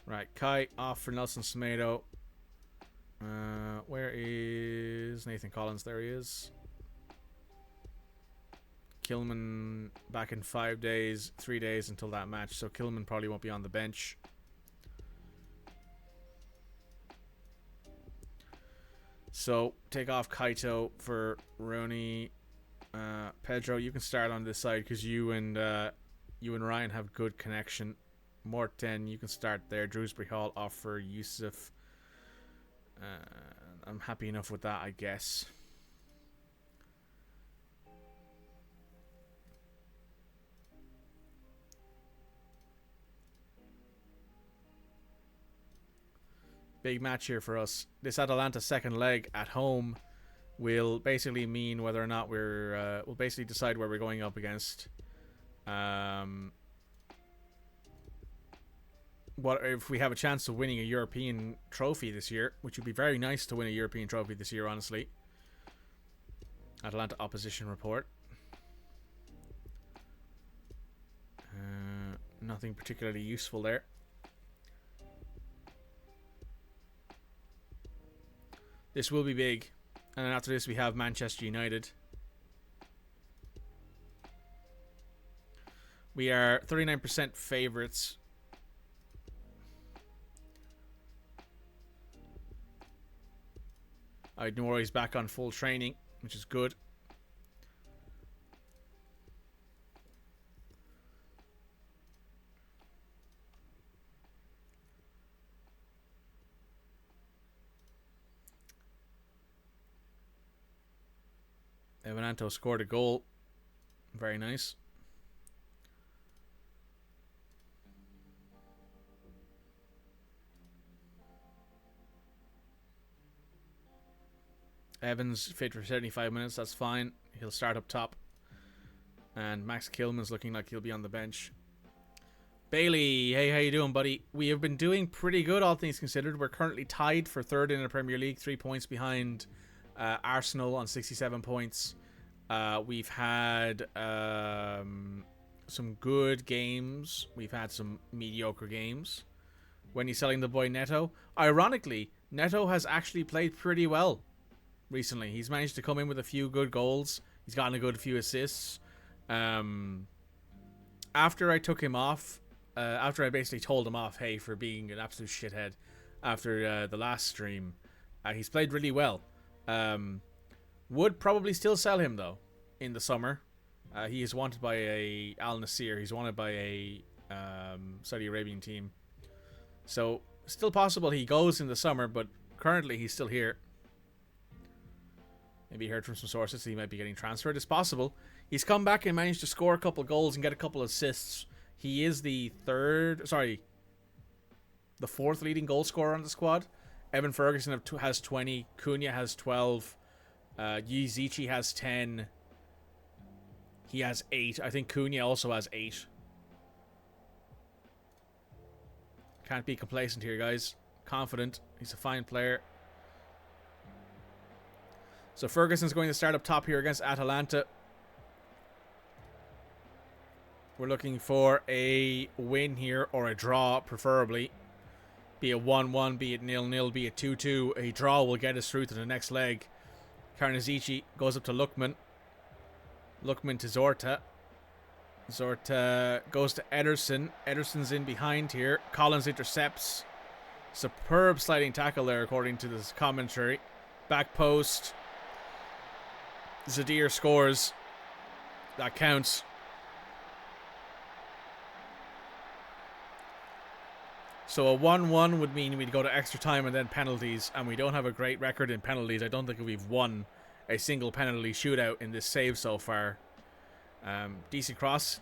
Right, Kai off for Nelson Semedo. Where is Nathan Collins? There he is. Kilman back in 5 days, 3 days until that match. So Kilman probably won't be on the bench. So take off Kaito for Rooney. Pedro, you can start on this side because you and Ryan have good connection. Morten, you can start there. Drewsbury Hall off for Yusuf. I'm happy enough with that, I guess. Big match here for us. This Atalanta second leg at home will basically mean whether or not we'll basically decide where we're going up against. What if we have a chance of winning a European trophy this year, which would be very nice to win a European trophy this year, honestly. Atalanta opposition report. Nothing particularly useful there. This will be big. And then after this we have Manchester United. We are 39% favourites. Nouri's back on full training, which is good. Evananto scored a goal. Very nice. Evans fit for 75 minutes. That's fine. He'll start up top. And Max Kilman's looking like he'll be on the bench. Bailey, hey, how you doing, buddy? We have been doing pretty good, all things considered. We're currently tied for third in the Premier League, 3 points behind Arsenal on 67 points. We've had some good games. We've had some mediocre games. When he's selling the boy Neto, ironically, Neto has actually played pretty well recently. He's managed to come in with a few good goals. He's gotten a good few assists. After I took him off, after I basically told him off, hey, for being an absolute shithead after the last stream, he's played really well. Would probably still sell him though in the summer. He is wanted by a Al Nassr. He's wanted by a Saudi Arabian team. So still possible he goes in the summer, but currently he's still here. Maybe heard from some sources that he might be getting transferred. It's possible. He's come back and managed to score a couple of goals and get a couple of assists. He is the fourth leading goal scorer on the squad. Evan Ferguson has 20. Cunha has 12. Yizici has 10. He has 8. I think Cunha also has 8. Can't be complacent here, guys. Confident. He's a fine player. So Ferguson's going to start up top here against Atalanta. We're looking for a win here, or a draw, preferably. Be it 1-1, be it 0-0, be it 2-2. A draw will get us through to the next leg. Karnazici goes up to Lookman. Lookman to Zorta. Zorta goes to Ederson. Ederson's in behind here. Collins intercepts. Superb sliding tackle there, according to this commentary. Back post. Zadir scores. That counts. So a 1-1 would mean we'd go to extra time and then penalties, and we don't have a great record in penalties. I don't think we've won a single penalty shootout in this save so far. Decent cross.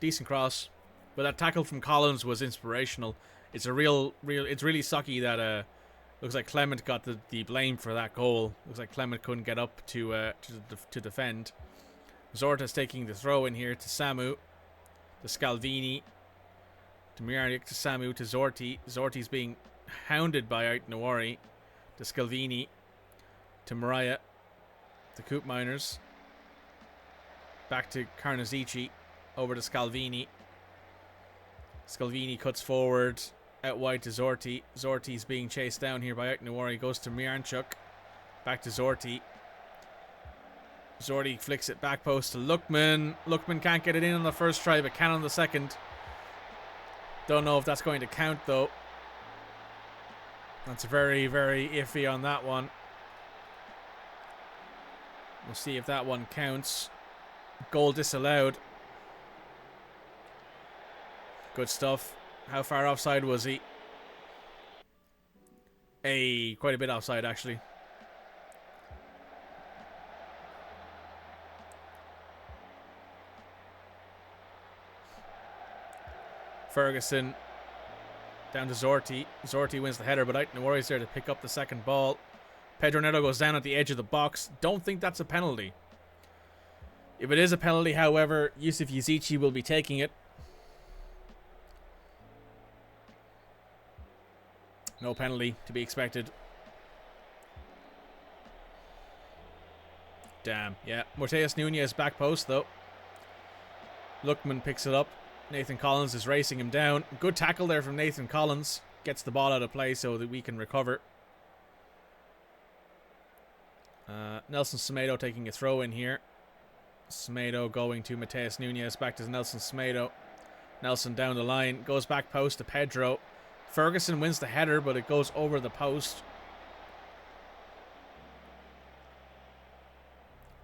But that tackle from Collins was inspirational. It's a it's really sucky that looks like Clement got the blame for that goal. Looks like Clement couldn't get up to defend. Zorta's taking the throw in here to Samu, to Scalvini, to Mjaric, to Samu, to Zorti. Zorti's being hounded by Ait Nawari, to Scalvini, to Mariah, to Coop Miners, back to Karnazici, over to Scalvini. Scalvini cuts forward, out wide to Zorti. Zorti's being chased down here by Ait Nawari, goes to Miranchuk, back to Zorti. Zorti flicks it back post to Lookman. Lookman can't get it in on the first try, but can on the second. Don't know if that's going to count, though. That's very, very iffy on that one. We'll see if that one counts. Goal disallowed. Good stuff. How far offside was he? Quite a bit offside, actually. Ferguson down to Zorti. Zorti wins the header, but Ait Nawari's there to pick up the second ball. Pedro Neto goes down at the edge of the box. Don't think that's a penalty. If it is a penalty, however, Yusuf Yazici will be taking it. No penalty to be expected. Damn, yeah. Mateus Nunez back post, though. Lookman picks it up. Nathan Collins is racing him down. Good tackle there from Nathan Collins. Gets the ball out of play so that we can recover. Nelson Semedo taking a throw in here. Semedo going to Mateus Nunez. Back to Nelson Semedo. Nelson down the line. Goes back post to Pedro. Ferguson wins the header, but it goes over the post.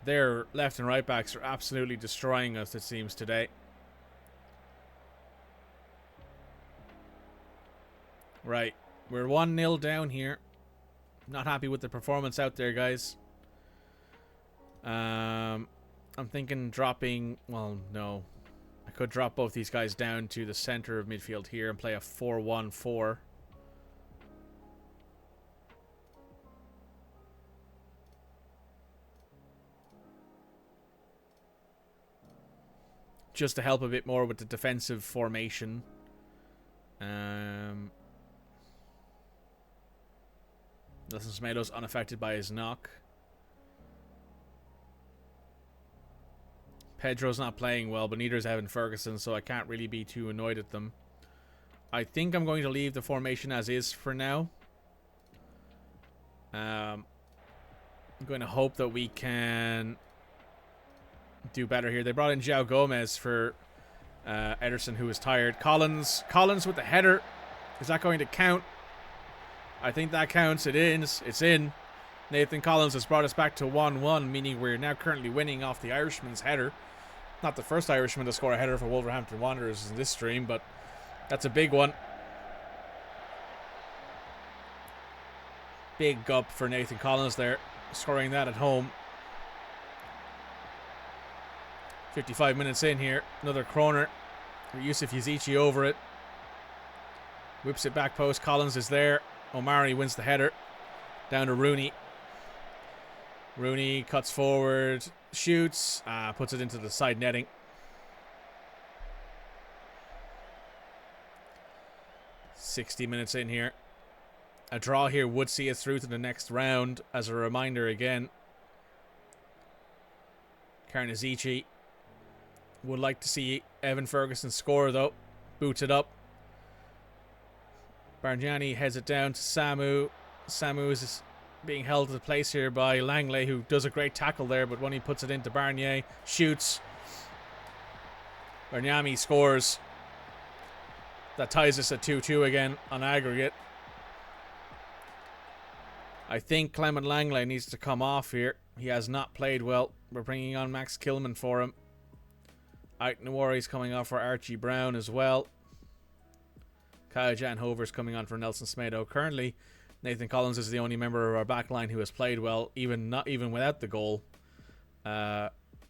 Their left and right backs are absolutely destroying us, it seems, today. Right. We're 1-0 down here. Not happy with the performance out there, guys. I'm thinking dropping... Well, no. I could drop both these guys down to the center of midfield here and play a 4-1-4. Just to help a bit more with the defensive formation. Nelson Semedo's unaffected by his knock. Pedro's not playing well, but neither is Evan Ferguson, so I can't really be too annoyed at them. I think I'm going to leave the formation as is for now. I'm going to hope that we can do better here. They brought in João Gomez for Ederson, who was tired. Collins with the header. Is that going to count? I think that counts. It is. It's in. Nathan Collins has brought us back to 1-1, meaning we're now currently winning off the Irishman's header. Not the first Irishman to score a header for Wolverhampton Wanderers in this stream, but that's a big one. Big up for Nathan Collins there, scoring that at home. 55 minutes in here. Another corner. Yusuf Yazici over it. Whips it back post. Collins is there. Omari wins the header. Down to Rooney. Rooney cuts forward. Shoots. Puts it into the side netting. $60 minutes in here. A draw here would see us through to the next round. As a reminder again. Karnazici would like to see Evan Ferguson score though. Boots it up. Bargnani heads it down to Samu. Samu is being held to place here by Langley, who does a great tackle there, but when he puts it into Barnier, shoots. Bargnani scores. That ties us at 2-2 again on aggregate. I think Clement Langley needs to come off here. He has not played well. We're bringing on Max Kilman for him. Ike Nwari's coming off for Archie Brown as well. Kyle Jan Hover's coming on for Nelson Semedo. Currently, Nathan Collins is the only member of our backline who has played well, even without the goal.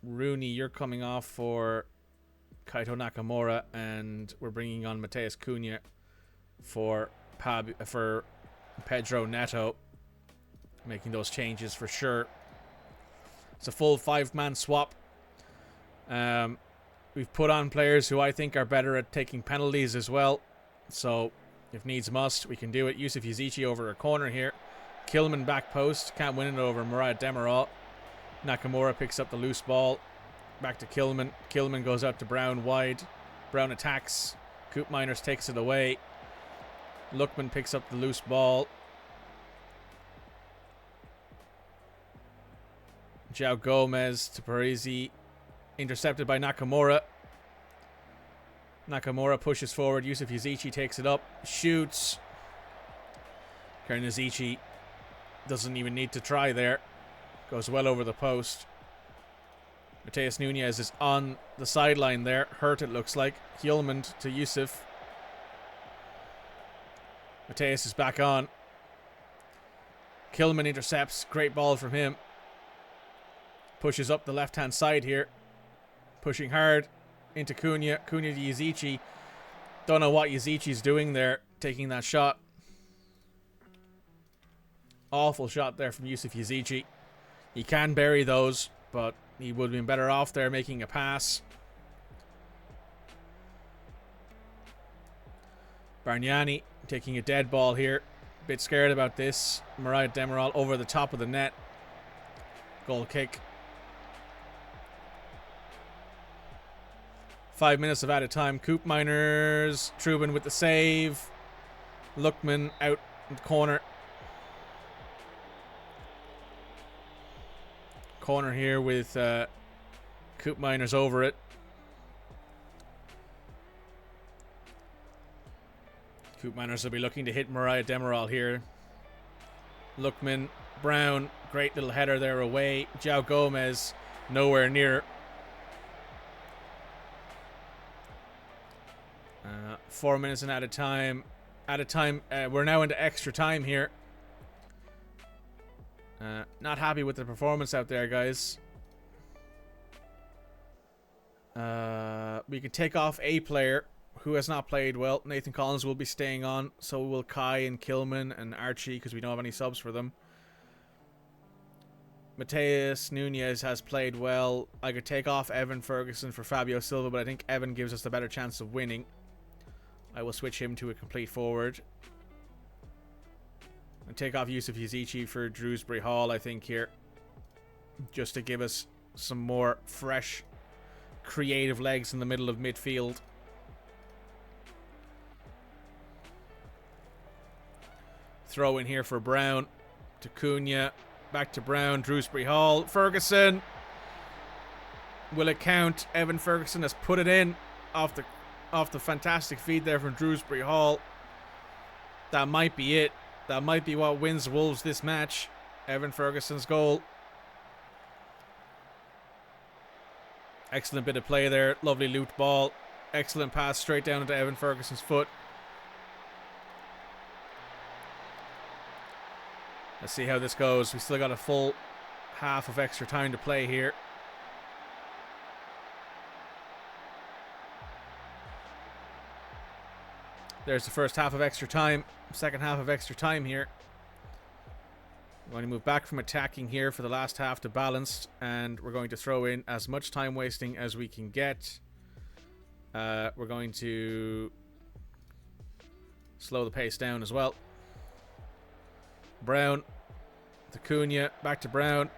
Rooney, you're coming off for Kaito Nakamura, and we're bringing on Mateus Cunha for Pedro Neto. Making those changes for sure. It's a full 5-man swap. We've put on players who I think are better at taking penalties as well. So, if needs must, we can do it. Yusuf Yazici over a corner here. Kilman back post. Can't win it over Murad Demiral. Nakamura picks up the loose ball. Back to Kilman. Kilman goes out to Brown wide. Brown attacks. Coop Miners takes it away. Lookman picks up the loose ball. João Gomez to Parisi. Intercepted by Nakamura. Nakamura pushes forward. Yusuf Yazici takes it up. Shoots. Karnazici doesn't even need to try there. Goes well over the post. Mateus Nunez is on the sideline there. Hurt, it looks like. Hjulmand to Yusuf. Mateus is back on. Kilman intercepts. Great ball from him. Pushes up the left-hand side here. Pushing hard into Cunha. Cunha to Yazici. Don't know what Yazici's doing there, taking that shot. Awful shot there from Yusuf Yazici. He can bury those, but he would have been better off there making a pass. Bargnani taking a dead ball here. Bit scared about this. Murad Demiral over the top of the net. Goal kick. 5 minutes of added time. Coop Miners. Trubin with the save. Lookman out in the corner. Corner here with Coop Miners over it. Coop Miners will be looking to hit Mariah Demiral here. Lookman, Brown, great little header there away. João Gomez, nowhere near. 4 minutes and out of time. We're now into extra time here. Not happy with the performance out there, guys. We can take off a player who has not played well. Nathan Collins will be staying on. So will Kai and Kilman and Archie, because we don't have any subs for them. Mateus Nunez has played well. I could take off Evan Ferguson for Fabio Silva, but I think Evan gives us the better chance of winning. I will switch him to a complete forward. And take off Yusuf Yazici for Drewsbury Hall, I think, here. Just to give us some more fresh, creative legs in the middle of midfield. Throw in here for Brown. To Cunha. Back to Brown. Drewsbury Hall. Ferguson. Will it count? Evan Ferguson has put it in off the fantastic feed there from Drewsbury Hall. That might be it. That might be what wins Wolves this match. Evan Ferguson's goal. Excellent bit of play there. Lovely looped ball. Excellent pass straight down into Evan Ferguson's foot. Let's see how this goes. We still got a full half of extra time to play here. There's the first half of extra time. Second half of extra time here. We're going to move back from attacking here for the last half to balanced. And we're going to throw in as much time wasting as we can get. We're going to slow the pace down as well. Brown to Cunha. Back to Brown.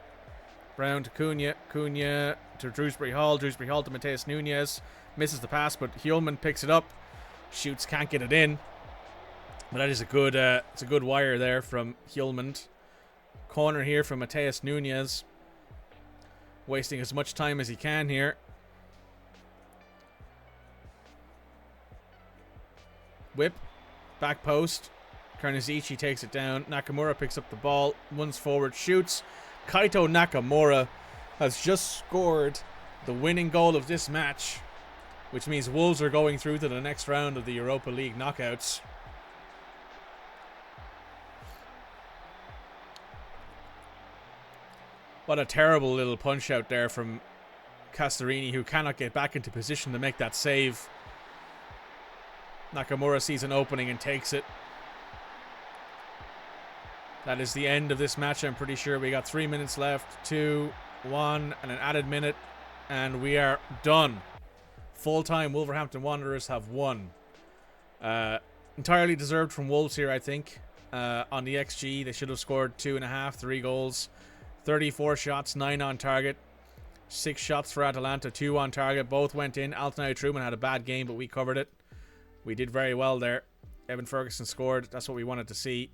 Brown to Cunha. Cunha to Drewsbury Hall. Drewsbury Hall to Mateus Nunez. Misses the pass, but Hjulman picks it up. Shoots, can't get it in. But that is it's a good wire there from Hjulman. Corner here from Mateus Nunez. Wasting as much time as he can here. Whip. Back post. Karnazici takes it down. Nakamura picks up the ball. Runs forward. Shoots. Kaito Nakamura has just scored the winning goal of this match, which means Wolves are going through to the next round of the Europa League knockouts. What a terrible little punch out there from Castarini, who cannot get back into position to make that save. Nakamura sees an opening and takes it. That is the end of this match, I'm pretty sure. We got 3 minutes left. 2, 1, and an added minute. And we are done. Full-time Wolverhampton Wanderers have won. Entirely deserved from Wolves here, I think. On the XG, they should have scored 2.5, 3 goals. 34 shots, 9 on target. 6 shots for Atalanta, 2 on target. Both went in. Altenay Truman had a bad game, but we covered it. We did very well there. Evan Ferguson scored. That's what we wanted to see.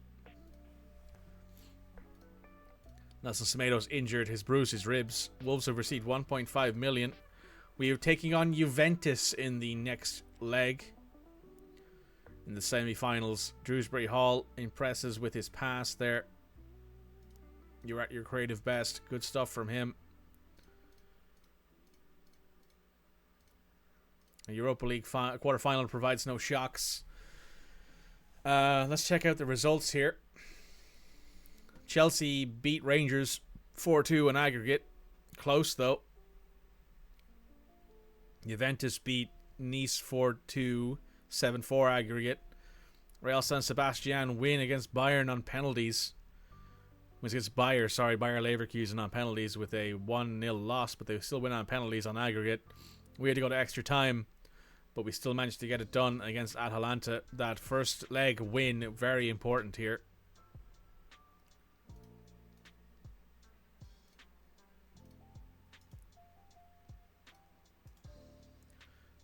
Nelson Semedo's injured. His bruised his ribs. Wolves have received 1.5 million. We are taking on Juventus in the next leg. In the semi-finals. Drewsbury Hall impresses with his pass there. You're at your creative best. Good stuff from him. A Europa League quarterfinal provides no shocks. Let's check out the results here. Chelsea beat Rangers 4-2 in aggregate. Close, though. Juventus beat Nice 4-2, 7-4 aggregate. Real San Sebastian win against Bayern on penalties. It was against Bayer Leverkusen on penalties with a 1-0 loss, but they still win on penalties on aggregate. We had to go to extra time, but we still managed to get it done against Atalanta. That first leg win, very important here.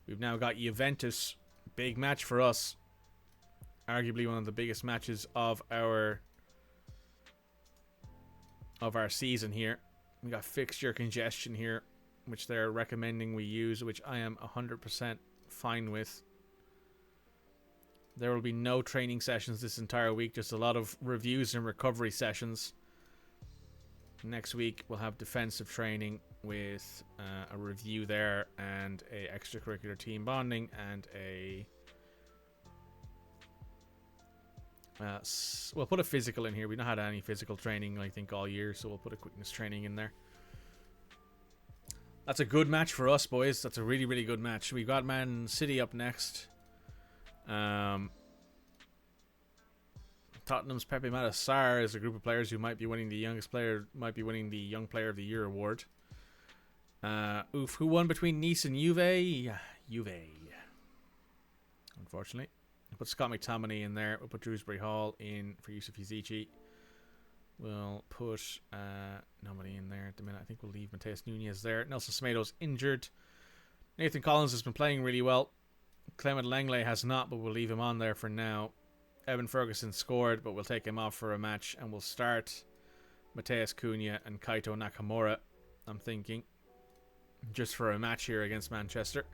We've now got Juventus. Big match for us. Arguably one of the biggest matches of our season here. We got fixture congestion here, which they're recommending we use, which I am 100% fine with. There will be no training sessions this entire week, just a lot of reviews and recovery sessions. Next week we'll have defensive training with a review there and a extracurricular team bonding and a we'll put a physical in here. We've not had any physical training I think all year, so we'll put a quickness training in there. That's a good match for us, boys. That's a really, really good match. We got Man City up next. Tottenham's Pepe Mata Sarr is a group of players who might be winning the Young Player of the Year award. Who won between Nice and Juve? Juve. Unfortunately. We'll put Scott McTominay in there. We'll put Dewsbury Hall in for Yusuf Yazici. We'll put nobody in there at the minute. I think we'll leave Mateus Nunez there. Nelson Semedo's injured. Nathan Collins has been playing really well. Clement Langley has not, but we'll leave him on there for now. Evan Ferguson scored, but we'll take him off for a match, and we'll start Mateus Cunha and Kaito Nakamura, I'm thinking, just for a match here against Manchester.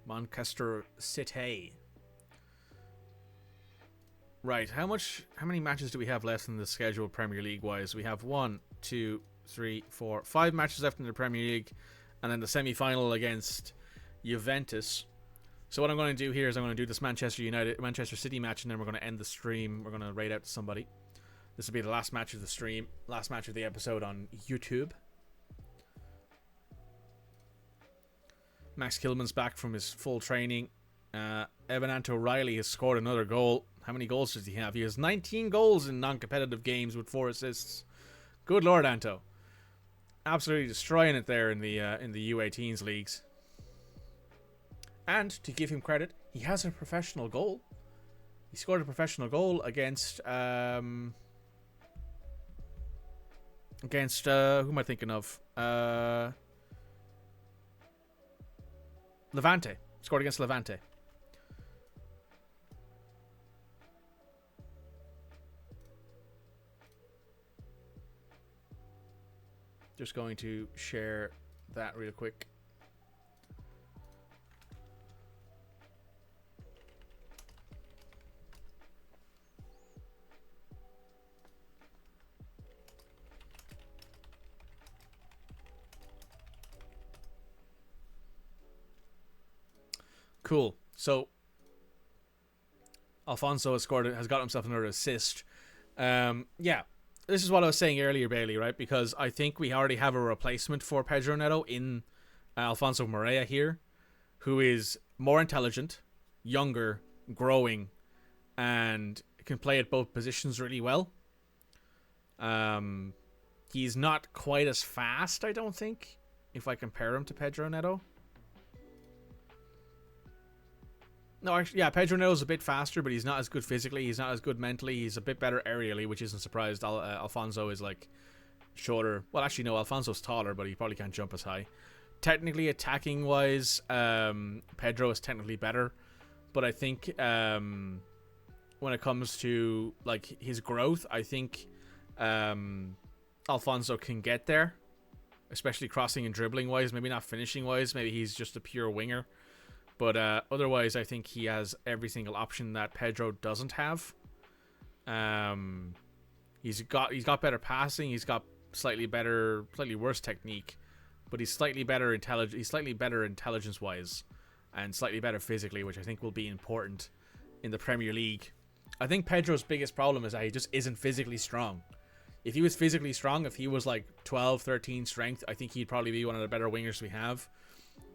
Manchester City. Right, how many matches do we have left in the schedule Premier League wise? We have 1, 2, 3, 4, 5 matches left in the Premier League, and then the semi-final against Juventus. So what I'm going to do here is I'm going to do this Manchester City match, and then we're going to end the stream. We're going to raid out to somebody. This will be the last match of the stream, last match of the episode on YouTube. Max Kilman's back from his full training. Evan Anto Riley has scored another goal. How many goals does he have? He has 19 goals in non-competitive games with 4 assists. Good Lord, Anto. Absolutely destroying it there in the U18s leagues. And to give him credit, he has a professional goal. He scored a professional goal against who am I thinking of? Levante. Scored against Levante. Just going to share that real quick. Cool. So Alfonso has got himself another assist. Yeah. This is what I was saying earlier, Bailey, right? Because I think we already have a replacement for Pedro Neto in Alfonso Moreira here, who is more intelligent, younger, growing, and can play at both positions really well. He's not quite as fast, I don't think, if I compare him to Pedro Neto. No, actually, yeah, Pedro Neto's a bit faster, but he's not as good physically. He's not as good mentally. He's a bit better aerially, which isn't surprised. Alfonso is like shorter. Well, actually, no, Alfonso's taller, but he probably can't jump as high. Technically, attacking wise, Pedro is technically better, but I think when it comes to like his growth, I think Alfonso can get there, especially crossing and dribbling wise. Maybe not finishing wise. Maybe he's just a pure winger. But otherwise, I think he has every single option that Pedro doesn't have. He's got better passing. He's got slightly worse technique, but he's slightly better intelligence wise, and slightly better physically, which I think will be important in the Premier League. I think Pedro's biggest problem is that he just isn't physically strong. If he was physically strong, if he was like 12, 13 strength, I think he'd probably be one of the better wingers we have.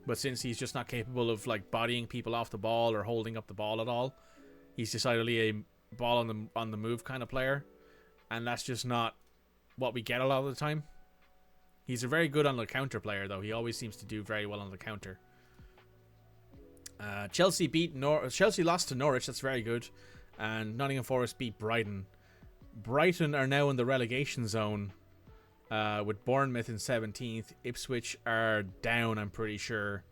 But since he's just not capable of like bodying people off the ball or holding up the ball at all, he's decidedly a ball on the move kind of player, and that's just not what we get a lot of the time. He's a very good on the counter player, though. He always seems to do very well on the counter. Chelsea lost to Norwich. That's very good. And Nottingham Forest beat Brighton. Brighton are now in the relegation zone. With Bournemouth in 17th. Ipswich are down, I'm pretty sure.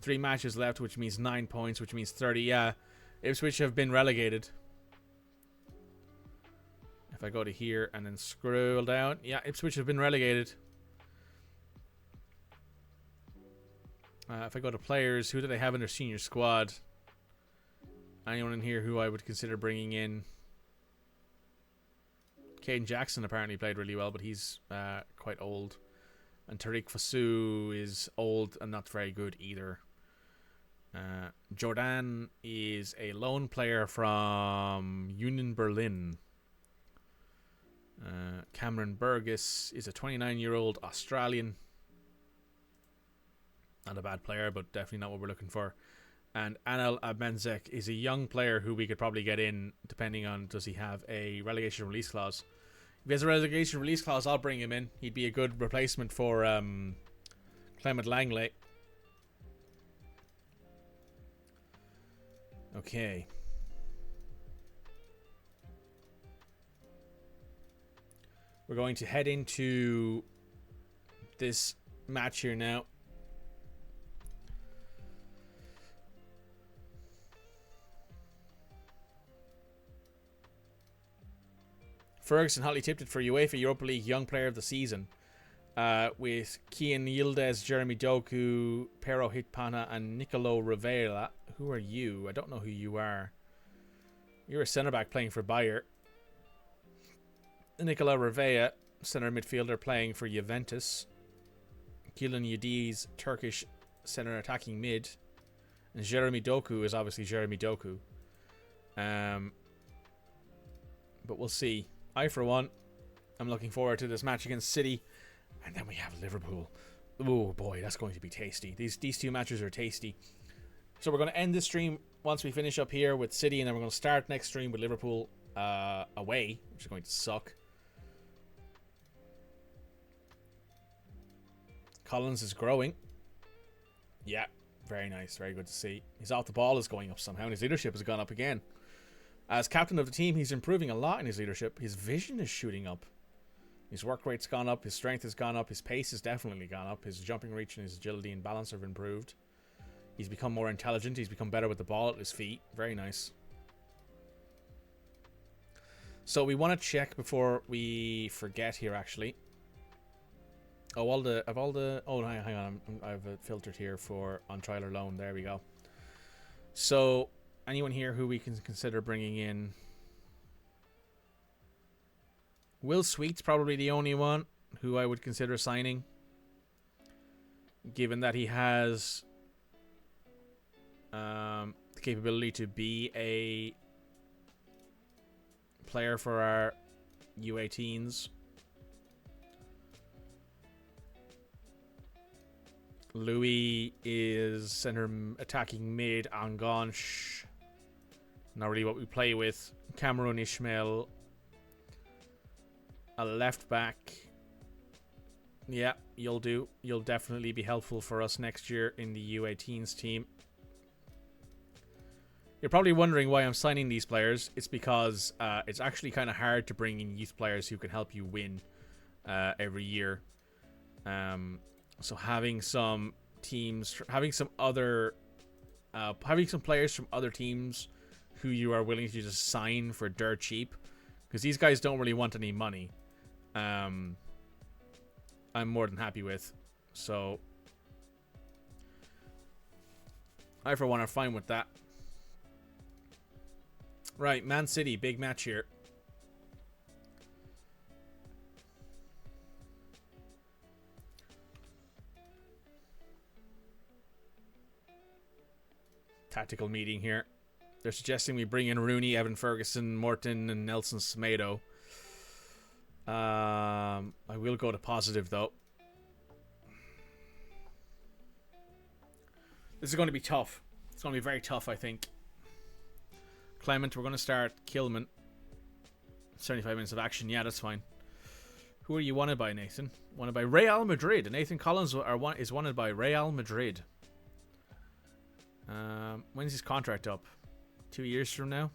3 matches left, which means 9 points, which means 30. Yeah, Ipswich have been relegated. If I go to here and then scroll down. Yeah, Ipswich have been relegated. If I go to players, who do they have in their senior squad? Anyone in here who I would consider bringing in? Caden Jackson apparently played really well, but he's quite old. And Tariq Fasu is old and not very good either. Jordan is a lone player from Union Berlin. Cameron Burgess is a 29-year-old Australian. Not a bad player, but definitely not what we're looking for. And Anel Abenzek is a young player who we could probably get in, depending on does he have a relegation release clause. If he has a relegation release clause, I'll bring him in. He'd be a good replacement for Clement Langley. Okay. We're going to head into this match here now. Ferguson hotly tipped it for UEFA Europa League Young Player of the Season, with Kian Yildiz, Jeremy Doku, Pero Hitpana, and Nicolo Rivera. Who are you? I don't know who you are. You're a centre-back playing for Bayer. Nicolo Rivera, centre midfielder playing for Juventus. Kilan Yildiz, Turkish centre attacking mid. And Jeremy Doku is obviously Jeremy Doku. But we'll see. I, for one, I'm looking forward to this match against City. And then we have Liverpool. Oh, boy, that's going to be tasty. These two matches are tasty. So we're going to end this stream once we finish up here with City. And then we're going to start next stream with Liverpool away, which is going to suck. Collins is growing. Yeah, very nice. Very good to see. His off the ball is going up somehow. And his leadership has gone up again. As captain of the team, he's improving a lot in his leadership. His vision is shooting up. His work rate's gone up. His strength has gone up. His pace has definitely gone up. His jumping reach and his agility and balance have improved. He's become more intelligent. He's become better with the ball at his feet. Very nice. So we want to check before we forget here, actually. Oh, oh, hang on. I've filtered here for on trial or loan. There we go. So, anyone here who we can consider bringing in? Will Sweet's probably the only one who I would consider signing, given that he has the capability to be a player for our U18s. Louis is center attacking mid. Angansh, not really what we play with. Cameron Ishmael, a left back. Yeah, you'll do. You'll definitely be helpful for us next year in the U18s team. You're probably wondering why I'm signing these players. It's because it's actually kind of hard to bring in youth players who can help you win every year. So having some teams, having some players from other teams who you are willing to just sign for dirt cheap, because these guys don't really want any money. I'm more than happy with. So I, for one, are fine with that. Right, Man City, big match here. Tactical meeting here. They're suggesting we bring in Rooney, Evan Ferguson, Morton, and Nelson Semedo. I will go to positive, though. This is going to be tough. It's going to be very tough, I think. Clement, we're going to start Kilman. 75 minutes of action. Yeah, that's fine. Who are you wanted by, Nathan? Wanted by Real Madrid. Nathan Collins is wanted by Real Madrid. When's his contract up? 2 years from now?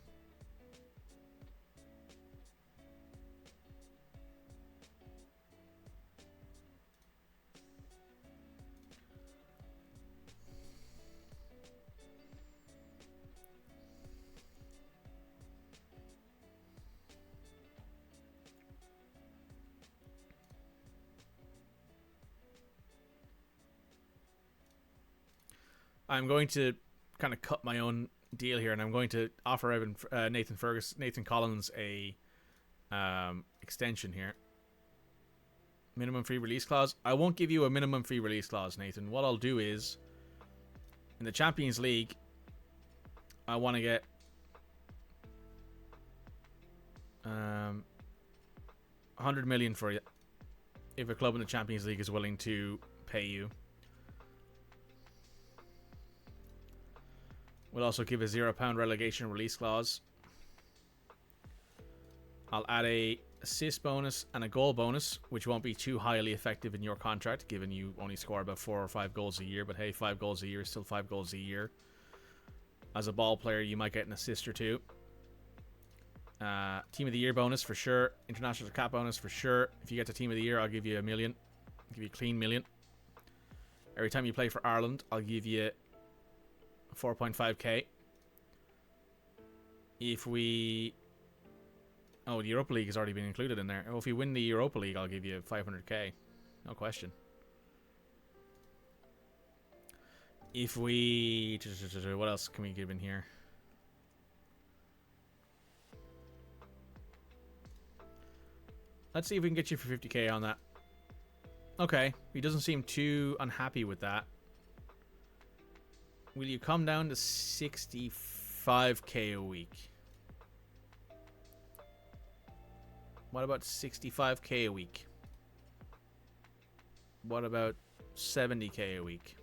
I'm going to kind of cut my own deal here, and I'm going to offer Nathan Collins a extension here. Minimum free release clause. I won't give you a minimum free release clause, Nathan. What I'll do is, in the Champions League, I want to get 100 million for you if a club in the Champions League is willing to pay you. We'll also give a £0 relegation release clause. I'll add a assist bonus and a goal bonus, which won't be too highly effective in your contract, given you only score about 4 or 5 goals a year. But hey, 5 goals a year is still 5 goals a year. As a ball player, you might get an assist or two. Team of the year bonus for sure. International cap bonus for sure. If you get to team of the year, I'll give you $1 million. I'll give you a clean $1 million. Every time you play for Ireland, I'll give you 4.5k. If we... Oh, the Europa League has already been included in there. Oh, if we win the Europa League, I'll give you 500k. No question. If we... What else can we give in here? Let's see if we can get you for 50k on that. Okay. He doesn't seem too unhappy with that. Will you come down to 65k a week? What about 65k a week? What about 70k a week?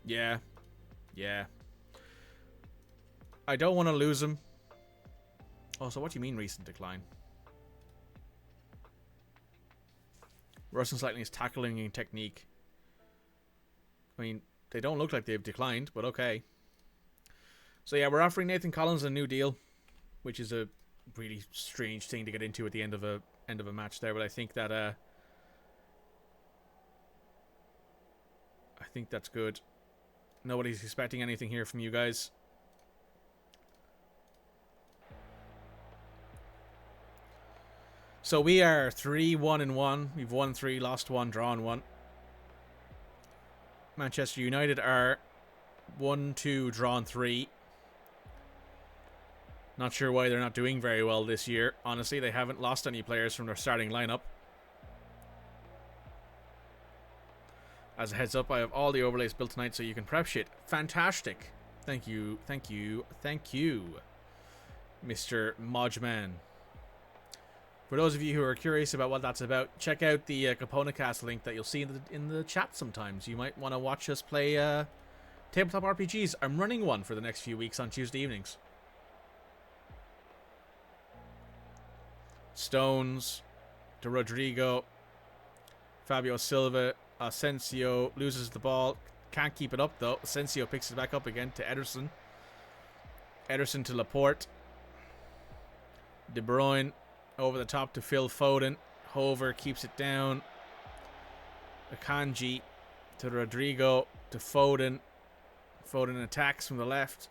Yeah. Yeah. I don't want to lose him. Also, what do you mean recent decline? Russian Lightning's tackling and technique. I mean, they don't look like they've declined, but okay. So yeah, we're offering Nathan Collins a new deal, which is a really strange thing to get into at the end of a match there, but I think that I think that's good. Nobody's expecting anything here from you guys. So we are 3-1-1. We've won 3, lost 1, drawn 1. Manchester United are 1-2, drawn 3. Not sure why they're not doing very well this year. Honestly, they haven't lost any players from their starting lineup. As a heads up, I have all the overlays built tonight so you can prep shit. Fantastic. Thank you, thank you, thank you, Mr. Modgeman. For those of you who are curious about what that's about, check out the CaponeCast link that you'll see in the chat sometimes. You might want to watch us play tabletop RPGs. I'm running one for the next few weeks on Tuesday evenings. Stones to Rodrigo. Fabio Silva. Asensio loses the ball. Can't keep it up though. Asensio picks it back up again to Ederson. Ederson to Laporte. De Bruyne over the top to Phil Foden. Hover keeps it down. Akanji to Rodrigo to Foden. Foden attacks from the left.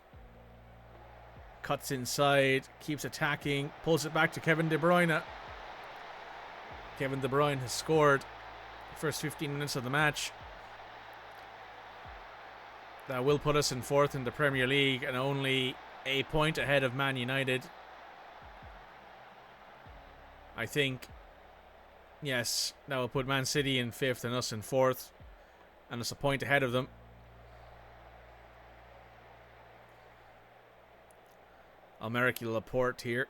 Cuts inside. Keeps attacking. Pulls it back to Kevin De Bruyne. Kevin De Bruyne has scored the first 15 minutes of the match. That will put us in 4th in the Premier League and only a point ahead of Man United. I think, yes, that will put Man City in 5th and us in 4th. And it's a point ahead of them. Almeric Laporte here.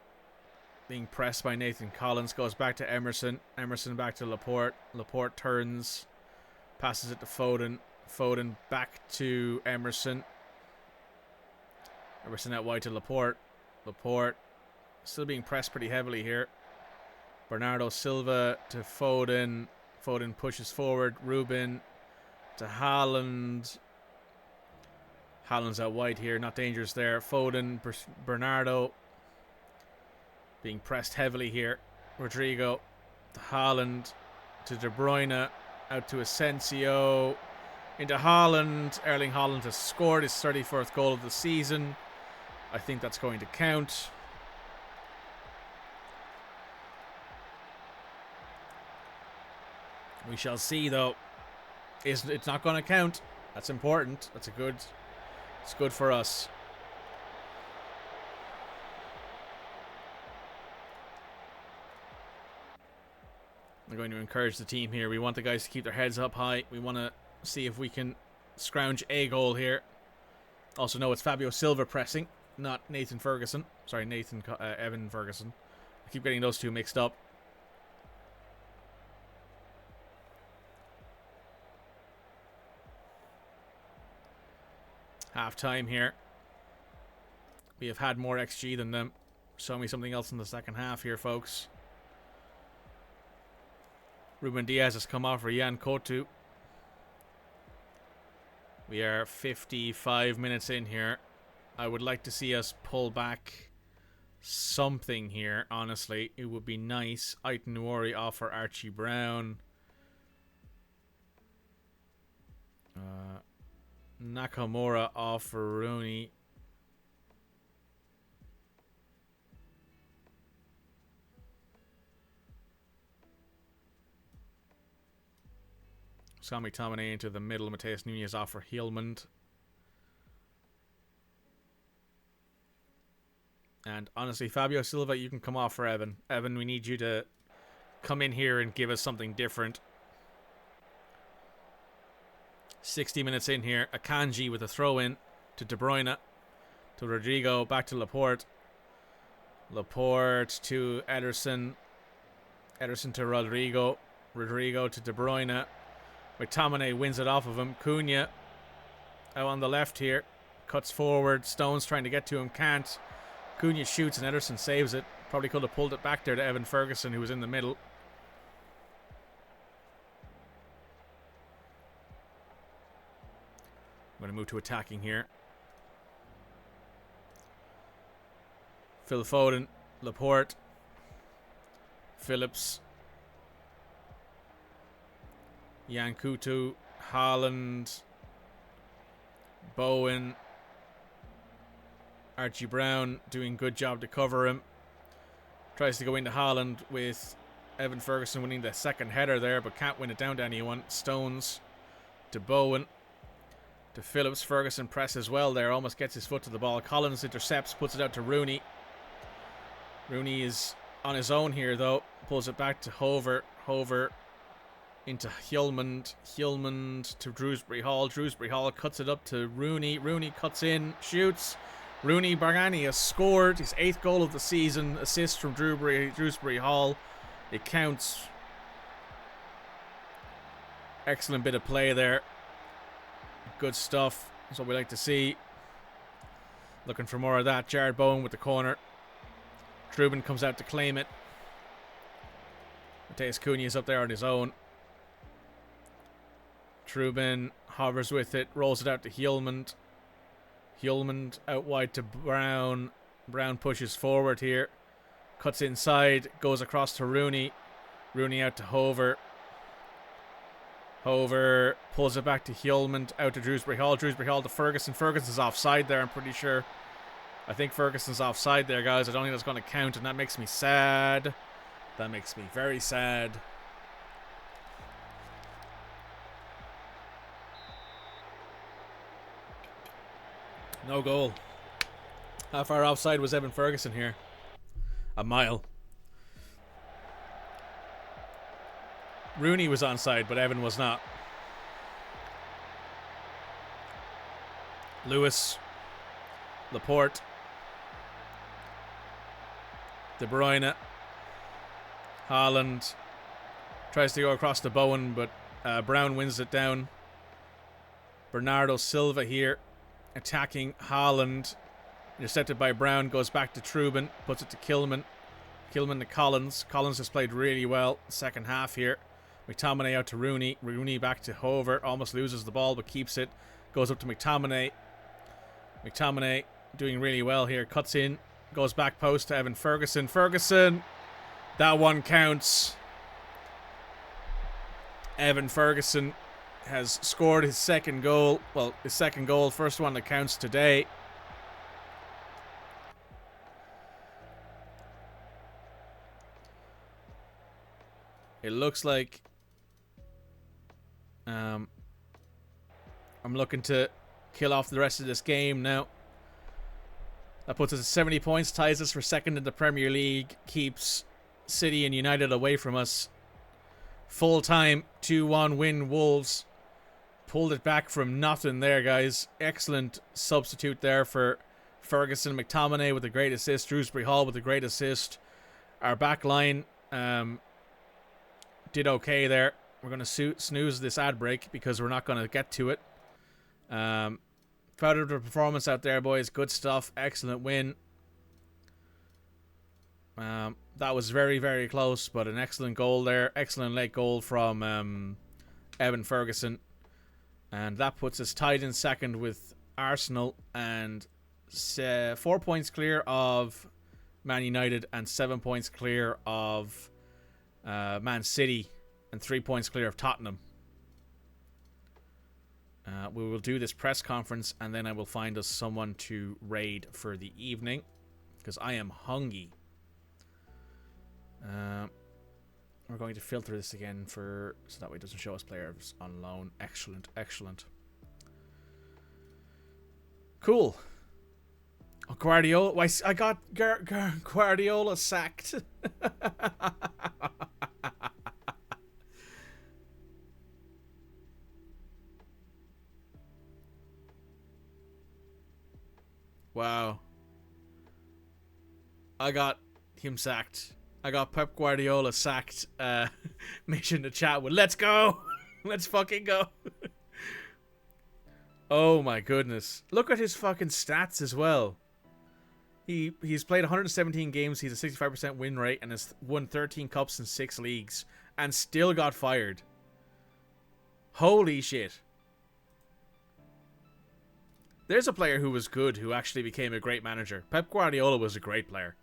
Being pressed by Nathan Collins. Goes back to Emerson. Emerson back to Laporte. Laporte turns. Passes it to Foden. Foden back to Emerson. Emerson out wide to Laporte. Laporte still being pressed pretty heavily here. Bernardo Silva to Foden. Foden pushes forward. Ruben to Haaland. Haaland's out wide here. Not dangerous there. Foden. Bernardo. Being pressed heavily here. Rodrigo to Haaland. To De Bruyne. Out to Asensio. Into Haaland. Erling Haaland has scored his 34th goal of the season. I think that's going to count. We shall see, though. It's not going to count. That's important. It's good for us. I'm going to encourage the team here. We want the guys to keep their heads up high. We want to see if we can scrounge a goal here. Also, no, it's Fabio Silva pressing, not Nathan Ferguson. Sorry, Evan Ferguson. I keep getting those two mixed up. Half time here. We have had more XG than them. Show me something else in the second half here, folks. Ruben Diaz has come off for Jan Kotu. We are 55 minutes in here. I would like to see us pull back something here, honestly. It would be nice. Aitan Nuori off for Archie Brown. Nakamura off for Rooney. Sami Tomine into the middle. Mateus Nunes off for Hillman. And honestly, Fabio Silva, you can come off for Evan. Evan, we need you to come in here and give us something different. 60 minutes in here. Akanji with a throw-in to De Bruyne. To Rodrigo. Back to Laporte. Laporte to Ederson. Ederson to Rodrigo. Rodrigo to De Bruyne. McTominay wins it off of him. Cunha out on the left here. Cuts forward. Stones trying to get to him. Can't. Cunha shoots and Ederson saves it. Probably could have pulled it back there to Evan Ferguson, who was in the middle. I'm going to move to attacking here. Phil Foden. Laporte. Phillips. Jan Kutu. Haaland. Bowen. Archie Brown doing good job to cover him. Tries to go into Haaland with Evan Ferguson winning the second header there, but can't win it down to anyone. Stones to Bowen. To Phillips. Ferguson presses well there. Almost gets his foot to the ball. Collins intercepts. Puts it out to Rooney. Rooney is on his own here though. Pulls it back to Hover. Hover into Hjulmand. Hjulmand to Drewsbury Hall. Drewsbury Hall cuts it up to Rooney. Rooney cuts in. Shoots. Rooney Bargani has scored his 8th goal of the season. Assist from Drewsbury Hall. It counts. Excellent bit of play there. Good stuff. That's what we like to see. Looking for more of that. Jared Bowen with the corner. Trubin comes out to claim it. Mateus Cunha is up there on his own. Trubin hovers with it. Rolls it out to Hjulmand. Hjulmand out wide to Brown. Brown pushes forward here. Cuts inside. Goes across to Rooney. Rooney out to Hover. Hover pulls it back to Hjulmand. Out to Drewsbury Hall. Drewsbury Hall to Ferguson. Ferguson's offside there, I'm pretty sure. I think Ferguson's offside there, guys. I don't think that's going to count, and that makes me sad. That makes me very sad. No goal. How far offside was Evan Ferguson here? A mile. Rooney was onside, but Evan was not. Lewis. Laporte. De Bruyne. Haaland. Tries to go across to Bowen, but Brown wins it down. Bernardo Silva here. Attacking Haaland. Intercepted by Brown. Goes back to Trubin. Puts it to Kilman. Kilman to Collins. Collins has played really well second half here. McTominay out to Rooney. Rooney back to Hover. Almost loses the ball but keeps it. Goes up to McTominay. McTominay doing really well here. Cuts in. Goes back post to Evan Ferguson. Ferguson. That one counts. Evan Ferguson has scored his second goal. Well, his second goal. First one that counts today. It looks like I'm looking to kill off the rest of this game now. That puts us at 70 points, ties us for second in the Premier League, keeps City and United away from us. Full time, 2-1 win Wolves. pulled it back from nothing there, guys. Excellent substitute there for Ferguson. McTominay with a great assist. Shrewsbury Hall with a great assist. Our back line did okay there. We're going to snooze this ad break because we're not going to get to it. Proud of the performance out there, boys. Good stuff. Excellent win. That was very, very close, but an excellent goal there. Excellent late goal from Evan Ferguson. And that puts us tied in second with Arsenal and 4 points clear of Man United and 7 points clear of Man City and 3 points clear of Tottenham. We will do this press conference and then I will find us someone to raid for the evening because I am hungry. We're going to filter this again so that way it doesn't show us players on loan. Excellent, excellent. Cool. Oh, Guardiola. I got Guardiola sacked. Wow. I got him sacked. I got Pep Guardiola sacked. Mention in the chat with let's go. Let's fucking go. Oh my goodness. Look at his fucking stats as well. He's played 117 games. He's a 65% win rate and has won 13 cups in 6 leagues and still got fired. Holy shit. There's a player who was good who actually became a great manager. Pep Guardiola was a great player.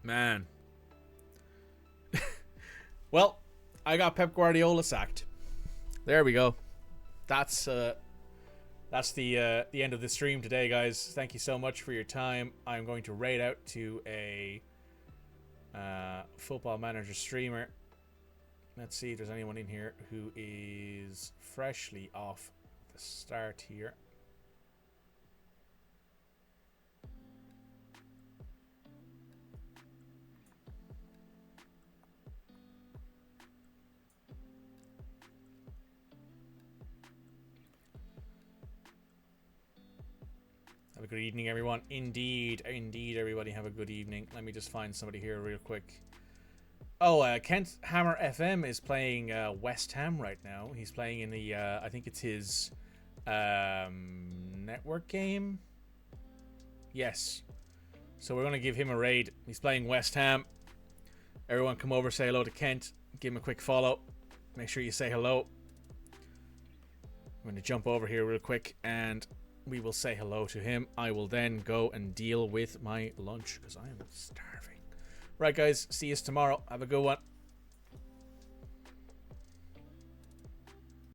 Man. Well, I got Pep Guardiola sacked. There we go. That's the end of the stream today, guys. Thank you so much for your time. I'm going to raid out to a Football Manager streamer. Let's see if there's anyone in here who is freshly off the start here. Have a good evening, everyone. Indeed, everybody have a good evening. Let me just find somebody here real quick. Oh, Kent Hammer FM is playing West Ham right now. He's playing in the, I think it's his network game. Yes. So we're going to give him a raid. He's playing West Ham. Everyone come over, say hello to Kent. Give him a quick follow. Make sure you say hello. I'm going to jump over here real quick and we will say hello to him. I will then go and deal with my lunch because I am starving. Right, guys. See you tomorrow. Have a good one.